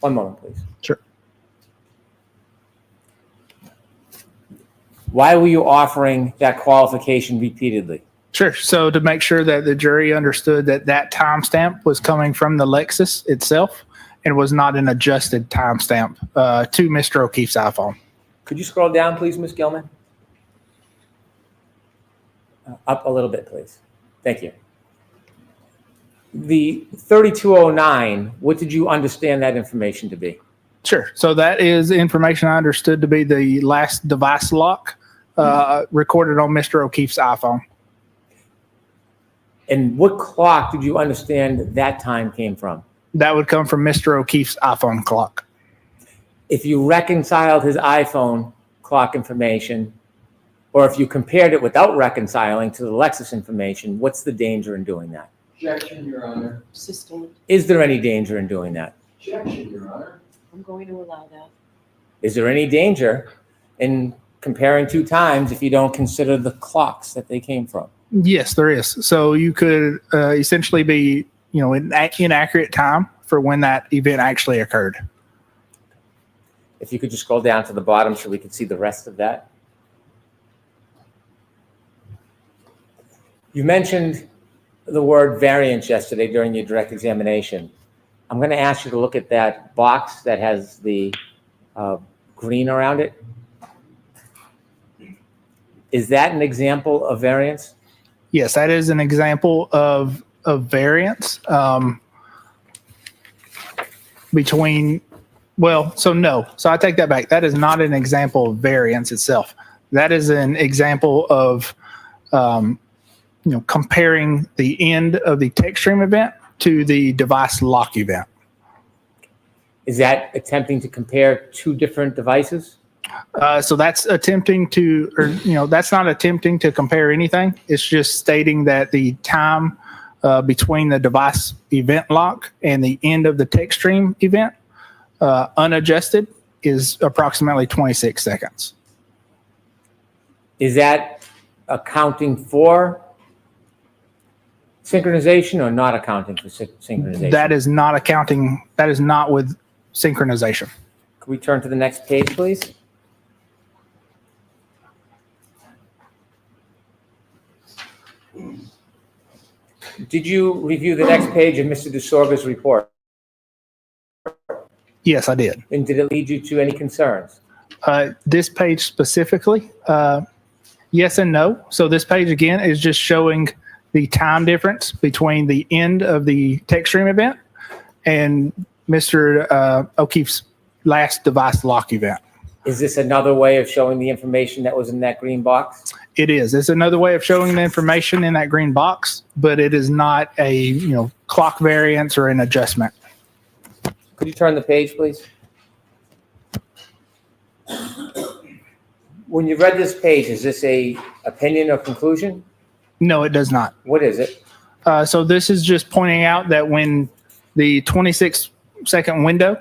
One moment, please. Sure. Why were you offering that qualification repeatedly? Sure. So to make sure that the jury understood that that timestamp was coming from the Lexus itself and was not an adjusted timestamp to Mr. O'Keefe's iPhone. Could you scroll down, please, Ms. Gilman? Up a little bit, please. Thank you. The 3209, what did you understand that information to be? Sure. So that is information I understood to be the last device lock recorded on Mr. O'Keefe's iPhone. And what clock did you understand that time came from? That would come from Mr. O'Keefe's iPhone clock. If you reconciled his iPhone clock information, or if you compared it without reconciling to the Lexus information, what's the danger in doing that? Objection, Your Honor. Sustained. Is there any danger in doing that? Objection, Your Honor. I'm going to allow that. Is there any danger in comparing two times if you don't consider the clocks that they came from? Yes, there is. So you could essentially be, inaccurate time for when that event actually occurred. If you could just scroll down to the bottom so we could see the rest of that. You mentioned the word variance yesterday during your direct examination. I'm going to ask you to look at that box that has the green around it. Is that an example of variance? Yes, that is an example of variance between, no. So I take that back. That is not an example of variance itself. That is an example of, comparing the end of the text stream event to the device lock event. Is that attempting to compare two different devices? So that's attempting to, that's not attempting to compare anything. It's just stating that the time between the device event lock and the end of the text stream event, unadjusted, is approximately 26 seconds. Is that accounting for synchronization or not accounting for synchronization? That is not accounting. That is not with synchronization. Can we turn to the next page, please? Did you review the next page of Mr. DeSorga's report? Yes, I did. And did it lead you to any concerns? This page specifically, yes and no. So this page again is just showing the time difference between the end of the text stream event and Mr. O'Keefe's last device lock event. Is this another way of showing the information that was in that green box? It is. It's another way of showing the information in that green box, but it is not a clock variance or an adjustment. Could you turn the page, please? When you read this page, is this a opinion or conclusion? No, it does not. What is it? So this is just pointing out that when the 26-second window,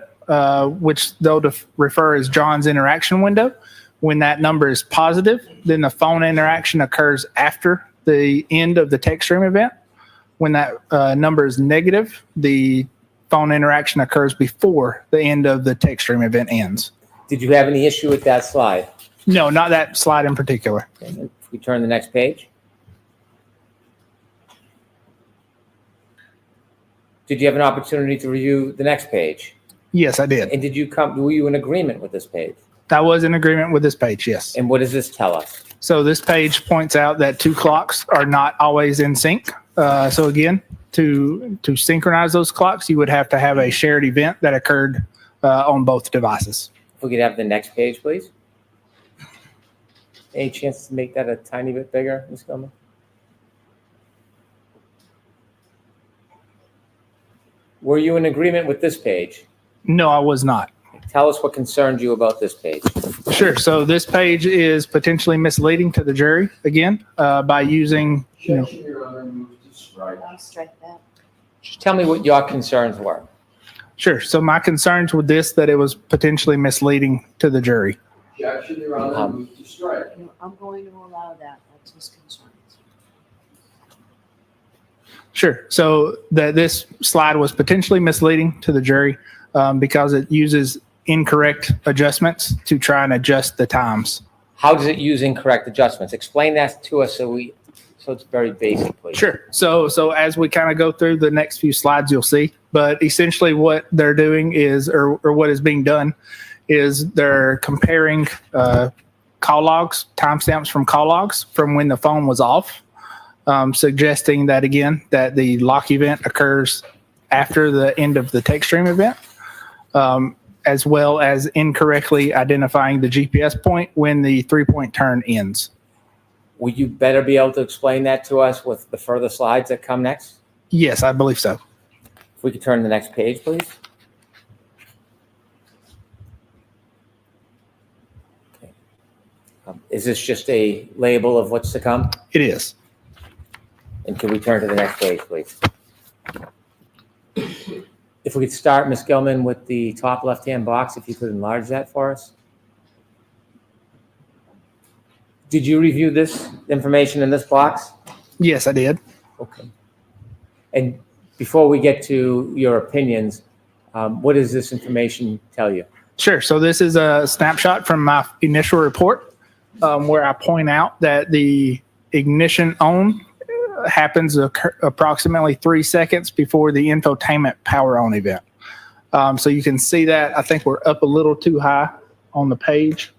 which they'll refer as John's interaction window, when that number is positive, then the phone interaction occurs after the end of the text stream event. When that number is negative, the phone interaction occurs before the end of the text stream event ends. Did you have any issue with that slide? No, not that slide in particular. Okay, if we turn the next page. Did you have an opportunity to review the next page? Yes, I did. And were you in agreement with this page? I was in agreement with this page, yes. And what does this tell us? So this page points out that two clocks are not always in sync. So again, to synchronize those clocks, you would have to have a shared event that occurred on both devices. If we could have the next page, please. Any chance to make that a tiny bit bigger, Ms. Gilman? Were you in agreement with this page? No, I was not. Tell us what concerned you about this page. Sure. So this page is potentially misleading to the jury, again, by using, Your Honor, move to strike. I'll strike that. Just tell me what your concerns were. Sure. So my concerns with this, that it was potentially misleading to the jury. Objection, Your Honor, move to strike. No, I'm going to allow that. That's his concerns. Sure. So that this slide was potentially misleading to the jury because it uses incorrect adjustments to try and adjust the times. How does it use incorrect adjustments? Explain that to us so it's very basic, please. Sure. So as we kind of go through the next few slides, you'll see. But essentially what they're doing is, or what is being done, is they're comparing call logs, timestamps from call logs from when the phone was off, suggesting that, again, that the lock event occurs after the end of the text stream event, as well as incorrectly identifying the GPS point when the 3-point turn ends. Will you better be able to explain that to us with the further slides that come next? Yes, I believe so. If we could turn to the next page, please. Okay. Is this just a label of what's to come? It is. And can we turn to the next page, please? If we could start, Ms. Gilman, with the top left-hand box, if you could enlarge that for us. Did you review this information in this box? Yes, I did. Okay. And before we get to your opinions, what does this information tell you? Sure. So this is a snapshot from my initial report where I point out that the ignition on happens approximately 3 seconds before the infotainment power on event. So you can see that. I think we're up a little too high on the page.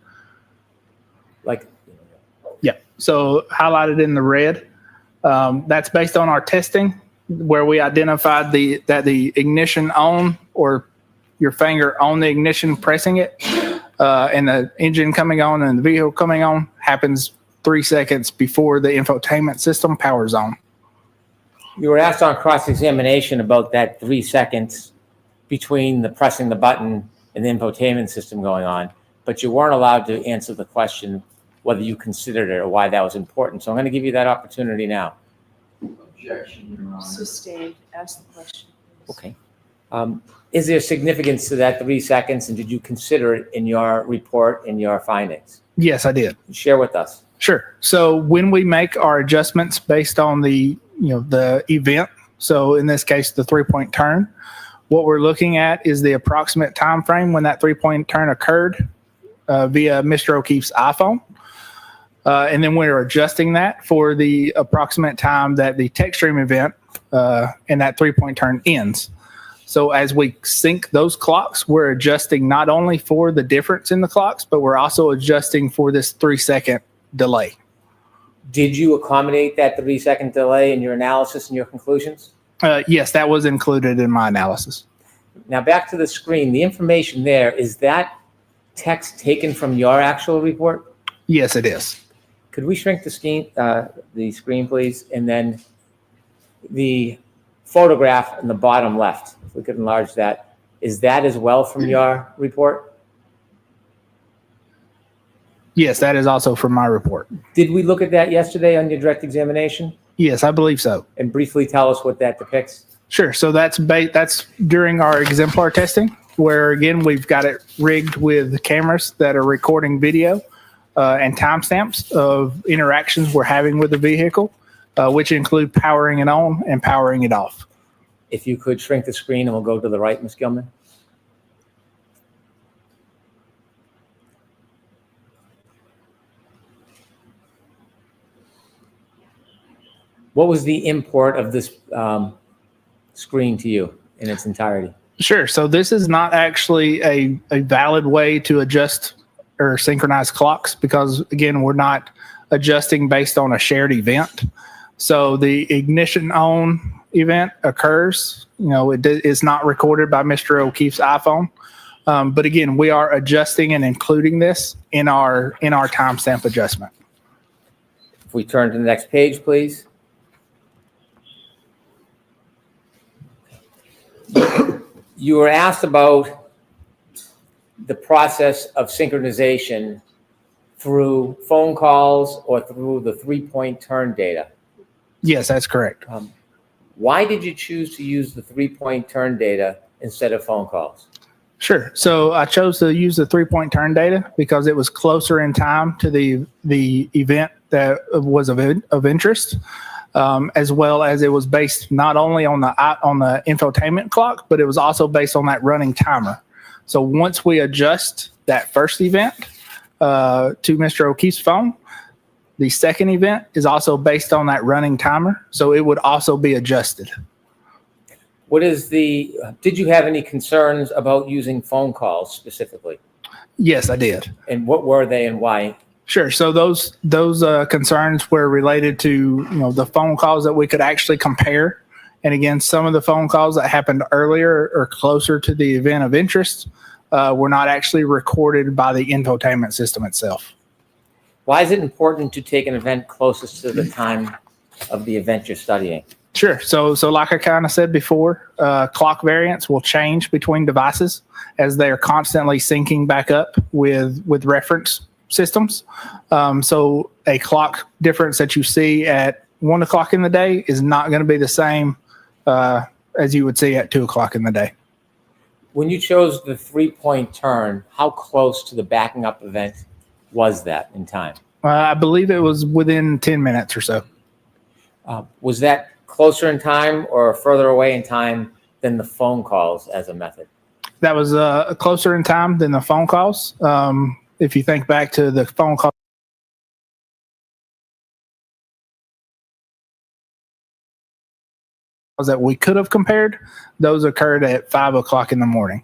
Like, yeah. So highlighted in the red. That's based on our testing where we identified that the ignition on, or your finger on the ignition pressing it, and the engine coming on and the vehicle coming on happens 3 seconds before the infotainment system powers on. You were asked on cross-examination about that 3 seconds between the pressing the button and the infotainment system going on, but you weren't allowed to answer the question whether you considered it or why that was important. So I'm going to give you that opportunity now. Objection, Your Honor. Sustained. Ask the question. Okay. Is there significance to that 3 seconds, and did you consider it in your report, in your findings? Yes, I did. Share with us. Sure. So when we make our adjustments based on the event, so in this case, the 3-point turn, what we're looking at is the approximate time frame when that 3-point turn occurred via Mr. O'Keefe's iPhone. And then we're adjusting that for the approximate time that the text stream event and that 3-point turn ends. So as we sync those clocks, we're adjusting not only for the difference in the clocks, but we're also adjusting for this 3-second delay. Did you accommodate that 3-second delay in your analysis and your conclusions? Yes, that was included in my analysis. Now back to the screen. The information there, is that text taken from your actual report? Yes, it is. Could we shrink the screen, please? And then the photograph in the bottom left, if we could enlarge that, is that as well from your report? Yes, that is also from my report. Did we look at that yesterday on your direct examination? Yes, I believe so. And briefly tell us what that depicts. Sure. So that's during our exemplar testing, where again we've got it rigged with cameras that are recording video and timestamps of interactions we're having with the vehicle, which include powering it on and powering it off. If you could shrink the screen, and we'll go to the right, Ms. Gilman. What was the import of this screen to you in its entirety? Sure. So this is not actually a valid way to adjust or synchronize clocks because, again, we're not adjusting based on a shared event. So the ignition on event occurs. It is not recorded by Mr. O'Keefe's iPhone. But again, we are adjusting and including this in our timestamp adjustment. If we turn to the next page, please. You were asked about the process of synchronization through phone calls or through the 3-point turn data. Yes, that's correct. Why did you choose to use the 3-point turn data instead of phone calls? Sure. So I chose to use the 3-point turn data because it was closer in time to the event that was of interest. As well as it was based not only on the infotainment clock, but it was also based on that running timer. So once we adjust that first event to Mr. O'Keefe's phone, the second event is also based on that running timer. So it would also be adjusted. Did you have any concerns about using phone calls specifically? Yes, I did. And what were they and why? Sure. So those concerns were related to the phone calls that we could actually compare, and again, some of the phone calls that happened earlier or closer to the event of interest were not actually recorded by the infotainment system itself. Why is it important to take an event closest to the time of the event you're studying? Sure. So like I kind of said before, clock variants will change between devices as they are constantly syncing back up with reference systems. So a clock difference that you see at 1 o'clock in the day is not going to be the same as you would see at 2 o'clock in the day. When you chose the 3-point turn, how close to the backing up event was that in time? I believe it was within 10 minutes or so. Was that closer in time or further away in time than the phone calls as a method? That was closer in time than the phone calls. If you think back to the phone call that we could have compared, those occurred at 5 o'clock in the morning.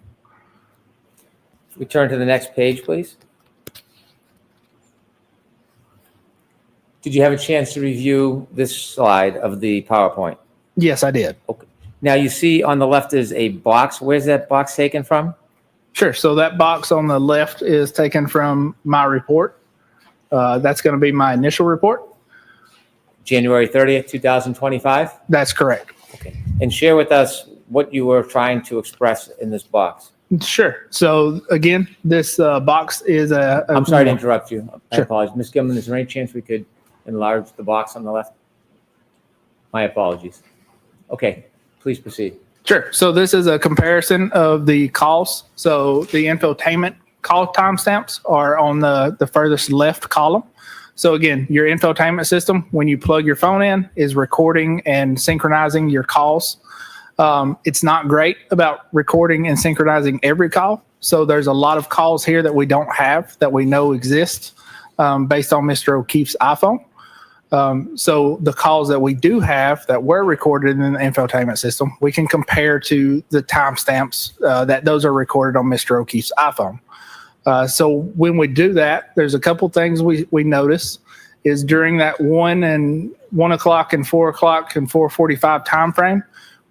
We turn to the next page, please. Did you have a chance to review this slide of the PowerPoint? Yes, I did. Okay. Now you see on the left is a box. Where's that box taken from? Sure. So that box on the left is taken from my report. That's going to be my initial report. January 30th, 2025? That's correct. Okay. And share with us what you were trying to express in this box. Sure. So again, this box is I'm sorry to interrupt you. I Sure. apologize. Ms. Gilman, is there any chance we could enlarge the box on the left? My apologies. Okay, please proceed. Sure. So this is a comparison of the calls. So the infotainment call timestamps are on the furthest left column. So again, your infotainment system, when you plug your phone in, is recording and synchronizing your calls. It's not great about recording and synchronizing every call. So there's a lot of calls here that we don't have that we know exist based on Mr. O'Keefe's iPhone. So the calls that we do have that were recorded in the infotainment system, we can compare to the timestamps that those are recorded on Mr. O'Keefe's iPhone. So when we do that, there's a couple things we notice is during that 1 o'clock and 4 o'clock and 4:45 time frame,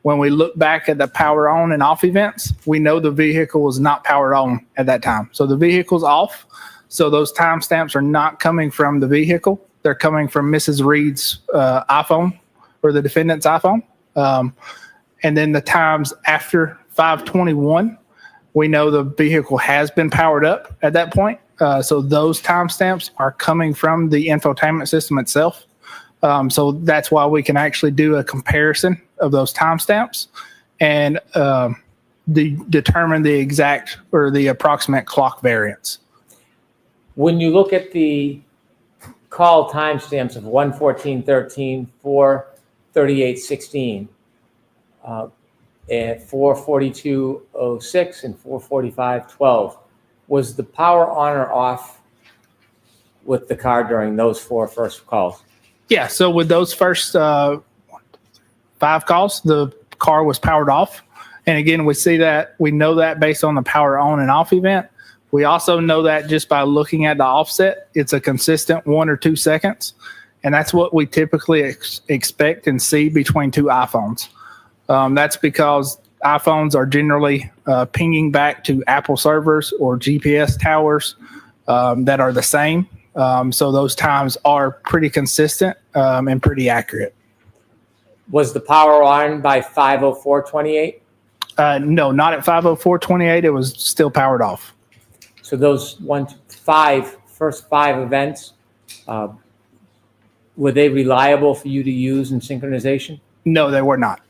when we look back at the power on and off events, we know the vehicle was not powered on at that time. So the vehicle's off. So those timestamps are not coming from the vehicle. They're coming from Mrs. Reed's iPhone or the defendant's iPhone. And then the times after 5:21, we know the vehicle has been powered up at that point. So those timestamps are coming from the infotainment system itself. So that's why we can actually do a comparison of those timestamps and determine the exact or the approximate clock variance. When you look at the call timestamps of 1:14:13, 4:38:16, at 4:42:06 and 4:45:12, was the power on or off with the car during those four first calls? Yeah, so with those first 5 calls, the car was powered off. And again, we know that based on the power on and off event. We also know that just by looking at the offset, it's a consistent 1 or 2 seconds. And that's what we typically expect and see between two iPhones. That's because iPhones are generally pinging back to Apple servers or GPS towers that are the same. So those times are pretty consistent and pretty accurate. Was the power on by 5:04:28? No, not at 5:04:28. It was still powered off. So those first five events, were they reliable for you to use in synchronization? No, they were not.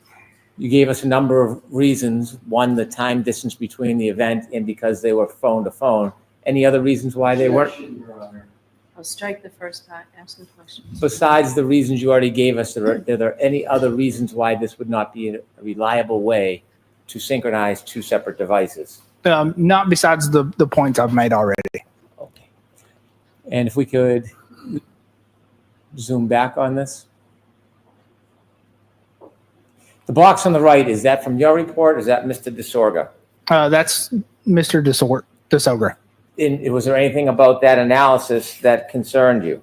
You gave us a number of reasons. One, the time distance between the event and because they were phone to phone. Any other reasons why they weren't? I'll strike the first part, ask the question. Besides the reasons you already gave us, are there any other reasons why this would not be a reliable way to synchronize two separate devices? Not besides the points I've made already. Okay. And if we could zoom back on this. The box on the right, is that from your report? Or is that Mr. DeSorga? That's Mr. DeSogra. Was there anything about that analysis that concerned you?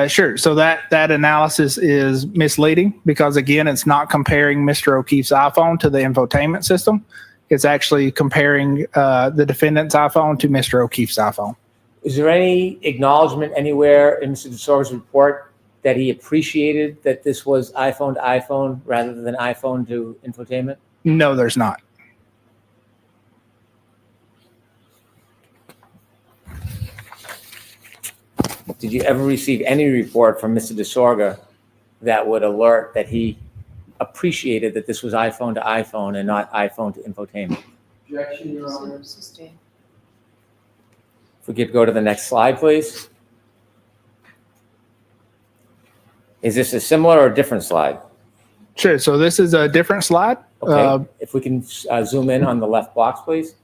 Sure. So that analysis is misleading because, again, it's not comparing Mr. O'Keefe's iPhone to the infotainment system. It's actually comparing the defendant's iPhone to Mr. O'Keefe's iPhone. Is there any acknowledgement anywhere in Mr. DeSorga's report that he appreciated that this was iPhone to iPhone rather than iPhone to infotainment? No, there's not. Did you ever receive any report from Mr. DeSorga that would alert that he appreciated that this was iPhone to iPhone and not iPhone to infotainment? Objection, Your Honor. If we could go to the next slide, please. Is this a similar or different slide? Sure. So this is a different slide. Okay. If we can zoom in on the left box, please.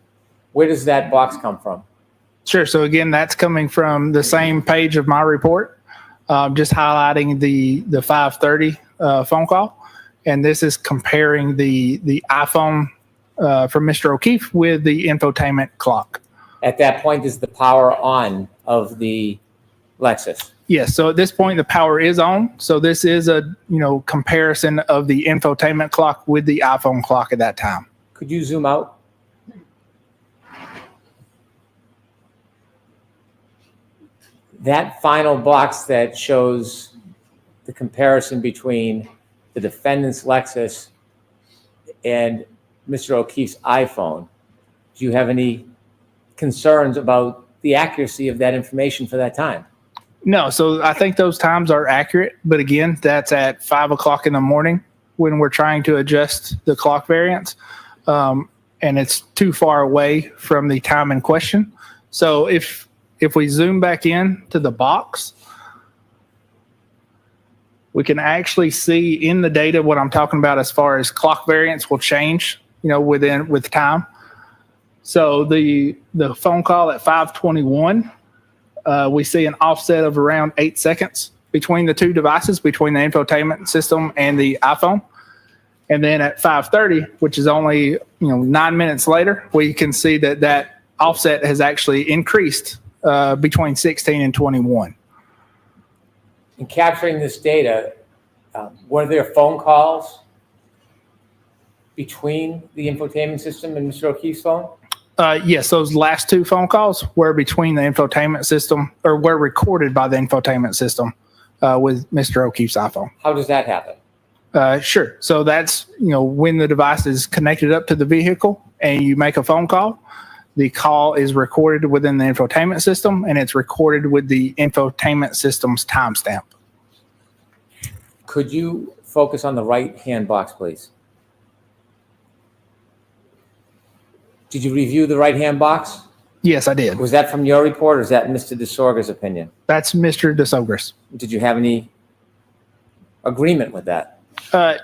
Where does that box come from? Sure. So again, that's coming from the same page of my report, just highlighting the 5:30 phone call, and this is comparing the iPhone from Mr. O'Keefe with the infotainment clock. At that point, is the power on of the Lexus? Yes. So at this point, the power is on. So this is a comparison of the infotainment clock with the iPhone clock at that time. Could you zoom out? That final box that shows the comparison between the defendant's Lexus and Mr. O'Keefe's iPhone, do you have any concerns about the accuracy of that information for that time? No. So I think those times are accurate. But again, that's at 5 o'clock in the morning when we're trying to adjust the clock variance. And it's too far away from the time in question. So if we zoom back in to the box, we can actually see in the data what I'm talking about as far as clock variance will change, with time. So the phone call at 5:21, we see an offset of around 8 seconds between the two devices, between the infotainment system and the iPhone. And then at 5:30, which is only 9 minutes later, we can see that offset has actually increased between 16 and 21. In capturing this data, were there phone calls between the infotainment system and Mr. O'Keefe's phone? Yes, those last two phone calls were between the infotainment system, or were recorded by the infotainment system with Mr. O'Keefe's iPhone. How does that happen? Sure. So that's, when the device is connected up to the vehicle and you make a phone call, the call is recorded within the infotainment system and it's recorded with the infotainment system's timestamp. Could you focus on the right-hand box, please? Did you review the right-hand box? Yes, I did. Was that from your report or is that Mr. DeSorga's opinion? That's Mr. DeSorga's. Did you have any agreement with that?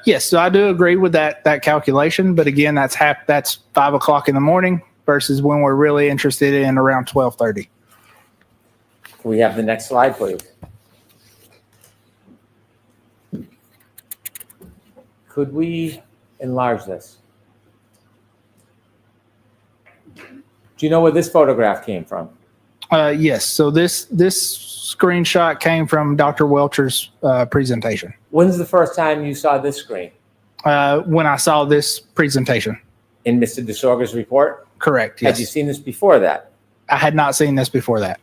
Yes, so I do agree with that calculation, but again, that's 5 o'clock in the morning versus when we're really interested in around 12:30. Can we have the next slide, please? Could we enlarge this? Do you know where this photograph came from? Yes, so this screenshot came from Dr. Welcher's presentation. When's the first time you saw this screen? When I saw this presentation. In Mr. DeSorga's report? Correct, yes. Had you seen this before that? I had not seen this before that.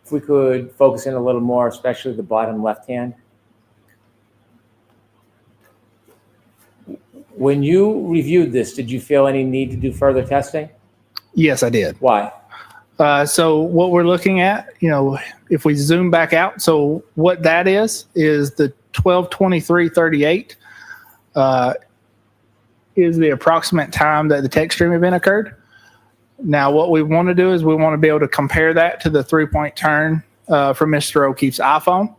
If we could focus in a little more, especially the bottom left hand. When you reviewed this, did you feel any need to do further testing? Yes, I did. Why? So what we're looking at, if we zoom back out, so what that is the 12:23:38 is the approximate time that the text stream event occurred. Now, what we want to do is we want to be able to compare that to the 3-point turn from Mr. O'Keefe's iPhone.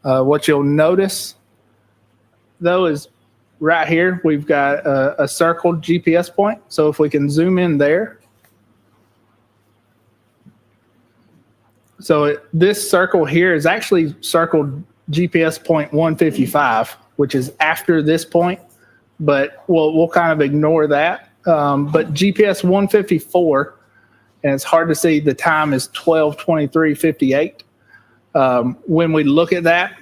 What you'll notice, though, is right here, we've got a circled GPS point. So if we can zoom in there. So this circle here is actually circled GPS point 155, which is after this point, but we'll kind of ignore that. But GPS 154, and it's hard to see, the time is 12:23:58. When we look at that,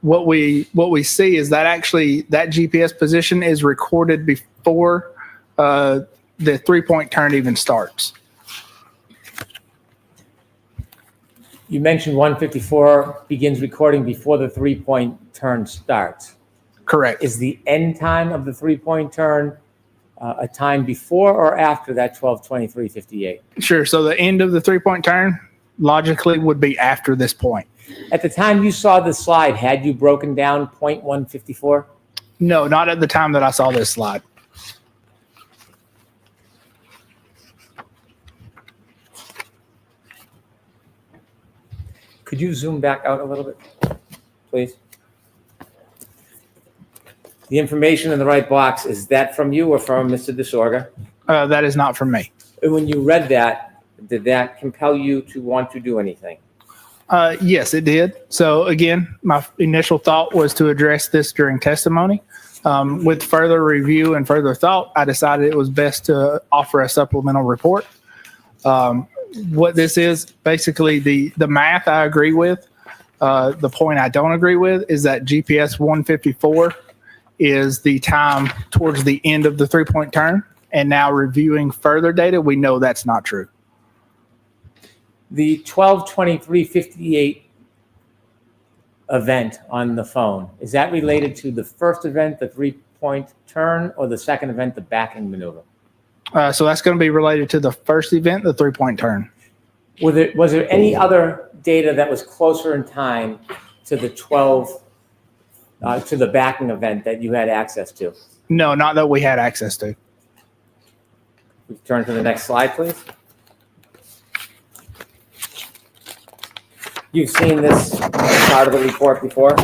what we see is that actually that GPS position is recorded before the 3-point turn even starts. You mentioned 154 begins recording before the 3-point turn starts. Correct. Is the end time of the 3-point turn a time before or after that 12:23:58? Sure. So the end of the 3-point turn logically would be after this point. At the time you saw the slide, had you broken down point 154? No, not at the time that I saw this slide. Could you zoom back out a little bit, please? The information in the right box, is that from you or from Mr. DeSorga? That is not from me. And when you read that, did that compel you to want to do anything? Yes, it did. So again, my initial thought was to address this during testimony. With further review and further thought, I decided it was best to offer a supplemental report. What this is, basically the math I agree with. The point I don't agree with is that GPS 154 is the time towards the end of the 3-point turn. And now reviewing further data, we know that's not true. The 12:23:58 event on the phone, is that related to the first event, the 3-point turn, or the second event, the backing maneuver? So that's going to be related to the first event, the 3-point turn. Was there any other data that was closer in time to the to the backing event that you had access to? No, not that we had access to. We turn to the next slide, please. You've seen this part of the report before?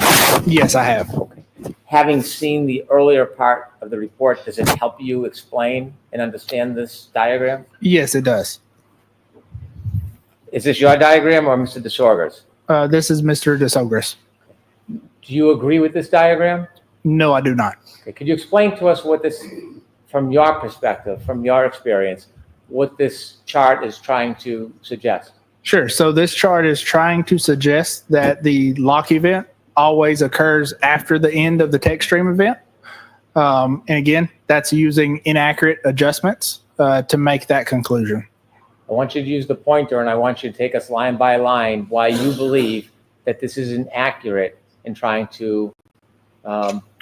Yes, I have. Okay. Having seen the earlier part of the report, does it help you explain and understand this diagram? Yes, it does. Is this your diagram or Mr. DeSorga's? This is Mr. DeSogris. Do you agree with this diagram? No, I do not. Okay. Could you explain to us what this, from your perspective, from your experience, what this chart is trying to suggest? Sure. So this chart is trying to suggest that the lock event always occurs after the end of the text stream event. And again, that's using inaccurate adjustments to make that conclusion. I want you to use the pointer and I want you to take us line by line why you believe that this is inaccurate in trying to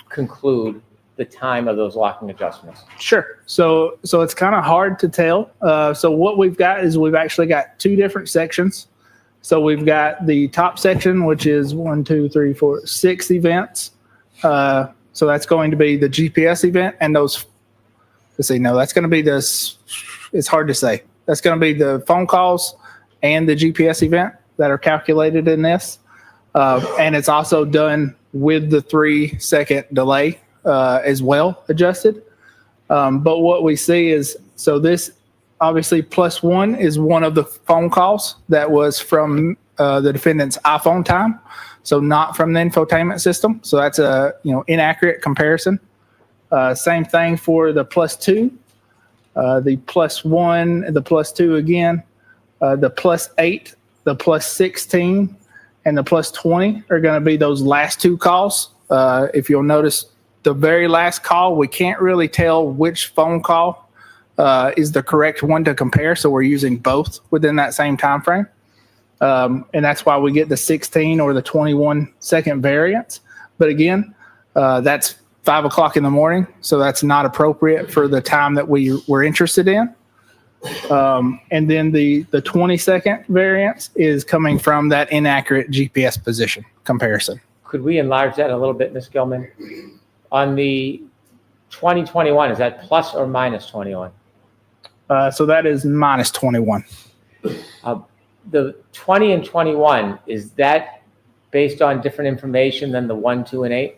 conclude the time of those locking adjustments. Sure. So it's kind of hard to tell. So what we've got is we've actually got two different sections. So we've got the top section, which is 6 events. So that's going to be the GPS event and those, let's see, no, that's going to be this, it's hard to say. That's going to be the phone calls and the GPS event that are calculated in this. And it's also done with the 3-second delay as well adjusted. But what we see is, so this obviously +1 is one of the phone calls that was from the defendant's iPhone time. So not from the infotainment system. So that's a inaccurate comparison. Same thing for the +2, the +1, the +2 again, the +8, the +16, and the +20 are going to be those last two calls. If you'll notice, the very last call, we can't really tell which phone call is the correct one to compare. So we're using both within that same time frame. And that's why we get the 16 or the 21-second variance. But again, that's 5 o'clock in the morning. So that's not appropriate for the time that we were interested in. And then the 20-second variance is coming from that inaccurate GPS position comparison. Could we enlarge that a little bit, Ms. Gilman? On the 2021, is that plus or minus 21? So that is minus 21. The 20 and 21, is that based on different information than the 1, 2, and 8?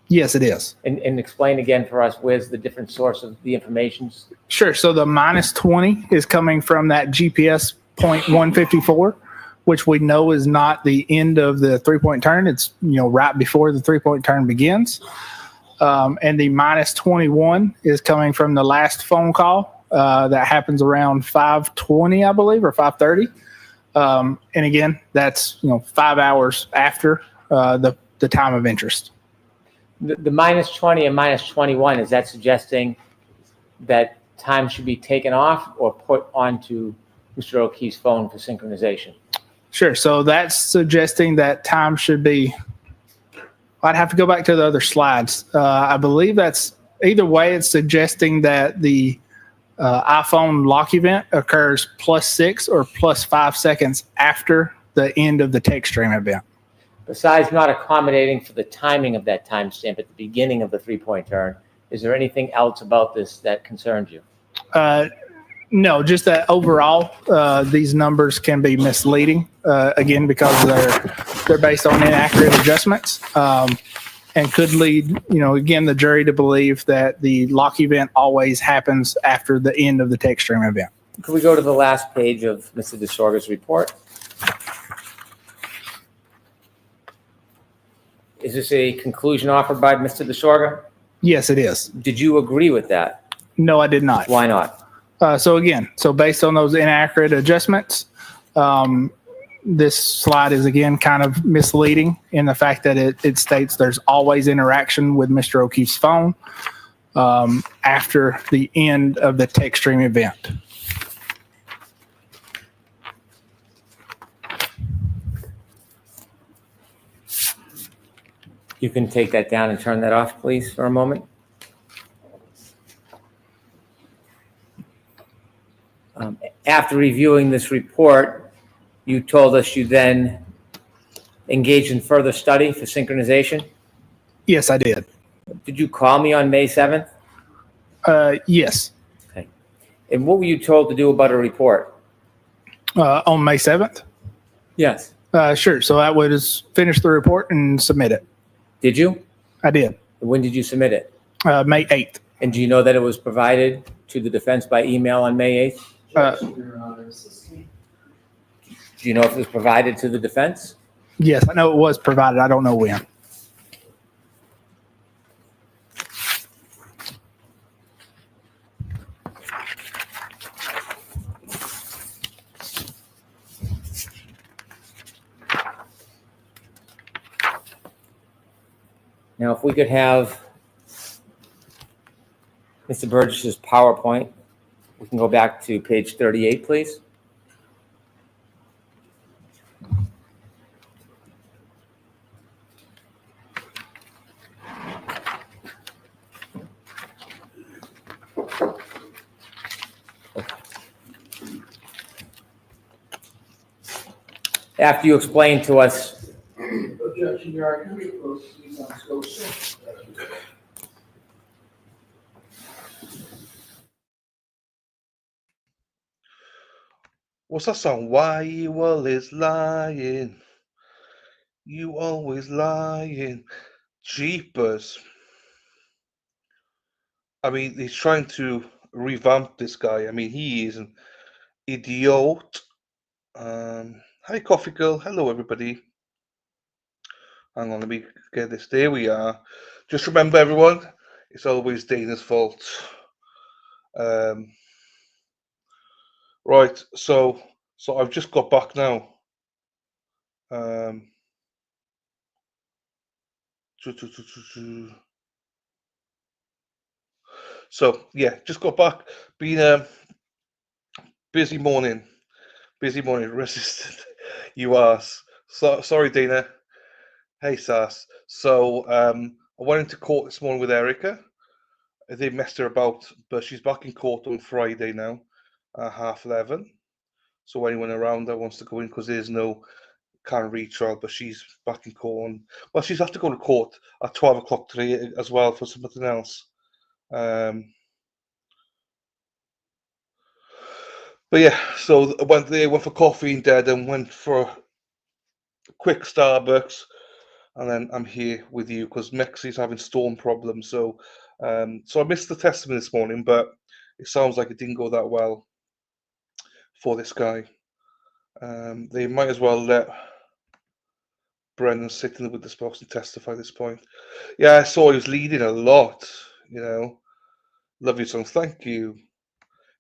Yes, it is. And explain again for us, where's the different source of the information? Sure. So the minus 20 is coming from that GPS point 154, which we know is not the end of the 3-point turn. It's right before the 3-point turn begins. And the minus 21 is coming from the last phone call that happens around 5:20, I believe, or 5:30. And again, that's 5 hours after the time of interest. The minus 20 and minus 21, is that suggesting that time should be taken off or put onto Mr. O'Keefe's phone for synchronization? Sure. So that's suggesting that time should be. I'd have to go back to the other slides. I believe that's either way. It's suggesting that the iPhone lock event occurs +6 or +5 seconds after the end of the text stream event. Besides not accommodating for the timing of that timestamp at the beginning of the 3-point turn, is there anything else about this that concerns you? No, just that overall, these numbers can be misleading, again, because they're based on inaccurate adjustments, and could lead, again, the jury to believe that the lock event always happens after the end of the text stream event. Could we go to the last page of Mr. DeSorga's report? Is this a conclusion offered by Mr. DeSorga? Yes, it is. Did you agree with that? No, I did not. Why not? So based on those inaccurate adjustments, this slide is again kind of misleading in the fact that it states there's always interaction with Mr. O'Keefe's phone after the end of the text stream event. You can take that down and turn that off, please, for a moment. After reviewing this report, you told us you then engaged in further study for synchronization? Yes, I did. Did you call me on May 7th? Yes. Okay. And what were you told to do about a report? On May 7th? Yes. Sure. So I would finish the report and submit it. Did you? I did. When did you submit it? May 8th. And do you know that it was provided to the defense by email on May 8th? Do you know if it was provided to the defense? Yes, I know it was provided. I don't know when. Now, if we could have Mr. Burgess's PowerPoint, we can go back to page 38, please. After you explain to us What's that song? Why you always lying? You always lying. Jeepers. I mean, he's trying to revamp this guy. I mean, he is an idiot. Hi, Coffee Girl. Hello, everybody. Hang on, let me get this. There we are. Just remember, everyone, it's always Dana's fault. Right, so I've just got back now. So yeah, just got back. Been a busy morning. Resistant. You ask. So sorry, Dana. Hey, Sass. So I went into court this morning with Erica. They messed her about, but she's back in court on Friday now, at 11:30. So anyone around that wants to go in, because there's no kind of retrial, but she's back in court. Well, she's have to go to court at 12 o'clock today as well for something else. But yeah, so I went for coffee in Dedham, went for a quick Starbucks, and then I'm here with you because Mexi's having storm problems. So I missed the testimony this morning, but it sounds like it didn't go that well for this guy. They might as well let Brendan sit in with the box and testify at this point. Yeah, I saw he was leading a lot, Love your song. Thank you.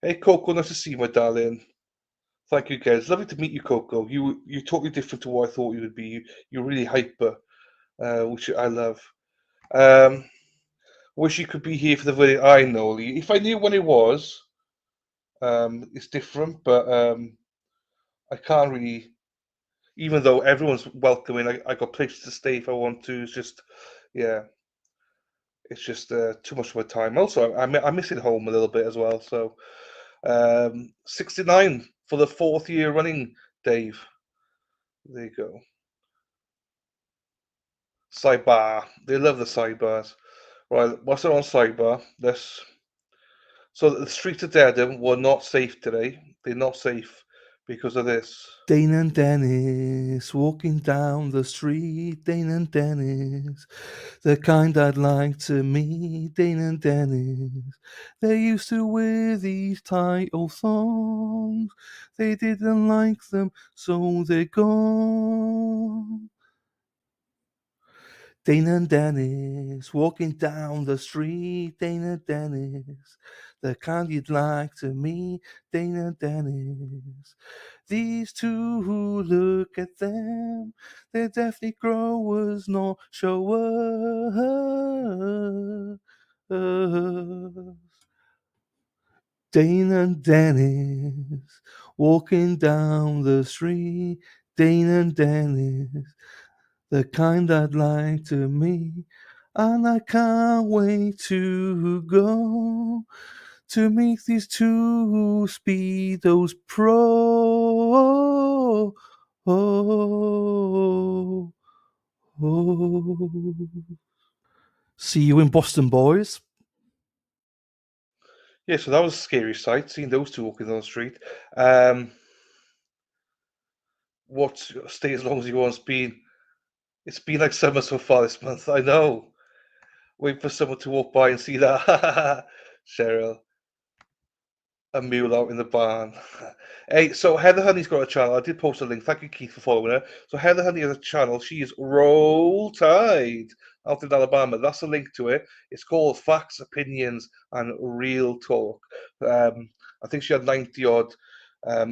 Hey, Coco, nice to see you, my darling. Thank you, guys. Lovely to meet you, Coco. You're totally different to what I thought you would be. You're really hyper, which I love. Wish you could be here for the video. I know. If I knew when it was, it's different, but I can't really. Even though everyone's welcoming, I got places to stay if I want to. It's just, yeah, it's just too much of my time. Also, I'm missing home a little bit as well. So, 69 for the 4th year running, Dave. There you go. Sidebar. They love the sidebars. Right, what's on sidebar? So the streets of Dedham were not safe today. They're not safe because of this. Dane and Dennis walking down the street. Dane and Dennis, the kind I'd like to meet. Dane and Dennis, they used to wear these tight old thongs. They didn't like them, so they're gone. Dane and Dennis walking down the street. Dane and Dennis, the kind you'd like to meet. Dane and Dennis. These two who look at them, they're definitely growers, not showers. Dane and Dennis walking down the street. Dane and Dennis, the kind I'd like to meet. And I can't wait to go to meet these two speedos pro. See you in Boston, boys. Yeah, so that was a scary sight, seeing those two walking down the street. What stay as long as you want? It's been like summer so far this month. I know. Wait for someone to walk by and see that. Cheryl, a mule out in the barn. Hey, so Heather Honey's got a channel. I did post a link. Thank you, Keith, for following her. So Heather Honey has a channel. She is Roll Tide out in Alabama. That's a link to it. It's called Facts, Opinions, and Real Talk. I think she had 90 odd.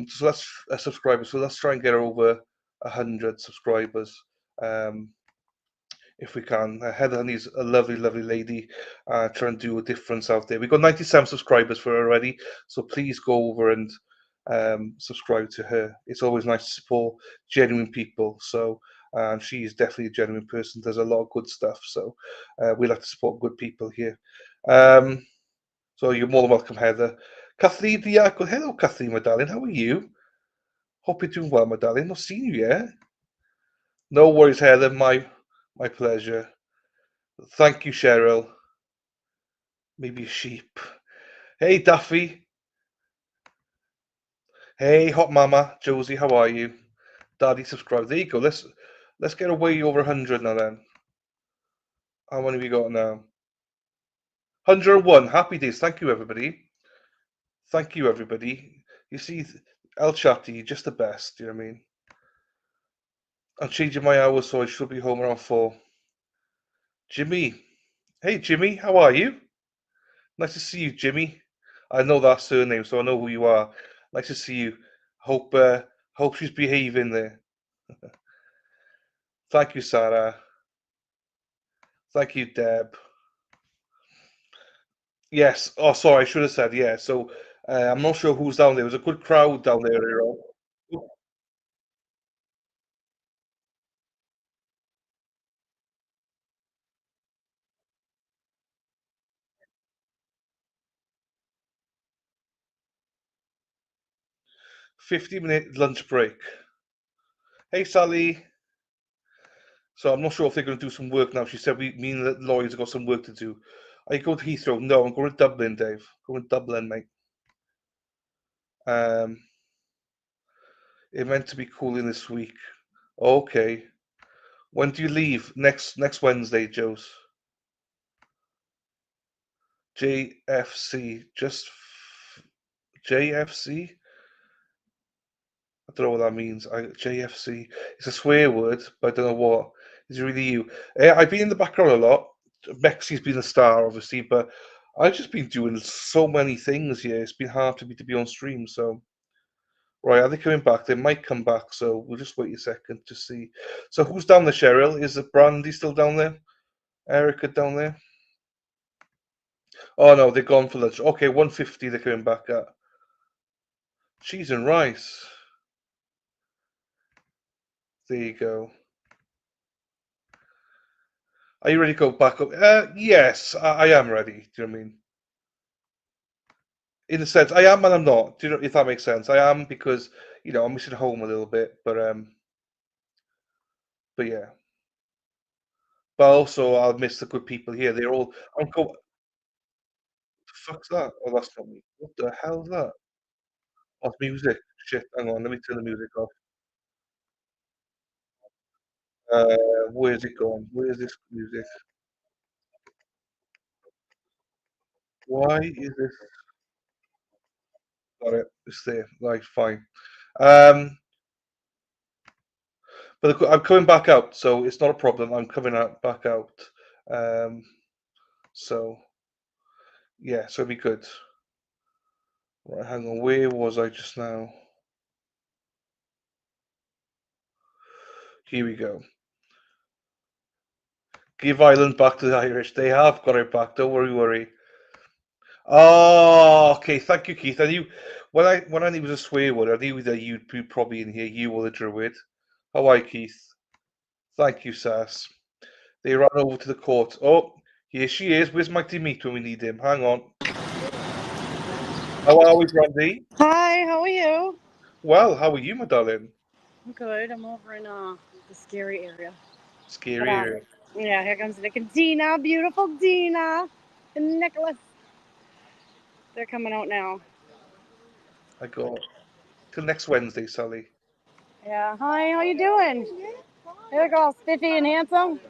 So that's subscribers. So let's try and get her over 100 subscribers. If we can. Heather Honey's a lovely, lovely lady, trying to do a difference out there. We've got 97 subscribers for her already, so please go over and subscribe to her. It's always nice to support genuine people. So she is definitely a genuine person. Does a lot of good stuff. So we like to support good people here. So you're more than welcome, Heather. Kathleen Diaco. Hello, Kathleen, my darling. How are you? Hope you're doing well, my darling. Not seen you yet. No worries, Heather. My pleasure. Thank you, Cheryl. Maybe a sheep. Hey, Daffy. Hey, Hot Mama. Josie, how are you? Daddy, subscribe. There you go. Let's get away over 100 now then. How many have we got now? 101. Happy days. Thank you, everybody. Thank you, everybody. You see, El Chatty, you're just the best. You know what I mean? I'm changing my hours, so I should be home around 4. Jimmy. Hey, Jimmy. How are you? Nice to see you, Jimmy. I know that surname, so I know who you are. Nice to see you. Hope she's behaving there. Thank you, Sarah. Thank you, Deb. Yes. Oh, sorry, I should have said yeah. So I'm not sure who's down there. There was a good crowd down there earlier on. 50-minute lunch break. Hey, Sally. So I'm not sure if they're going to do some work now. She said me and the lawyers have got some work to do. Are you going to Heathrow? No, I'm going to Dublin, Dave. Going to Dublin, mate. It meant to be cooling this week. Okay. When do you leave? Next Wednesday, Joes. JFC. Just JFC? I don't know what that means. JFC. It's a swear word, but I don't know what. Is it really you? I've been in the background a lot. Mexi's been a star, obviously, but I've just been doing so many things here. It's been hard for me to be on stream. So, right, are they coming back? They might come back. So we'll just wait a second to see. So who's down there, Cheryl? Is it Brandy still down there? Erica down there? Oh no, they're gone for lunch. Okay, 150 they're coming back at. Cheese and rice. There you go. Are you ready to go back up? Yes, I am ready. Do you know what I mean? In a sense, I am and I'm not. Do you know if that makes sense? I am because I'm missing home a little bit, but yeah. But also I'll miss the good people here. They're all. I'm go. What the fuck's that? Oh, that's not me. What the hell's that? Oh, it's music. Shit. Hang on. Let me turn the music off. Where's it gone? Where's this music? Why is this? Got it. It's there. Right, fine. Um, but I'm coming back out, so it's not a problem. I'm coming out back out. Um, so yeah, so it'll be good. Right, hang on. Where was I just now? Here we go. Give Ireland back to the Irish. They have got it back. Don't worry. Oh, okay. Thank you, Keith. I knew when I knew it was a swear word, I knew that you'd be probably in here. You or the Druid. How are you, Keith? Thank you, Sass. They ran over to the court. Oh, here she is. Where's Mike meet when we need him? Hang on. How are we, Brandy? Hi, how are you? Well, how are you, my darling? I'm good. I'm over in the scary area. Scary area. Yeah, here comes Nick and Dina, beautiful Dina and Nicholas. They're coming out now. I got till next Wednesday, Sally. Yeah. Hi, how you doing? You look all spiffy and handsome.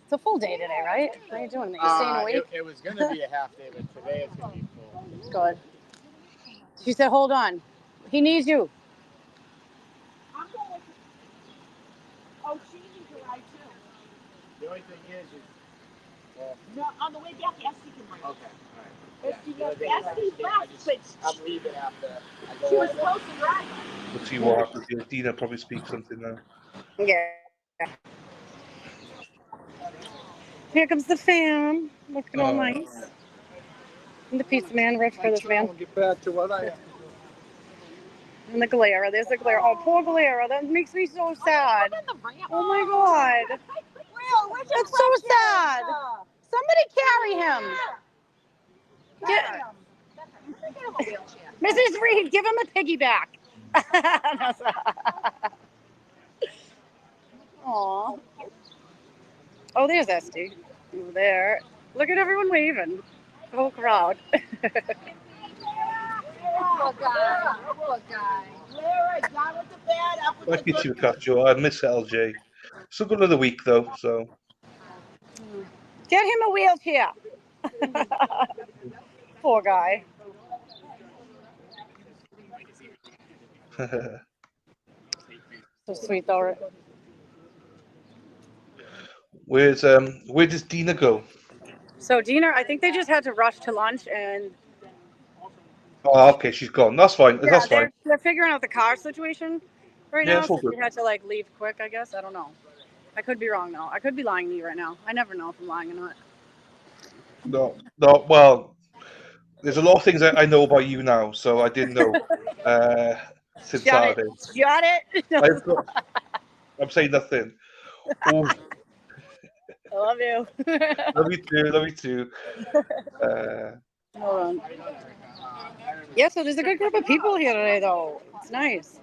It's a full day today, right? How you doing? You staying awake? It was going to be a half day, but today it's going to be full. Good. She said, hold on. He needs you. I'm going with. Oh, she needs a ride too. The only thing is No, on the way back, Esty can ride. okay, all right. Esty left, but I'm leaving after I go she was over. supposed to drive. We'll see what happens here. Dina probably speaks something now. Yeah. Here comes the fam. Looking all nice. And the pizza man, rich for this man. Get back to what I am. And the Galera. There's the Galera. Oh, poor Galera. That makes me so sad. Oh my God. That's so sad. Somebody carry him. Mrs. Reed, give him a piggyback. Aw. Oh, there's Esty. Over there. Look at everyone waving. The whole crowd. Poor guy. Larry, down with the bad, up with Thank the you too, good. Catjo. I miss LJ. Still got another week though, so. Get him a wheelchair. Poor guy. So sweet though. Where does Dina go? So Dina, I think they just had to rush to lunch and Oh, okay, she's gone. That's fine. yeah, That's fine. they're figuring out the car situation right Yeah, now. it's all So good. she had to like leave quick, I guess. I don't know. I could be wrong though. I could be lying to you right now. I never know if I'm lying or not. No. Well, there's a lot of things I know about you now, so I didn't know since Shut it. Saturday. Shut it. I'm saying nothing. Ooh, I love you. love you too. Hold on. Yeah, so there's a good group of people here today though. It's nice.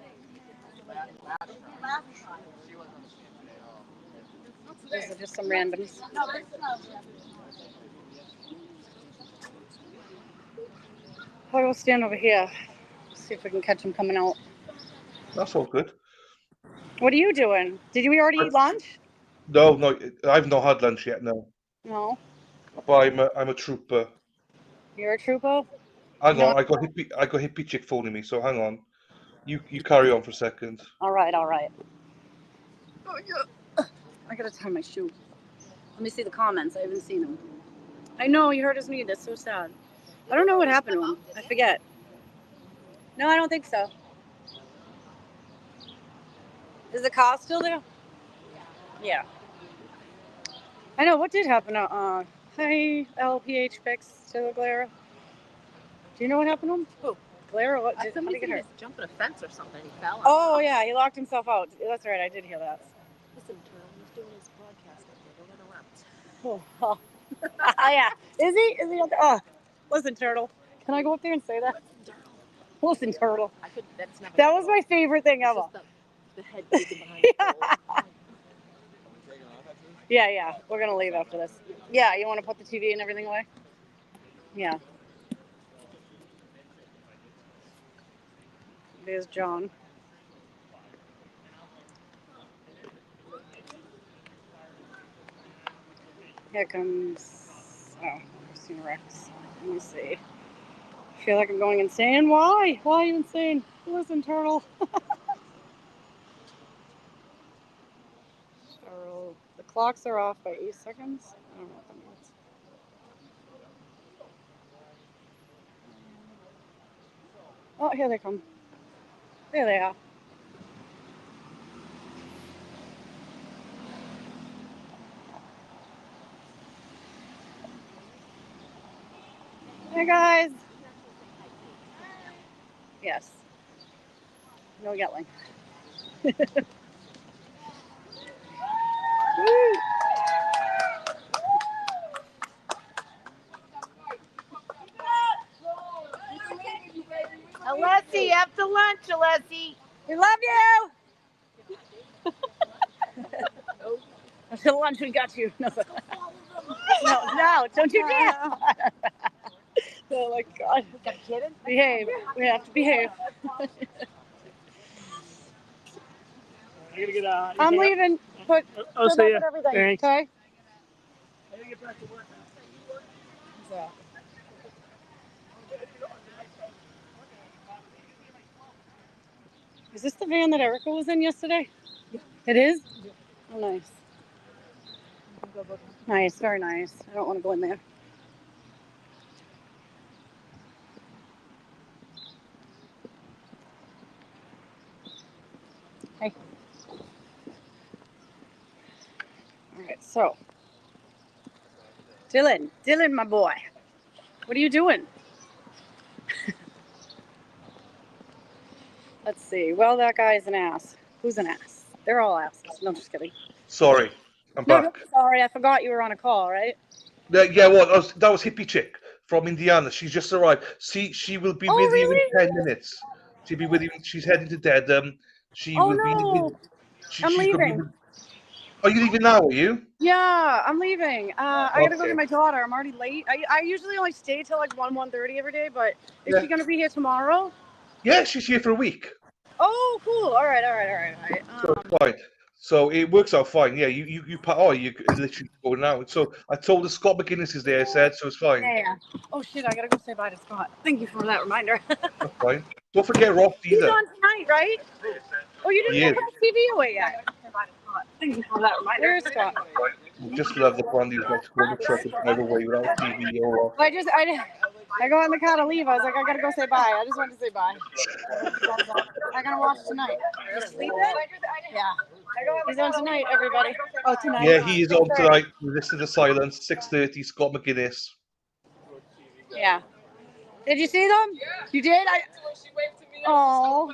These are just some randoms. I'll go stand over here. See if we can catch them coming out. That's all good. What are you doing? Did we already eat lunch? No, I've not had lunch yet. No, No. but I'm a trooper. You're a trooper? Hang No. on, I got hippie chick phoning me. So hang on, you carry on for a second. All right. Oh, yeah. I gotta tie my shoe. Let me see the comments. I haven't seen them. I know, you hurt his knee. That's so sad. I don't know what happened to him. I forget. No, I don't think so. Is the car still there? Yeah. I know. What did happen to, hi, LPH fix to Glera? Do you know what happened to him? Who? Claire, what? How Somebody did you said he get was hurt? jumping a fence or something. He fell. Oh yeah, he locked himself out. That's right. I did hear that. Listen, Turtle, he's doing his podcast up there. Don't interrupt. Oh, oh. Yeah. Is he? Is he? Oh, listen, Turtle. Can I go up there and say that? Listen, Turtle. I could. That's never. That was my favorite thing ever. The head peeking behind the pole. Yeah. We're gonna leave after this. Yeah, you want to put the TV and everything away? Yeah. There's John. Here comes. Oh, Christina Rex. Let me see. I feel like I'm going insane. Why? Why are you insane? Listen, Turtle. Turtle. The clocks are off by 8 seconds. I don't know what that means. Oh, here they come. There they are. Hey, guys. Yes. No yelling. Woo. Alessi, after lunch, Alessi. We love you. After lunch, we got you. No, don't you dare. Oh my God. Are you kidding? Behave. We have to behave. I gotta get out. I'm leaving, but I'll good see luck ya. with everything. Thanks. Okay. I gotta get back to work. So. Is this the van that Erica was in yesterday? It is? Oh, nice. Nice, very nice. I don't want to go in there. Hey. All right, so. Dylan, my boy. What are you doing? Let's see. Well, that guy's an ass. Who's an ass? They're all asses. No, I'm just kidding. Sorry, I'm No, back. don't be sorry. I forgot you were on a call, right? Yeah, well, that was hippie chick from Indiana. She's just arrived. She will be Oh, with you in really? 10 minutes. She'll be with you. She's heading to Dedham. She Oh, will be with. no. I'm She's gonna be. leaving. Are you leaving now? Are you? Yeah, I'm leaving. I gotta go Okay. get my daughter. I'm already late. I usually only stay till like 1:30 every day, but is Yeah. she gonna be here tomorrow? Yeah, she's here for a week, Oh, cool. All right. so it's fine. So it works out fine. Yeah, you literally going out. So I told her Scott McGinnis is there. I said, so it's fine. Yeah. Oh shit! I gotta go say bye to Scott. Thank you for that reminder. That's fine. Don't forget Ross He's either. on tonight, right? Oh, you He didn't is. put the TV away yet. Thank you for that reminder. Where's Scott? Just love the fun he's got to go to the truck and drive away without TV or off. I go in the car to leave. I was like, I gotta go say bye. I just wanted to say bye. I'm gonna watch tonight. You sleeping? Yeah. He's on tonight, everybody. Oh, tonight. Yeah, he is on 6:30. tonight. Listen to Silence, 6:30. Scott McGinnis. Yeah. Did you see them? Yeah. You did? Oh.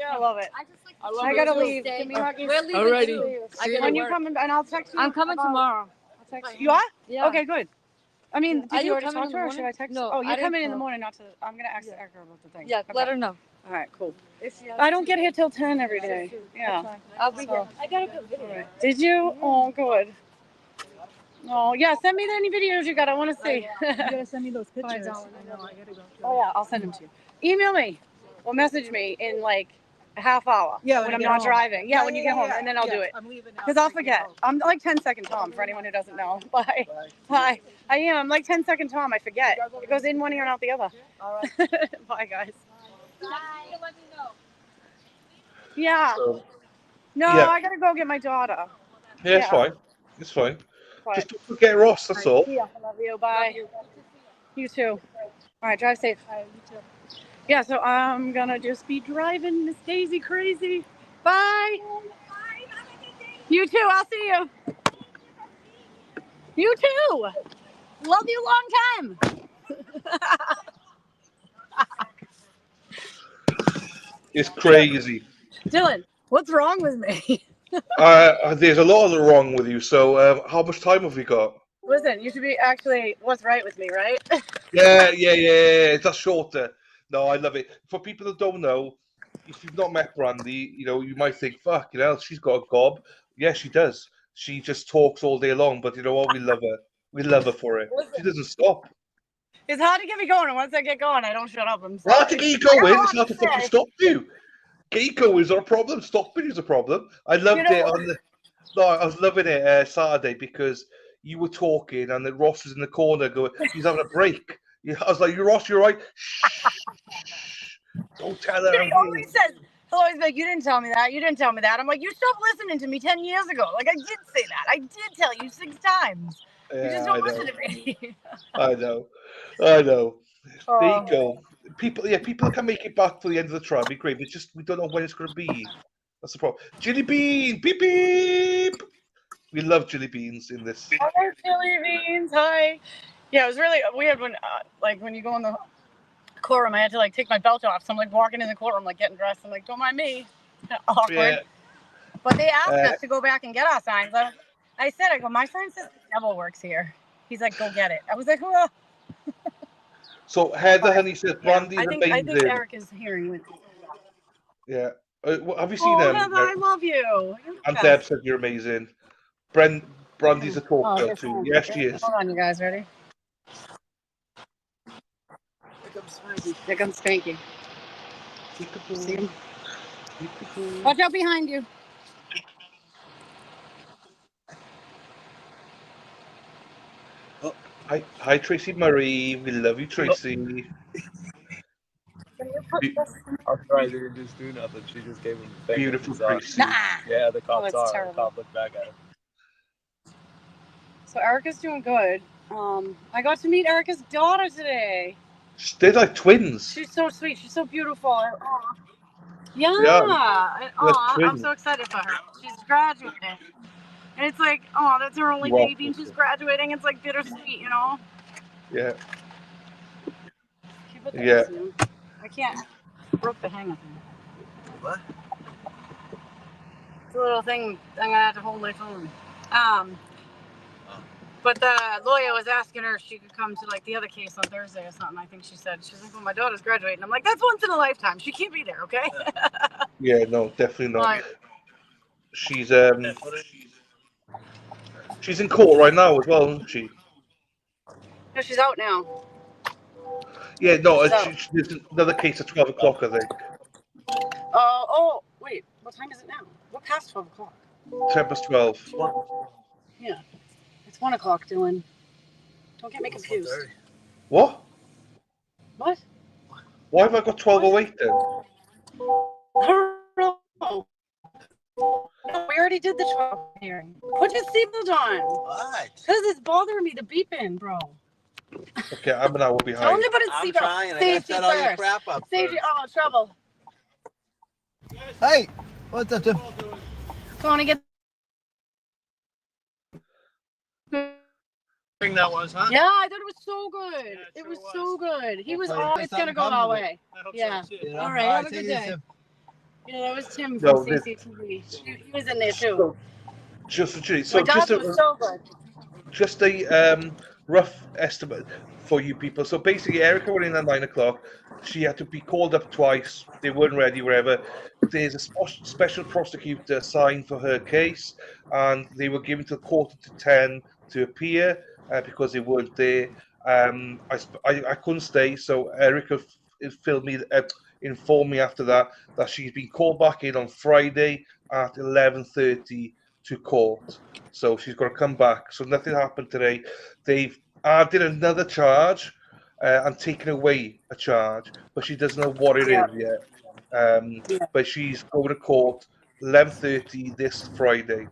I love it. I gotta leave. Give me huggies. We're leaving too. When you come, and I'll text you. I'm coming tomorrow. I'll text you. You are? Yeah. Okay, good. I mean, Are did you you already coming talk in to the her, or should morning? I text No, her? Oh, I you're didn't coming in the call. morning, not to. I'm gonna ask Erica about the thing. Yeah, Okay. let her know. All right, cool. I don't get here till 10 every day. Yeah. I'll be here. So- I got a good video. Did you? Oh, good. Oh, yeah. Send me any videos you got. I want to see. You gotta send me those pictures. $5. I know, I gotta go. Oh, yeah. I'll send them to you. Email me or message me in like a half hour. Yeah, when I I'm get not home. driving. Yeah, when you get home, and then I'll do it. I'm leaving now. Because I'll forget. I'm like 10-second Tom for anyone who doesn't know. Bye. Bye. I am. I'm like 10-second Tom. I forget. It goes in one ear and out the other. All right. Bye, guys. Bye. Let me know. Yeah. So, No, yeah. I gotta go get my daughter. Yeah, it's fine. It's fine. Bye. Just don't forget Ross, that's all. Yeah, I love you. Bye. You too. All right, drive safe. All right, you too. Yeah, so I'm gonna just be driving Miss Daisy crazy. Bye. You too. I'll see you. You too. Love you long time. It's crazy. Dylan, what's wrong with me? There's a lot of wrong with you. So, how much time have we got? Listen, you should be actually what's right with me, right? Yeah. That's shorter. No, I love it. For people that don't know, if you've not met Brandy, you might think, fuck, she's got a gob. Yeah, she does. She just talks all day long, but you know what? We love her. We love her for it. She doesn't stop. It's hard to get me going, and once I get going, I don't shut up. I'm Hard sorry. to get you I got a going. lot It's hard to fucking say. stop you. Get you going is not a problem. Stopping is a problem. I loved it on the. No, I was loving it Saturday because you were talking and then Ross was in the corner going, he's having a break. Yeah, I was like, you Ross, you're right. Shh. Don't tell her. He always says, he'll always be like, you didn't tell me that. You didn't tell me that. I'm like, you stopped listening to me 10 years ago. Like, I did say that. I did tell you 6 times. You just don't listen to me. I know. There you Oh. go. People can make it back for the end of the trial. It'd be great. But just we don't know when it's going to be. That's the problem. Jelly bean, beep beep. We love jelly beans in this. Hi, Chili Beans. Hi. Yeah, it was really weird when, when you go in the courtroom, I had to take my belt off. So I'm walking in the courtroom, getting dressed. I'm like, don't mind me. Awkward. Yeah. But they asked us to go back and get our signs. I said, my friend says the devil works here. He's like, go get it. I was like, oh. So Heather, honey, says Brandy I is think amazing. Eric is hearing it. Yeah. Have you seen them? Heather, I love you. And Deb said you're amazing. Brandy's a talk girl this too. one. Yes, she is. Hold on, you guys, ready? Here comes Spanky. See him? Watch out behind you. Oh, hi, Tracy Murray. We love you, Tracy. I'm surprised they didn't just do nothing. She just gave him the finger. Beautiful Tracy. Yeah, the cops it's saw her. terrible. The cop looked back at her. So Erica's doing good. I got to meet Erica's daughter today. They're like twins. She's so sweet. She's so beautiful. Aw. Yeah. They're I'm twins. so excited for her. She's graduating. And it's that's her only Wow. baby and she's graduating. It's bittersweet, Yeah. Keep it Yeah. I can't. I broke the hang of it. What? It's a little thing I'm gonna have to hold my phone. But the lawyer was asking her if she could come to the other case on Thursday or something. I think she's like, well, my daughter's graduating. I'm like, that's once in a lifetime. She can't be there, okay? Yeah, no, definitely not. Right. She's in court right now as well, isn't she? No, she's out now. Yeah, no, She's there's another case at 12 o'clock, I think. Oh, wait. What time is it now? We're past 12 o'clock. 10 past 12. Yeah. It's 1 o'clock, Dylan. Don't get me confused. What? What? Why have I got 12:08 then? I don't know. No, we already did the 12 hearing. Put your seatbelt on. What? Because it's bothering me, the beeping, bro. Okay, I'm an hour Tell behind. him to put his seatbelt. trying. I gotta Safety set all your first. crap up Safety. first. Oh, trouble. Hey, what's up, Tim? Going to get. That was, huh? Yeah, I thought it was so good. It was so good. He was all. It's gonna go our way. Yeah. All right. Have a good day. Yeah, that was Tim from CCTV. He was in there too. So My daughter was so good. just a rough estimate for you people. So basically, Erica went in at 9 o'clock. She had to be called up twice. They weren't ready, wherever. There's a special prosecutor assigned for her case, and they were given to 9:45 to appear because they weren't there. I couldn't stay, so Erica informed me after that she's been called back in on Friday at 11:30 to court. So she's got to come back. So nothing happened today. They've added another charge and taken away a charge, but she doesn't know what it is yet. But she's going to court 11:30 this Friday.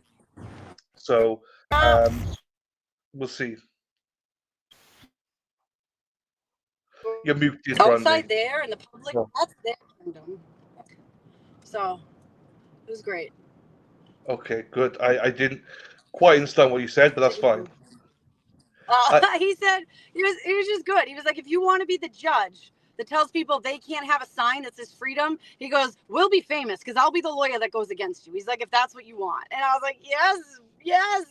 So we'll see. You're muted, Outside Brandy. there in the public, Oh. that's their kingdom. So it was great. Okay, good. I didn't quite understand what you said, but that's fine. He said he was just good. He was like, if you want to be the judge, that tells people they can't have a sign that says freedom. He goes, we'll be famous because I'll be the lawyer that goes against you. He's like, if that's what you want. And I was like, yes.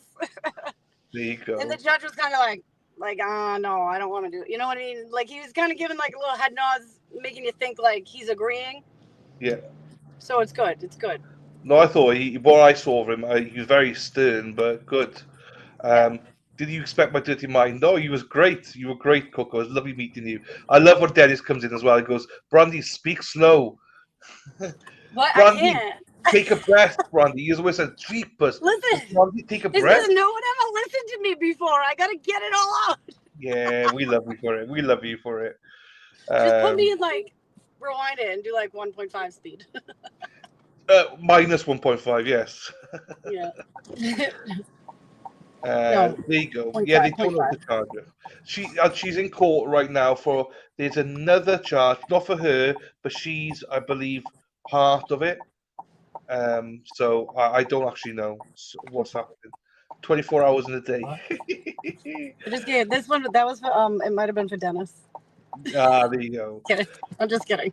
There you go. And the judge was kind of like, no, I don't want to do it. You know what I mean? Like, he was kind of giving like a little head nods, making you think like he's agreeing. Yeah. So it's good. It's good. No, I thought what I saw of him, he was very stern, but good. Did you expect my dirty mind? No, you was great. You were great, Coco. It was lovely meeting you. I love when Dennis comes in as well. He goes, Brandy, speak slow. What? Brandy, I can't. take a breath, Brandy. He always said, "Jeepers." Listen. Brandy, take a It's breath. because no one ever listened to me before. I got to get it all out. Yeah, we love you for it. We love you for it. Just put me in like, rewind it and do like 1.5 speed. Minus 1.5, yes. Yeah. There you go. Yeah, they don't know the charge her. She's in court right now for. There's another charge, not for her, but she's, I believe, part of it. So I don't actually know what's happening. 24 hours in a day. I just gave this one. That was for, it might have been for Dennis. There you go. Kidding. I'm just kidding.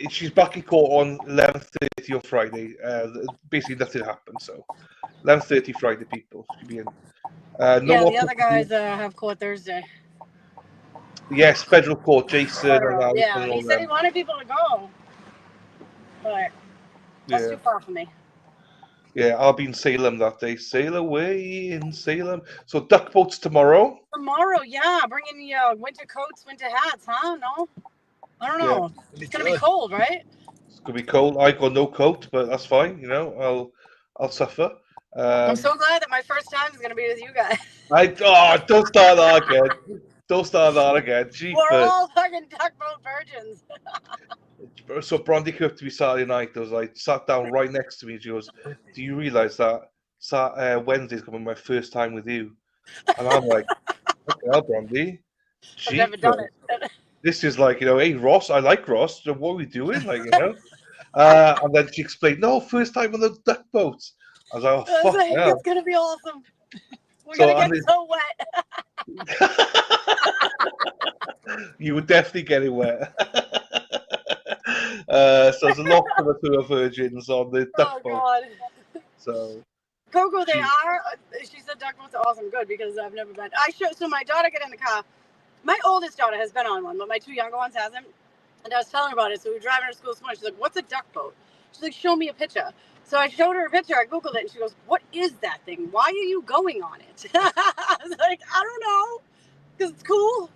She's back in court on 11:30 on Friday. Basically, nothing happened. So 11:30 Friday, people should be in. The other guys have court Thursday. Yes, federal court. Jason and Alison Yeah, and he all said them. he wanted people to go, but that's too far for me. Yeah, I'll be in Salem that day. Sail away in Salem. So duck boats tomorrow. Tomorrow, yeah, bringing winter coats, winter hats, huh? No, I don't know. Yeah. It's gonna be cold, right? It's gonna be cold. I got no coat, but that's fine. You know, I'll suffer. I'm so glad that my first time is gonna be with you guys. Don't start that again. Don't start that again. We're all fucking duck boat virgins. So Brandy came up to me Saturday night. I was like, sat down right next to me. And she goes, "Do you realise that Wednesday's gonna be my first time with you?" And I'm like, "Okay, well, Brandy, I've never done it. This is like, hey Ross, I like Ross. So what are we doing?" Like, and then she explained, "No, first time on the duck boat." I was like, "Oh I was fuck like, hell." it's gonna be awesome. We're So, gonna get so wet. You would definitely get it wet. So there's a lot of us who are virgins on the duck boat. God. So Coco, they are. She said duck boats are awesome. Good, because I've never been. So my daughter got in the car. My oldest daughter has been on one, but my two younger ones hasn't. And I was telling her about it. So we were driving her to school this morning. She's like, "What's a duck boat?" She's like, "Show me a picture." So I showed her a picture. I Googled it, and she goes, "What is that thing? Why are you going on it?" I was like, "I don't know, because it's cool."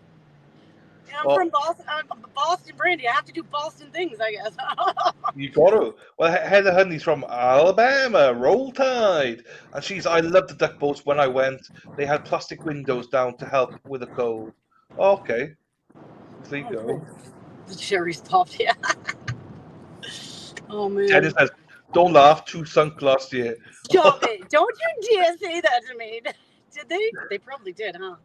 And I'm from Boston. I'm Boston, Brandy. I have to do Boston things, I guess. you got to. Well, Heather Honey's from Alabama, Roll Tide, and I loved the duck boats when I went. They had plastic windows down to help with the cold. Okay, there you go. The cherries popped, yeah. Oh man. Dennis says, "Don't laugh. Too sunk last year." Stop it! Don't you dare say that to me. Did they? They probably did, huh?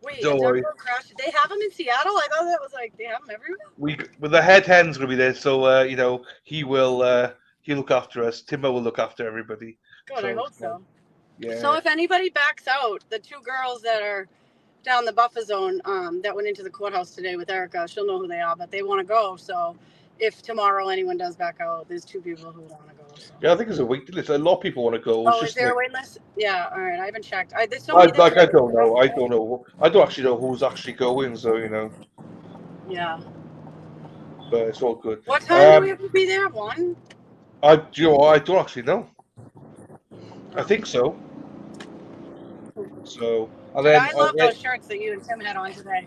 Wait, Don't a worry. duck boat crash? Did they have them in Seattle? I thought that was like they have them everywhere. Well, the head hen's gonna be there, so he will he'll look after us. Timber will look after everybody. God, I hope so. Yeah. So if anybody backs out, the two girls that are down the buffer zone that went into the courthouse today with Erica, she'll know who they are, but they want to go. So if tomorrow anyone does back out, there's two people who want to go. So. Yeah, I think there's a wait list. A lot of people want to go. Oh, is there a wait list? Yeah, all right. I haven't checked. There's so I many don't know. I don't know. I don't actually know who's actually going. So Yeah. But it's all good. What time do we have to be there? 1? I don't actually know. I think so. So and then I love those shirts that you and Tim had on today.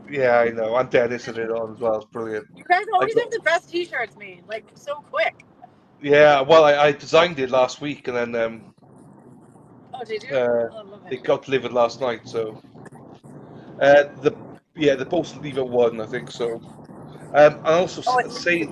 Yeah, I know. And Dennis had it on as well. It's brilliant. You guys always have the best T-shirts made, like so quick. Yeah, well, I designed it last week, and then Oh, did you? it got delivered last night. So the post will leave at 1, I think. So and also say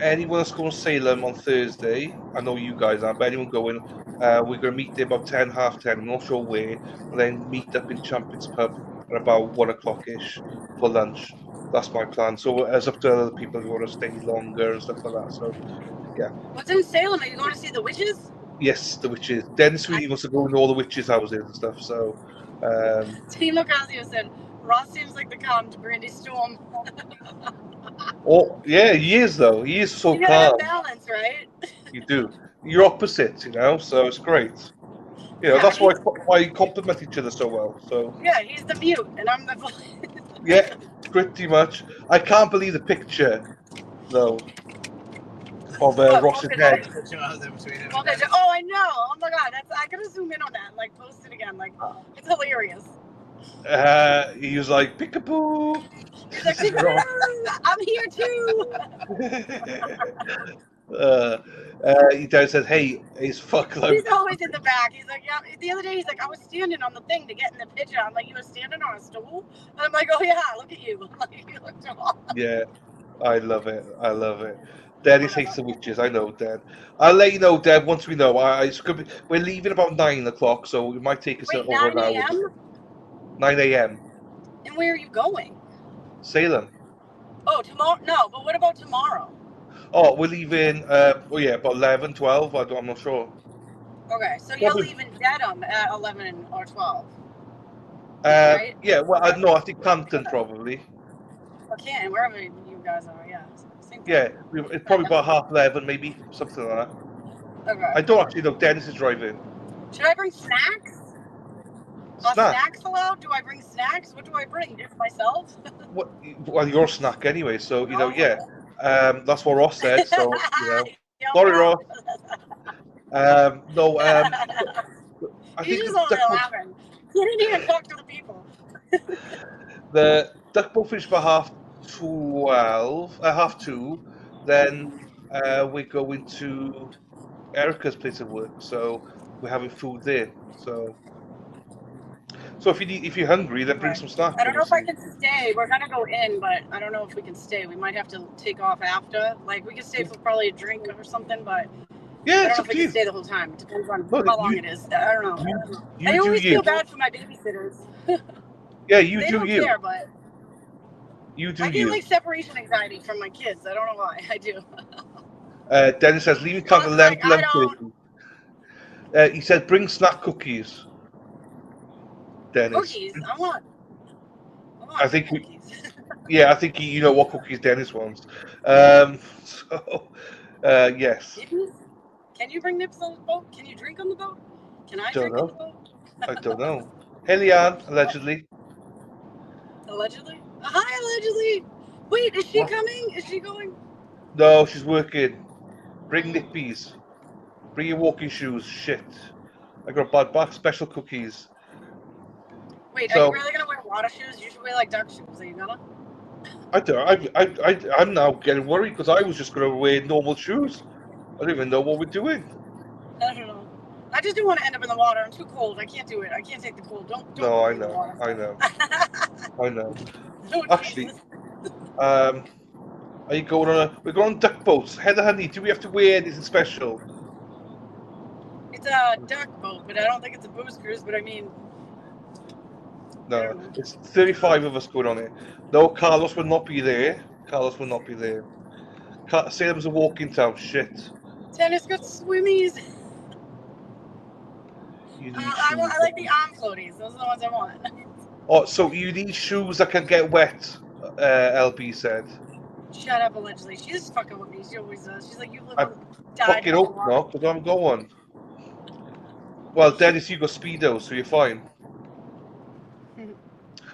anyone that's going to Salem on Thursday. I know you guys aren't, but anyone going, we're going to meet there about 10, half 10. I'm not sure where, and then meet up in Champions Pub at about 1 o'clock-ish for lunch. That's my plan. So it's up to other people who want to stay longer and stuff like that. So yeah. What's in Salem? Are you going to see the witches? Yes, the witches. Dennis really wants to go into all the witches' houses and stuff. So Team Ocasio said, Ross seems like the calm to Brandy Storm. Oh, yeah, he is though. He is so You gotta have calm. balance, right? You do. You're opposite, you know, so it's great. You know, Yeah, that's why you complement each other so well. So Yeah, he's the mute, and I'm the voice. yeah, pretty much. I can't believe the picture though of Ross's head. Oh, I know. Oh my god, I gotta zoom in on that and like post it again. Like, it's hilarious. He was like peekaboo. He's like, I'm here too. He down said, "Hey, he's fuck." He's always in the back. He's like, yeah. The other day, he's like, I was standing on the thing to get in the picture. I'm like, you were standing on a stool? And I'm like, oh yeah, look at you. Like, you look tall. Yeah, I love it. I love it. Dennis hates the witches. I know, Dad. I'll let you know, Dad, once we know. We're leaving about 9 o'clock, so it might take us Wait, over 9 an hour. a.m.? 9 a.m. And where are you going? Salem. Oh, tomorrow? No, but what about tomorrow? Oh, we're leaving. About 11, 12. I'm not sure. Okay, so Probably- you're leaving Dedham at 11 or 12. Right? Yeah. Well, no, I think Compton probably. Or Canton, wherever you guys are. Yeah. Same thing. Yeah, it's probably about 11:30, maybe something like that. Okay. I don't actually know. Dennis is driving. Should I bring snacks? Are snacks allowed? Do I bring snacks? What do I bring? Just myself? Well, you're a snack anyway, so you know. Yeah, that's what Ross said. So you know, sorry, Ross. No. I You think just the over there laughing. You didn't even talk to the people. the duck boat finished by 2:30. Then we're going to Erica's place of work, so we're having food there. So if you're hungry, then bring some snacks. I don't know if I can stay. We're gonna go in, but I don't know if we can stay. We might have to take off after. Like, we can stay for probably a drink or something, but yeah, I don't know if we can stay the whole time. It depends on how long it is. I don't know. I always feel bad for my babysitters. Yeah, you they do don't you. care, but You do I get you. like separation anxiety from my kids. I don't know why. I do. Dennis says, leaving Canada 11:30. He said, bring snack cookies. Dennis. Cookies. I want I think I think you know what cookies Dennis wants. Yes. Can you bring nips on the boat? Can you drink on the boat? Can I Don't drink on the know. boat? I don't know. Helian, allegedly. Allegedly? Hi, allegedly. Wait, is she coming? Is she going? No, she's working. Bring nippies. Bring your walking shoes. Shit. I got a bad back. Special cookies. Wait, are you really gonna wear water shoes? You should wear like duck shoes. Are you gonna? I don't. I'm now getting worried because I was just going to wear normal shoes. I don't even know what we're doing. I don't know. I just don't want to end up in the water. I'm too cold. I can't do it. I can't take the cold. Don't No, put I me in the know. water. I know. I know. Oh, Actually, are you going on we're going on duck boats. Heather Honey, do we have to wear anything special? It's a duck boat, but I don't think it's a booze cruise. But I mean, No, it's 35 of us going on it. No, Carlos will not be there. Carlos will not be there. Salem's a walking town. Shit. tennis got swimmies. You need I shoes. like the arm floaties. Those are the ones I want. Oh, so you need shoes that can get wet. LB said. Shut up, allegedly. She's fucking with me. She always does. She's like, you live I on died. fucking hope not, because I'm going. Well, Dennis, you got Speedo, so you're fine.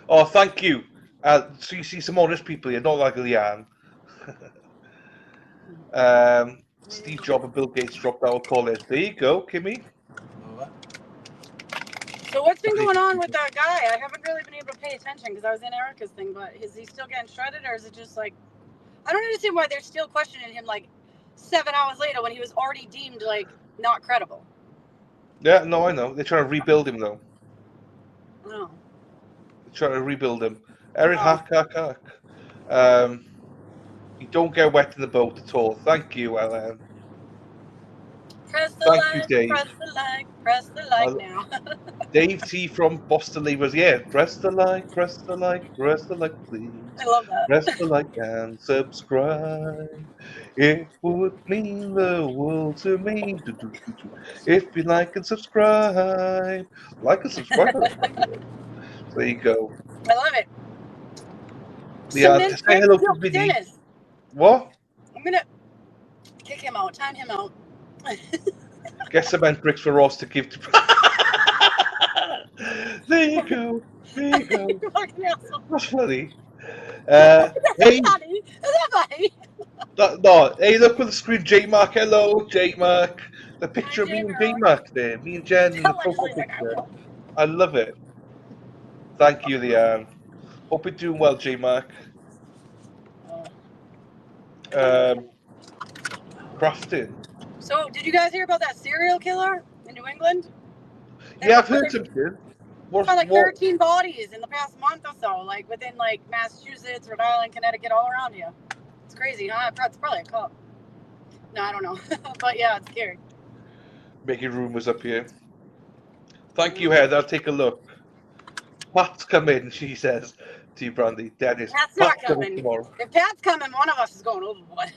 Oh, thank you. So you see some honest people here, not like Leanne. Steve Jobs and Bill Gates dropped out of college. There you go, Kimmy. So what's been going on with that guy? I haven't really been able to pay attention because I was in Erica's thing, but is he still getting shredded, or is it just like, I don't understand why they're still questioning him like 7 hours later when he was already deemed like not credible. Yeah, no, I know. They're trying to rebuild him, though. Oh. They're trying to rebuild him. Erin, hack. You don't get wet in the boat at all. Thank you, Ellen. Press the Thank like, you, Dave. press the like now. Dave T from Boston Labourers. Yeah, press the like, press the like, press the like, please. I love that. Press the like and subscribe. It would mean the world to me. If you like and subscribe. Like and subscribe. There you go. I love it. Leanne, Cement say bricks? hello to Yo, Vinny. Dennis, What? I'm gonna kick him out, time him out. Get cement bricks for Ross to give to. There you go. There you go. You fucking asshole. That's funny. Is that Hey, funny? Is that funny? no. Hey, look on the screen. J Mark. Hello, J Mark. The picture of me and J Mark there. Me and Jen in the profile picture. I love it. Thank you, Leanne. Hope you're doing well, J Mark. Crafting. So, did you guys hear about that serial killer in New England? Yeah, I've heard something. Found like 13 bodies in the past month or so, like within like Massachusetts, Rhode Island, Connecticut, all around you. It's crazy, huh? It's probably a cop. No, I don't know. But yeah, it's scary. Making rumors up here. Thank you, Heather. I'll take a look. Pat's come in, she says to you, Brandy. Dennis. Pat's not Pat's coming coming. tomorrow. If Pat's coming, one of us is going overboard.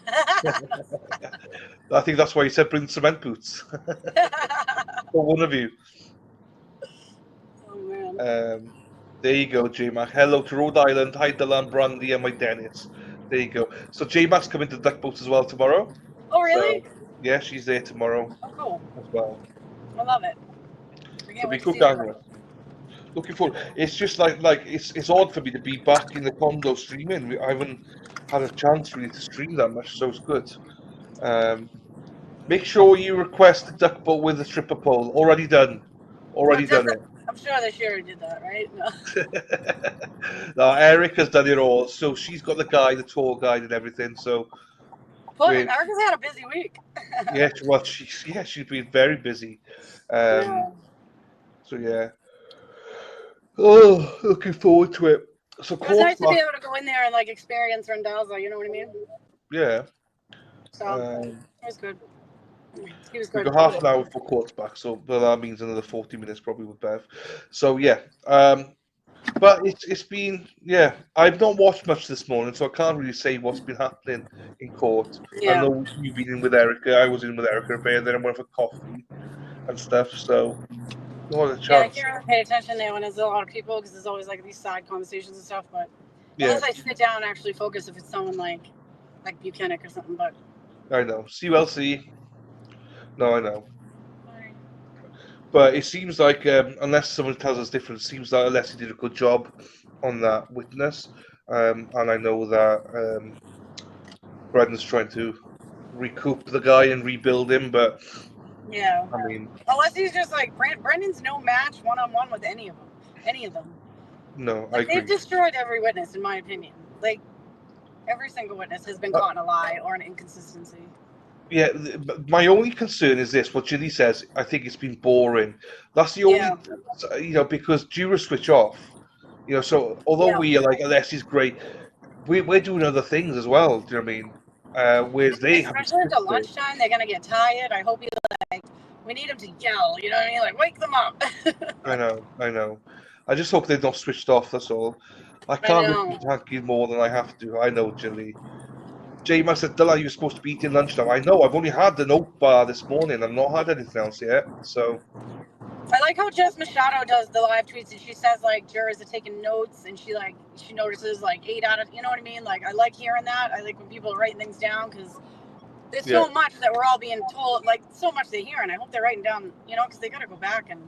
I think that's why he said bring cement boots. For one of you. Oh, man. There you go, J-Mac. Hello to Rhode Island. Hi, Dylan, Brandy, and my Dennis. There you go. So J-Mac's coming to Duck Boats as well tomorrow. Oh, really? So, yeah, she's there tomorrow Oh, cool. as well. I love it. I So can't we wait to go see down that. there. Looking forward. It's just like it's odd for me to be back in the condo streaming. I haven't had a chance really to stream that much, so it's good. Make sure you request the duck boat with the stripper pole. Already done. Already done it. I'm sure they sure did that, right? No. No, Erica's done it all. So she's got the guide, the tour guide, and everything. So But great. Erica's had a busy week. Yeah, well, she's been very busy. Yeah. So yeah. Oh, looking forward to it. So It was nice to be Courtsback, able to go in there and like experience Randazzo, you know what I mean? yeah. So it was good. He was We good. got half an hour before Courtsback, so well, that means another 40 minutes probably with Bev. So yeah. But it's been, yeah, I've not watched much this morning, so I can't really say what's been happening in court. I Yeah. know you've been in with Erica. I was in with Erica a bit, and then I went for coffee and stuff. So not a Yeah, I chance. can't really pay attention there when there's a lot of people because there's always like these side conversations and stuff. But Yeah, unless I sit down and actually focus, if it's someone like Buchanan or something. But I know. CULC. No, I know. But it seems like, unless someone tells us different, it seems like Alessi did a good job on that witness. And I know that Brendan's trying to recoup the guy and rebuild him, but yeah, I mean, unless he's just like Brendan's no match one-on-one with any of them. Any of them. no, I Like, they've agree. destroyed every witness, in my opinion. Like every single witness has been caught in a lie or an inconsistency. Yeah, my only concern is this: what Ginny says. I think it's been boring. That's the only, because Jura switch off. So although we are like Alessi's great, we're doing other things as well. Do you know what I mean? Whereas they have. Especially at the lunchtime, they're gonna get tired. I hope you we need them to yell. You know what I mean? Like wake them up. I know. I just hope they're not switched off. That's all. I can't repeat Hanky more than I have to. I know, Ginny. J-Man said, Dylan, you're supposed to be eating lunchtime. I know, I've only had an oat bar this morning. I've not had anything else yet. So I like how Jess Machado does the live tweets and she says like jurors are taking notes and she notices like 8 out of, you know what I mean? Like I like hearing that. I like when people are writing things down because there's so much that we're all being told, like so much they're hearing. I hope they're writing down, because they got to go back and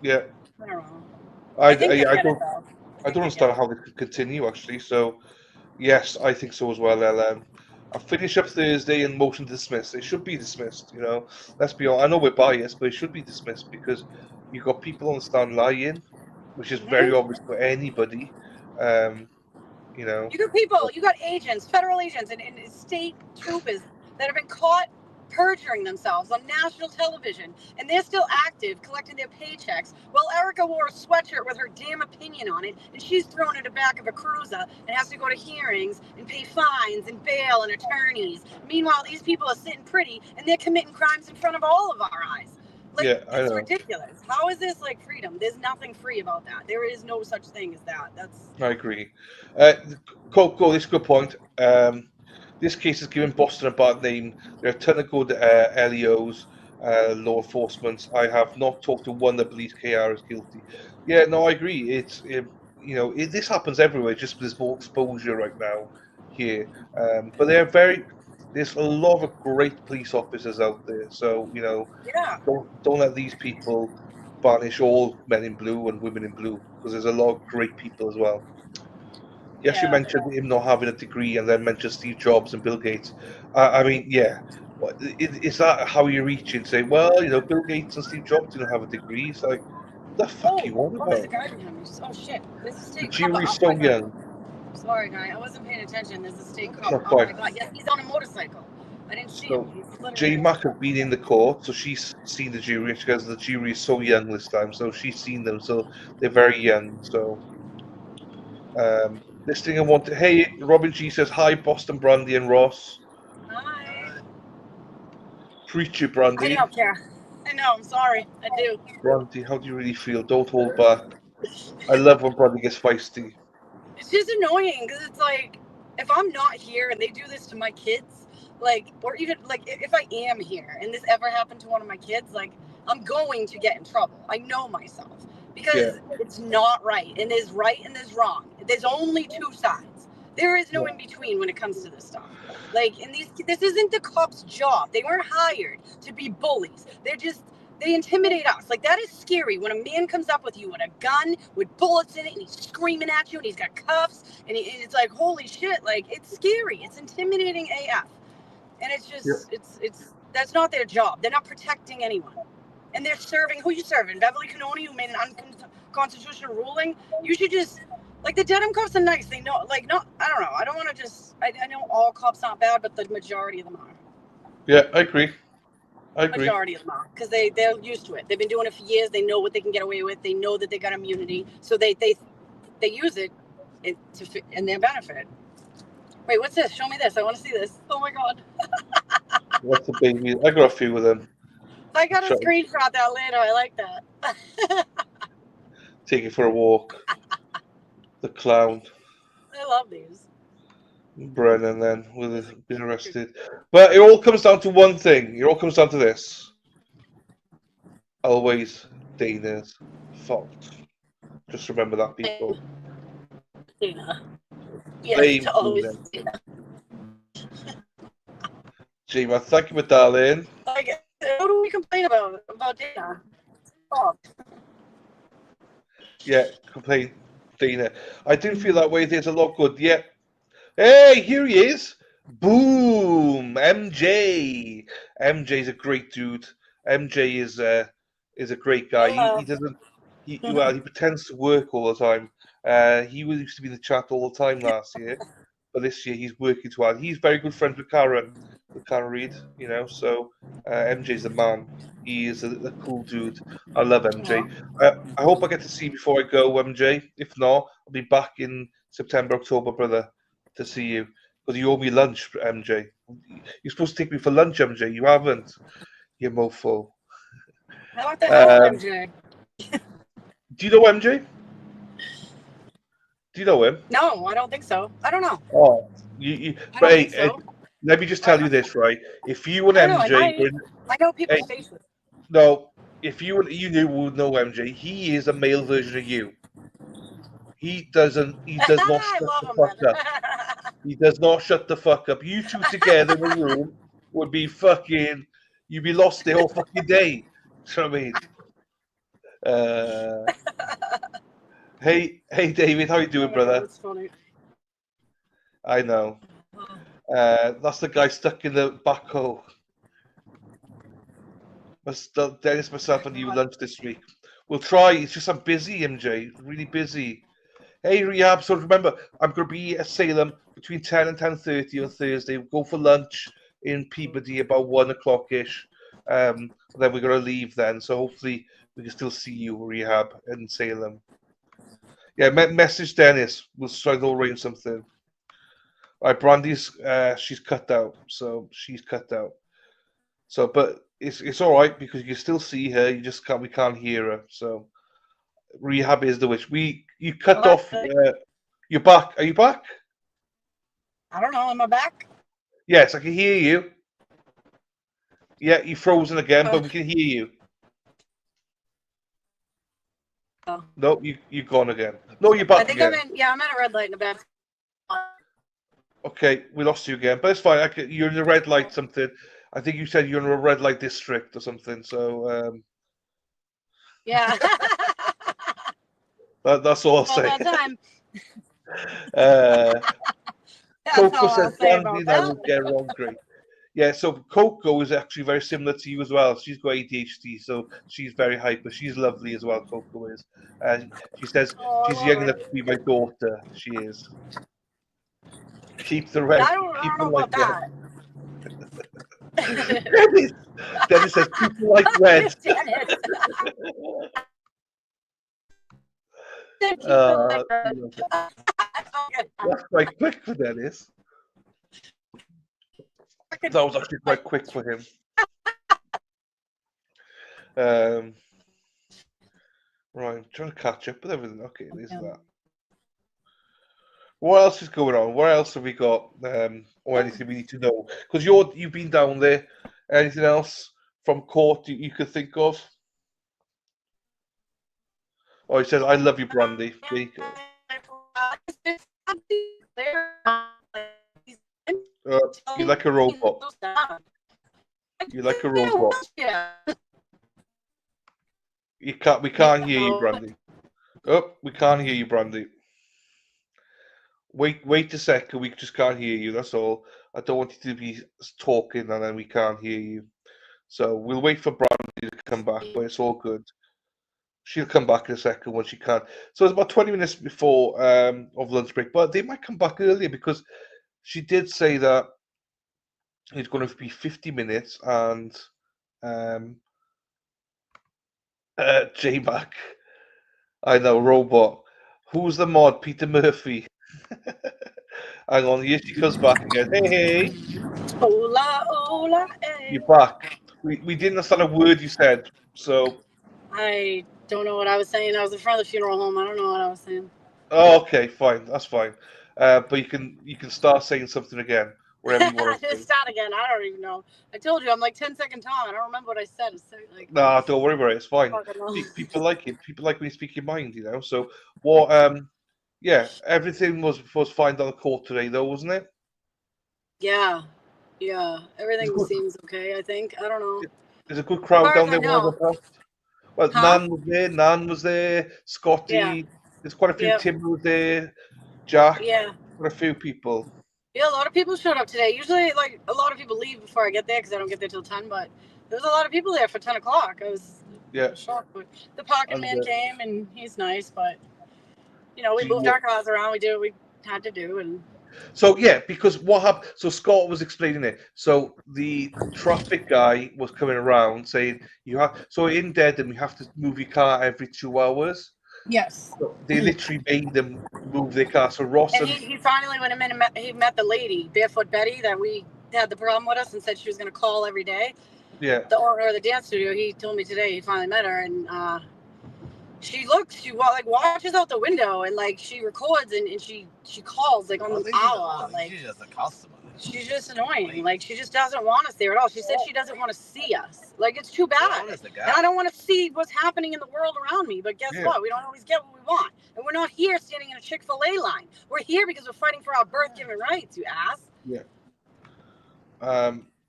yeah. I don't know. I don't understand how they could continue actually. So yes, I think so as well, LM. I'll finish up Thursday and motion to dismiss. It should be dismissed, Let's be honest. I know we're biased, but it should be dismissed because you've got people on the stand lying, which is very obvious to anybody. You got people, you got agents, federal agents, and state troopers that have been caught perjuring themselves on national television, and they're still active, collecting their paychecks, while Erica wore a sweatshirt with her damn opinion on it, and she's thrown in the back of a cruiser and has to go to hearings and pay fines and bail and attorneys. Meanwhile, these people are sitting pretty, and they're committing crimes in front of all of our eyes. Like, I it's know. ridiculous. How is this like freedom? There's nothing free about that. There is no such thing as that. I agree. Cole, this is a good point. This case is giving Boston a bad name. There are a ton of good LEOs, law enforcement. I have not talked to one that believes KR is guilty. Yeah, no, I agree. this happens everywhere. Just there's more exposure right now here. But there's a lot of great police officers out there. So Yeah. don't let these people banish all men in blue and women in blue, because there's a lot of great people as well. Yes, you Yeah. mentioned him not having a degree, and then mentioned Steve Jobs and Bill Gates. I mean, yeah, is that how you're reaching? Say, well, Bill Gates and Steve Jobs didn't have a degree. It's like, what the fuck you on There's a about? guy behind me. Oh shit! There's a The state cop. jury's Oh so my god. young. Sorry, guy. I wasn't paying attention. There's a state cop. Not Oh my quite. god. Yes, he's on a motorcycle. I didn't see him. So He's literally. J Mac have been in the court, so she's seen the jury. She goes, the jury is so young this time, so she's seen them, so they're very young. So this thing I want to. Hey, Robin G says hi, Boston Brandy and Ross. Hi. Preach you, I Brandy. don't care. I know. I'm sorry. I do. Brandy, how do you really feel? Don't hold back. I love when Brandy gets feisty. It's just annoying because it's like if I'm not here and they do this to my kids, or even if I am here and this ever happened to one of my kids, I'm going to get in trouble. I know myself because it's not right, and there's right and there's wrong. There's only two sides. There is no in between when it comes to this stuff. And this isn't the cops' job. They weren't hired to be bullies. They intimidate us. That is scary when a man comes up with you with a gun with bullets in it and he's screaming at you and he's got cuffs and it's like, holy shit, it's scary. It's intimidating AF. And it's just, it's that's not their job. They're not protecting anyone. And they're serving, who you serving? Beverly Cannoni, who made an unconstitutional ruling? You should just, the Dedham cops are nice. They know, I don't know. I don't want to just, I know all cops aren't bad, but the majority of them are. Yeah, I agree. Majority of them are, because they're used to it. They've been doing it for years. They know what they can get away with. They know that they got immunity, so they use it in their benefit. Wait, what's this? Show me this. I want to see this. Oh my god. What's the baby? I got a few of them. I got to screenshot that later. I like that. Take it for a walk. The clown. I love these. Brennan then will have been arrested. But it all comes down to one thing. It all comes down to this. Always Dana's fault. Just remember that, people. Dana. Blame always Dana. Gma, thank you, my darling. What do we complain about Dana? Oh. Yeah, complain Dana. I do feel that way. There's a lot good. Yeah. Hey, here he is. Boom. MJ. MJ's a great dude. MJ is a great guy. He doesn't. He pretends to work all the time. He used to be in the chat all the time last year, but this year he's working too hard. He's very good friends with Karen Reed. So MJ's the man. He is a cool dude. I love MJ. I hope I get to see you before I go, MJ. If not, I'll be back in September, October, brother, to see you. Because you owe me lunch, MJ. You're supposed to take me for lunch, MJ. You haven't. You mofo. What the hell, MJ? Do you know MJ? Do you know him? No, I don't think so. I don't know. Oh, let me just tell you this, right? If you and MJ, I know people's faces. No, if you would know MJ, he is a male version of you. He does not shut the fuck up. He does not shut the fuck up. You two together in a room would be fucking. You'd be lost the whole fucking day. You know what I mean? Hey, David, how you doing, brother? That's funny. I know. That's the guy stuck in the backhoe. Dennis, myself, and you lunch this week. We'll try. It's just I'm busy, MJ. Really busy. Hey, Rehab. So remember, I'm going to be at Salem between 10 and 10:30 on Thursday. We'll go for lunch in Peabody about 1 o'clock-ish. Then we're going to leave then. So hopefully we can still see you, Rehab, in Salem. Yeah, message Dennis. We'll try to arrange something. All right, Brandy's, she's cut out. So she's cut out. So, but it's all right because you can still see her. You just we can't hear her. So Rehab is the witch. You cut off. You're back. Are you back? I don't know. Am I back? Yes, I can hear you. Yeah, you're frozen again, but we can hear you. No, you're gone again. No, you're I back think again. I'm at a red light in the back. Okay, we lost you again, but it's fine. You're in a red light something. I think you said you're in a red light district or something. So Yeah. that's all I'll All say. that time. uh, That's Coco all I'll says say Brandy about that that. will get wrong. Great. Yeah, so Coco is actually very similar to you as well. She's got ADHD, so she's very hyper. She's lovely as well, Coco is. She says Oh, I she's love young her. enough to be my daughter. She is. Keep the I red. don't Keep know them about like that. Dennis. Dennis says people like red. Dennis. Love it. That's quite quick for Dennis. That was actually quite quick for him. Right, I'm trying to catch up with everything. Okay, there's that. What else is going on? What else have we got? Or anything we need to know? Because you've been down there. Anything else from court you could think of? Oh, he says, "I love you, Brandy." There you go. You like a robot. You like a robot. You can't. We can't hear you, Brandy. Oh, we can't hear you, Brandy. Wait a second. We just can't hear you. That's all. I don't want you to be talking and then we can't hear you. So we'll wait for Brandy to come back, but it's all good. She'll come back in a second when she can. So it's about 20 minutes before of lunch break, but they might come back earlier because she did say that it's going to be 50 minutes and J-Mac, I know, robot. Who's the mod? Peter Murphy. Hang on, here she comes back again. Hey, Hola, hola, hey. you're back. We didn't understand a word you said, so. I don't know what I was saying. I was in front of the funeral home. I don't know what I was saying. Oh, okay, fine, that's fine. But you can start saying something again, wherever you want to Just say. start again. I don't even know. I told you I'm like 10-second Tom. I don't remember what I said. It's like Nah, don't worry about it. It's fine. fucking hell. People like it. People like when you speak your mind, you know. So what? Yeah, everything was fine on the court today, though, wasn't it? Yeah, There's everything good. seems okay. I think. I don't know. There's a good As crowd far as down I there. When I know. went past. Well, Huh? Nan was there. Nan was there. Yeah. Scotty. There's quite a few. Yep. Tim was there. Jack. Yeah. Quite a few people. Yeah, a lot of people showed up today. Usually, like a lot of people leave before I get there because I don't get there till 10. But there was a lot of people there for 10 o'clock. I was shocked. But the parking man came and he's nice, but we moved our cars around. We did what we had to do, and So yeah, because what happened? So Scott was explaining it. So the traffic guy was coming around saying you have. So in Dedham, you have to move your car every 2 hours. yes. So they literally made them move their car. So Ross And he finally went in and met the lady, Barefoot Betty, that we had the problem with us and said she was going to call every day. Yeah. The owner of the dance studio. He told me today he finally met her, and she watches out the window and like she records and she calls like on the hour. Like she's just a customer. She's just annoying. Like she just doesn't want us there at all. She said she doesn't want to see us. Like it's too bad. And I don't want to see what's happening in the world around me. But guess what? We don't always get what we want. And we're not here standing in a Chick-fil-A line. We're here because we're fighting for our birth-given rights, you ass. Yeah.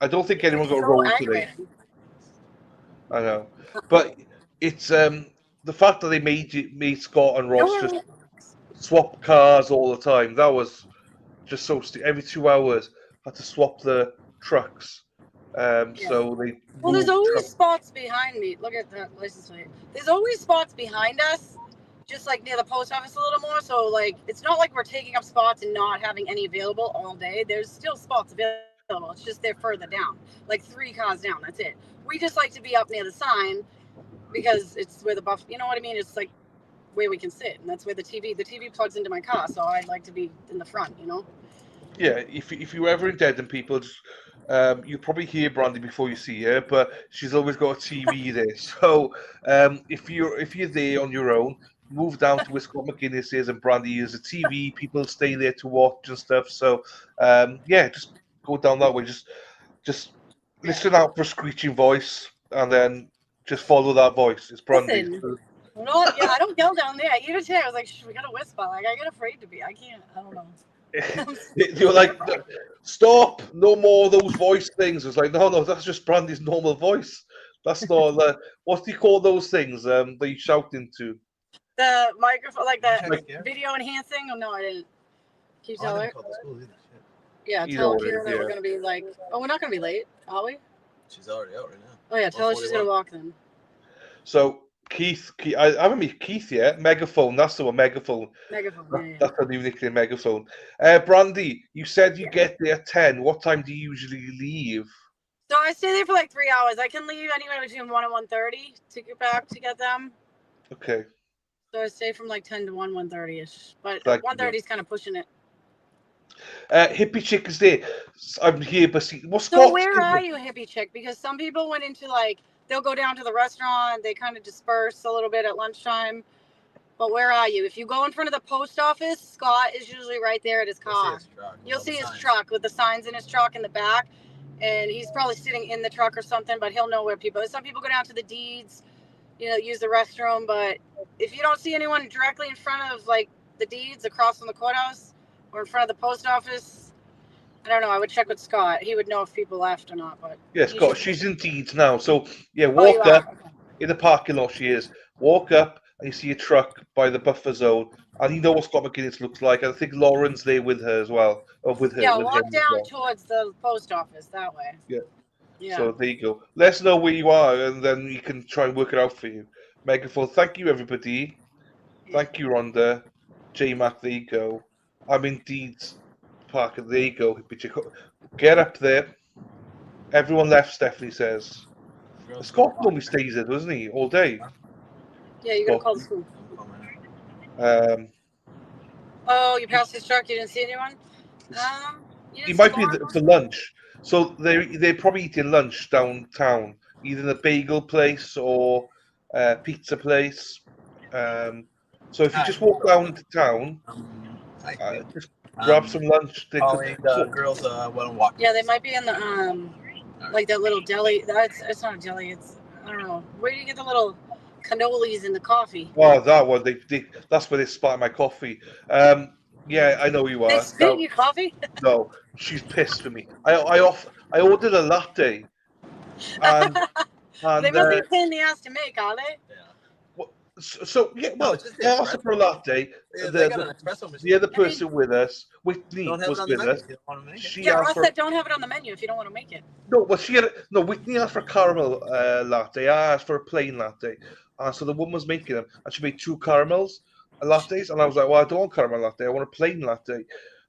I don't think anyone got rolled today. I know, but it's the fact that they made Scott and Ross just swap cars all the time. That was just so every 2 hours had to swap the trucks. So they. Well, there's always spots behind me. Look at that license plate. There's always spots behind us, just like near the post office a little more. So like, it's not like we're taking up spots and not having any available all day. There's still spots available. It's just they're further down, like 3 cars down. That's it. We just like to be up near the sign because it's where the buff. You know what I mean? It's like where we can sit, and that's where the TV plugs into my car. So I'd like to be in the front. Yeah, if you're ever in Dedham, people, you probably hear Brandy before you see her, but she's always got a TV there. So if you're there on your own, move down to where Scott McGuinness is and Brandy is a TV. People stay there to watch and stuff. So yeah, just go down that way. Just listen out for a screeching voice and then just follow that voice. It's Brandy. Listen, No, yeah, I don't yell down there. Even today, I was like, Shh, we gotta whisper. Like, I get afraid to be. I can't. I don't know. You're like, stop! No more of those voice things. It's like, no, that's just Brandy's normal voice. That's not. What do you call those things? That you shout into? The microphone, like the Like- video enhancing. Oh no, I didn't. Can you Oh, I tell never her? called the school either. Shit. Yeah, You tell know Kira it, that we're yeah. gonna be like. Oh, we're not gonna be late, are we? She's already out right now. Oh yeah, tell her she's gonna 1:41. walk then. So Keith, I haven't met Keith yet. Megaphone, that's the one. Megaphone. Megaphone. Yeah, That's the new nickname, Megaphone. Brandy, you said you get there at 10. What time do you usually leave? So I stay there for like 3 hours. I can leave anywhere between 1 and 1:30 to get back to get them. Okay. So I stay from like 10 to 1:30 ish. But Thank you. 1:30 is kind of pushing it. Hippie chick is there. I'm here, but see, what's So where are you, hippie chick? Because some people went into like they'll go down to the restaurant. They kind of disperse a little bit at lunchtime. But where are you? If you go in front of the post office, Scott is usually right there at his car. You'll see his truck with the signs in his truck in the back. And he's probably sitting in the truck or something, but he'll know where people. Some people go down to the deeds, use the restroom. But if you don't see anyone directly in front of like the deeds across from the courthouse or in front of the post office, I don't know. I would check with Scott. He would know if people left or not. But Yeah, Scott, she's in Deeds now. So, yeah, you walk are? up in the parking lot. She is. Walk up and you see a truck by the buffer zone. And you know what Scott McGinnis looks like. I think Lauren's there with her as well. Or with her. Yeah, with walk him as down well. towards the post office that way. Yeah. Yeah. So there you go. Let us know where you are, and then we can try and work it out for you. Megaphone. Thank you, everybody. Thank you, Rhonda. J-Mac, there you go. I'm in Deeds Park, and there you go. Get up there. Everyone left, Stephanie says. Scott normally stays there, doesn't he? All day. Yeah, you're gonna call the school. Oh, you passed his truck. You didn't see anyone. You He didn't might see be Lauren? for lunch. So they're probably eating lunch downtown, either the bagel place or pizza place. So if you just walk down into town, just grab some lunch. Girls want to walk. Yeah, they might be in the like that little deli. It's not a deli. It's I don't know. Where do you get the little cannolis in the coffee? Oh, that one. That's where they spot my coffee. Yeah, I know who you are. They spit your coffee? No, she's pissed for me. I ordered a latte, and They must be a pain in the ass to make, are they? so yeah. Well, I asked her for a latte. Yeah, they got an espresso machine. The other person with us, Whitney, Don't have was it on the with menu us. if you don't want to make it. She Yeah, asked Ross for said don't have it on the menu if you don't want to make it. no. Well, Whitney asked for a caramel latte. I asked for a plain latte. So the woman was making them, and she made 2 caramels lattes, and I was like, well, I don't want caramel latte. I want a plain latte.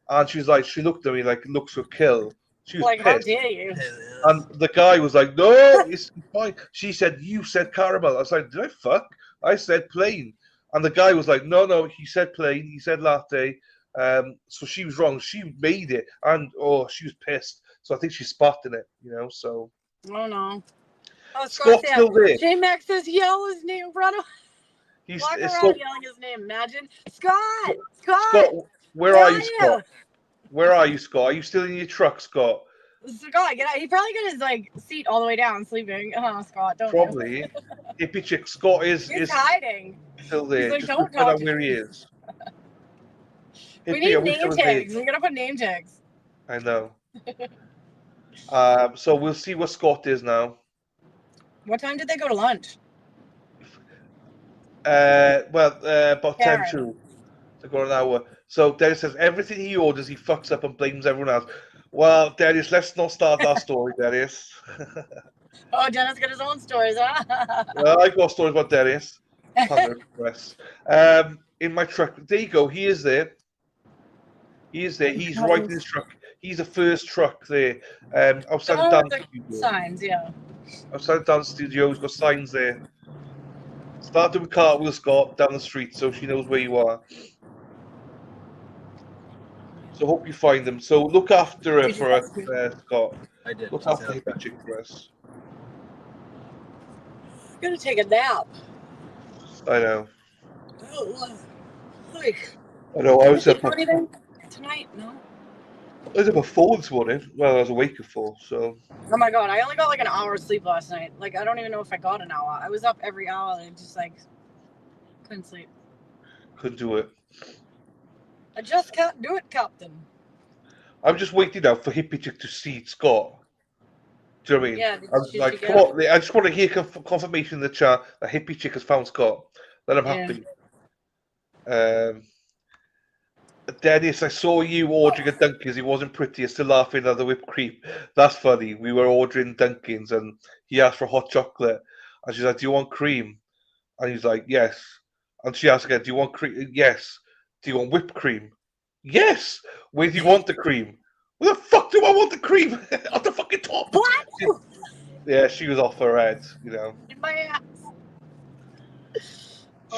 And she was like, she looked at me like looks for kill. She was Like, how pissed. dare you? And the guy was like, no, it's fine. She said, you said caramel. I was like, did I fuck? I said plain. And the guy was like, no, he said plain. He said latte. So she was wrong. She made it. And, she was pissed. So I think she's spotting it, so. Oh, no. Oh, Scott's still there. J-Max says yell his name, brother. Walk it's around so- yelling his name. Imagine. Scott! Scott, where are you, Scott? Where are you, Scott? Are you still in your truck, Scott? Scott, get out. He probably got his seat all the way down, sleeping. Scott, don't. Probably. Hippie chick Scott is hiding. still there. He's like, Just don't find out talk where to he me. is. We Hippie, I need wish I name was tags. there. We're gonna put name tags. I know. So we'll see what Scott is now. What time did they go to lunch? About 10 Karen. to. They got an hour. So Dennis says everything he orders, he fucks up and blames everyone else. Well, Dennis, let's not start that story, Dennis. Oh, Dennis got his own stories, huh? Well, I've got stories about Dennis. Thunder Express. In my truck. There you go. He is there. He is there. He's right in his truck. He's the first truck there. Outside the dance studio. Signs, yeah. Outside the dance studio, he's got signs there. Start doing cartwheels, Scott, down the street, so she knows where you are. So hope you find them. So look after her for us, Scott. I did. Look after her chick for us. I'm gonna take a nap. I know. Like, I know. I was up. anything tonight? No. I was up at 4 this morning. Well, I was awake at 4, so. Oh my god, I only got like an hour of sleep last night. Like, I don't even know if I got an hour. I was up every hour and just like Couldn't sleep. Couldn't do it. I just can't do it, Captain. I'm just waiting now for Hippie Chick to see Scott. Do you know what I mean? Yeah, I was did like, she come go? on, I just want to hear confirmation in the chat that Hippie Chick has found Scott. Then I'm Yeah. happy. Dennis, I saw you ordering a Dunkin's. He wasn't pretty. You're still laughing at the whipped cream. That's funny. We were ordering Dunkin's and he asked for hot chocolate. And she's like, do you want cream? And he's like, yes. And she asked again, do you want cream? Yes. Do you want whipped cream? Yes. Where do you want the cream? Where the fuck do I want the cream? On the fucking top. What? Yeah, she was off her head, you know. In my ass.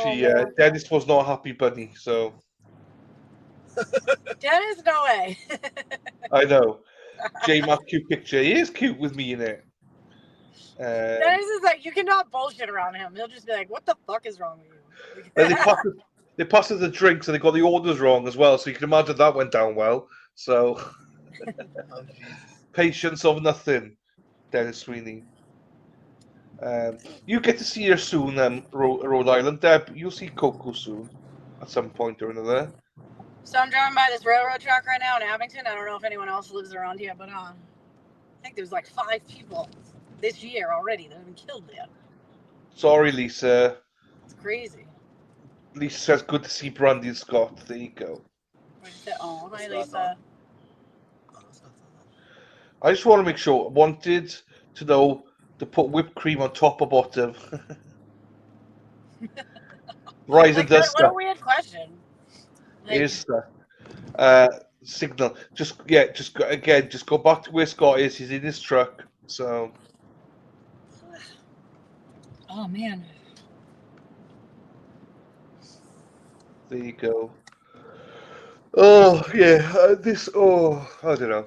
She, Dennis was not a happy bunny, so. Dennis, no way. I know. J-Mac cute picture. He is cute with me in it. Dennis is like, you cannot bullshit around him. He'll just be like, what the fuck is wrong with you? And they passed us the drinks and they got the orders wrong as well. So you can imagine that went down well. So patience of nothing, Dennis Sweeney. You get to see her soon, Rhode Island. Deb, you'll see Coco soon at some point or another. So I'm driving by this railroad track right now in Abington. I don't know if anyone else lives around here, but I think there's like 5 people this year already that have been killed there. Sorry, Lisa. It's crazy. Lisa says, good to see Brandy and Scott. There you go. Oh, hi, Lisa. I just want to make sure. Wanted to know to put whipped cream on top or bottom. Rise and does what a weird question. Like, is signal. Just go back to where Scott is. He's in his truck. So. Oh man. There you go. Oh yeah, I don't know.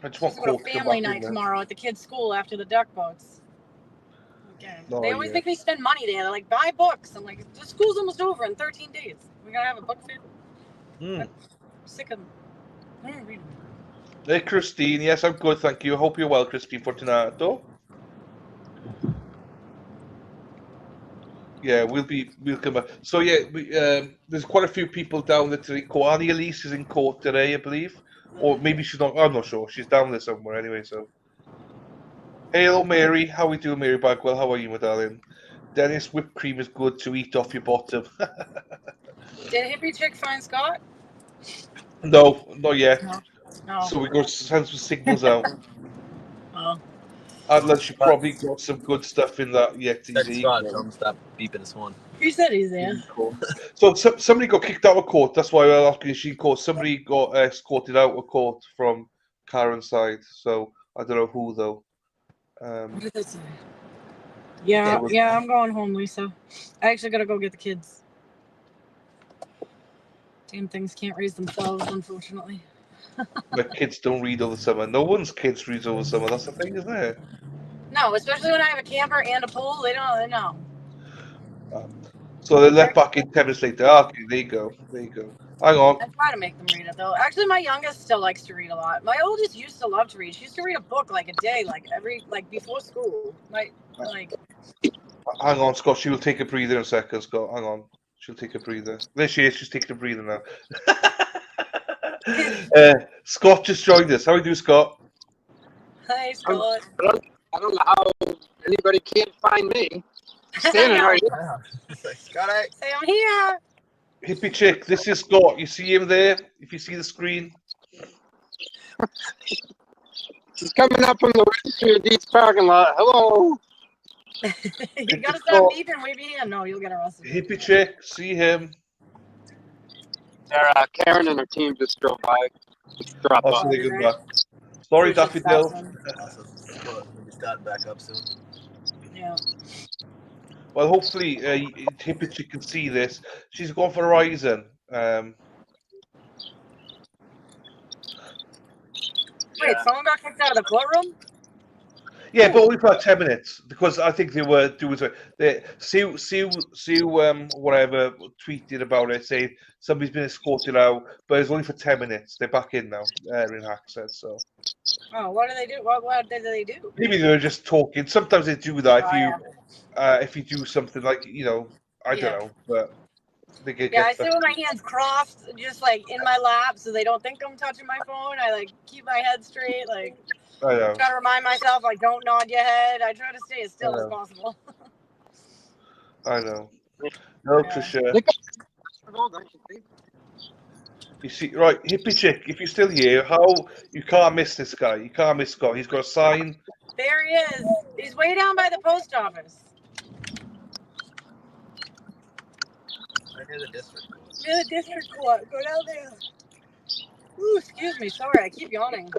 I just want Go to Court to come family back in night there. tomorrow at the kids' school after the duck boats. Okay. Oh, They always yeah. make me spend money there. They're like, buy books. I'm like, the school's almost over in 13 days. We're gonna have a book fair. I'm sick of them. I don't read them. Hey, Christine. Yes, I'm good, thank you. I hope you're well, Christine Fortunato. Yeah, we'll come back. So yeah, there's quite a few people down there today. Annie Elise is in court today, I believe, or maybe she's not. I'm not sure. She's down there somewhere anyway. So, hello, Mary. How we doing, Mary Bagwell? How are you, my darling? Dennis, whipped cream is good to eat off your bottom. Did Hippie Chick find Scott? No, not yet. No. So we got to send some signals out. Oh. Adler, she probably got some good stuff in that Yeti. Text Scott, tell him to stop beeping his horn. He said he's there. So somebody got kicked out of court. That's why I'm asking. She court. Somebody got escorted out of court from Karen's side. So I don't know who though. What did they say? Yeah, I'm going home, Lisa. I actually gotta go get the kids. Damn things can't raise themselves, unfortunately. My kids don't read over summer. No one's kids reads over summer. That's the thing, isn't it? No, especially when I have a camper and a pool. They know. So they left back in 10 minutes later. Okay, there you go. There you go. Hang on. I try to make them read it though. Actually, my youngest still likes to read a lot. My oldest used to love to read. She used to read a book like a day, before school. Hang on, Scott. She will take a breather in a second, Scott. Hang on. She'll take a breather. There she is. She's taking a breather now. Scott just joined us. How are you doing, Scott? Hi, Scott. I don't know how anybody can't find me. I'm standing right here. Scott, say I'm here. Hippie Chick, this is Scott. You see him there? If you see the screen. He's coming up from the registry of Deeds parking lot. Hello. You gotta stop beeping. Wave your hand. No, you'll get arrested. Hippie Chick, see him. Karen and her team just drove by. Just dropped off. So they go back. Sorry, Daffodil. We'll be starting back up soon. Yeah. Well, hopefully, Hippie Chick can see this. She's gone for Horizon. Wait, someone got kicked out of the courtroom? Yeah, but only for like 10 minutes because I think they were doing something. Sue, whatever, tweeted about it, saying somebody's been escorted out, but it's only for 10 minutes. They're back in now. Erin Hack said so. Oh, what do they do? What did they do? Maybe they were just talking. Sometimes they do that if you do something like I don't know, but they get Yeah, I get sit with my hands crossed, just like in my lap, so they don't think I'm touching my phone. I like keep my head straight, like I know. try to remind myself, like don't nod your head. I try to stay as still as know. possible. I know. No, Yeah. Tricia. You see, right, hippie chick. If you're still here, how you can't miss this guy. You can't miss Scott. He's got a sign. There he is. He's way down by the post office. Right near the district. Near the district court. Go down there. Ooh, excuse me. Sorry, I keep yawning.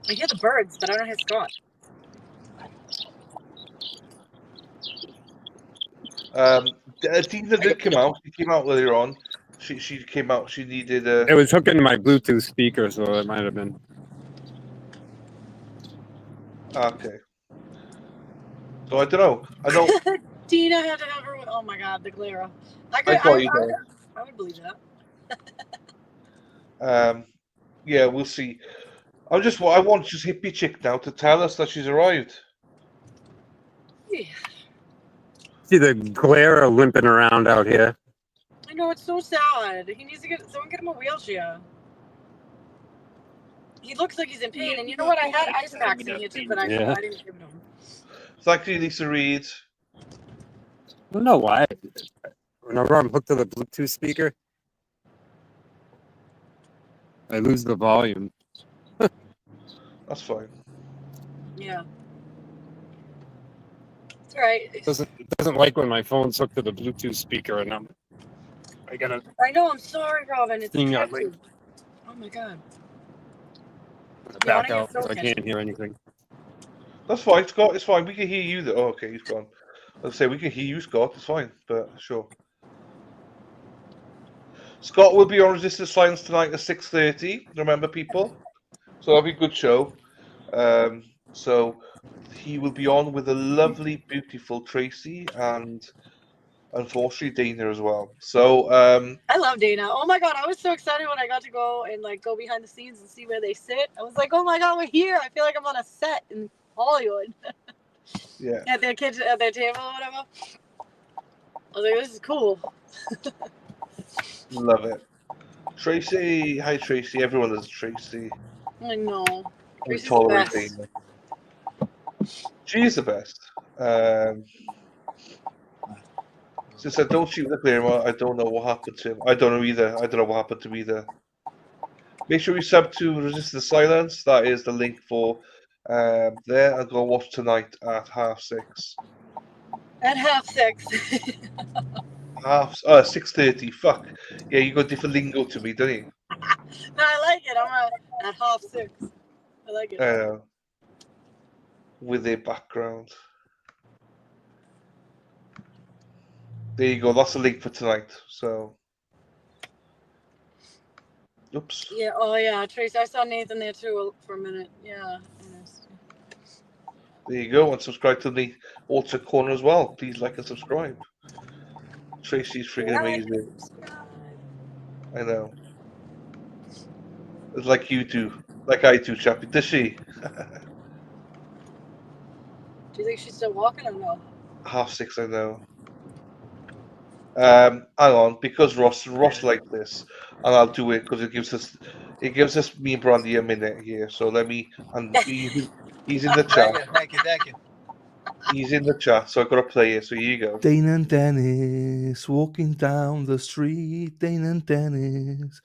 I hear the birds, but I don't hear Scott. Dina did come out. She came out earlier on. She came out. She needed It was hooked into my Bluetooth speaker, so it might have been. Okay. So I don't know. I know. Tina had to have her. Oh my God, the glare. I would believe that. Yeah, we'll see. I want just hippie chick now to tell us that she's arrived. Yeah. See the glare limping around out here. I know, it's so sad. He needs to someone get him a wheelchair. He looks like he's in pain, and you know what? I had ice packs in here too, but I didn't give it to him. Thank you, Lisa Reed. I don't know why. Whenever I'm hooked to the Bluetooth speaker, I lose the volume. That's fine. Yeah. It's all right. It doesn't like when my phone's hooked to the Bluetooth speaker, and I know. I'm sorry, Robin. It's Thing out, catchy. Oh my God. back out because I can't hear anything. That's fine, Scott. It's fine. We can hear you. Oh, okay, he's gone. Let's say we can hear you, Scott. It's fine, but sure. Scott will be on Resistance Science tonight at 6:30. Remember, people. So that'll be a good show. So he will be on with a lovely, beautiful Tracy and unfortunately Dana as well. So I love Dana. Oh my God, I was so excited when I got to go and like go behind the scenes and see where they sit. I was like, oh my God, we're here. I feel like I'm on a set in Hollywood. Yeah. At their kitchen, at their table or whatever. I was like, this is cool. Love it. Tracy, hi Tracy. Everyone is Tracy. I know. We Tracy's the tolerate best. Dana. She's the best. She said, "Don't shoot the Claremont. I don't know what happened to him. I don't know either. I don't know what happened to him either." Make sure you sub to Resistance Silence. That is the link for there. And go watch tonight at 6:30. At 6:30. 6:30. Fuck. Yeah, you got different lingo to me, don't you? No, I like it. I'm at 6:30. I like it. With their background. There you go. That's the link for tonight. So. Oops. Yeah. Oh yeah, Tracy. I saw Nathan there too for a minute. Yeah. There you go. And subscribe to the Alter Corner as well. Please like and subscribe. Tracy's freaking amazing. I know. It's like you do. Like I do, Chappie. Does she? Do you think she's still walking or no? 6:30, I know. Hang on, because Ross like this, and I'll do it because it gives us me and Brandy a minute here. So let me, and he's in the chat. Thank you. He's in the chat, so I've got to play it. So here you go. Dane and Dennis walking down the street. Dane and Dennis,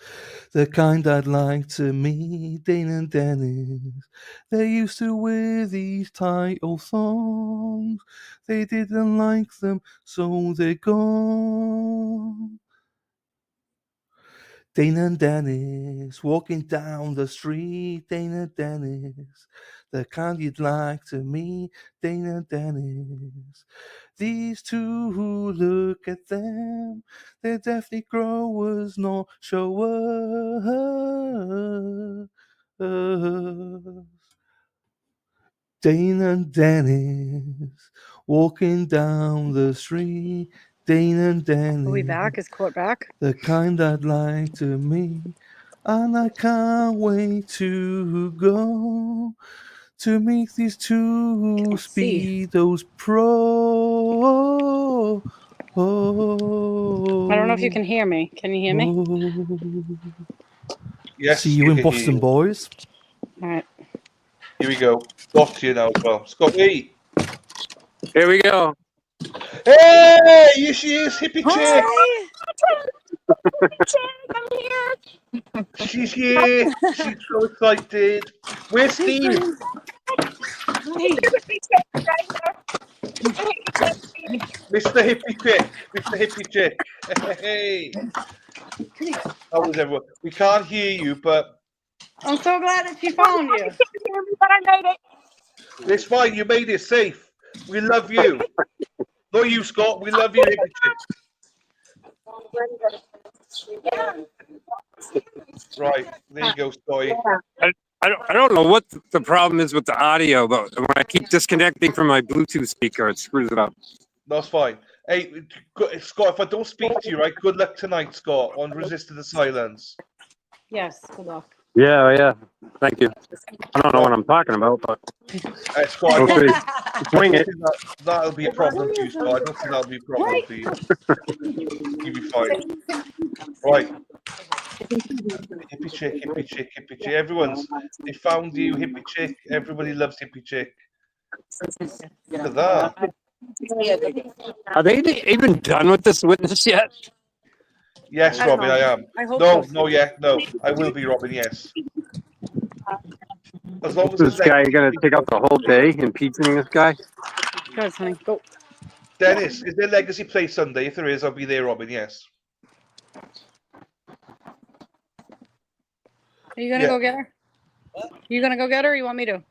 the kind I'd like to meet. Dane and Dennis, they used to wear these tight old thongs. They didn't like them, so they're gone. Dane and Dennis walking down the street. Dane and Dennis, the kind you'd like to meet. Dane and Dennis, these two who look at them, they're definitely growers, not showers. Dane and Dennis walking down the street. Dane and Dennis. Are we back? Is Court back? The kind I'd like to meet, and I can't wait to go to meet these two speedos pro. I don't know if you can hear me. Can you hear me? Yes, See you you in can hear Boston, you. boys. All right. Here we go. Scott's here now as well. Scotty. Here we go. Hey, here she is, hippie chick. Hi. She's here. She's so excited. Where's Hey, Steve? friend. Hi. Mr. Hippie Chick. Mr. Hippie Chick. Hey. How was everyone? We can't hear you, but I'm so glad that she found you. But I made it. it's fine. You made it safe. We love you. Not you, Scott. We love you, Hippie Chick. Right. There you go, Scotty. I don't know what the problem is with the audio, but when I keep disconnecting from my Bluetooth speaker, it screws it up. That's fine. Hey, Scott, if I don't speak to you, right, good luck tonight, Scott, on Resisting the Silence. Yes, good luck. Yeah. Thank you. I don't know what I'm talking about, but Scott, we'll see. Swing it. That'll be a problem for you, Scott. I don't think that'll be a problem for you. You'll be fine. Right. Hippie chick, hippie chick, hippie chick. They found you, hippie chick. Everybody loves hippie chick. Look at that. Are they even done with this witness yet? Yes, I don't Robin, know. I am. I hope No, so. no, yeah, no. I will be, Robin, yes. As long as This the guy gonna take up the whole day impeaching this guy? Go, honey. Go. Dennis, is there Legacy Play Sunday? If there is, I'll be there, Robin, yes. Are you gonna go get her? You gonna go get her? Or you want me to?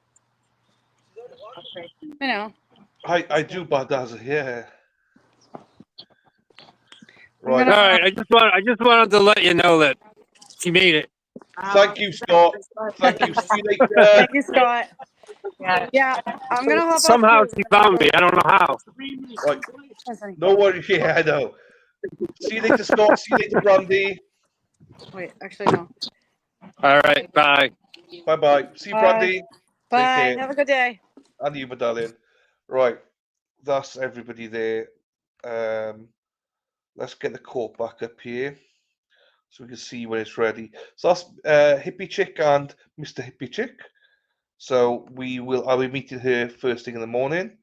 I know. I do, but yeah. Right. All right. I just wanted to let you know that he made it. Thank you, Scott. Thank you. See you later. Thank you, Scott. Yeah, I'm gonna hop Somehow off too. she found me. I don't know how. Right. No worries. Yeah, I know. See you later, Scott. See you later, Brandy. Wait, actually no. All right. Bye. Bye. See you, Brandy. Bye. Take care. Have a good day. And you, my darling. Right. That's everybody there. Let's get the court back up here so we can see when it's ready. So that's Hippie Chick and Mr. Hippie Chick. So I'll be meeting her first thing in the morning.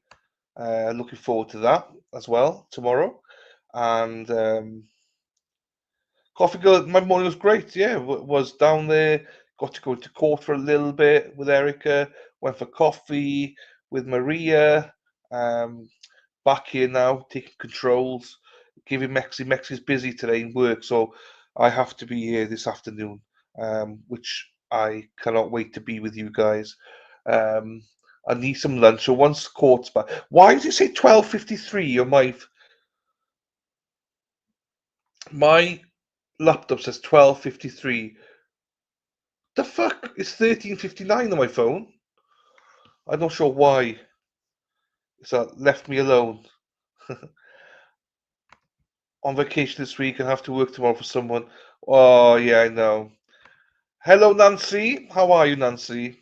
Looking forward to that as well tomorrow. And Coffee Girl, my morning was great. Yeah, was down there. Got to go to court for a little bit with Erica. Went for coffee with Maria. Back here now, taking controls. Giving Mexi. Mexi's busy today in work, so I have to be here this afternoon, which I cannot wait to be with you guys. I need some lunch. So once court's back, why does it say 12:53 on my laptop says 12:53? The fuck? It's 13:59 on my phone. I'm not sure why. So left me alone. On vacation this week and have to work tomorrow for someone. Oh yeah, I know. Hello, Nancy. How are you, Nancy?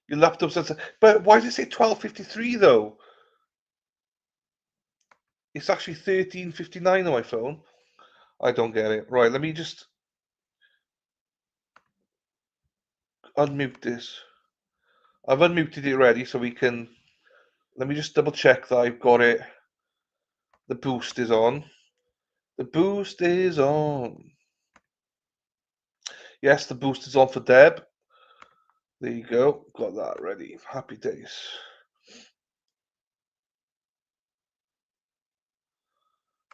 Your laptop says, but why does it say 12:53 though? It's actually 13:59 on my phone. I don't get it. Right, let me just unmute this. I've unmuted it already, so we can. Let me just double check that I've got it. The boost is on. The boost is on. Yes, the boost is on for Deb. There you go. Got that ready. Happy days.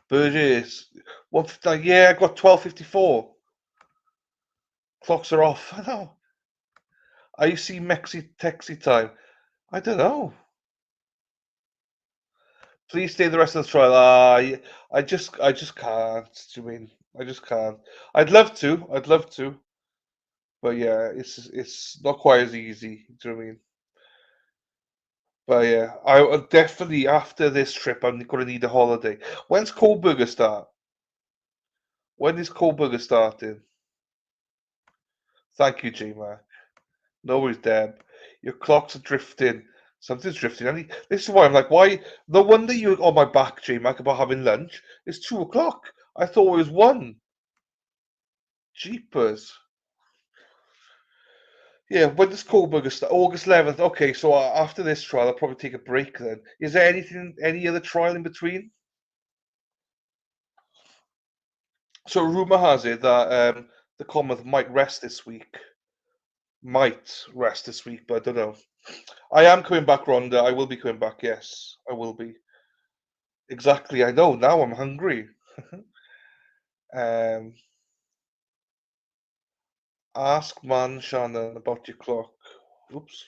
Burgess. 1:59. Yeah, I got 12:54. Clocks are off. I know. Are you see Mexi Texi time? I don't know. Please stay the rest of the trial. I just can't. Do you mean? I just can't. I'd love to. But yeah, it's not quite as easy. Do you know what I mean? But yeah, I definitely after this trip, I'm gonna need a holiday. When's Cold start? When is Cold starting? Thank you, J Mac. No worries, Deb. Your clocks are drifting. Something's drifting. This is why I'm like, why? No wonder you're on my back, J-Mac, about having lunch. It's 2 o'clock. I thought it was 1. Jeepers. Yeah, when does Coburger start? August 11th. Okay, so after this trial, I'll probably take a break then. Is there any other trial in between? So rumor has it that the Commonwealth might rest this week. Might rest this week, but I don't know. I am coming back, Rhonda. I will be coming back. Yes, I will be. Exactly. I know. Now I'm hungry. Ask man Shannon about your clock. Oops.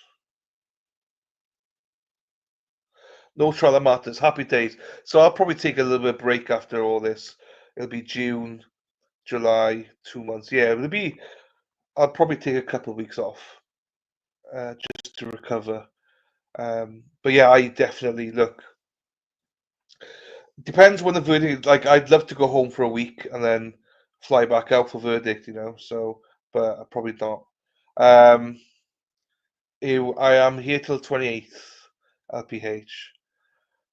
No trial that matters. Happy days. So I'll probably take a little bit of break after all this. It'll be June, July, 2 months. Yeah, it'll be. I'll probably take a couple of weeks off, just to recover. But yeah, I definitely look. Depends when the verdict. Like, I'd love to go home for a week and then fly back out for verdict. So, but probably not. I am here till 28th. LPH.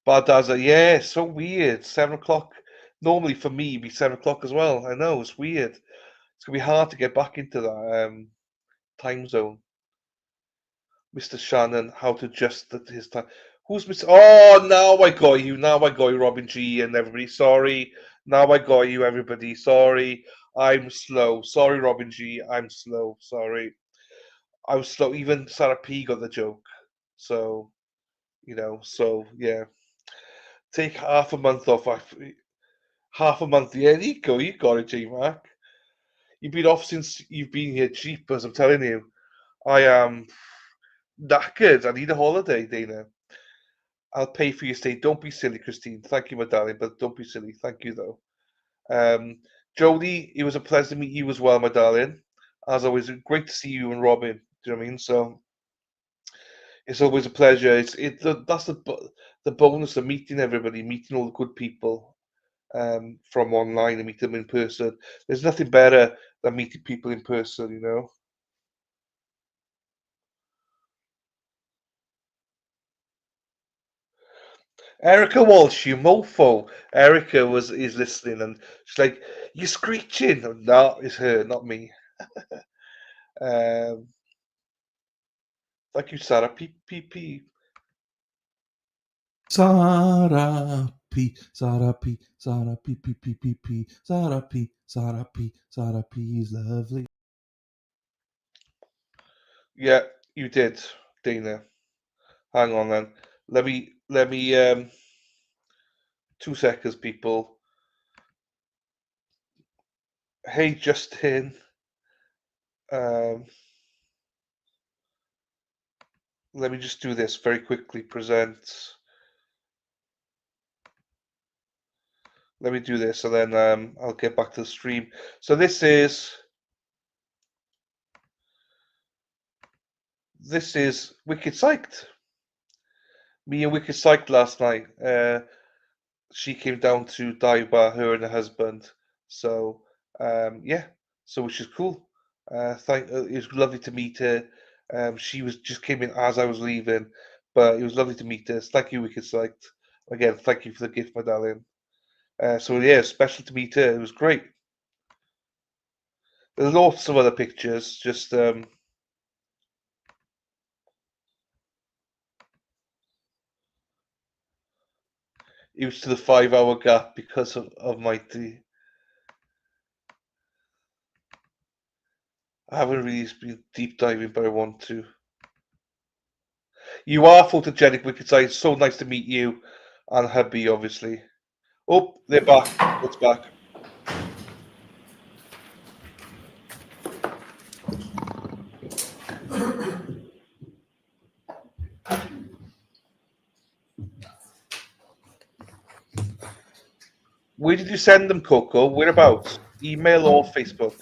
Baldaza, yeah, so weird. 7 o'clock. Normally for me, it'd be 7 o'clock as well. I know, it's weird. It's gonna be hard to get back into that time zone. Mr. Shannon, how to adjust his time. Who's Mr. Oh, now I got you. Now I got you, Robin G and everybody. Sorry. Now I got you, everybody. Sorry. I'm slow. Sorry, Robin G. I'm slow. Sorry. I was slow. Even Sarah P got the joke. So, yeah. Take half a month off. Half a month. Yeah, there you go. You got it, J-Mac. You've been off since you've been here, Jeepers. I'm telling you. I am knackered. I need a holiday, Dana. I'll pay for your stay. Don't be silly, Christine. Thank you, my darling, but don't be silly. Thank you, though. Jodie, it was a pleasure to meet you as well, my darling. As always, great to see you and Robin. Do you know what I mean? So it's always a pleasure. That's the bonus of meeting everybody, meeting all the good people from online and meet them in person. There's nothing better than meeting people in person. Erica Walsh, you mofo. Erica is listening and she's like, "You're screeching." No, it's her, not me. um, thank you, Sarah. P. Sarah P, Sarah P, Sarah P, P, P, P, P, Sarah P, Sarah P, Sarah P is lovely. Yeah, you did, Dana. Hang on then. Let me 2 seconds, people. Hey, Justin. Let me just do this very quickly. Present. Let me do this, and then I'll get back to the stream. So this is Wicked Psyched. Me and Wicked Psyched last night. She came down to Daiba, her and her husband. So yeah, so which is cool. It was lovely to meet her. She just came in as I was leaving, but it was lovely to meet her. Thank you, Wicked Psyched. Again, thank you for the gift, my darling. So yeah, special to meet her. It was great. There's lots of other pictures. Just it was to the 5 hour gap because of my tea. I haven't really been deep diving, but I want to. You are photogenic, Wicked Side. So nice to meet you and hubby, obviously. Oh, they're back. It's back. Where did you send them, Coco? Whereabouts? Email or Facebook?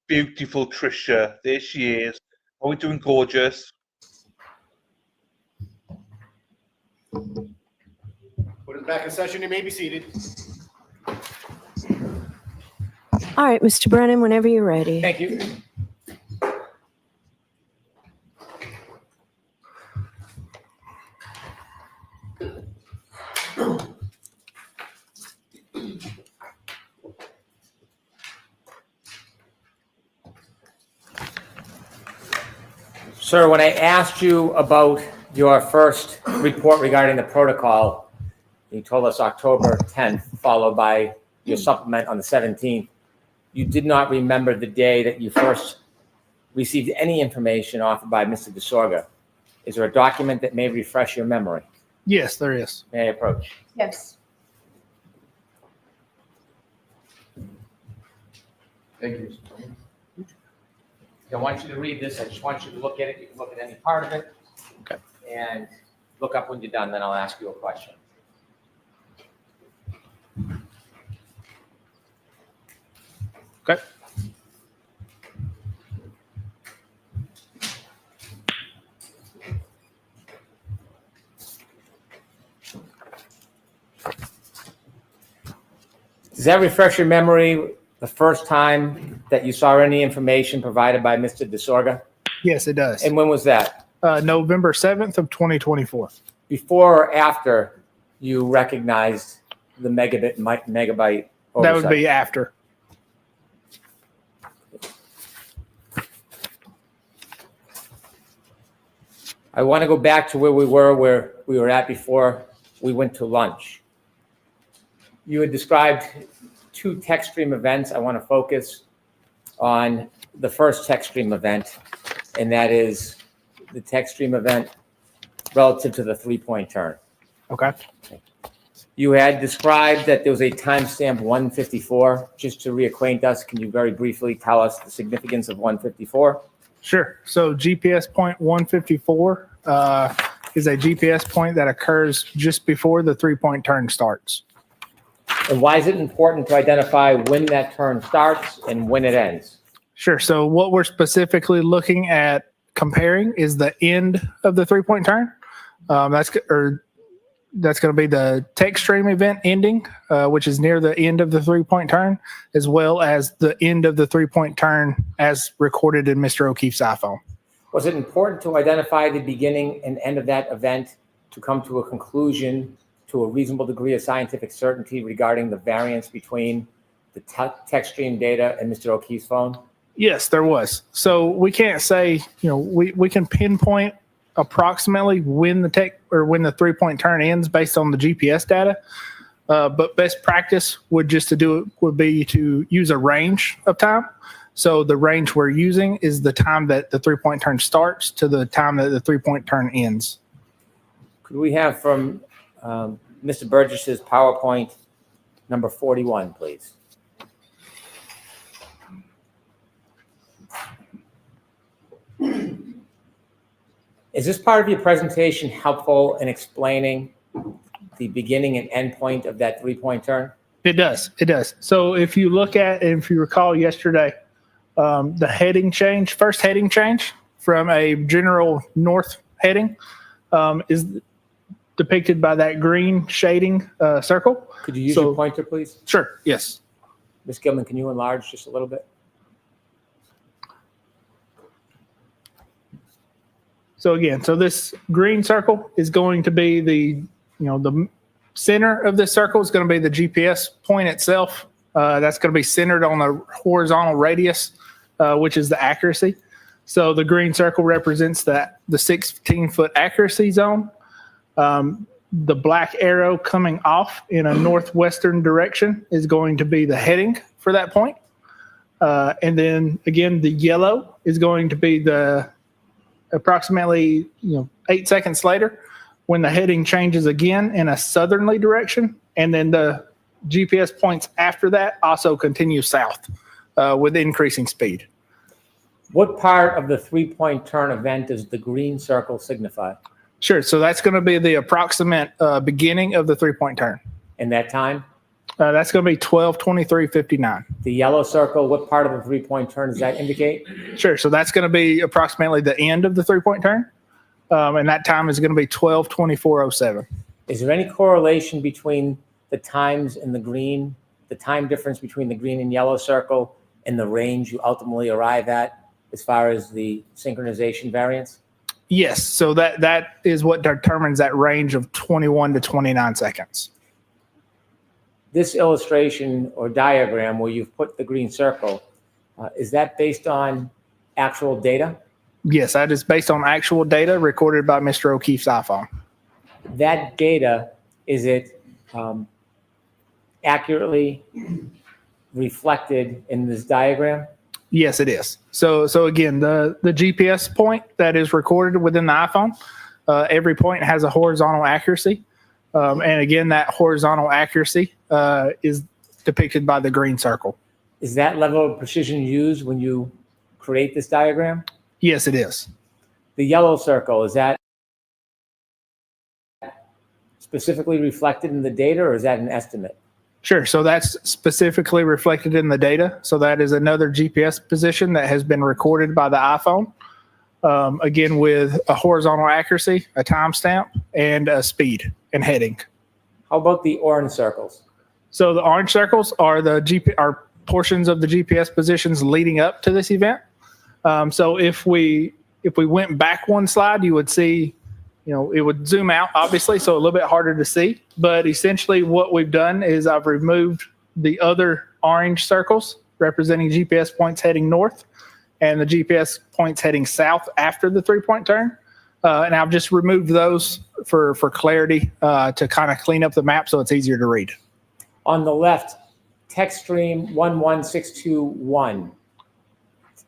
Beautiful Trisha. There she is. Are we doing gorgeous? Back in session, you may be seated. All right, Mr. Brennan, whenever you're ready. Thank you. Sir, when I asked you about your first report regarding the protocol, you told us October 10th, followed by your supplement on the 17th. You did not remember the day that you first received any information offered by Mr. DeSorga. Is there a document that may refresh your memory? Yes, there is. May I approach? Yes. Thank you. I want you to read this. I just want you to look at it. You can look at any part of it. Okay. And look up when you're done, then I'll ask you a question. Okay. Does that refresh your memory the first time that you saw any information provided by Mr. DeSorga? Yes, it does. And when was that? November 7th of 2024. Before or after you recognized the megabyte oversight? That would be after. I want to go back to where we were at before we went to lunch. You had described two text stream events. I want to focus on the first text stream event, and that is the text stream event relative to the three-point turn. Okay. You had described that there was a timestamp 154. Just to reacquaint us, can you very briefly tell us the significance of 154? Sure. So GPS point 154 is a GPS point that occurs just before the three-point turn starts. And why is it important to identify when that turn starts and when it ends? Sure. So what we're specifically looking at comparing is the end of the three-point turn. That's going to be the text stream event ending, which is near the end of the three-point turn, as well as the end of the three-point turn as recorded in Mr. O'Keefe's iPhone. Was it important to identify the beginning and end of that event to come to a conclusion to a reasonable degree of scientific certainty regarding the variance between the text stream data and Mr. O'Keefe's phone? Yes, there was. So we can't say, we can pinpoint approximately when the three-point turn ends based on the GPS data. But best practice would be to use a range of time. So the range we're using is the time that the three-point turn starts to the time that the three-point turn ends. Could we have from Mr. Burgess's PowerPoint number 41, please? Is this part of your presentation helpful in explaining the beginning and end point of that three-point turn? It does. It does. So if you look at, and if you recall yesterday, the heading change, first heading change from a general north heading is depicted by that green shading circle. Could you use your pointer, please? Sure. Yes. Ms. Gilman, can you enlarge just a little bit? So again, this green circle is going to be the center of this circle is going to be the GPS point itself. That's going to be centered on the horizontal radius, which is the accuracy. So the green circle represents the 16-foot accuracy zone. The black arrow coming off in a northwestern direction is going to be the heading for that point. And then again, the yellow is going to be the approximately 8 seconds later when the heading changes again in a southerly direction. And then the GPS points after that also continue south with increasing speed. What part of the three-point turn event does the green circle signify? Sure. So that's going to be the approximate beginning of the three-point turn. And that time? That's going to be 12:23:59. The yellow circle, what part of the three-point turn does that indicate? Sure. So that's going to be approximately the end of the three-point turn. And that time is going to be 12:24:07. Is there any correlation between the times in the green, the time difference between the green and yellow circle and the range you ultimately arrive at as far as the synchronization variance? Yes, so that is what determines that range of 21 to 29 seconds. This illustration or diagram where you've put the green circle, is that based on actual data? Yes, that is based on actual data recorded by Mr. O'Keefe's iPhone. That data, is it accurately reflected in this diagram? Yes, it is. So again, the GPS point that is recorded within the iPhone, every point has a horizontal accuracy. And again, that horizontal accuracy is depicted by the green circle. Is that level of precision used when you create this diagram? Yes, it is. The yellow circle, is that specifically reflected in the data, or is that an estimate? Sure. So that's specifically reflected in the data. So that is another GPS position that has been recorded by the iPhone. Again, with a horizontal accuracy, a timestamp, and a speed and heading. How about the orange circles? So the orange circles are are portions of the GPS positions leading up to this event. So if we went back one slide, you would see, it would zoom out, obviously, so a little bit harder to see. But essentially what we've done is I've removed the other orange circles representing GPS points heading north and the GPS points heading south after the 3-point turn. And I've just removed those for clarity to kind of clean up the map so it's easier to read. On the left, text stream 11621.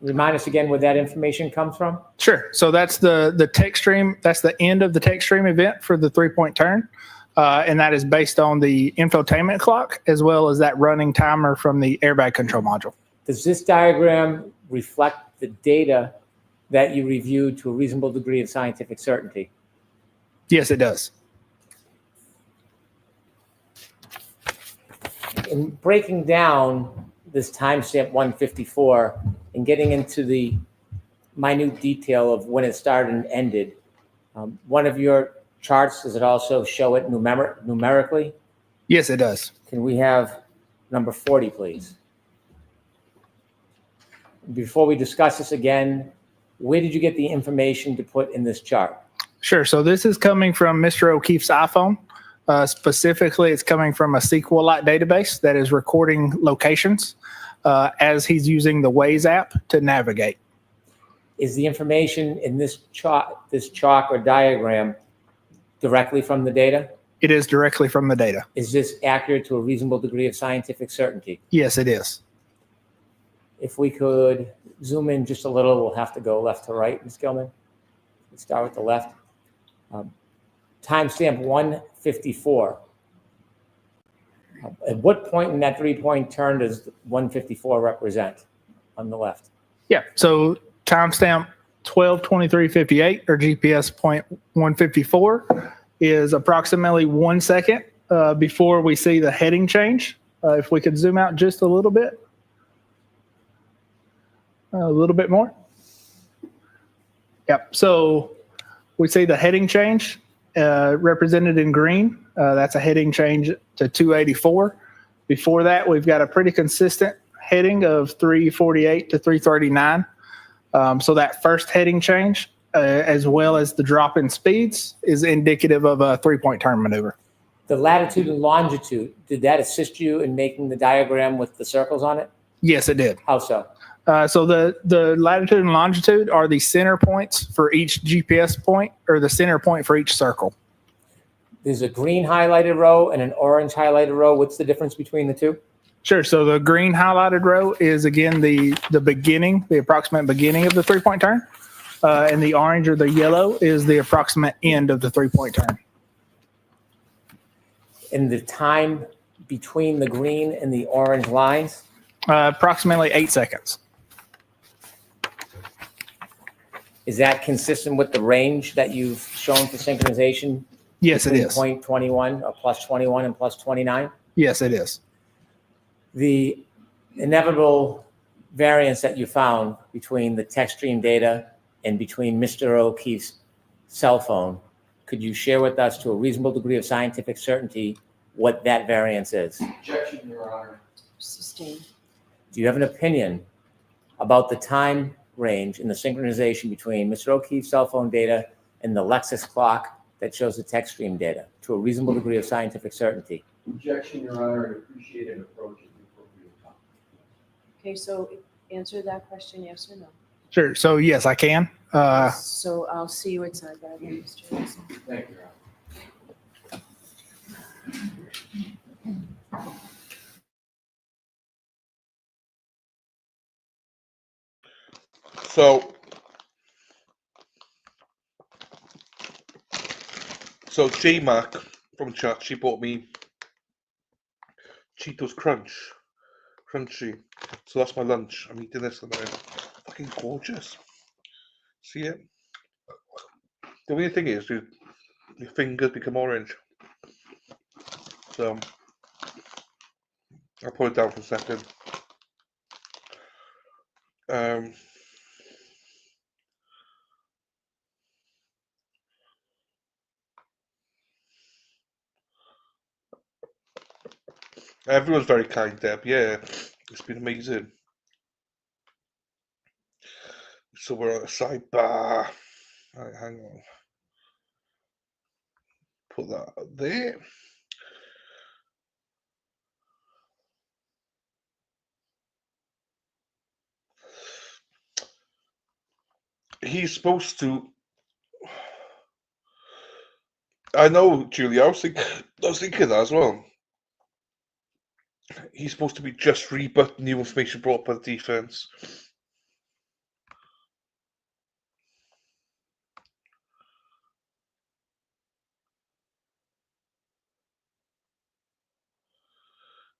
Remind us again where that information comes from? Sure. So that's the text stream. That's the end of the text stream event for the 3-point turn. And that is based on the infotainment clock as well as that running timer from the airbag control module. Does this diagram reflect the data that you reviewed to a reasonable degree of scientific certainty? Yes, it does. In breaking down this timestamp 154 and getting into the minute detail of when it started and ended, one of your charts, does it also show it numerically? Yes, it does. Can we have number 40, please? Before we discuss this again, where did you get the information to put in this chart? Sure. So this is coming from Mr. O'Keefe's iPhone. Specifically, it's coming from a SQLite database that is recording locations as he's using the Waze app to navigate. Is the information in this chalk or diagram directly from the data? It is directly from the data. Is this accurate to a reasonable degree of scientific certainty? Yes, it is. If we could zoom in just a little, we'll have to go left to right, Ms. Gilman. Let's start with the left. Timestamp 154. At what point in that 3-point turn does 154 represent on the left? Yeah. So timestamp 12:23:58 or GPS point 154 is approximately 1 second before we see the heading change. If we could zoom out just a little bit. A little bit more. Yep. So we see the heading change represented in green. That's a heading change to 284. Before that, we've got a pretty consistent heading of 348 to 339. So that first heading change, as well as the drop in speeds, is indicative of a 3-point turn maneuver. The latitude and longitude, did that assist you in making the diagram with the circles on it? Yes, it did. How so? So the latitude and longitude are the center points for each GPS point, or the center point for each circle. There's a green highlighted row and an orange highlighted row. What's the difference between the two? Sure. So the green highlighted row is, again, the beginning, the approximate beginning of the 3-point turn. And the orange or the yellow is the approximate end of the 3-point turn. And the time between the green and the orange lines? Approximately 8 seconds. Is that consistent with the range that you've shown for synchronization? Yes, it is. Point 21 or plus 21 and plus 29? Yes, it is. The inevitable variance that you found between the text stream data and between Mr. O'Keefe's cell phone could you share with us to a reasonable degree of scientific certainty what that variance is? Objection, Your Honor. Sustained. Do you have an opinion about the time range in the synchronization between Mr. O'Keefe's cell phone data and the Lexus clock that shows the text stream data to a reasonable degree of scientific certainty? Objection, Your Honor, and appreciate an approach at the appropriate time. Okay, so answer that question, yes or no. Sure. So yes, I can. So I'll see you outside that, Mr. Wilson. Thank you, Your Honor. So J-Mac from chat, she bought me Cheetos Crunchy. So that's my lunch. I'm eating this and fucking gorgeous. See it? The only thing is, your fingers become orange. So I'll put it down for a second. Everyone's very kind, Deb. Yeah, it's been amazing. So we're at a sidebar. Right, hang on. Put that there. He's supposed to. I know, Julie. I was thinking that as well. He's supposed to be just rebut new information brought by the defense.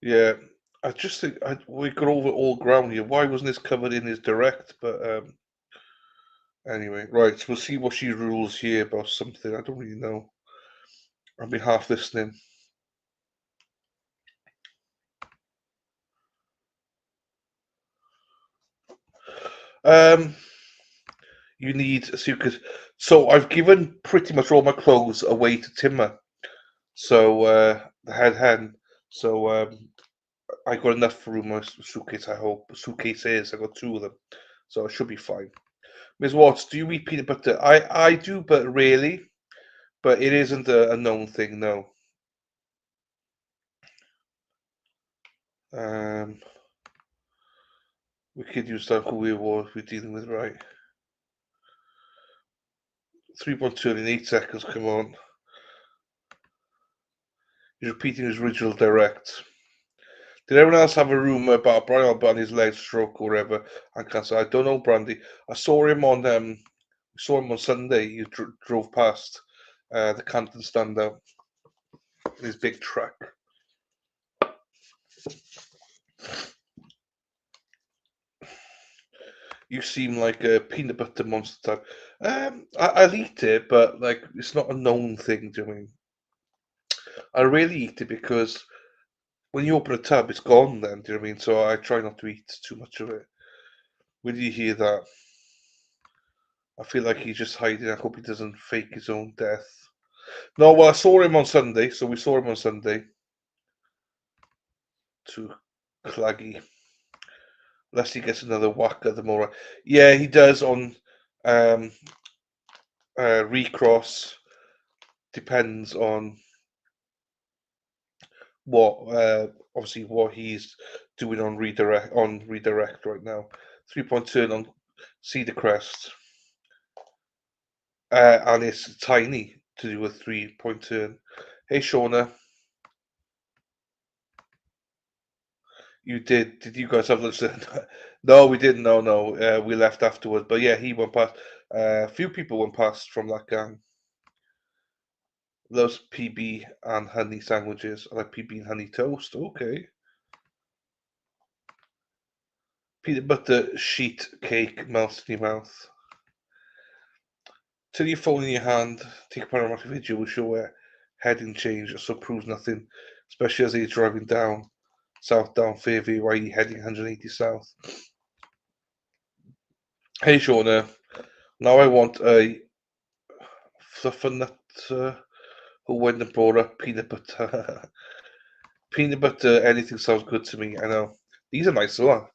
Yeah, I just think we got over all ground here. Why wasn't this covered in his direct? But anyway, right. So we'll see what she rules here about something. I don't really know. I've been half listening. You need a suitcase. So I've given pretty much all my clothes away to Timmer. So the head hen. So I got enough room in my suitcase. I hope suitcases. I got 2 of them, so it should be fine. Ms. Watts, do you eat peanut butter? I do, but rarely. But it isn't a known thing, no. We could use that who we're dealing with, right? 3.2 in 8 seconds, come on. He's repeating his original direct. Did everyone else have a rumour about Brian Albert and his leg stroke or whatever? I can't say. I don't know, Brandy. I saw him on Sunday. He drove past the Canton standout in his big truck. You seem like a peanut butter monster type. I'll eat it, but like it's not a known thing. Do you know what I mean? I really eat it because when you open a tub, it's gone. Then do you know what I mean? So I try not to eat too much of it. When you hear that, I feel like he's just hiding. I hope he doesn't fake his own death. No, well, I saw him on Sunday, so we saw him on Sunday. Too claggy. Unless he gets another whack at the more. Yeah, he does on recross. Depends on what obviously what he's doing on redirect right now. 3.2 on Cedar Crest. And it's tiny to do with 3.2. Hey Shauna. You did you guys have lunch then? No, we didn't. No. We left afterwards. But yeah, he went past. A few people went past from that gang. Loves PB and honey sandwiches. I like PB and honey toast. Okay. Peanut butter sheet cake melts in your mouth. Till your phone in your hand, take a panoramic video will show where heading change, so proves nothing, especially as he's driving south down Fairview, while you're heading 180 south. Hey Shauna, now I want a fluffer nut who went and brought up peanut butter. Peanut butter, anything sounds good to me. I know. These are nice, though.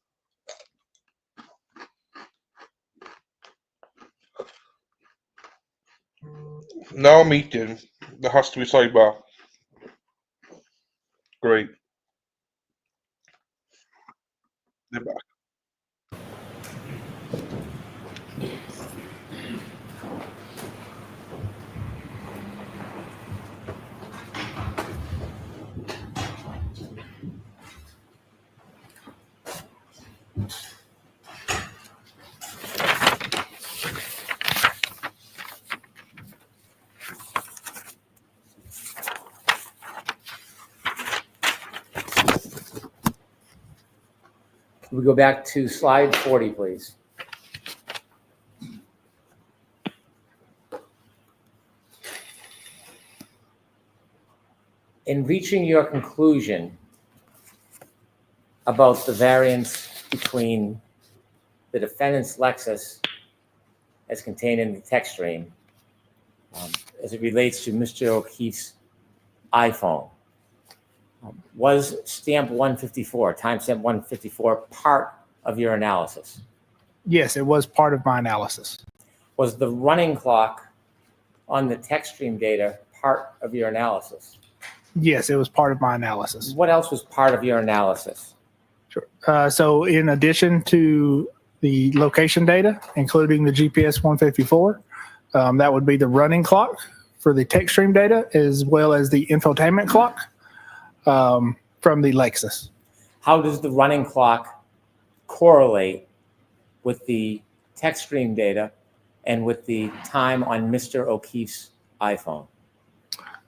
Now I'm eating. There has to be sidebar. Great. They're back. Can we go back to slide 40, please? In reaching your conclusion about the variance between the defendant's Lexus as contained in the text stream as it relates to Mr. O'Keefe's iPhone, was stamp 154, timestamp 154, part of your analysis? Yes, it was part of my analysis. Was the running clock on the text stream data part of your analysis? Yes, it was part of my analysis. What else was part of your analysis? Sure. So in addition to the location data, including the GPS 154, that would be the running clock for the text stream data, as well as the infotainment clock from the Lexus. How does the running clock correlate with the text stream data and with the time on Mr. O'Keefe's iPhone?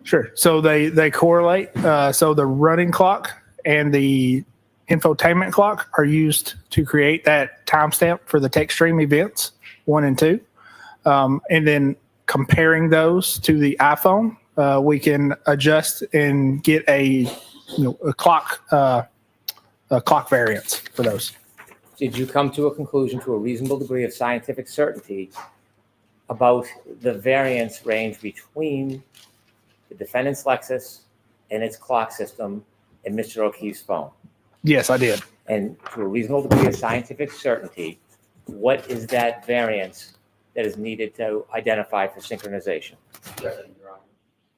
Sure. So they correlate. So the running clock and the infotainment clock are used to create that timestamp for the text stream events 1 and 2. And then comparing those to the iPhone, we can adjust and get a clock variance for those. Did you come to a conclusion to a reasonable degree of scientific certainty about the variance range between the defendant's Lexus and its clock system and Mr. O'Keefe's phone? Yes, I did. And to a reasonable degree of scientific certainty, what is that variance that is needed to identify for synchronization?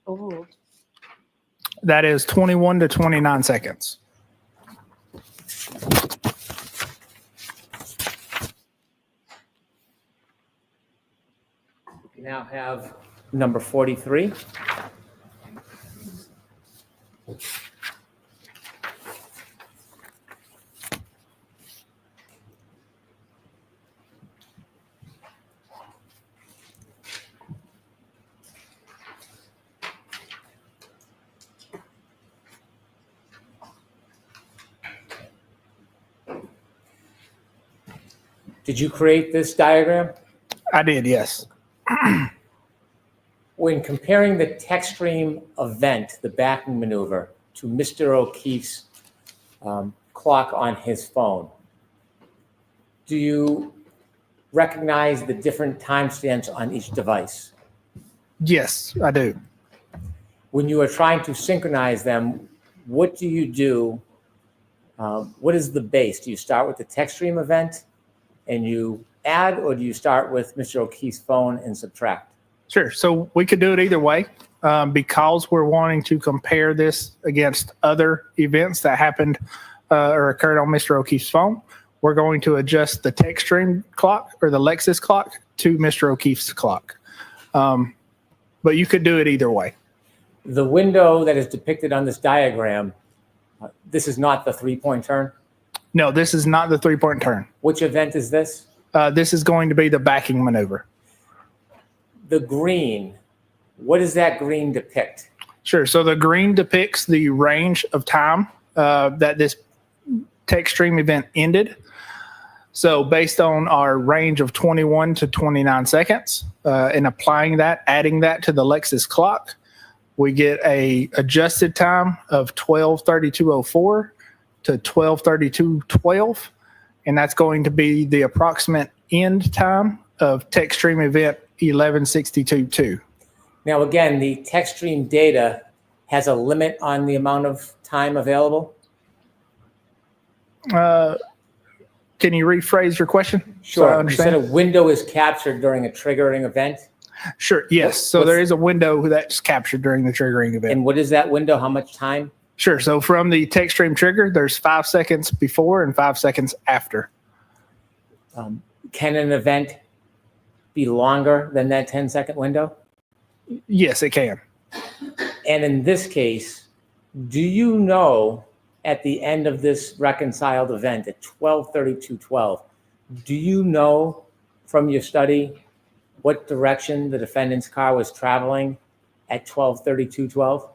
Oh, That is 21 to 29 seconds. We now have number 43. Did you create this diagram? I did, yes. When comparing the text stream event, the backing maneuver, to Mr. O'Keefe's clock on his phone, do you recognize the different timestamps on each device? Yes, I do. When you are trying to synchronize them, what do you do? What is the base? Do you start with the text stream event and you add, or do you start with Mr. O'Keefe's phone and subtract? Sure. So we could do it either way. Because we're wanting to compare this against other events that happened or occurred on Mr. O'Keefe's phone, we're going to adjust the text stream clock or the Lexus clock to Mr. O'Keefe's clock. But you could do it either way. The window that is depicted on this diagram, this is not the 3-point turn? No, this is not the 3-point turn. Which event is this? This is going to be the backing maneuver. The green, what does that green depict? Sure. So the green depicts the range of time that this text stream event ended. So based on our range of 21 to 29 seconds and applying that, adding that to the Lexus clock, we get a adjusted time of 12:32:04 to 12:32:12. And that's going to be the approximate end time of text stream event 11:62:2. Now, again, the text stream data has a limit on the amount of time available. Can you rephrase your question? So I Sure. You said understand. a window is captured during a triggering event. Sure. Yes. So there is a window that's captured during the triggering event. And what is that window? How much time? Sure. So from the text stream trigger, there's 5 seconds before and 5 seconds after. Can an event be longer than that 10-second window? Yes, it can. And in this case, do you know at the end of this reconciled event at 12:32:12, do you know from your study what direction the defendant's car was traveling at 12:32:12?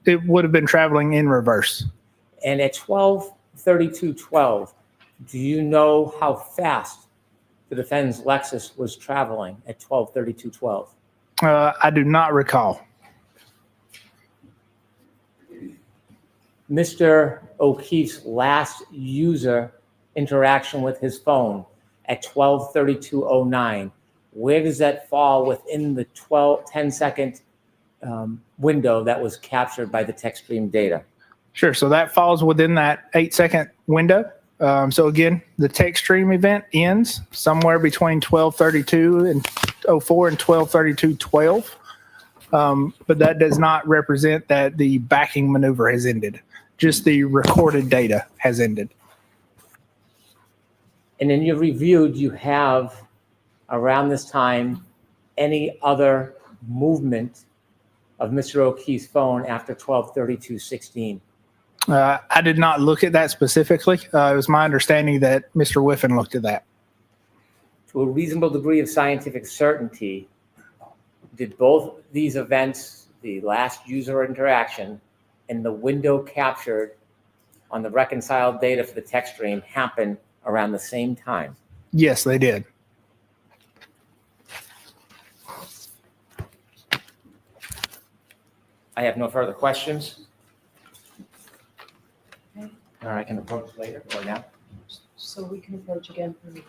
It would have been traveling in reverse. And at 12:32:12, do you know how fast the defendant's Lexus was traveling at 12:32:12? I do not recall. Mr. O'Keefe's last user interaction with his phone at 12:32:09, where does that fall within the 10-second window that was captured by the text stream data? Sure. So that falls within that 8-second window. So again, the text stream event ends somewhere between 12:32:04 and 12:32:12. But that does not represent that the backing maneuver has ended. Just the recorded data has ended. And in your review, do you have around this time any other movement of Mr. O'Keefe's phone after 12:32:16? I did not look at that specifically. It was my understanding that Mr. Whiffen looked at that. To a reasonable degree of scientific certainty, did both these events, the last user interaction and the window captured on the reconciled data for the text stream, happen around the same time? Yes, they did. I have no further questions. Or I can approach later or now. So we can approach again for me.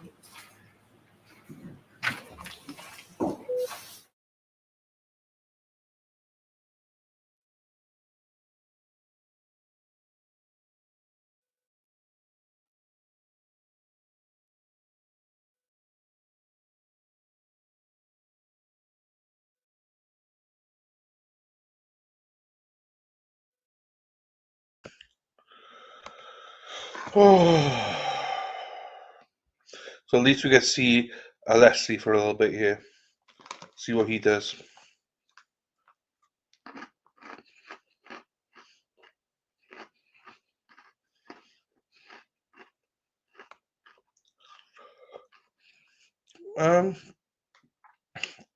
So at least we get to see Leslie for a little bit here. See what he does.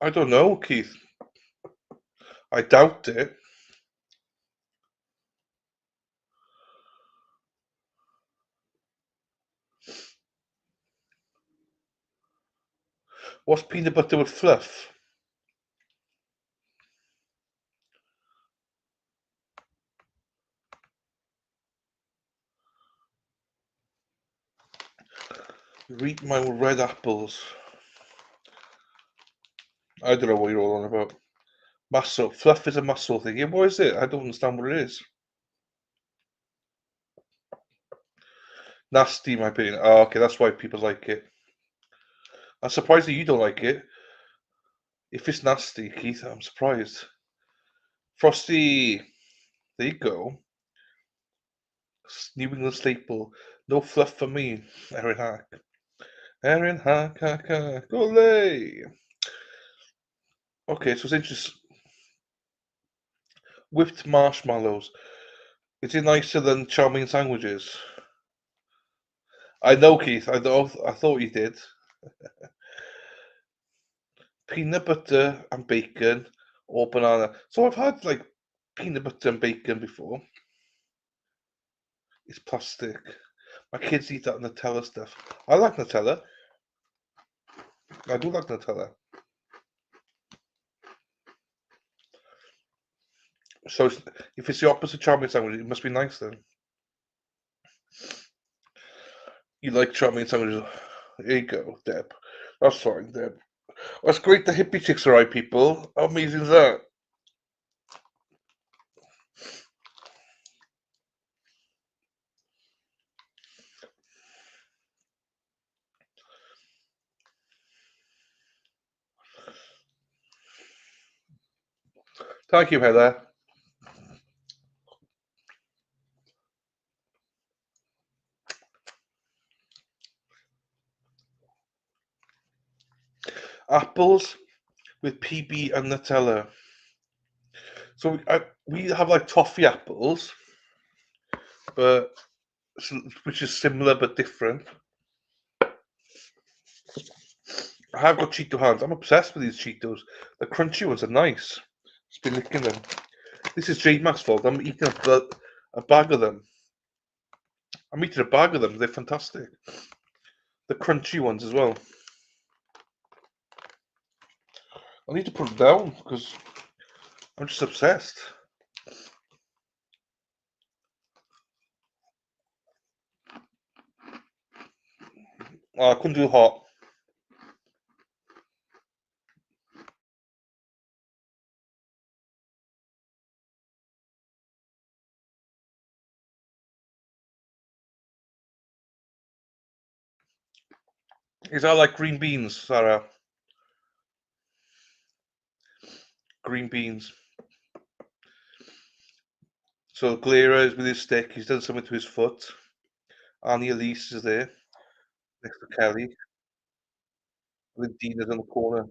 I don't know, Keith. I doubt it. What's peanut butter with fluff? You're eating my red apples. I don't know what you're all on about. Muscle. Fluff is a muscle thing. Yeah, what is it? I don't understand what it is. Nasty, in my opinion. Oh, okay, that's why people like it. I'm surprised that you don't like it. If it's nasty, Keith, I'm surprised. Frosty. There you go. New England staple. No fluff for me. Erin Hack. Erin Hack, hack, hack. Olay! Okay, so it's interesting. Whipped marshmallows. Is it nicer than chow mein sandwiches? I know, Keith. I thought you did. Peanut butter and bacon or banana. So I've had like peanut butter and bacon before. It's plastic. My kids eat that Nutella stuff. I like Nutella. I do like Nutella. So if it's the opposite chow mein sandwich, it must be nice then. You like chow mein sandwiches? There you go, Deb. That's fine, Deb. Well, it's great the hippie chicks are right, people. How amazing is that? Thank you, Heather. Apples with PB and Nutella. So we have like toffee apples, but which is similar but different. I have got Cheeto hands. I'm obsessed with these Cheetos. The crunchy ones are nice. Just been licking them. This is J-Mac's fault. I'm eating a bag of them. I'm eating a bag of them. They're fantastic. The crunchy ones as well. I need to put them down because I'm just obsessed. Oh, I couldn't do hot. Is that like green beans, Sarah? Green beans. So Glera is with his stick. He's done something to his foot. Annie Elise is there next to Kelly. I think Dina's in the corner.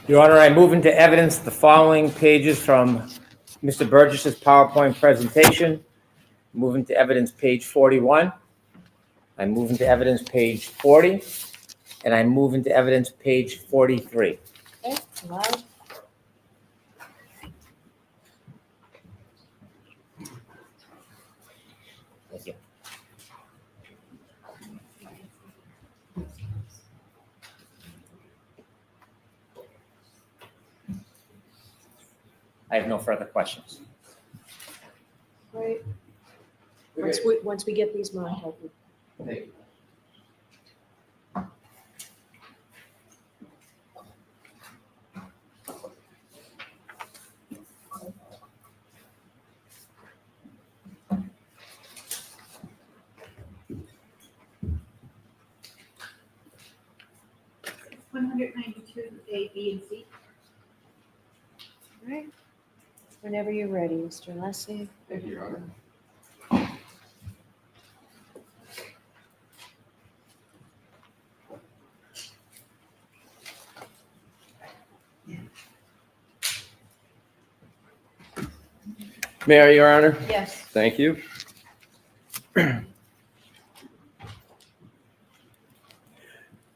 Your Honor, I move into evidence the following pages from Mr. Burgess's PowerPoint presentation. Move into evidence page 41. I move into evidence page 40. And I move into evidence page 43. Okay, loud. Thank you. I have no further questions. Right. Once we get these marked, I'll Thank you. A, B, and C. All right. Whenever you're ready, Mr. Leslie. Thank you, Your Honor. May I, Your Honor? Yes. Thank you.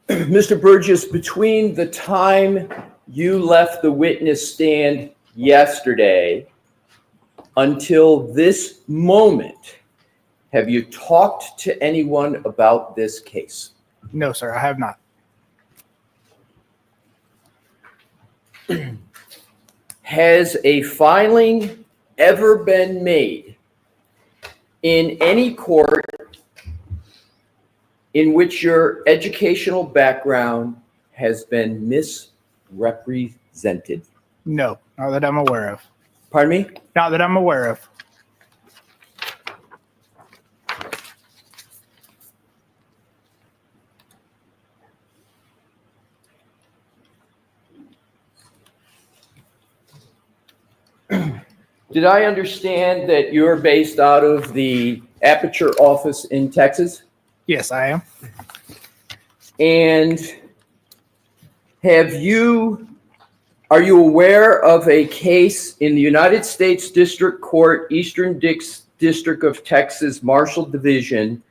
Mr. Burgess, between the time you left the witness stand yesterday until this moment, have you talked to anyone about this case? No, sir, I have not. Has a filing ever been made in any court in which your educational background has been misrepresented? No, not that I'm aware of. Pardon me? Not that I'm aware of. Did I understand that you're based out of the Aperture office in Texas? Yes, I am. And are you aware of a case in the United States District Court, Eastern District of Texas, Marshall Division,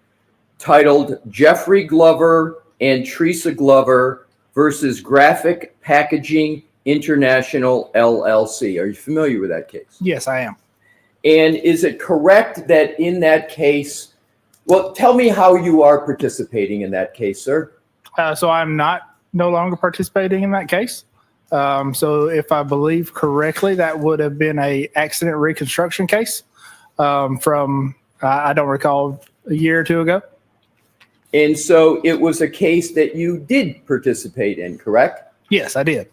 titled Jeffrey Glover and Teresa Glover versus Graphic Packaging International, LLC? Are you familiar with that case? Yes, I am. And is it correct that in that case, well, tell me how you are participating in that case, sir. So I'm no longer participating in that case. So if I believe correctly, that would have been a accident reconstruction case. from, I don't recall, a year or two ago. And so it was a case that you did participate in, correct? Yes, I did.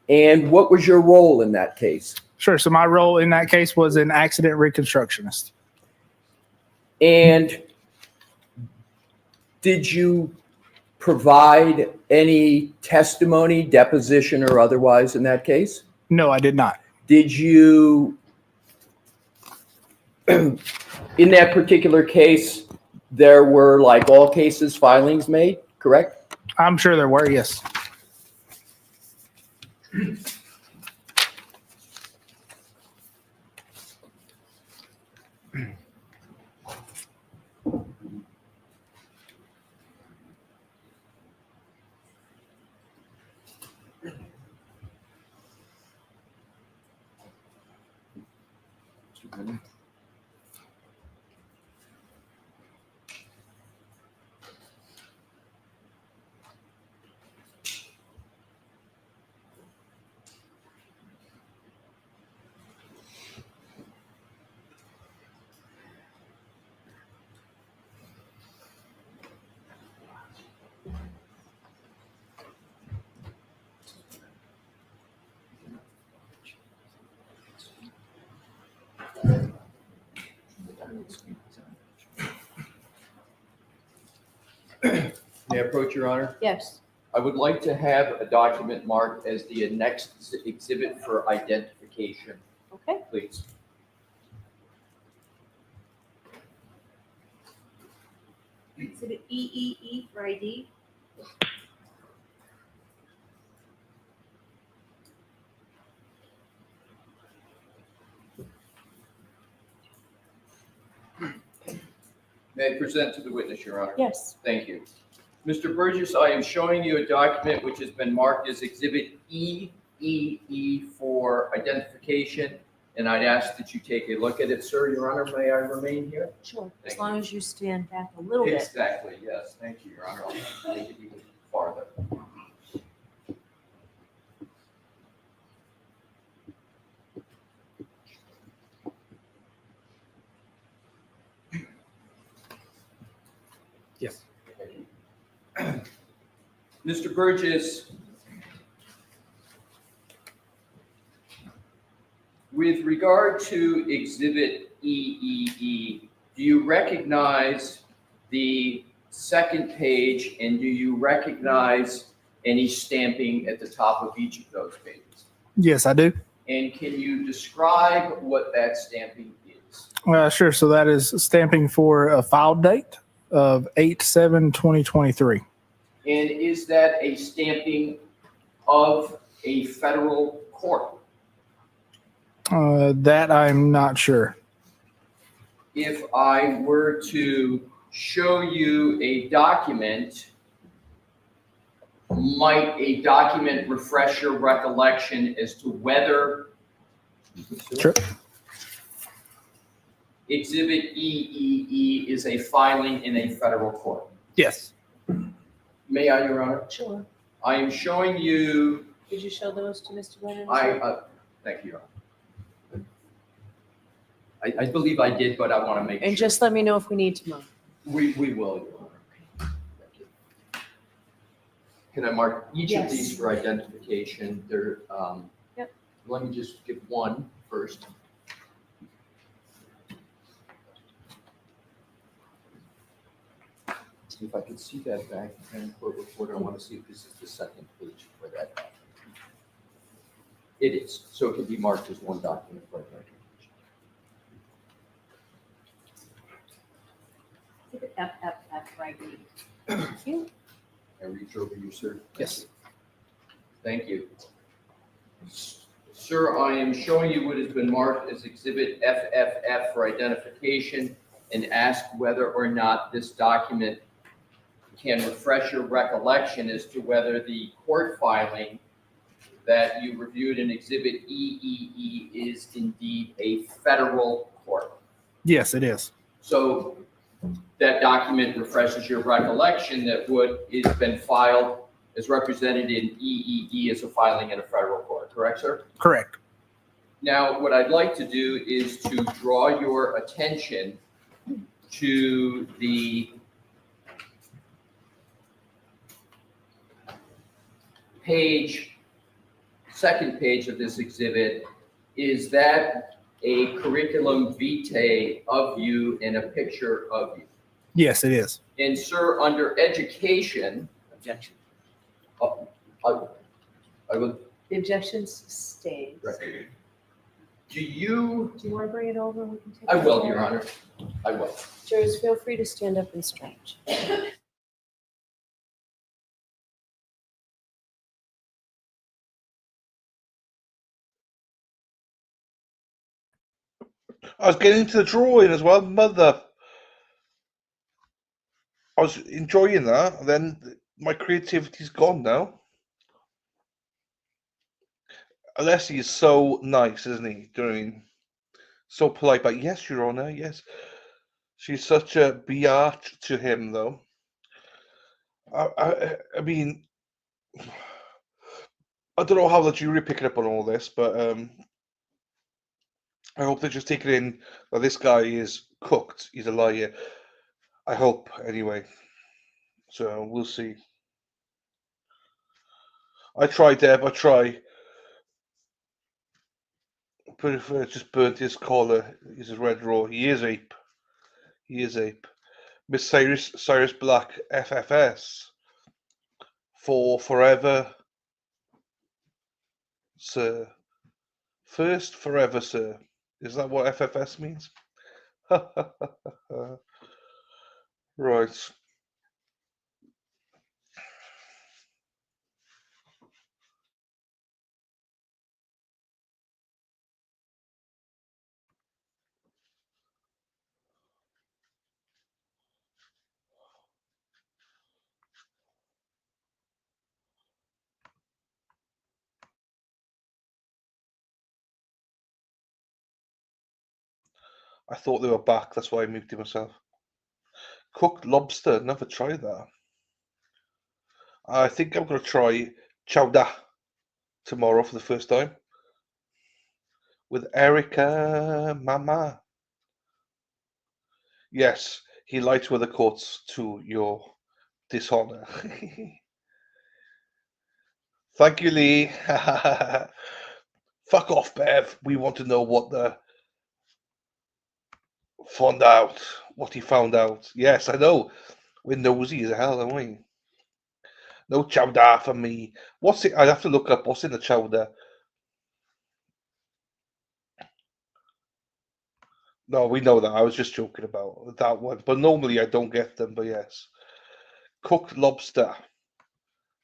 And what was your role in that case? Sure. So my role in that case was an accident reconstructionist. And did you provide any testimony, deposition or otherwise in that case? No, I did not. Did you, in that particular case, there were, like all cases, filings made, correct? I'm sure there were, yes. May I approach, Your Honor? Yes. I would like to have a document marked as the next exhibit for identification. Okay. Please. Exhibit EEE for ID. May I present to the witness, Your Honor? Yes. Thank you. Mr. Burgess, I am showing you a document which has been marked as Exhibit EEE for identification, and I'd ask that you take a look at it, sir. Your Honor, may I remain here? Sure. As long as you stand back a little bit. Exactly, yes. Thank you, Your Honor. I'll take it even farther. Yes. Mr. Burgess, with regard to Exhibit EEE, do you recognize the second page, and do you recognize any stamping at the top of each of those pages? Yes, I do. And can you describe what that stamping is? Sure. So that is stamping for a file date of 8/7/2023. And is that a stamping of a federal court? That I'm not sure. If I were to show you a document, might a document refresh your recollection as to whether Sure. Exhibit EEE is a filing in a federal court? Yes. May I, Your Honor? Sure. I am showing you, Did you show those to Mr. Brennan? thank you, Your Honor. I believe I did, but I want to make sure. And just let me know if we need to move. We will, Your Honor. Thank you. Can I mark each of Yes. these for identification? There, Yep. let me just give one first. See if I can see that back and court report. I want to see if this is the second page for that document. It is, so it can be marked as one document for identification. Exhibit FFF for ID. Thank you. I reach over you, sir. Yes. Thank you. Sir, I am showing you what has been marked as Exhibit FFF for identification and ask whether or not this document can refresh your recollection as to whether the court filing that you reviewed in Exhibit EEE is indeed a federal court. Yes, it is. So that document refreshes your recollection that what has been filed is represented in EEE as a filing in a federal court, correct, sir? Correct. Now, what I'd like to do is to draw your attention to the second page of this exhibit. Is that a curriculum vitae of you and a picture of you? Yes, it is. And sir, under education. Objection. I would. The objection stays. Right. Do you want to bring it over? We can take I it will, over. Your Honor. I will. Jurors, feel free to stand up and stretch. I was getting into the drawing as well, mother. I was enjoying that, and then my creativity's gone now. Alessi is so nice, isn't he? Do you know what I mean? So polite, but yes, Your Honor, yes. She's such a biatch to him, though. I mean, I don't know how the jury picking up on all this, but I hope they just take it in that this guy is cooked. He's a liar. I hope, anyway. So we'll see. I try, Deb. I try. But if I just burnt his collar, he's a red raw. He is ape. He is ape. Miss Cyrus Black, FFS. For forever, sir. First forever, sir. Is that what FFS means? Right. I thought they were back. That's why I muted myself. Cooked lobster. Never tried that. I think I'm going to try chowder tomorrow for the first time with Erica Mama. Yes, he lied to other courts to your dishonor. Thank you, Lee. Fuck off, Bev. We want to know what the found out. What he found out. Yes, I know. We're nosy as hell, aren't we? No chowder for me. What's it? I'd have to look up what's in the chowder. No, we know that. I was just joking about that one. But normally I don't get them, but yes. Cooked lobster.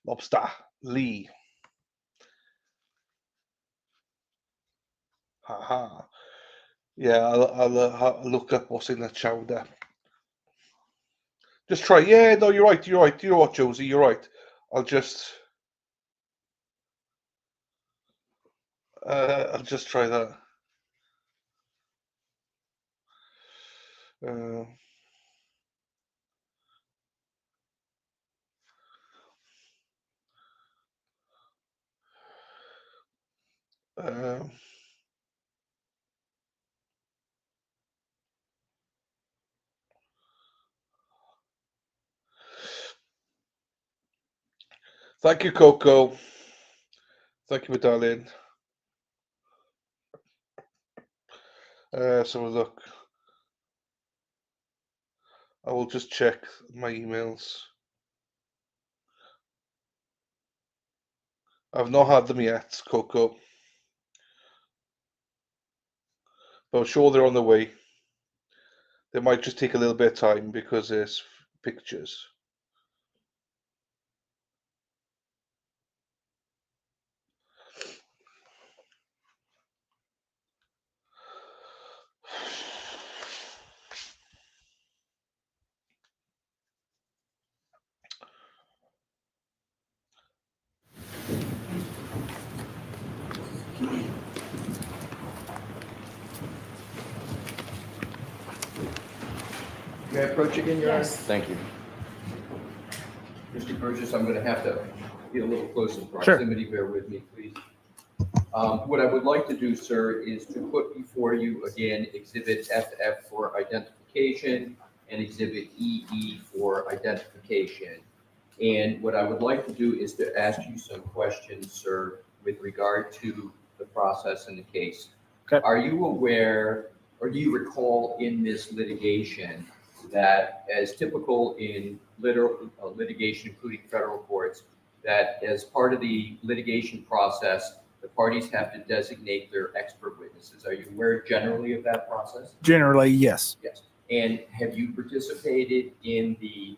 Lobster. Lee. Haha. Yeah, I'll look up what's in the chowder. Just try. Yeah, no, you're right. You're right. You know what, Josie? You're right. I'll just try that. Um, Thank you, Coco. Thank you, my darling. So look. I will just check my emails. I've not had them yet, Coco. But I'm sure they're on the way. They might just take a little bit of time because there's pictures. May I approach again, Your Honor? Yes. Thank you. Mr. Burgess, I'm going to have to be a little closer in Sure. proximity. Bear with me, please. What I would like to do, sir, is to put before you again Exhibit FF for identification and Exhibit EE for identification. And what I would like to do is to ask you some questions, sir, with regard to the process in the case. Okay. Are you aware, or do you recall in this litigation that, as typical in litigation, including federal courts, that as part of the litigation process, the parties have to designate their expert witnesses? Are you aware generally of that process? Generally, yes. Yes. And have you participated in the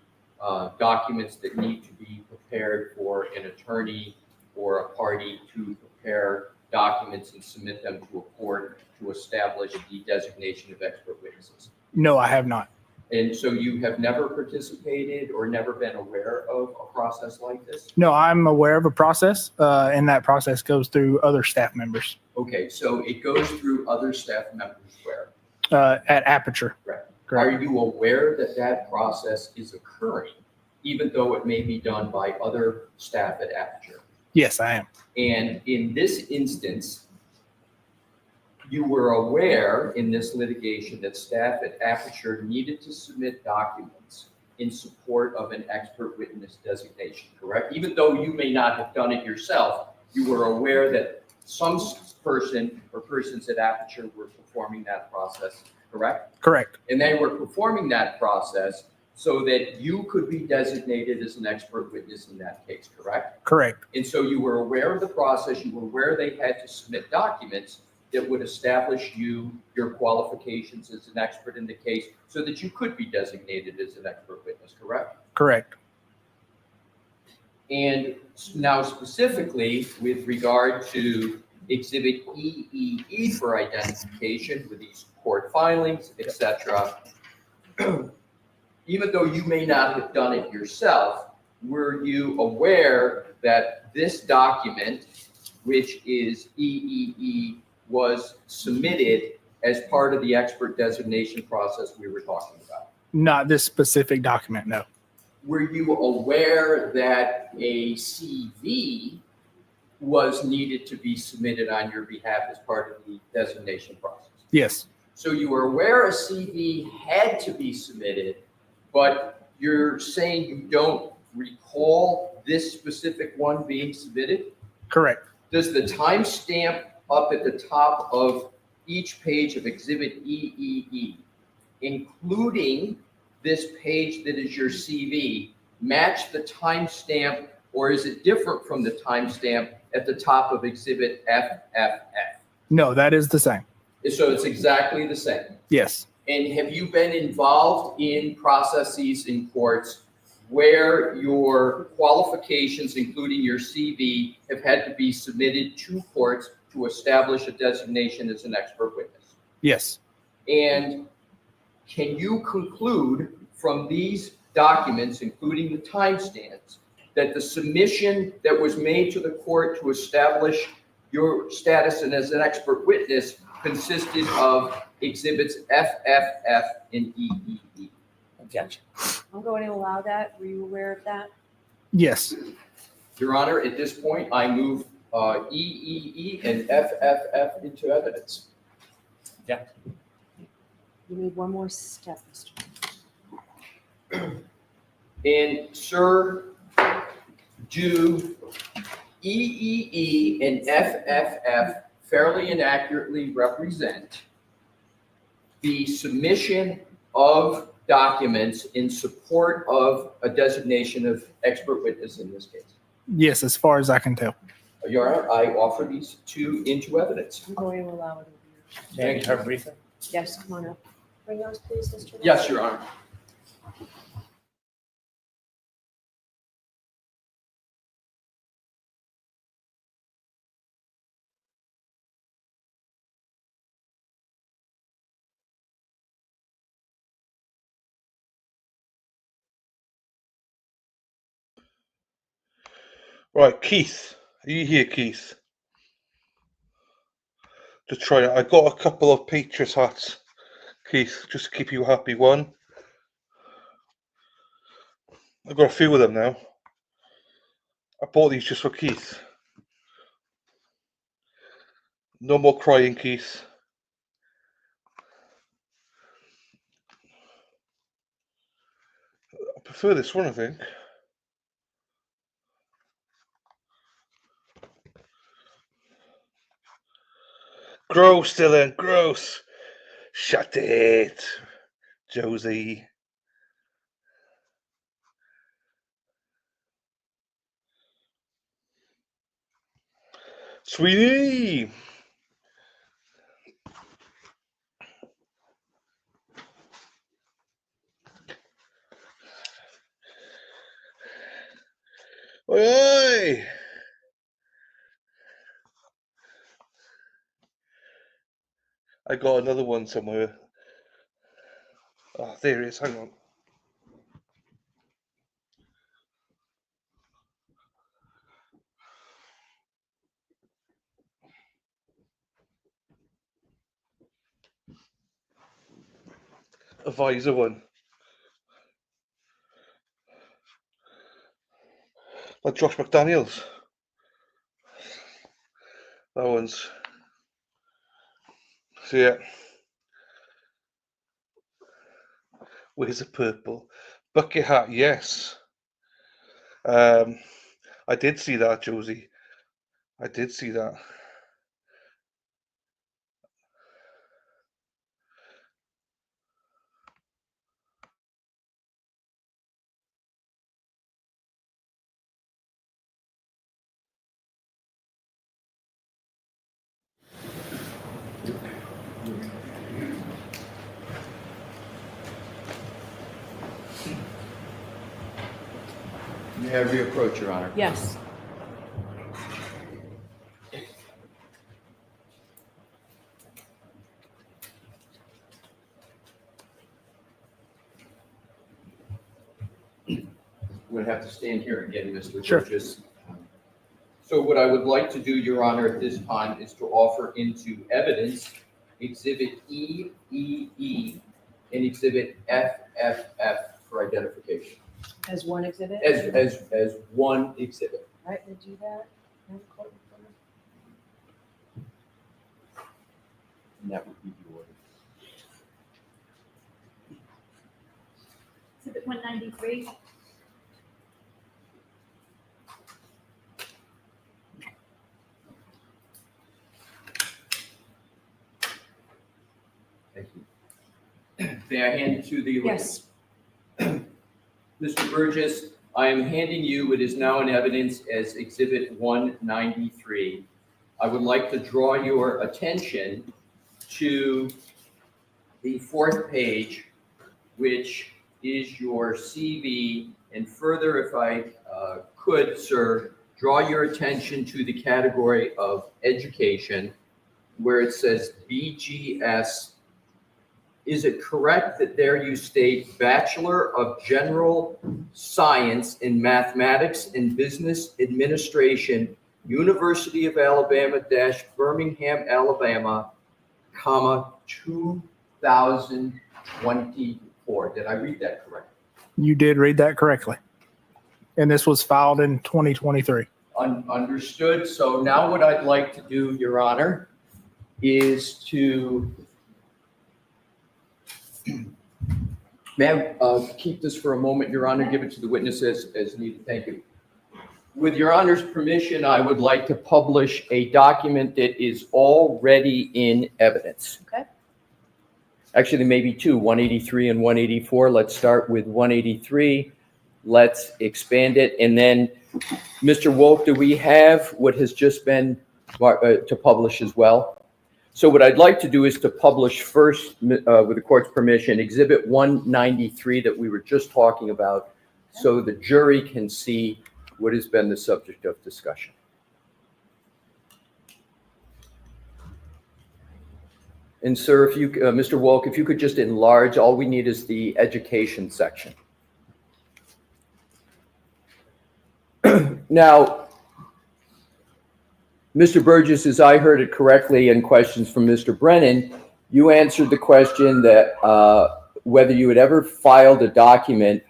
documents that need to be prepared for an attorney or a party to prepare documents and submit them to a court to establish the designation of expert witnesses? No, I have not. And so you have never participated or never been aware of a process like this? No, I'm aware of a process, and that process goes through other staff members. Okay, so it goes through other staff members where? At Aperture. Right. Correct. Are you aware that that process is occurring, even though it may be done by other staff at Aperture? Yes, I am. And in this instance, you were aware in this litigation that staff at Aperture needed to submit documents in support of an expert witness designation, correct? Even though you may not have done it yourself, you were aware that some person or persons at Aperture were performing that process, correct? Correct. And they were performing that process so that you could be designated as an expert witness in that case, correct? Correct. And so you were aware of the process, you were aware they had to submit documents that would establish your qualifications as an expert in the case so that you could be designated as an expert witness, correct? Correct. And now specifically with regard to Exhibit EEE for identification with these court filings, etc., even though you may not have done it yourself, were you aware that this document, which is EEE, was submitted as part of the expert designation process we were talking about? Not this specific document, no. Were you aware that a CV was needed to be submitted on your behalf as part of the designation process? Yes. So you were aware a CV had to be submitted, but you're saying you don't recall this specific one being submitted? Correct. Does the timestamp up at the top of each page of Exhibit EEE, including this page that is your CV, match the timestamp, or is it different from the timestamp at the top of Exhibit FFF? No, that is the same. So it's exactly the same. Yes. And have you been involved in processes in courts where your qualifications, including your CV, have had to be submitted to courts to establish a designation as an expert witness? Yes. And can you conclude from these documents, including the timestamps, that the submission that was made to the court to establish your status and as an expert witness consisted of Exhibits FFF and EEE? Objection. I'm going to allow that. Were you aware of that? Yes. Your Honor, at this point, I move EEE and FFF into evidence. Yeah. You need one more step, Mr. And sir, do EEE and FFF fairly and accurately represent the submission of documents in support of a designation of expert witness in this case? Yes, as far as I can tell. Your Honor, I offer these two into evidence. I'm going to allow it. May I have a briefing? Yes, come on up. Bring those, please, Mr. Yes, Your Honor. Right, Keith. Are you here, Keith? Just try it. I got a couple of Patriots hats, Keith, just to keep you happy. One. I've got a few of them now. I bought these just for Keith. No more crying, Keith. I prefer this one, I think. Gross, Dylan, gross. Shut it, Josie. Sweetie. Oi, oi. I got another one somewhere. Oh, there it is. Hang on. A visor one. Like Josh McDaniels. That one's. So yeah. Where's the purple? Bucket hat, yes. I did see that, Josie. I did see that. May I reapproach, Your Honor? Yes. I'm going to have to stand here again, Mr. Sure. Burgess. So what I would like to do, Your Honor, at this time is to offer into evidence Exhibit E, and Exhibit F for identification. As one exhibit? As one exhibit. Right, to do that? And that would be the order. Exhibit 193. Thank you. May I hand it to the witness? Yes. Mr. Burgess, I am handing you what is now in evidence as Exhibit 193. I would like to draw your attention to the fourth page, which is your CV, and further, if I could, sir, draw your attention to the category of education, where it says BGS. Is it correct that there you state Bachelor of General Science in Mathematics and Business Administration, University of Alabama - Birmingham, Alabama, comma, 2024? Did I read that correctly? You did read that correctly. And this was filed in 2023. Understood. So now what I'd like to do, Your Honor, is to may I keep this for a moment, Your Honor, give it to the witness as needed. Thank you. With Your Honor's permission, I would like to publish a document that is already in evidence. Okay. Actually, there may be two, 183 and 184. Let's start with 183. Let's expand it. And then, Mr. Wolf, do we have what has just been to publish as well? So what I'd like to do is to publish first, with the court's permission, Exhibit 193 that we were just talking about, so the jury can see what has been the subject of discussion. And sir, if you, Mr. Wolk, if you could just enlarge, all we need is the education section. Now, Mr. Burgess, as I heard it correctly in questions from Mr. Brennan, you answered the question that whether you had ever filed a document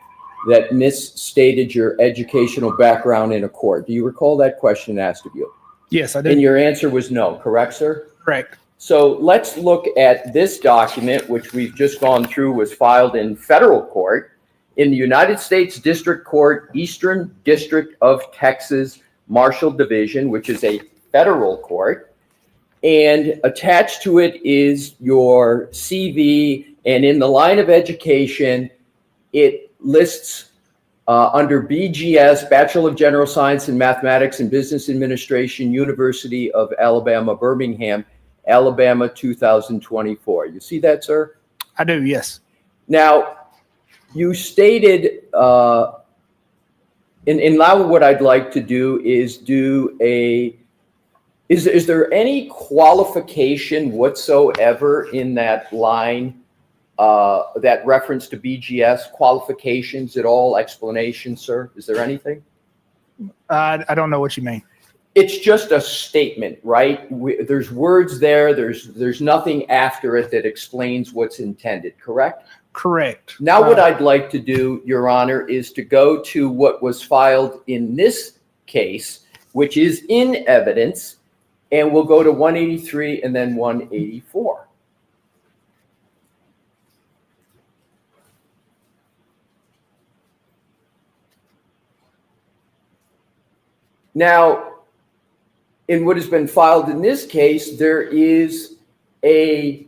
that misstated your educational background in a court. Do you recall that question asked of you? Yes, I do. And your answer was no, correct, sir? Correct. So let's look at this document, which we've just gone through, was filed in federal court in the United States District Court, Eastern District of Texas, Marshall Division, which is a federal court. And attached to it is your CV. And in the line of education, it lists under BGS, Bachelor of General Science in Mathematics and Business Administration, University of Alabama, Birmingham, Alabama, 2024. You see that, sir? I do, yes. Now, you stated, and now what I'd like to do is do a, is there any qualification whatsoever in that line, that reference to BGS, qualifications at all, explanation, sir? Is there anything? I don't know what you mean. It's just a statement, right? There's words there. There's nothing after it that explains what's intended, correct? Correct. Now what I'd like to do, Your Honor, is to go to what was filed in this case, which is in evidence, and we'll go to 183 and then 184. Now, in what has been filed in this case, there is a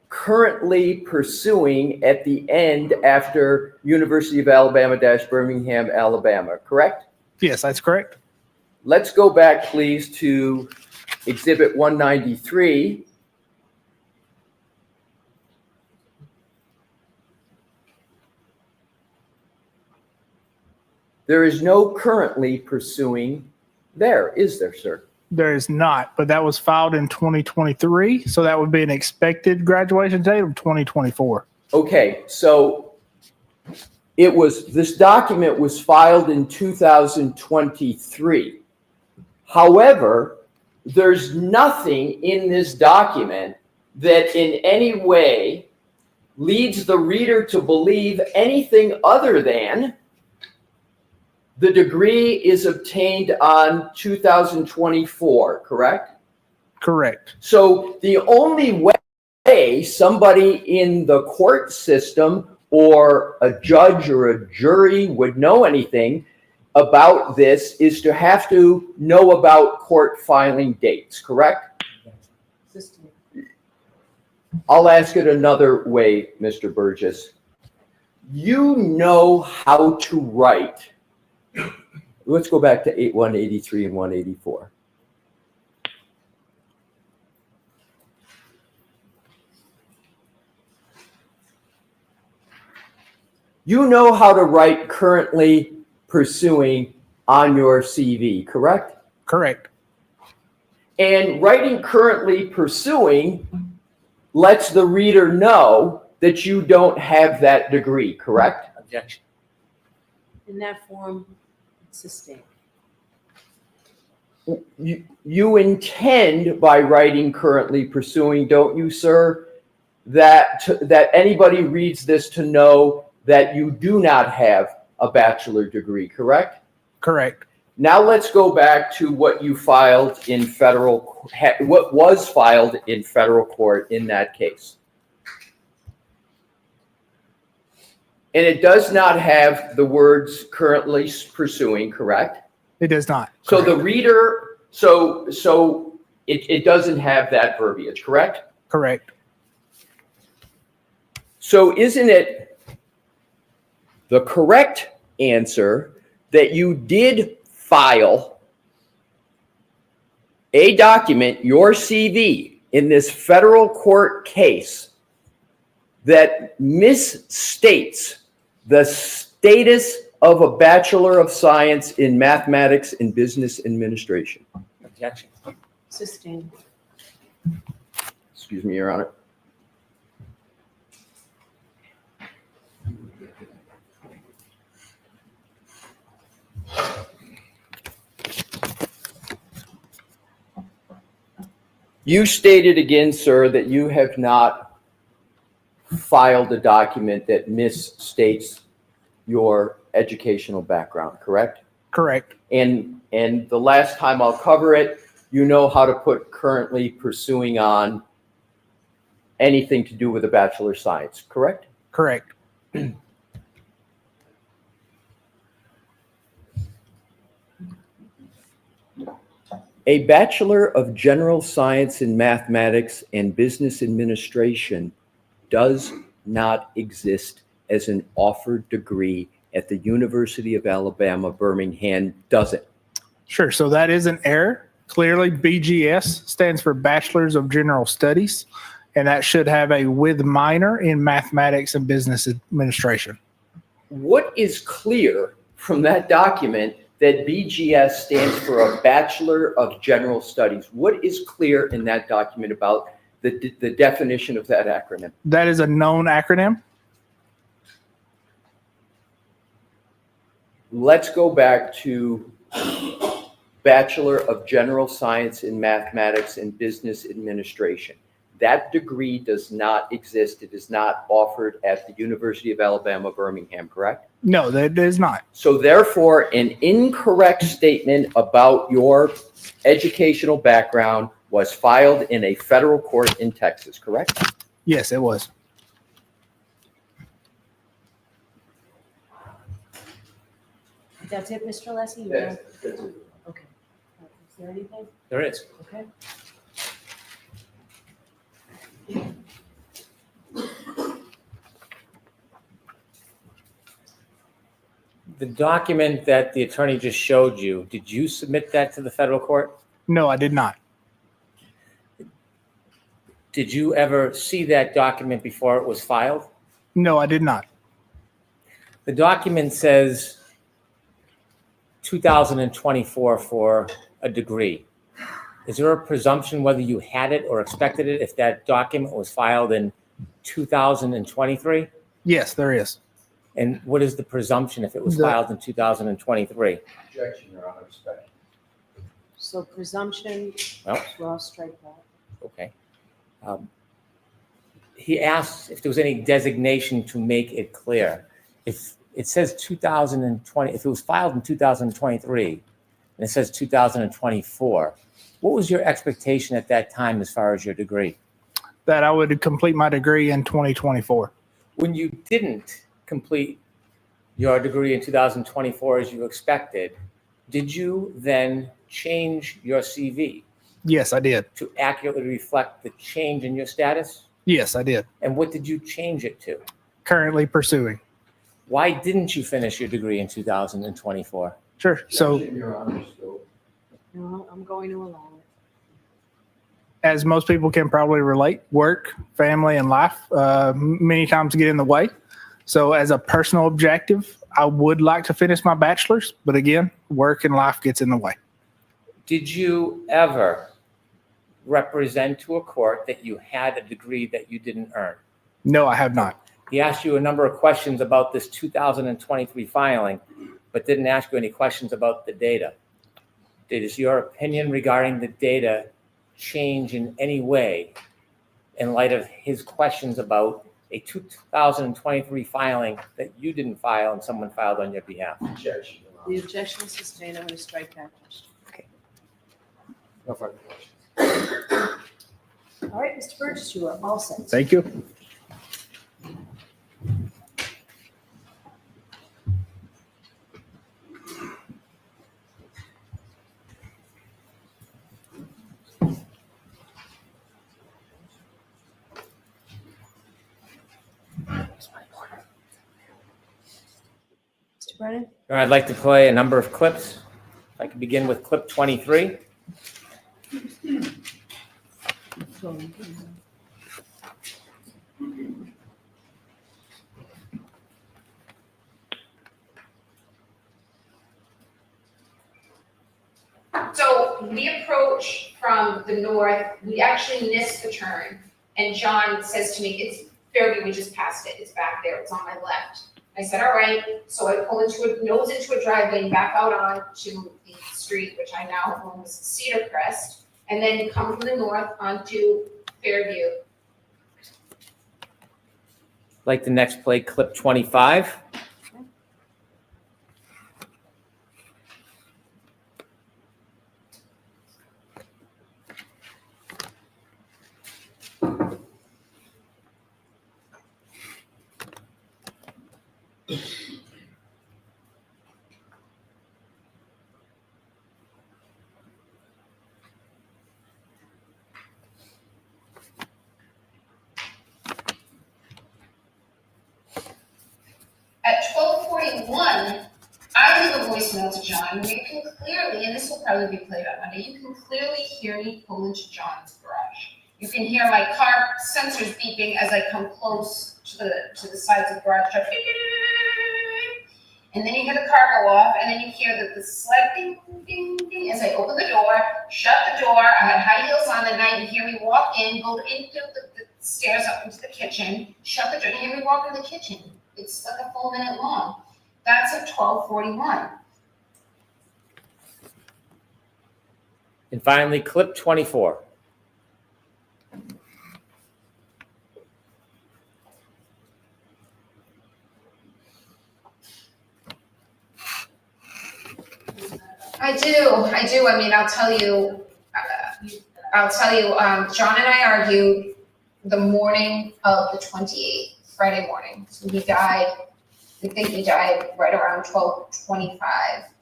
currently pursuing at the end after University of Alabama - Birmingham, Alabama, correct? Yes, that's correct. Let's go back, please, to Exhibit 193. There is no currently pursuing there, is there, sir? There is not, but that was filed in 2023, so that would be an expected graduation date of 2024. Okay, so this document was filed in 2023. However, there's nothing in this document that in any way leads the reader to believe anything other than the degree is obtained on 2024, correct? Correct. So the only way somebody in the court system or a judge or a jury would know anything about this is to have to know about court filing dates, correct? I'll ask it another way, Mr. Burgess. You know how to write. Let's go back to 183 and 184. You know how to write currently pursuing on your CV, correct? Correct. And writing currently pursuing lets the reader know that you don't have that degree, correct? Objection. In that form, it's sustained. You intend by writing currently pursuing, don't you, sir, that anybody reads this to know that you do not have a bachelor degree, correct? Correct. Now let's go back to what you filed in what was filed in federal court in that case. And it does not have the words currently pursuing, correct? It does not. So the reader, so it doesn't have that verbiage, correct? Correct. So isn't it the correct answer that you did file a document, your CV, in this federal court case that misstates the status of a Bachelor of Science in Mathematics and Business Administration? Objection. Sustained. Excuse me, Your Honor. You stated again, sir, that you have not filed a document that misstates your educational background, correct? Correct. And the last time I'll cover it, You know how to put currently pursuing on anything to do with a Bachelor of Science, correct? Correct. A Bachelor of General Science in Mathematics and Business Administration does not exist as an offered degree at the University of Alabama, Birmingham, does it? Sure. So that is an error. Clearly, BGS stands for Bachelor's of General Studies, and that should have a with minor in Mathematics and Business Administration. What is clear from that document that BGS stands for a Bachelor of General Studies? What is clear in that document about the definition of that acronym? That is a known acronym. Let's go back to Bachelor of General Science in Mathematics and Business Administration. That degree does not exist. It is not offered at the University of Alabama, Birmingham, correct? No, that is not. So therefore, an incorrect statement about your educational background was filed in a federal court in Texas, correct? Yes, it was. That's it, Mr. Lessie? You Yes. don't- Okay. Is there anything? There is. Okay. The document that the attorney just showed you, did you submit that to the federal court? No, I did not. Did you ever see that document before it was filed? No, I did not. The document says 2024 for a degree. Is there a presumption whether you had it or expected it if that document was filed in 2023? Yes, there is. And what is the presumption if it was The- filed in 2023? Objection, Your Honor, respect. So presumption, Well, well, I'll strike that. okay. He asked if there was any designation to make it clear. If it says 2020, if it was filed in 2023, and it says 2024, what was your expectation at that time as far as your degree? That I would complete my degree in 2024. When you didn't complete your degree in 2024 as you expected, did you then change your CV Yes, I did. to accurately reflect the change in your status? Yes, I did. And what did you change it to? Currently pursuing. Why didn't you finish your degree in 2024? Sure. So Objection, Your Honor, still. No, I'm going to allow it. as most people can probably relate, work, family, and life many times get in the way. So as a personal objective, I would like to finish my bachelor's, but again, work and life gets in the way. Did you ever represent to a court that you had a degree that you didn't earn? No, I have not. He asked you a number of questions about this 2023 filing, but didn't ask you any questions about the data. Does your opinion regarding the data change in any way in light of his questions about a 2023 filing that you didn't file and someone filed on your behalf? Objection, Your Honor. The objection is sustained. I'm going to strike that question. No further questions. All right, Mr. Burgess, you are all set. Thank you. Mr. Brennan? I'd like to play a number of clips. If I could begin with clip 23. So we approach from the north, we actually missed the turn. And John says to me, it's Fairview, we just passed it, it's back there, it's on my left. I said, all right, so I pull nose into a driveway and back out onto the street, which I now own as Cedar Crest, and then come from the north onto Fairview. Like the next play, clip 25. At 12:41, I leave a voicemail to John where you can clearly, and this will probably be played on Monday, you can clearly hear me pull into John's garage. You can hear my car sensors beeping as I come close to the sides of the garage. And then you hear the car go off, and then you hear the sled ding, ding, ding as I open the door, shut the door. I had high heels on the night. You hear me walk in, go into the stairs up into the kitchen, shut the door, and you hear me walk in the kitchen. It's like a full minute long. That's at 12:41. And finally, clip 24. I do. I mean, I'll tell you, John and I argued the morning of the 28th, Friday morning. So we think he died right around 12:25,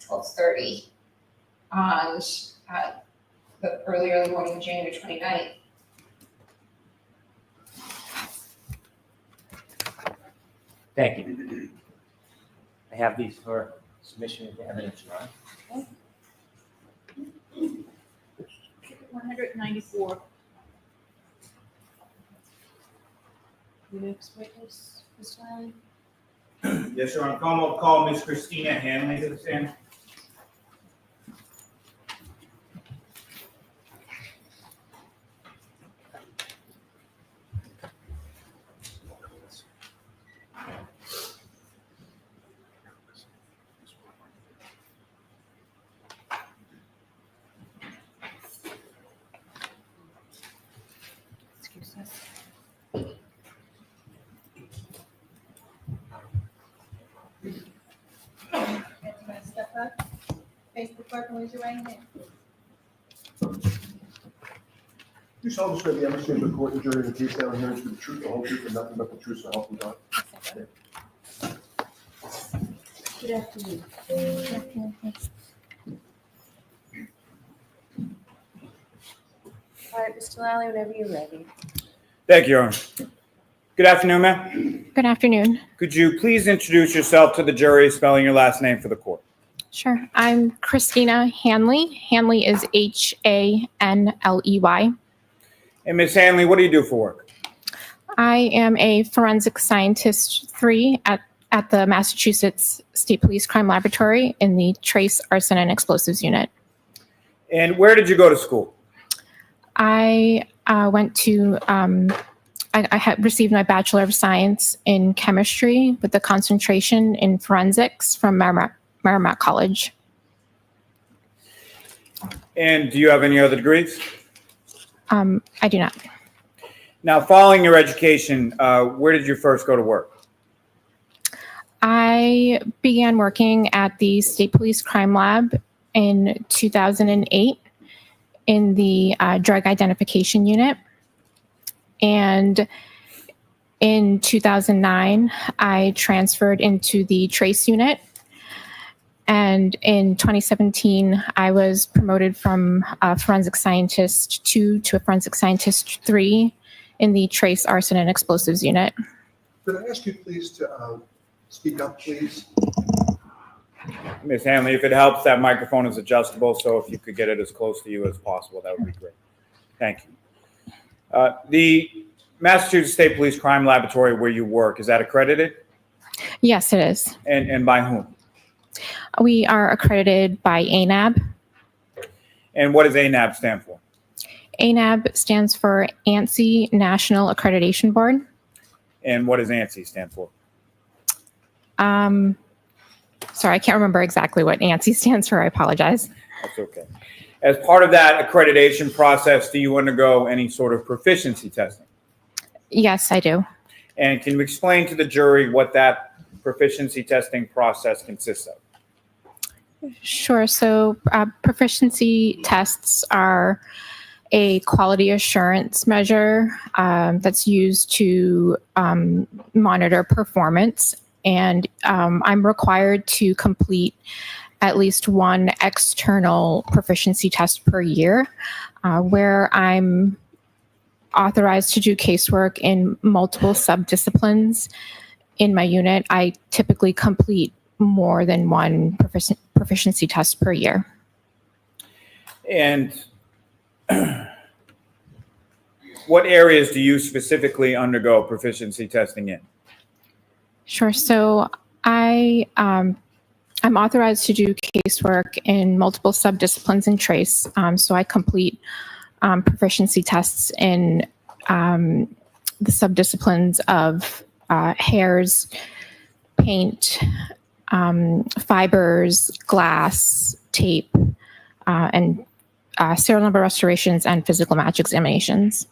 12:30 on the early morning of January 29th. Thank you. I have these for submission of evidence, Ron. 194. The next witness, Mr. Allen. Yes, sir. I'm calling up call Miss Christina Hanley to the stand. Excuse us. Step up, face the clerk, and raise your right hand. You solemnly swear the evidence in the court and jury of the case now and hearing to the truth, the whole truth, and nothing but the truth, so help you God. Good afternoon. All right, Mr. Lally, whenever you're ready. Thank you, Your Honor. Good afternoon, ma'am. Good afternoon. Could you please introduce yourself to the jury, spelling your last name for the court? Sure. I'm Christina Hanley. Hanley is Hanley. And Ms. Hanley, what do you do for work? I am a forensic scientist 3 at the Massachusetts State Police Crime Laboratory in the Trace Arson and Explosives Unit. And where did you go to school? I went to, I had received my Bachelor of Science in Chemistry with a concentration in Forensics from Merrimack College. And do you have any other degrees? I do not. Now, following your education, where did you first go to work? I began working at the State Police Crime Lab in 2008 in the Drug Identification Unit. And in 2009, I transferred into the Trace Unit. And in 2017, I was promoted from a Forensic Scientist 2 to a Forensic Scientist 3 in the Trace Arson and Explosives Unit. Could I ask you please to speak up, please? Ms. Hanley, if it helps, that microphone is adjustable, so if you could get it as close to you as possible, that would be great. Thank you. The Massachusetts State Police Crime Laboratory where you work, is that accredited? Yes, it is. And by whom? We are accredited by ANAB. And what does ANAB stand for? ANAB stands for ANSI National Accreditation Board. And what does ANSI stand for? Sorry, I can't remember exactly what ANSI stands for. I apologize. That's okay. As part of that accreditation process, do you undergo any sort of proficiency testing? Yes, I do. And can you explain to the jury what that proficiency testing process consists of? Sure. So proficiency tests are a quality assurance measure that's used to monitor performance and I'm required to complete at least one external proficiency test per year, where I'm authorized to do casework in multiple subdisciplines in my unit. I typically complete more than one proficiency test per year. And what areas do you specifically undergo proficiency testing in? Sure. So I'm authorized to do casework in multiple subdisciplines in trace. So I complete proficiency tests in the subdisciplines of hairs, paint, fibers, glass, tape, and serial number restorations and physical match examinations.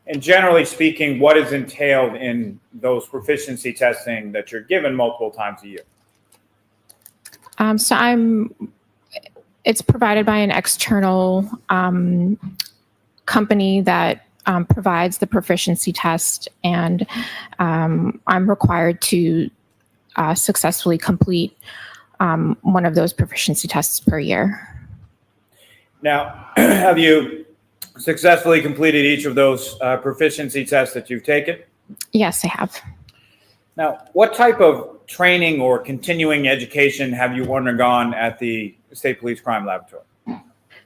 And generally speaking, what is entailed in those proficiency testing that you're given multiple times a year? It's provided by an external company that provides the proficiency test, and I'm required to successfully complete one of those proficiency tests per year. Now, have you successfully completed each of those proficiency tests that you've taken? Yes, I have. Now, what type of training or continuing education have you undergone at the State Police Crime Laboratory?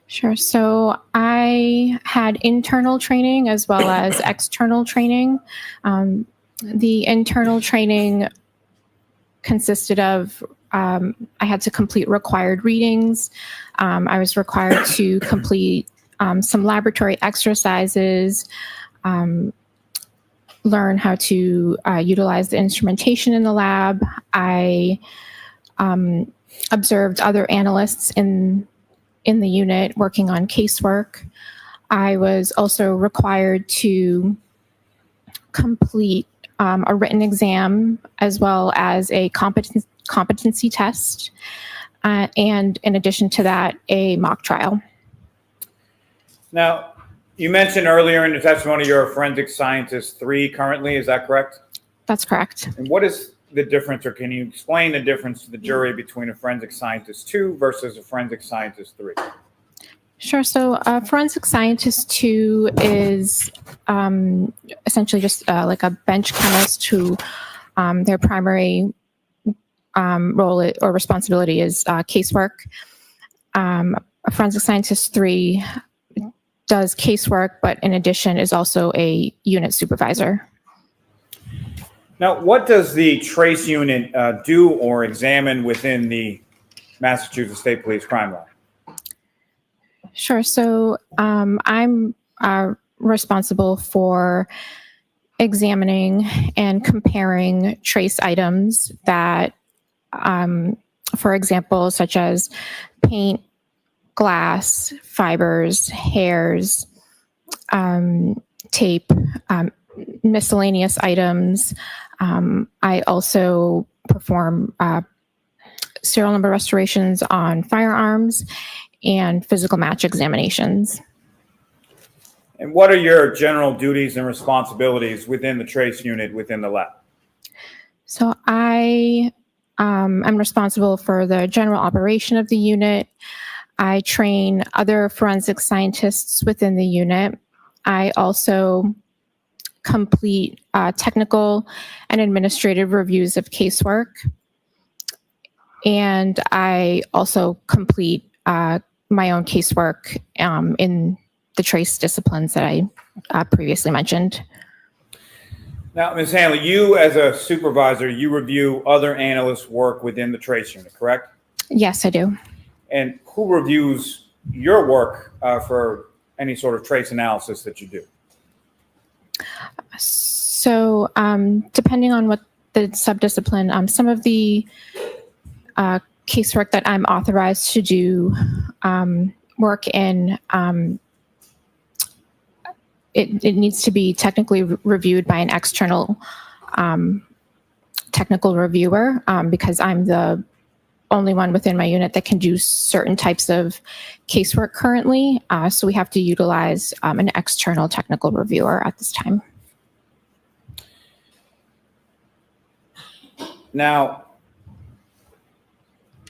Sure. So I had internal training as well as external training. The internal training consisted of I had to complete required readings. I was required to complete some laboratory exercises, learn how to utilize the instrumentation in the lab. I observed other analysts in the unit working on casework. I was also required to complete a written exam as well as a competency test, and in addition to that, a mock trial. Now, you mentioned earlier in the testimony you're a forensic scientist 3 currently, is that correct? That's correct. And what is the difference, or can you explain the difference to the jury between a forensic scientist 2 versus a forensic scientist 3? Sure. So forensic scientist 2 is essentially just like a bench chemist who their primary role or responsibility is casework. A forensic scientist 3 does casework, but in addition is also a unit supervisor. Now, what does the trace unit do or examine within the Massachusetts State Police Crime Lab? Sure. So I'm responsible for examining and comparing trace items that, for example, such as paint, glass, fibers, hairs, tape, miscellaneous items. I also perform serial number restorations on firearms and physical match examinations. And what are your general duties and responsibilities within the trace unit within the lab? So I'm responsible for the general operation of the unit. I train other forensic scientists within the unit. I also complete technical and administrative reviews of casework. And I also complete my own casework in the trace disciplines that I previously mentioned. Now, Ms. Hanley, you as a supervisor, you review other analysts' work within the trace unit, correct? Yes, I do. And who reviews your work for any sort of trace analysis that you do? So depending on what the subdiscipline, some of the casework that I'm authorized to do work in, it needs to be technically reviewed by an external technical reviewer because I'm the only one within my unit that can do certain types of casework currently. So we have to utilize an external technical reviewer at this time. Now,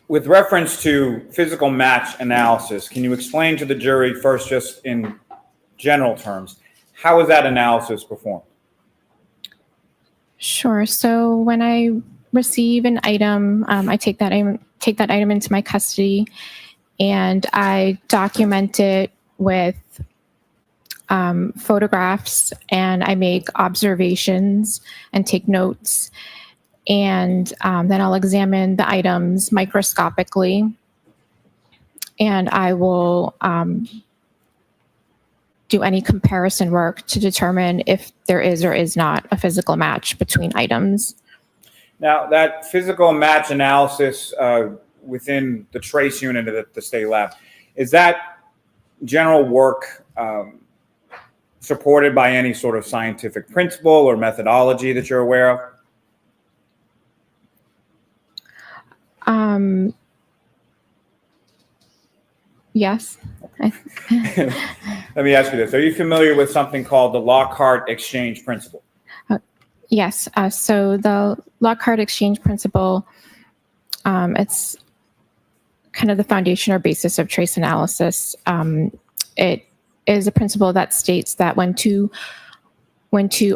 with reference to physical match analysis, can you explain to the jury first, just in general terms, how is that analysis performed? Sure. So when I receive an item, I take that item into my custody, and I document it with photographs, and I make observations and take notes, and then I'll examine the items microscopically, and I will do any comparison work to determine if there is or is not a physical match between items. Now, that physical match analysis within the trace unit at the state lab, is that general work supported by any sort of scientific principle or methodology that you're aware of? Yes. Let me ask you this. Are you familiar with something called the Lockhart exchange principle? Yes. So the Lockhart exchange principle, it's kind of the foundation or basis of trace analysis. It is a principle that states that when two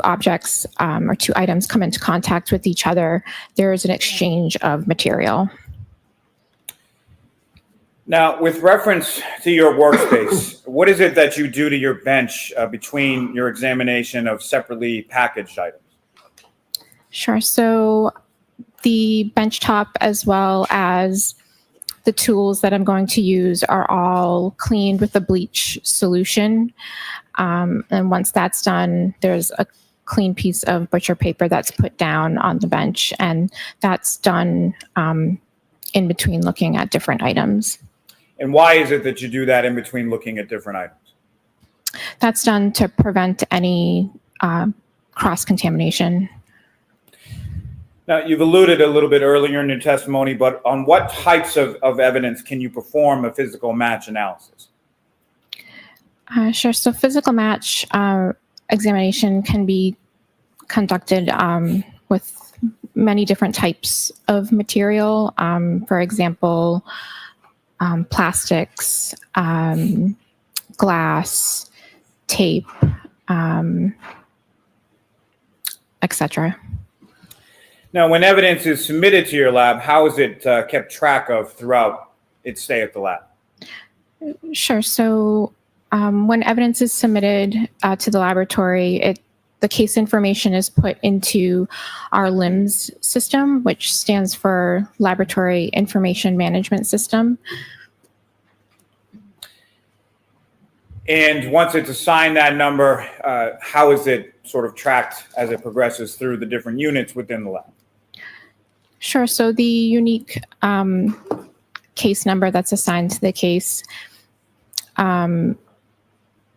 objects or two items come into contact with each other, there is an exchange of material. Now, with reference to your workspace, what is it that you do to your bench between your examination of separately packaged items? Sure. So the benchtop as well as the tools that I'm going to use are all cleaned with a bleach solution. And once that's done, there's a clean piece of butcher paper that's put down on the bench, and that's done in between looking at different items. And why is it that you do that in between looking at different items? That's done to prevent any cross-contamination. Now, you've alluded a little bit earlier in your testimony, but on what types of evidence can you perform a physical match analysis? Sure. So physical match examination can be conducted with many different types of material. For example, plastics, glass, tape, etc. Now, when evidence is submitted to your lab, how is it kept track of throughout its stay at the lab? Sure. So when evidence is submitted to the laboratory, the case information is put into our LIMS system, which stands for Laboratory Information Management System. And once it's assigned that number, how is it sort of tracked as it progresses through the different units within the lab? Sure. So the unique case number that's assigned to the case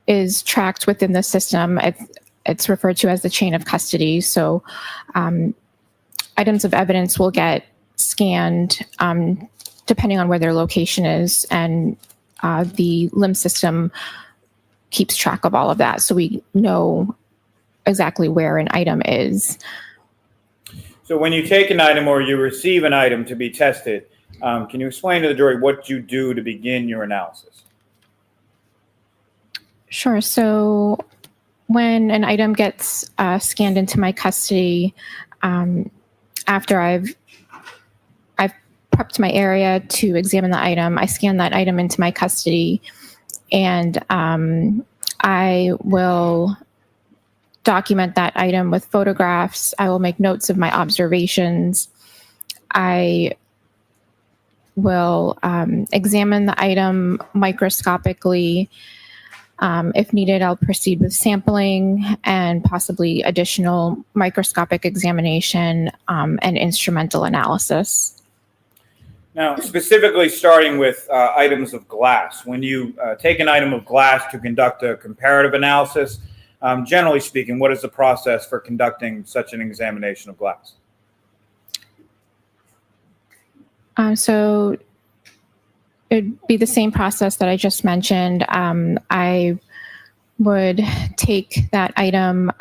is tracked within the system. It's referred to as the chain of custody. So items of evidence will get scanned depending on where their location is, and the LIM system keeps track of all of that. So we know exactly where an item is. So when you take an item or you receive an item to be tested, can you explain to the jury what you do to begin your analysis? Sure. So when an item gets scanned into my custody, after I've prepped my area to examine the item, I scan that item into my custody, and I will document that item with photographs. I will make notes of my observations. I will examine the item microscopically. If needed, I'll proceed with sampling and possibly additional microscopic examination and instrumental analysis. Now, specifically starting with items of glass, when you take an item of glass to conduct a comparative analysis, generally speaking, what is the process for conducting such an examination of glass? So it'd be the same process that I just mentioned. I would take that item,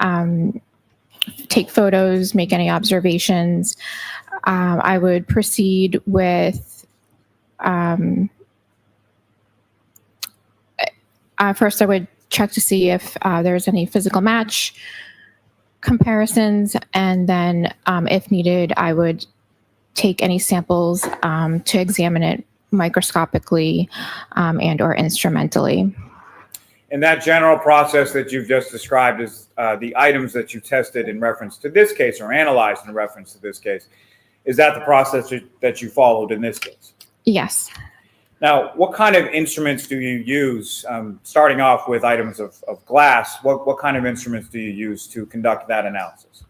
take photos, make any observations. I would proceed with first I would check to see if there's any physical match comparisons, and then if needed, I would take any samples to examine it microscopically and or instrumentally. And that general process that you've just described is the items that you tested in reference to this case or analyzed in reference to this case. Is that the process that you followed in this case? Yes. Now, what kind of instruments do you use? Starting off with items of glass, what kind of instruments do you use to conduct that analysis?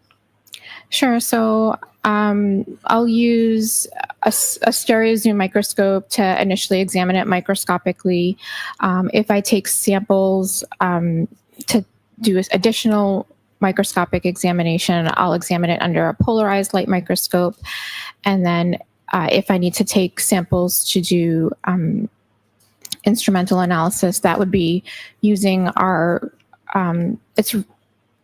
Sure. So I'll use a stereo zoom microscope to initially examine it microscopically. If I take samples to do additional microscopic examination, I'll examine it under a polarized light microscope. And then if I need to take samples to do instrumental analysis, that would be using our, it's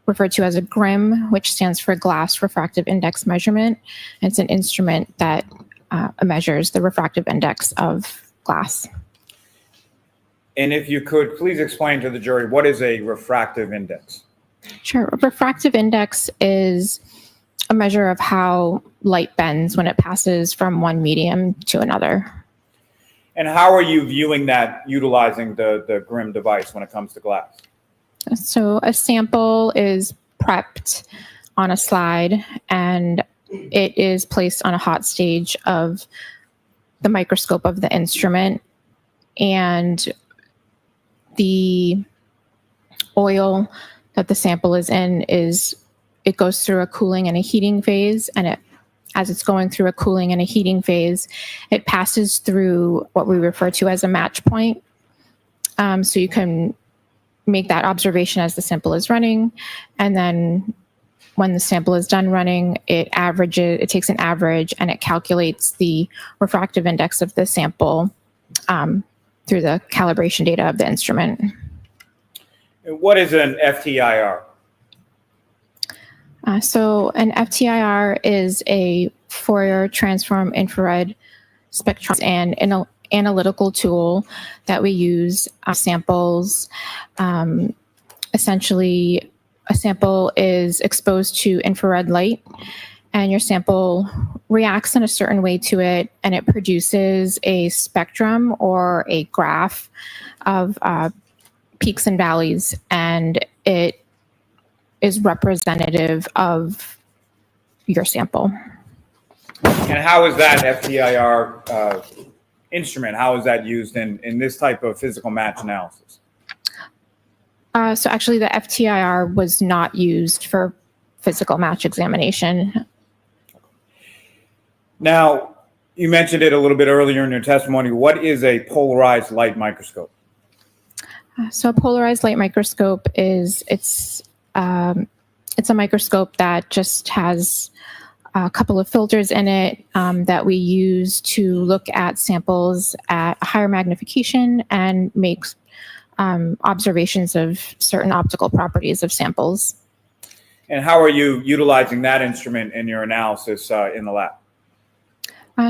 referred to as a GRIM, which stands for Glass Refractive Index Measurement. It's an instrument that measures the refractive index of glass. And if you could please explain to the jury, what is a refractive index? Sure. A refractive index is a measure of how light bends when it passes from one medium to another. And how are you viewing that utilizing the GRIM device when it comes to glass? So a sample is prepped on a slide and it is placed on a hot stage of the microscope of the instrument, and the oil that the sample is in it goes through a cooling and a heating phase, and as it's going through a cooling and a heating phase, it passes through what we refer to as a match point. So you can make that observation as the sample is running, and then when the sample is done running, it takes an average and it calculates the refractive index of the sample through the calibration data of the instrument. And what is an FTIR? So an FTIR is a Fourier transform infrared spectrum and an analytical tool that we use samples. Essentially, a sample is exposed to infrared light, and your sample reacts in a certain way to it, and it produces a spectrum or a graph of peaks and valleys, and it is representative of your sample. And how is that FTIR instrument, how is that used in this type of physical match analysis? So actually the FTIR was not used for physical match examination. Now, you mentioned it a little bit earlier in your testimony. What is a polarized light microscope? So a polarized light microscope it's a microscope that just has a couple of filters in it that we use to look at samples at a higher magnification and make observations of certain optical properties of samples. And how are you utilizing that instrument in your analysis in the lab?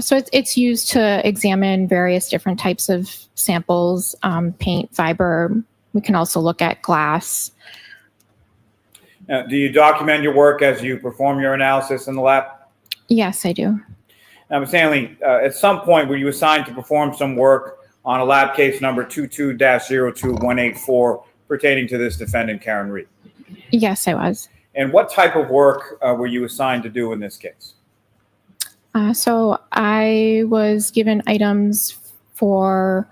So it's used to examine various different types of samples, paint, fiber. We can also look at glass. Now, do you document your work as you perform your analysis in the lab? Yes, I do. Now, Ms. Hanley, at some point were you assigned to perform some work on a lab case number 22-02184 pertaining to this defendant, Karen Reed? Yes, I was. And what type of work were you assigned to do in this case? So I was given items for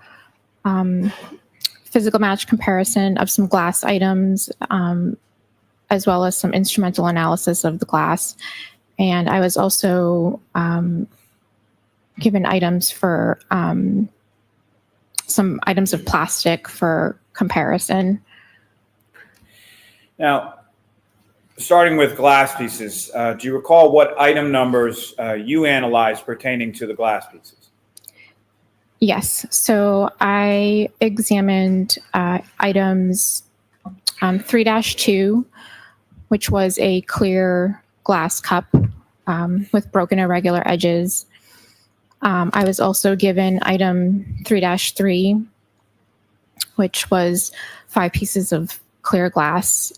physical match comparison of some glass items, as well as some instrumental analysis of the glass. And I was also given items for some items of plastic for comparison. Now, starting with glass pieces, do you recall what item numbers you analyzed pertaining to the glass pieces? Yes. So I examined items 3-2, which was a clear glass cup with broken irregular edges. I was also given item 3-3, which was 5 pieces of clear glass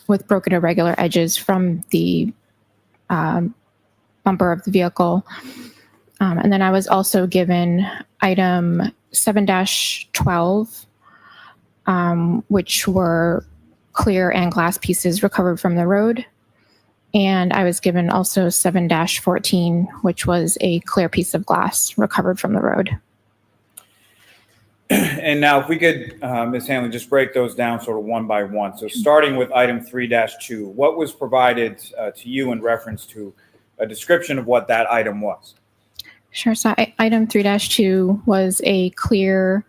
with broken irregular edges from the bumper of the vehicle. And then I was also given item 7-12, which were clear and glass pieces recovered from the road. And I was given also 7-14, which was a clear piece of glass recovered from the road. And now if we could, Ms. Hanley, just break those down sort of one by one. So starting with item 3-2, what was provided to you in reference to a description of what that item was? Sure. So item 3-2 was a clear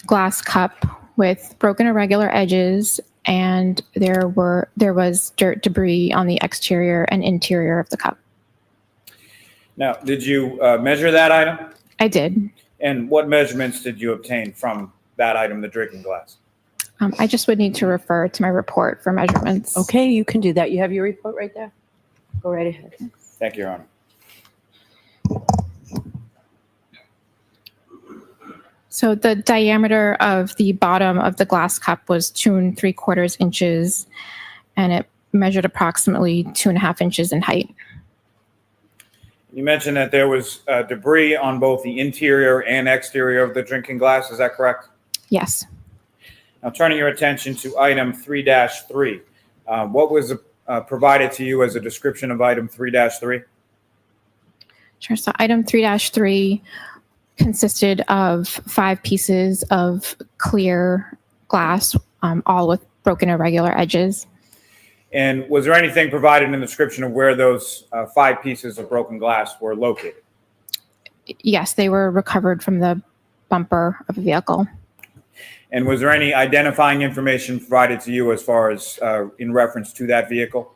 glass cup with broken irregular edges, and there was dirt debris on the exterior and interior of the cup. Now, did you measure that item? I did. And what measurements did you obtain from that item, the drinking glass? I just would need to refer to my report for measurements. Okay, you can do that. You have your report right there. Go right ahead. Thank you, Your Honor. So the diameter of the bottom of the glass cup was 2 3/4 inches, and it measured approximately 2.5 inches in height. You mentioned that there was debris on both the interior and exterior of the drinking glass. Is that correct? Yes. Now, turning your attention to item 3-3, what was provided to you as a description of item 3-3? Sure. So item 3-3 consisted of 5 pieces of clear glass, all with broken irregular edges. And was there anything provided in the description of where those 5 pieces of broken glass were located? Yes, they were recovered from the bumper of a vehicle. And was there any identifying information provided to you as far as in reference to that vehicle?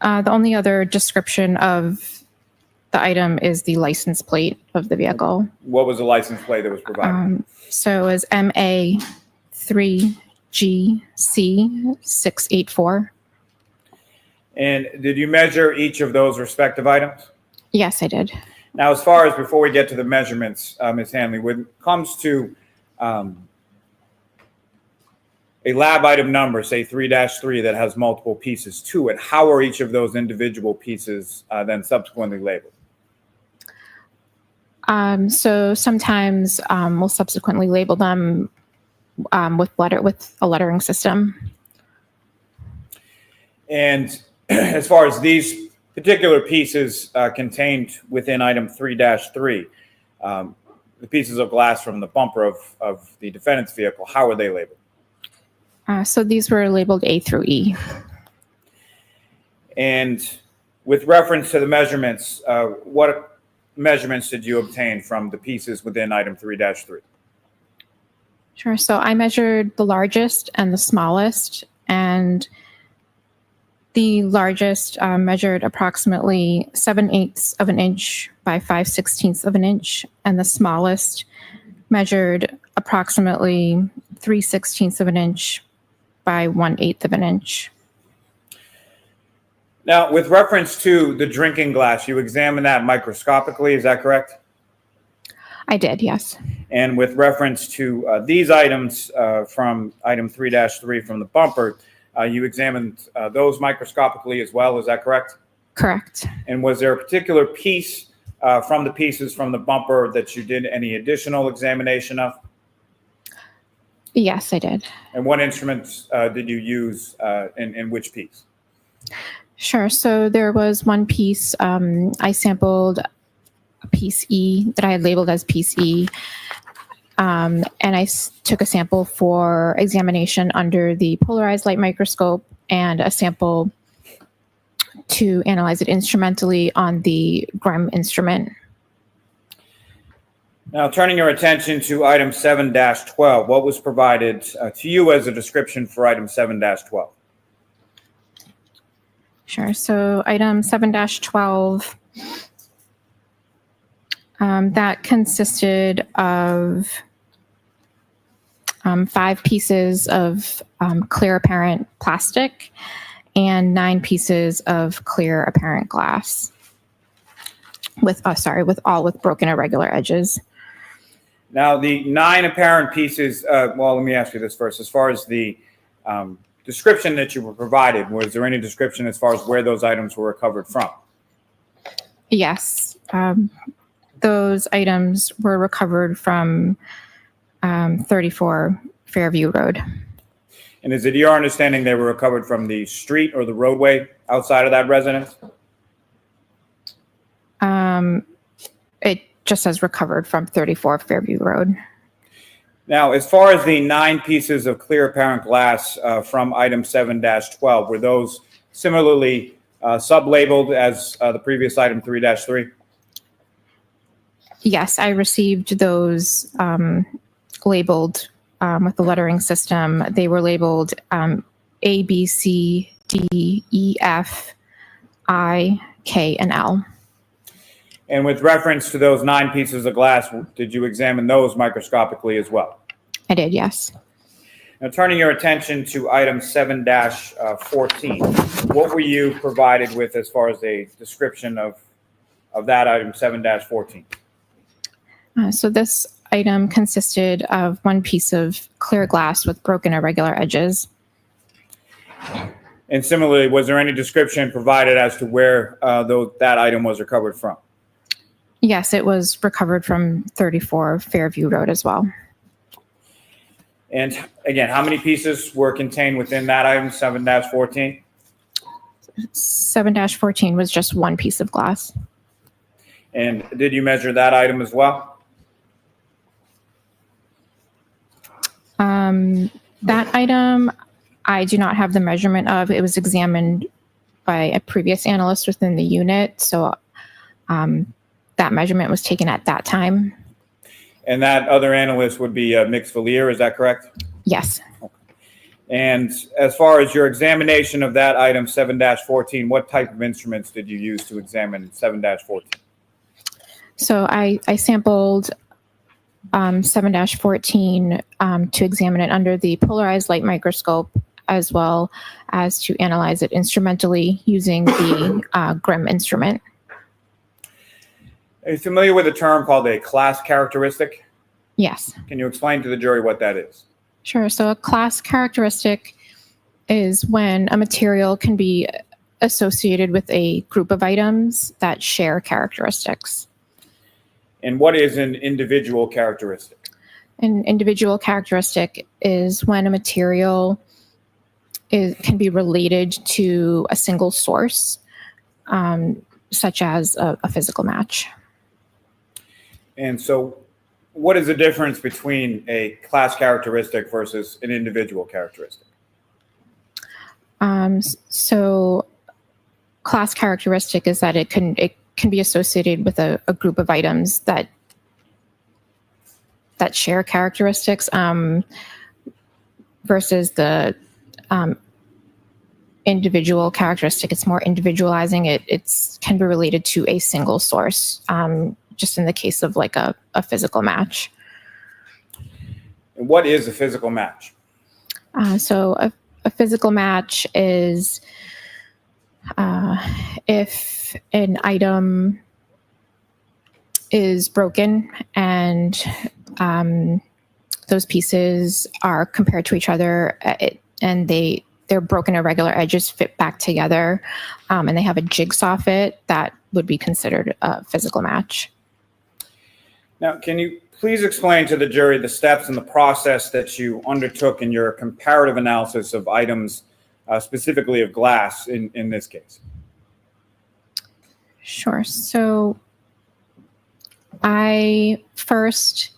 The only other description of the item is the license plate of the vehicle. What was the license plate that was provided? So it was MA3GC684. And did you measure each of those respective items? Yes, I did. Now, as far as before we get to the measurements, Ms. Hanley, when it comes to a lab item number, say 3-3, that has multiple pieces to it, how are each of those individual pieces then subsequently labeled? So sometimes we'll subsequently label them with a lettering system. And as far as these particular pieces contained within item 3-3, the pieces of glass from the bumper of the defendant's vehicle, how are they labeled? So these were labeled A through E. And with reference to the measurements, what measurements did you obtain from the pieces within item 3-3? Sure. So I measured the largest and the smallest, and the largest measured approximately 7/8 of an inch by 5/16 of an inch, and the smallest measured approximately 3/16 of an inch by 1/8 of an inch. Now, with reference to the drinking glass, you examined that microscopically, is that correct? I did, yes. And with reference to these items from item 3-3 from the bumper, you examined those microscopically as well, is that correct? Correct. And was there a particular piece from the pieces from the bumper that you did any additional examination of? Yes, I did. And what instruments did you use in which piece? Sure. So there was one piece, I sampled a piece E that I had labeled as piece E. And I took a sample for examination under the polarized light microscope and a sample to analyze it instrumentally on the GREM instrument. Now, turning your attention to item 7-12, what was provided to you as a description for item 7-12? Sure. So item 7-12, that consisted of 5 pieces of clear apparent plastic, and 9 pieces of clear apparent glass with broken irregular edges. Now, the 9 apparent pieces, well, let me ask you this first. As far as the description that you were provided, was there any description as far as where those items were recovered from? Yes. Those items were recovered from 34 Fairview Road. And is it your understanding they were recovered from the street or the roadway outside of that residence? It just says recovered from 34 Fairview Road. Now, as far as the 9 pieces of clear apparent glass from item 7-12, were those similarly sub-labeled as the previous item 3-3? Yes, I received those labeled with the lettering system. They were labeled A, B, C, D, E, F, I, K, and L. And with reference to those 9 pieces of glass, did you examine those microscopically as well? I did, yes. Now, turning your attention to item 7-14, what were you provided with as far as a description of that item 7-14? So this item consisted of 1 piece of clear glass with broken irregular edges. And similarly, was there any description provided as to where that item was recovered from? Yes, it was recovered from 34 Fairview Road as well. And again, how many pieces were contained within that item 7-14? 7-14 was just 1 piece of glass. And did you measure that item as well? That item, I do not have the measurement of. It was examined by a previous analyst within the unit, so that measurement was taken at that time. And that other analyst would be Mix Valier, is that correct? Yes. And as far as your examination of that item 7-14, what type of instruments did you use to examine 7-14? So I sampled 7-14 to examine it under the polarized light microscope, as well as to analyze it instrumentally using the GRIM instrument. Are you familiar with a term called a class characteristic? Yes. Can you explain to the jury what that is? Sure. So a class characteristic is when a material can be associated with a group of items that share characteristics. And what is an individual characteristic? An individual characteristic is when a material can be related to a single source, such as a physical match. And so what is the difference between a class characteristic versus an individual characteristic? So class characteristic is that it can be associated with a group of items that share characteristics, versus the individual characteristic. It's more individualizing. It can be related to a single source, just in the case of like a physical match. And what is a physical match? So a physical match is if an item is broken and those pieces are compared to each other, and their broken irregular edges fit back together, and they have a jigsaw fit, that would be considered a physical match. Now, can you please explain to the jury the steps and the process that you undertook in your comparative analysis of items, specifically of glass in this case? Sure. So I first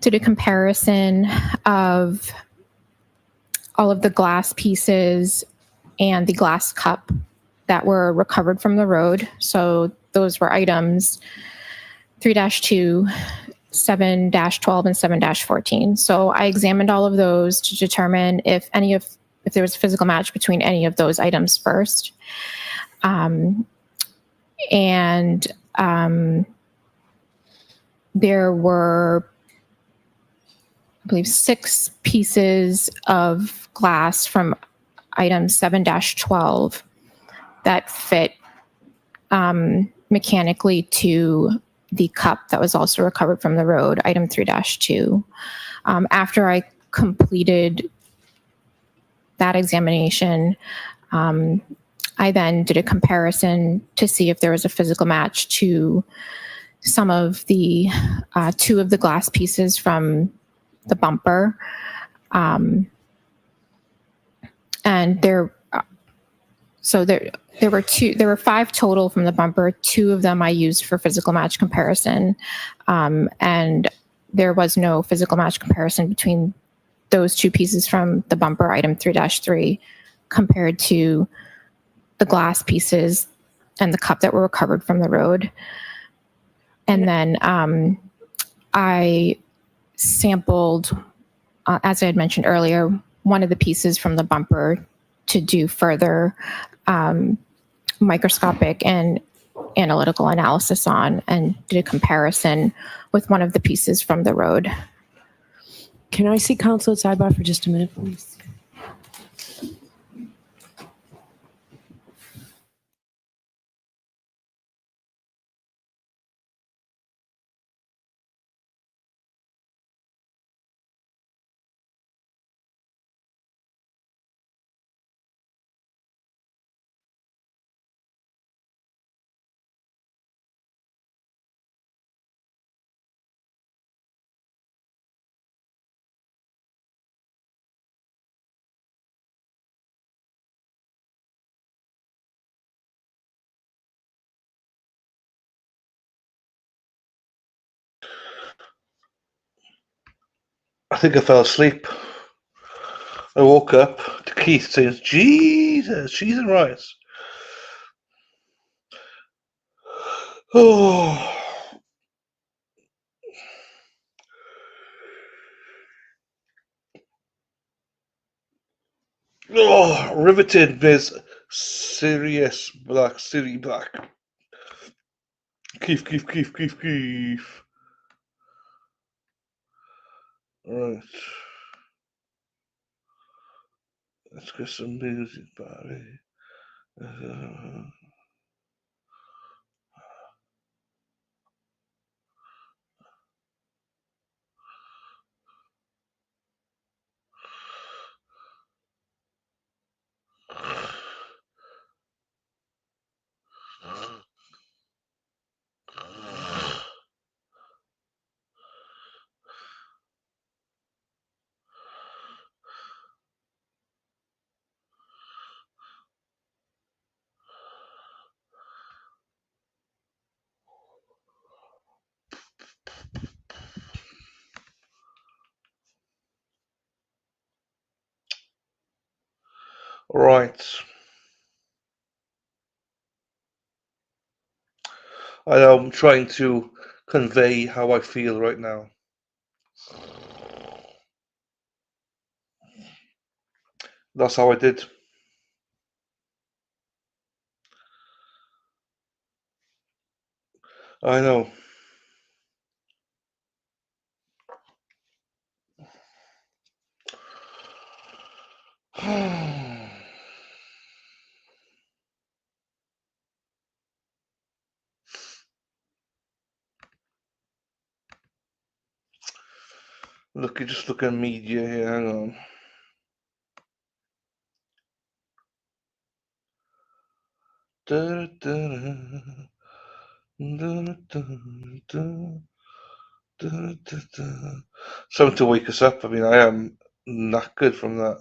did a comparison of all of the glass pieces and the glass cup that were recovered from the road. So those were items 3-2, 7-12, and 7-14. So I examined all of those to determine if there was a physical match between any of those items first. There were I believe, 6 pieces of glass from item 7-12 that fit mechanically to the cup that was also recovered from the road, item 3-2. After I completed that examination, I then did a comparison to see if there was a physical match to some of the 2 of the glass pieces from the bumper. And there were 5 total from the bumper. 2 of them I used for physical match comparison. And there was no physical match comparison between those 2 pieces from the bumper, item 3-3, compared to the glass pieces and the cup that were recovered from the road. And then I sampled, as I had mentioned earlier, one of the pieces from the bumper to do further microscopic and analytical analysis on, and did a comparison with one of the pieces from the road. Can I see counsel at sidebar for just a minute, please? I think I fell asleep. I woke up to Keith saying, Jesus, cheese and rice. Oh, riveted, Miss Sirius Black, Siri Black. Keith. Right. Let's get some music, Barry. Right. I'm trying to convey how I feel right now. That's how I did. I know. Just look at media here. Hang on. Something to wake us up. I mean, I am knackered from that.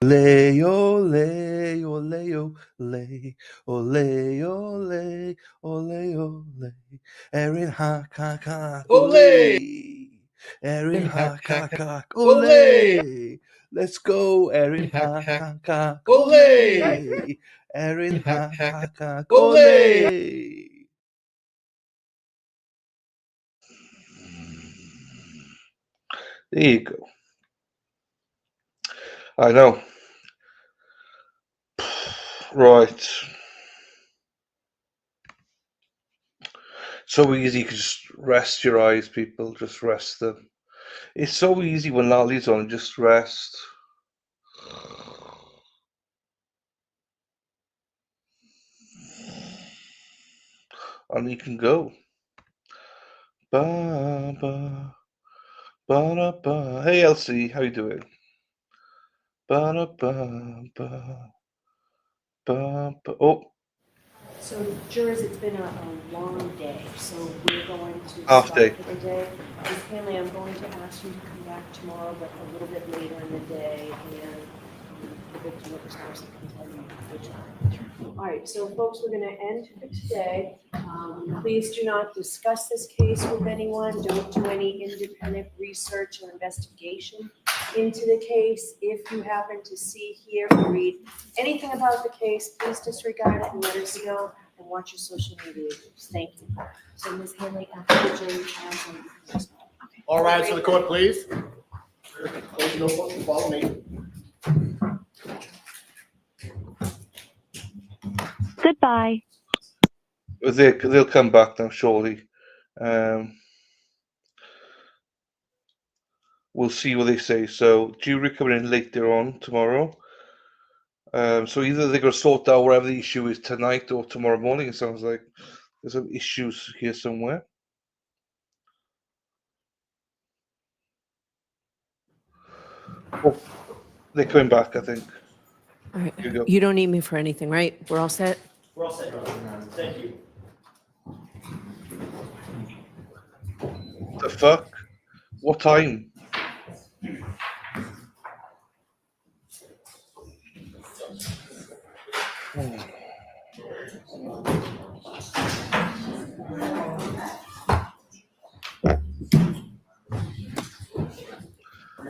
Ole, ole, ole, ole, ole, ole, ole, ole. Erin hack, hack, hack, ole. Erin hack, hack, hack, ole. Let's go, Erin hack, hack, hack, ole. Erin hack, hack, hack, ole. There you go. I know. Right. So easy, you can just rest your eyes, people. Just rest them. It's so easy when Lolly's on, just rest. And you can go. Ba, ba, ba, da, ba. Hey, Elsie, how you doing? Ba, da, ba, ba, ba, ba. Oh, So jurors, it's been a long day, so we're going to half stop day. for the day. Ms. Hanley, I'm going to ask you to come back tomorrow, but a little bit later in the day, and the victim witness can tell you which one. All right, so folks, we're gonna end for today. Please do not discuss this case with anyone. Don't do any independent research or investigation into the case. If you happen to see, hear, or read anything about the case, please disregard it and let us know, and watch your social media use. Thank you. So Ms. Hanley, after the jury has All right, so the court, please. Close your notebook and follow me. Goodbye. They'll come back now, surely. We'll see what they say. So, jury coming in later on tomorrow. So either they're going to sort out whatever the issue is tonight or tomorrow morning. It sounds like there's some issues here somewhere. Oh, they're coming back, I think. All right. Here you go. You don't need me for anything, right? We're all set? We're all set. Thank you. The fuck? What time?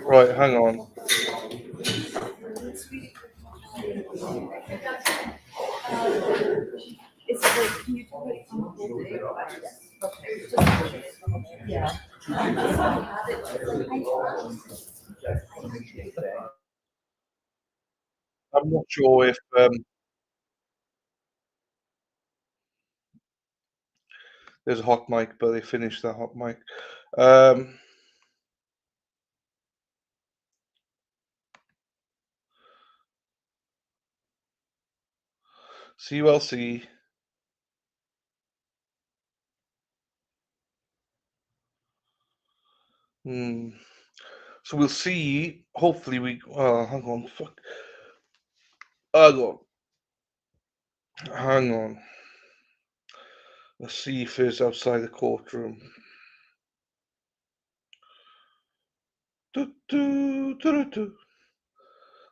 Right, hang on. I'm not sure if there's a hot mic, but they finished that hot mic. CULC. So we'll see. Hopefully we. Hang on. Fuck. Hang on. Hang on. Let's see if it's outside the courtroom.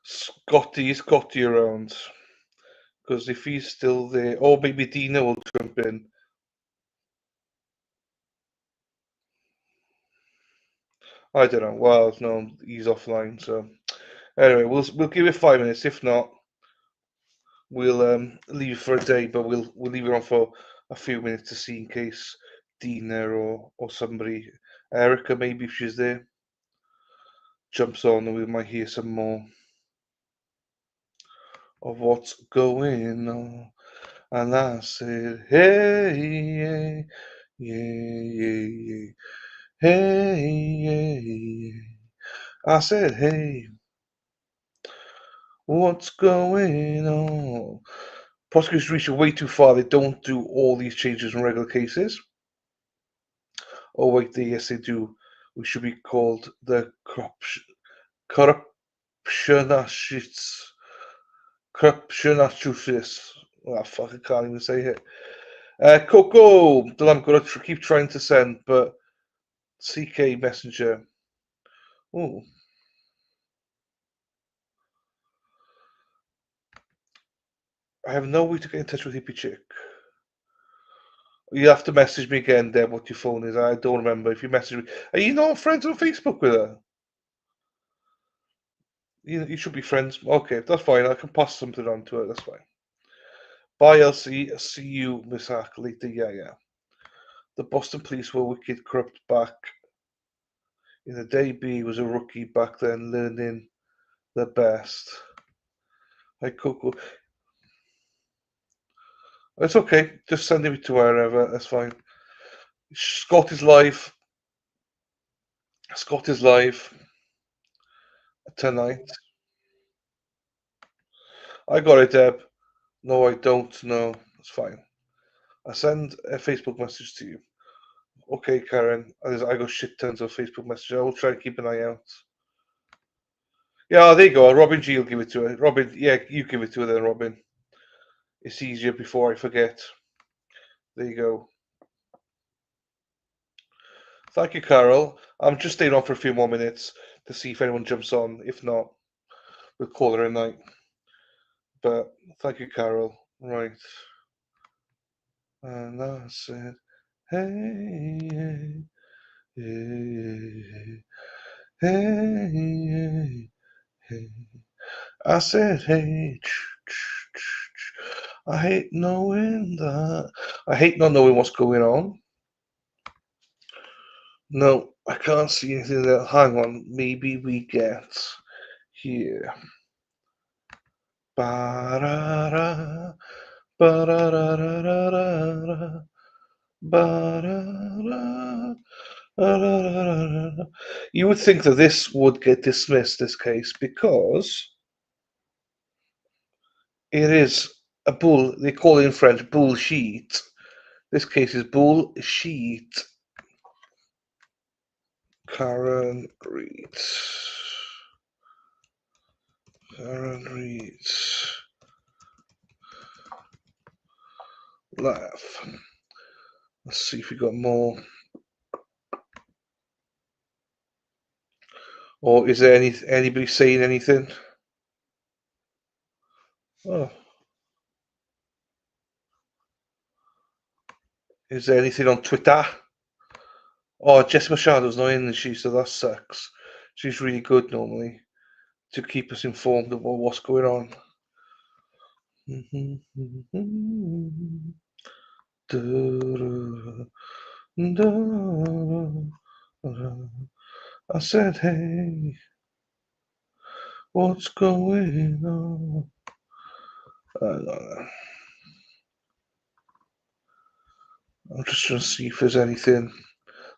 Scotty around. Because if he's still there, or maybe Dina will jump in. I don't know. Well, no, he's offline. So anyway, we'll give it 5 minutes. If not, we'll leave it for a day. But we'll leave it on for a few minutes to see in case Dina or somebody, Erica maybe if she's there, jumps on, and we might hear some more of what's going on. And I said, hey, yeah, yeah, yeah, hey, yeah, yeah. I said, hey, what's going on? Prosecutors reach way too far. They don't do all these changes in regular cases. Oh, wait, yes, they do. We should be called the corruptionists. Oh, fuck, I can't even say it. Coco, that I'm going to keep trying to send, but CK Messenger. Oh. I have no way to get in touch with Hippie Chick. You have to message me again, Deb, what your phone is. I don't remember. If you message me. Are you not friends on Facebook with her? You should be friends. Okay, that's fine. I can pass something on to her. That's fine. Bye, LC. See you, Miss Hack, later. Yeah. The Boston police were wicked corrupt back in the day. B was a rookie back then, learning the best. Hi, Coco. It's okay. Just send it to wherever. That's fine. Scott is live. Scott is live tonight. I got it, Deb. No, I don't. No, it's fine. I send a Facebook message to you. Okay, Karen. I got shit tons of Facebook messages. I will try and keep an eye out. Yeah, there you go. Robin G will give it to her. Robin, yeah, you give it to her then, Robin. It's easier before I forget. There you go. Thank you, Carol. I'm just staying on for a few more minutes to see if anyone jumps on. If not, we'll call her a night. But thank you, Carol. Right. And I said, hey, hey, hey, hey, hey. I said, hey, I hate knowing that. I hate not knowing what's going on. No, I can't see anything there. Hang on, maybe we get here. Ba-da-da, ba-da-da-da-da-da, ba-da-da, ba-da-da-da-da. You would think that this would get dismissed, this case, because it is a bull. They call it in French bullshit. This case is bullshit. Karen reads. Karen reads. Laugh. Let's see if we got more. Or is there anybody saying anything? Oh. Is there anything on Twitter? Oh, Jessica Shadow's not in, she, so that sucks. She's really good normally to keep us informed about what's going on. I said, hey, what's going on? I'm just trying to see if there's anything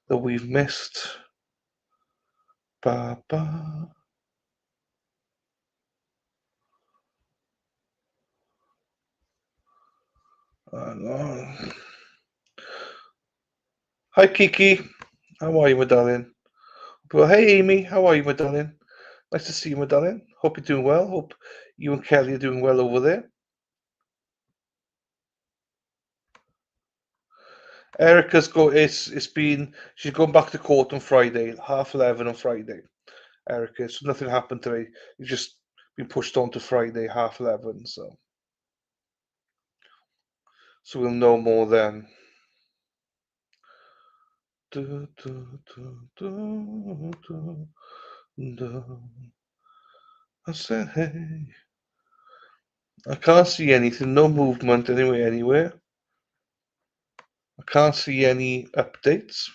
that we've missed. Ba-ba. Hi, Kiki. How are you, my darling? Well, hey, Amy. How are you, my darling? Nice to see you, my darling. Hope you're doing well. Hope you and Kelly are doing well over there. Erica's she's going back to court on Friday, 11:30 on Friday. Erica, so nothing happened today. It's just been pushed on to Friday, 11:30. So we'll know more then. I said, hey. I can't see anything. No movement anywhere. I can't see any updates.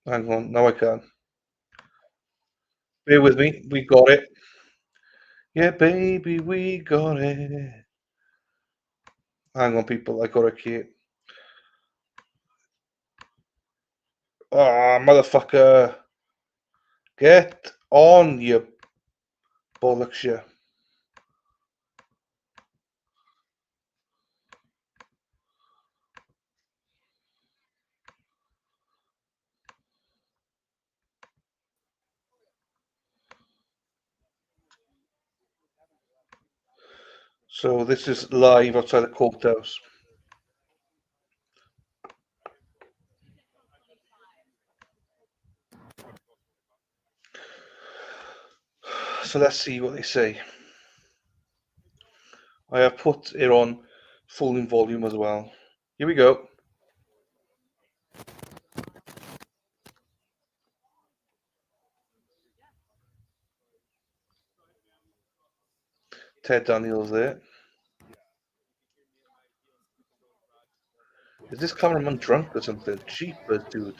Hang on, now I can. Bear with me, we got it. Yeah, baby, we got it. Hang on, people, I got it here. Ah, motherfucker. Get on, you bollocks, you. So this is live outside the courthouse. So let's see what they say. I have put it on full in volume as well. Here we go. Ted Daniels there. Is this cameraman drunk or something? Jeepers, dude.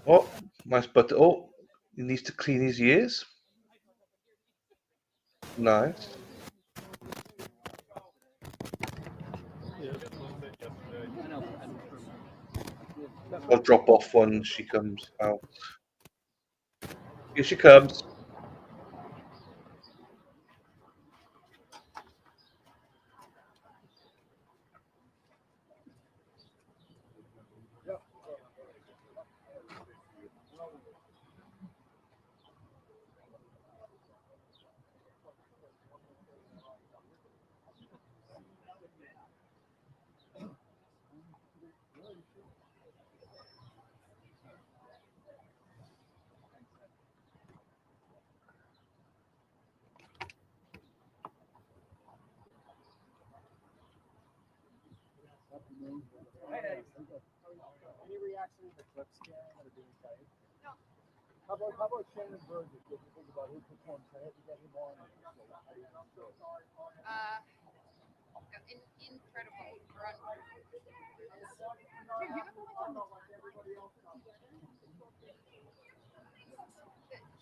Oh, nice, but oh, he needs to clean his ears. Nice. I'll drop off when she comes out. Here she comes. Any reaction to the clip scan that are being played? No. How about Shannon Burgess? What do you think about his performance? I had to get him on. Incredible run.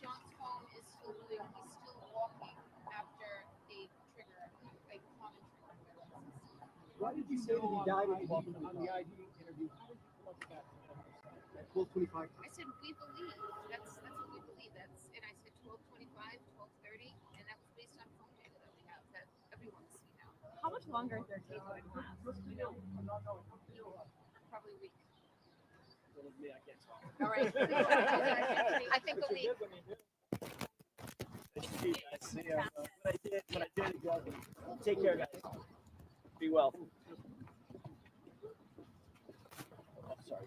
John's phone is still doing, he's still walking after the trigger, like common trigger. Why did you say that he died on the ID interview? How did you come up with that? At 12:25. I said, we believe, that's what we believe, and I said 12:25, 12:30, and that was based on phone data that we have, that everyone's seen now. How much longer is their case going to last? Probably a week. Me, I can't talk. All right. I think a week. See ya. What I did, take care, guys. Be well. Oh, sorry.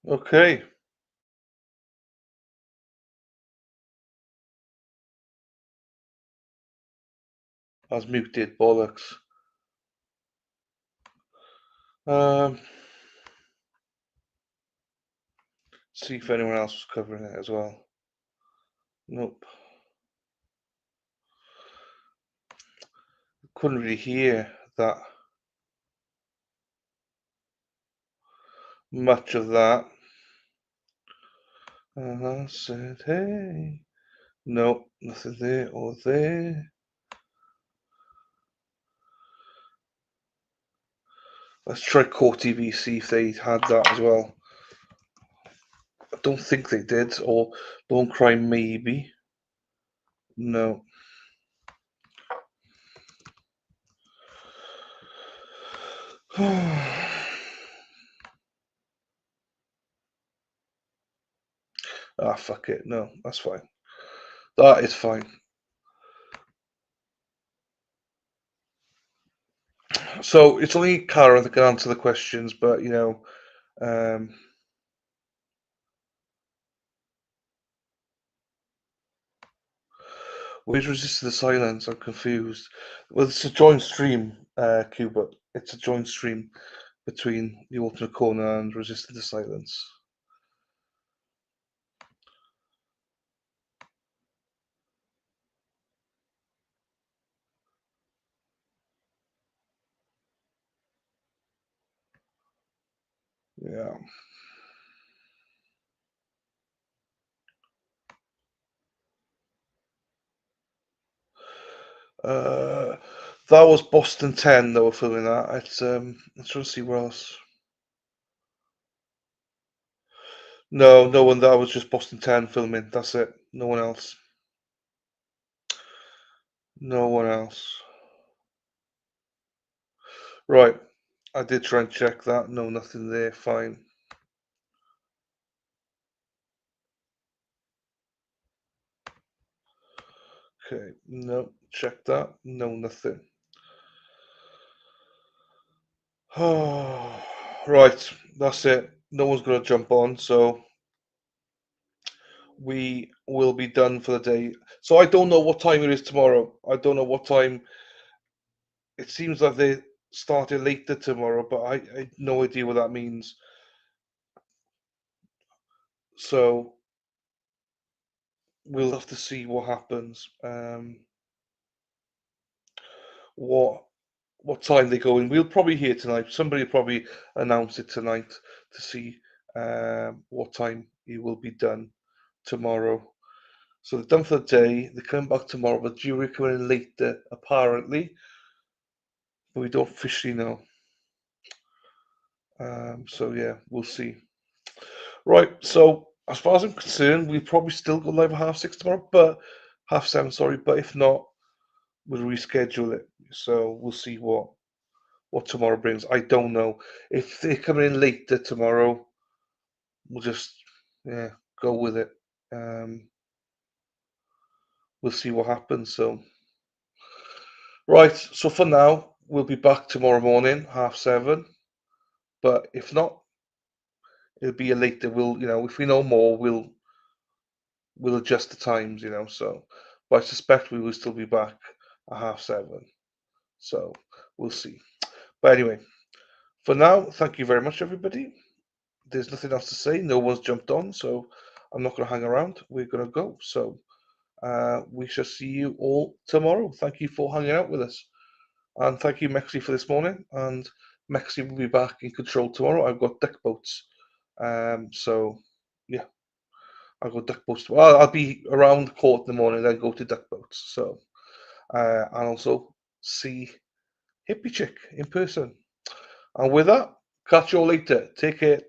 Okay. I was muted, bollocks. See if anyone else was covering it as well. Nope. Couldn't really hear that much of that. Said, hey. Nope, nothing there or there. Let's try Core TV, see if they had that as well. I don't think they did, or Don't Cry maybe. No. Fuck it. No, that's fine. That is fine. So it's only Karen that can answer the questions, but where's Resisted the Silence? I'm confused. Well, it's a joint stream, Cuba. It's a joint stream between The Alternate Corner and Resisted the Silence. Yeah. That was Boston 10 they were filming that. Let's try to see where else. No one. That was just Boston 10 filming. That's it. No one else. No one else. Right. I did try and check that. No, nothing there. Fine. Okay. No, check that. No, nothing. Right. That's it. No one's going to jump on. So we will be done for the day. So I don't know what time it is tomorrow. I don't know what time. It seems like they started later tomorrow, but I had no idea what that means. So we'll have to see what happens. What time they go in. We'll probably hear tonight. Somebody will probably announce it tonight to see what time it will be done tomorrow. So they're done for the day. They come back tomorrow, but jury coming in later, apparently. But we don't officially know. So yeah, we'll see. Right, so as far as I'm concerned, we'll probably still go live at 6:30 tomorrow, but 7:30, sorry. But if not, we'll reschedule it. So we'll see what tomorrow brings. I don't know. If they're coming in later tomorrow, we'll just go with it. We'll see what happens. So right, so for now, we'll be back tomorrow morning, 7:30. But if not, it'll be a later. We'll, if we know more, we'll adjust the times, So, but I suspect we will still be back at 7:30. So we'll see. But anyway, for now, thank you very much, everybody. There's nothing else to say. No one's jumped on, so I'm not going to hang around. We're going to go. So we shall see you all tomorrow. Thank you for hanging out with us. And thank you, Mexi, for this morning. And Mexi will be back in control tomorrow. I've got deck boats. So, yeah. I'll go duck boats. Well, I'll be around the court in the morning, then go to duck boats. So, and also see Hippie Chick in person. And with that, catch you all later. Take care.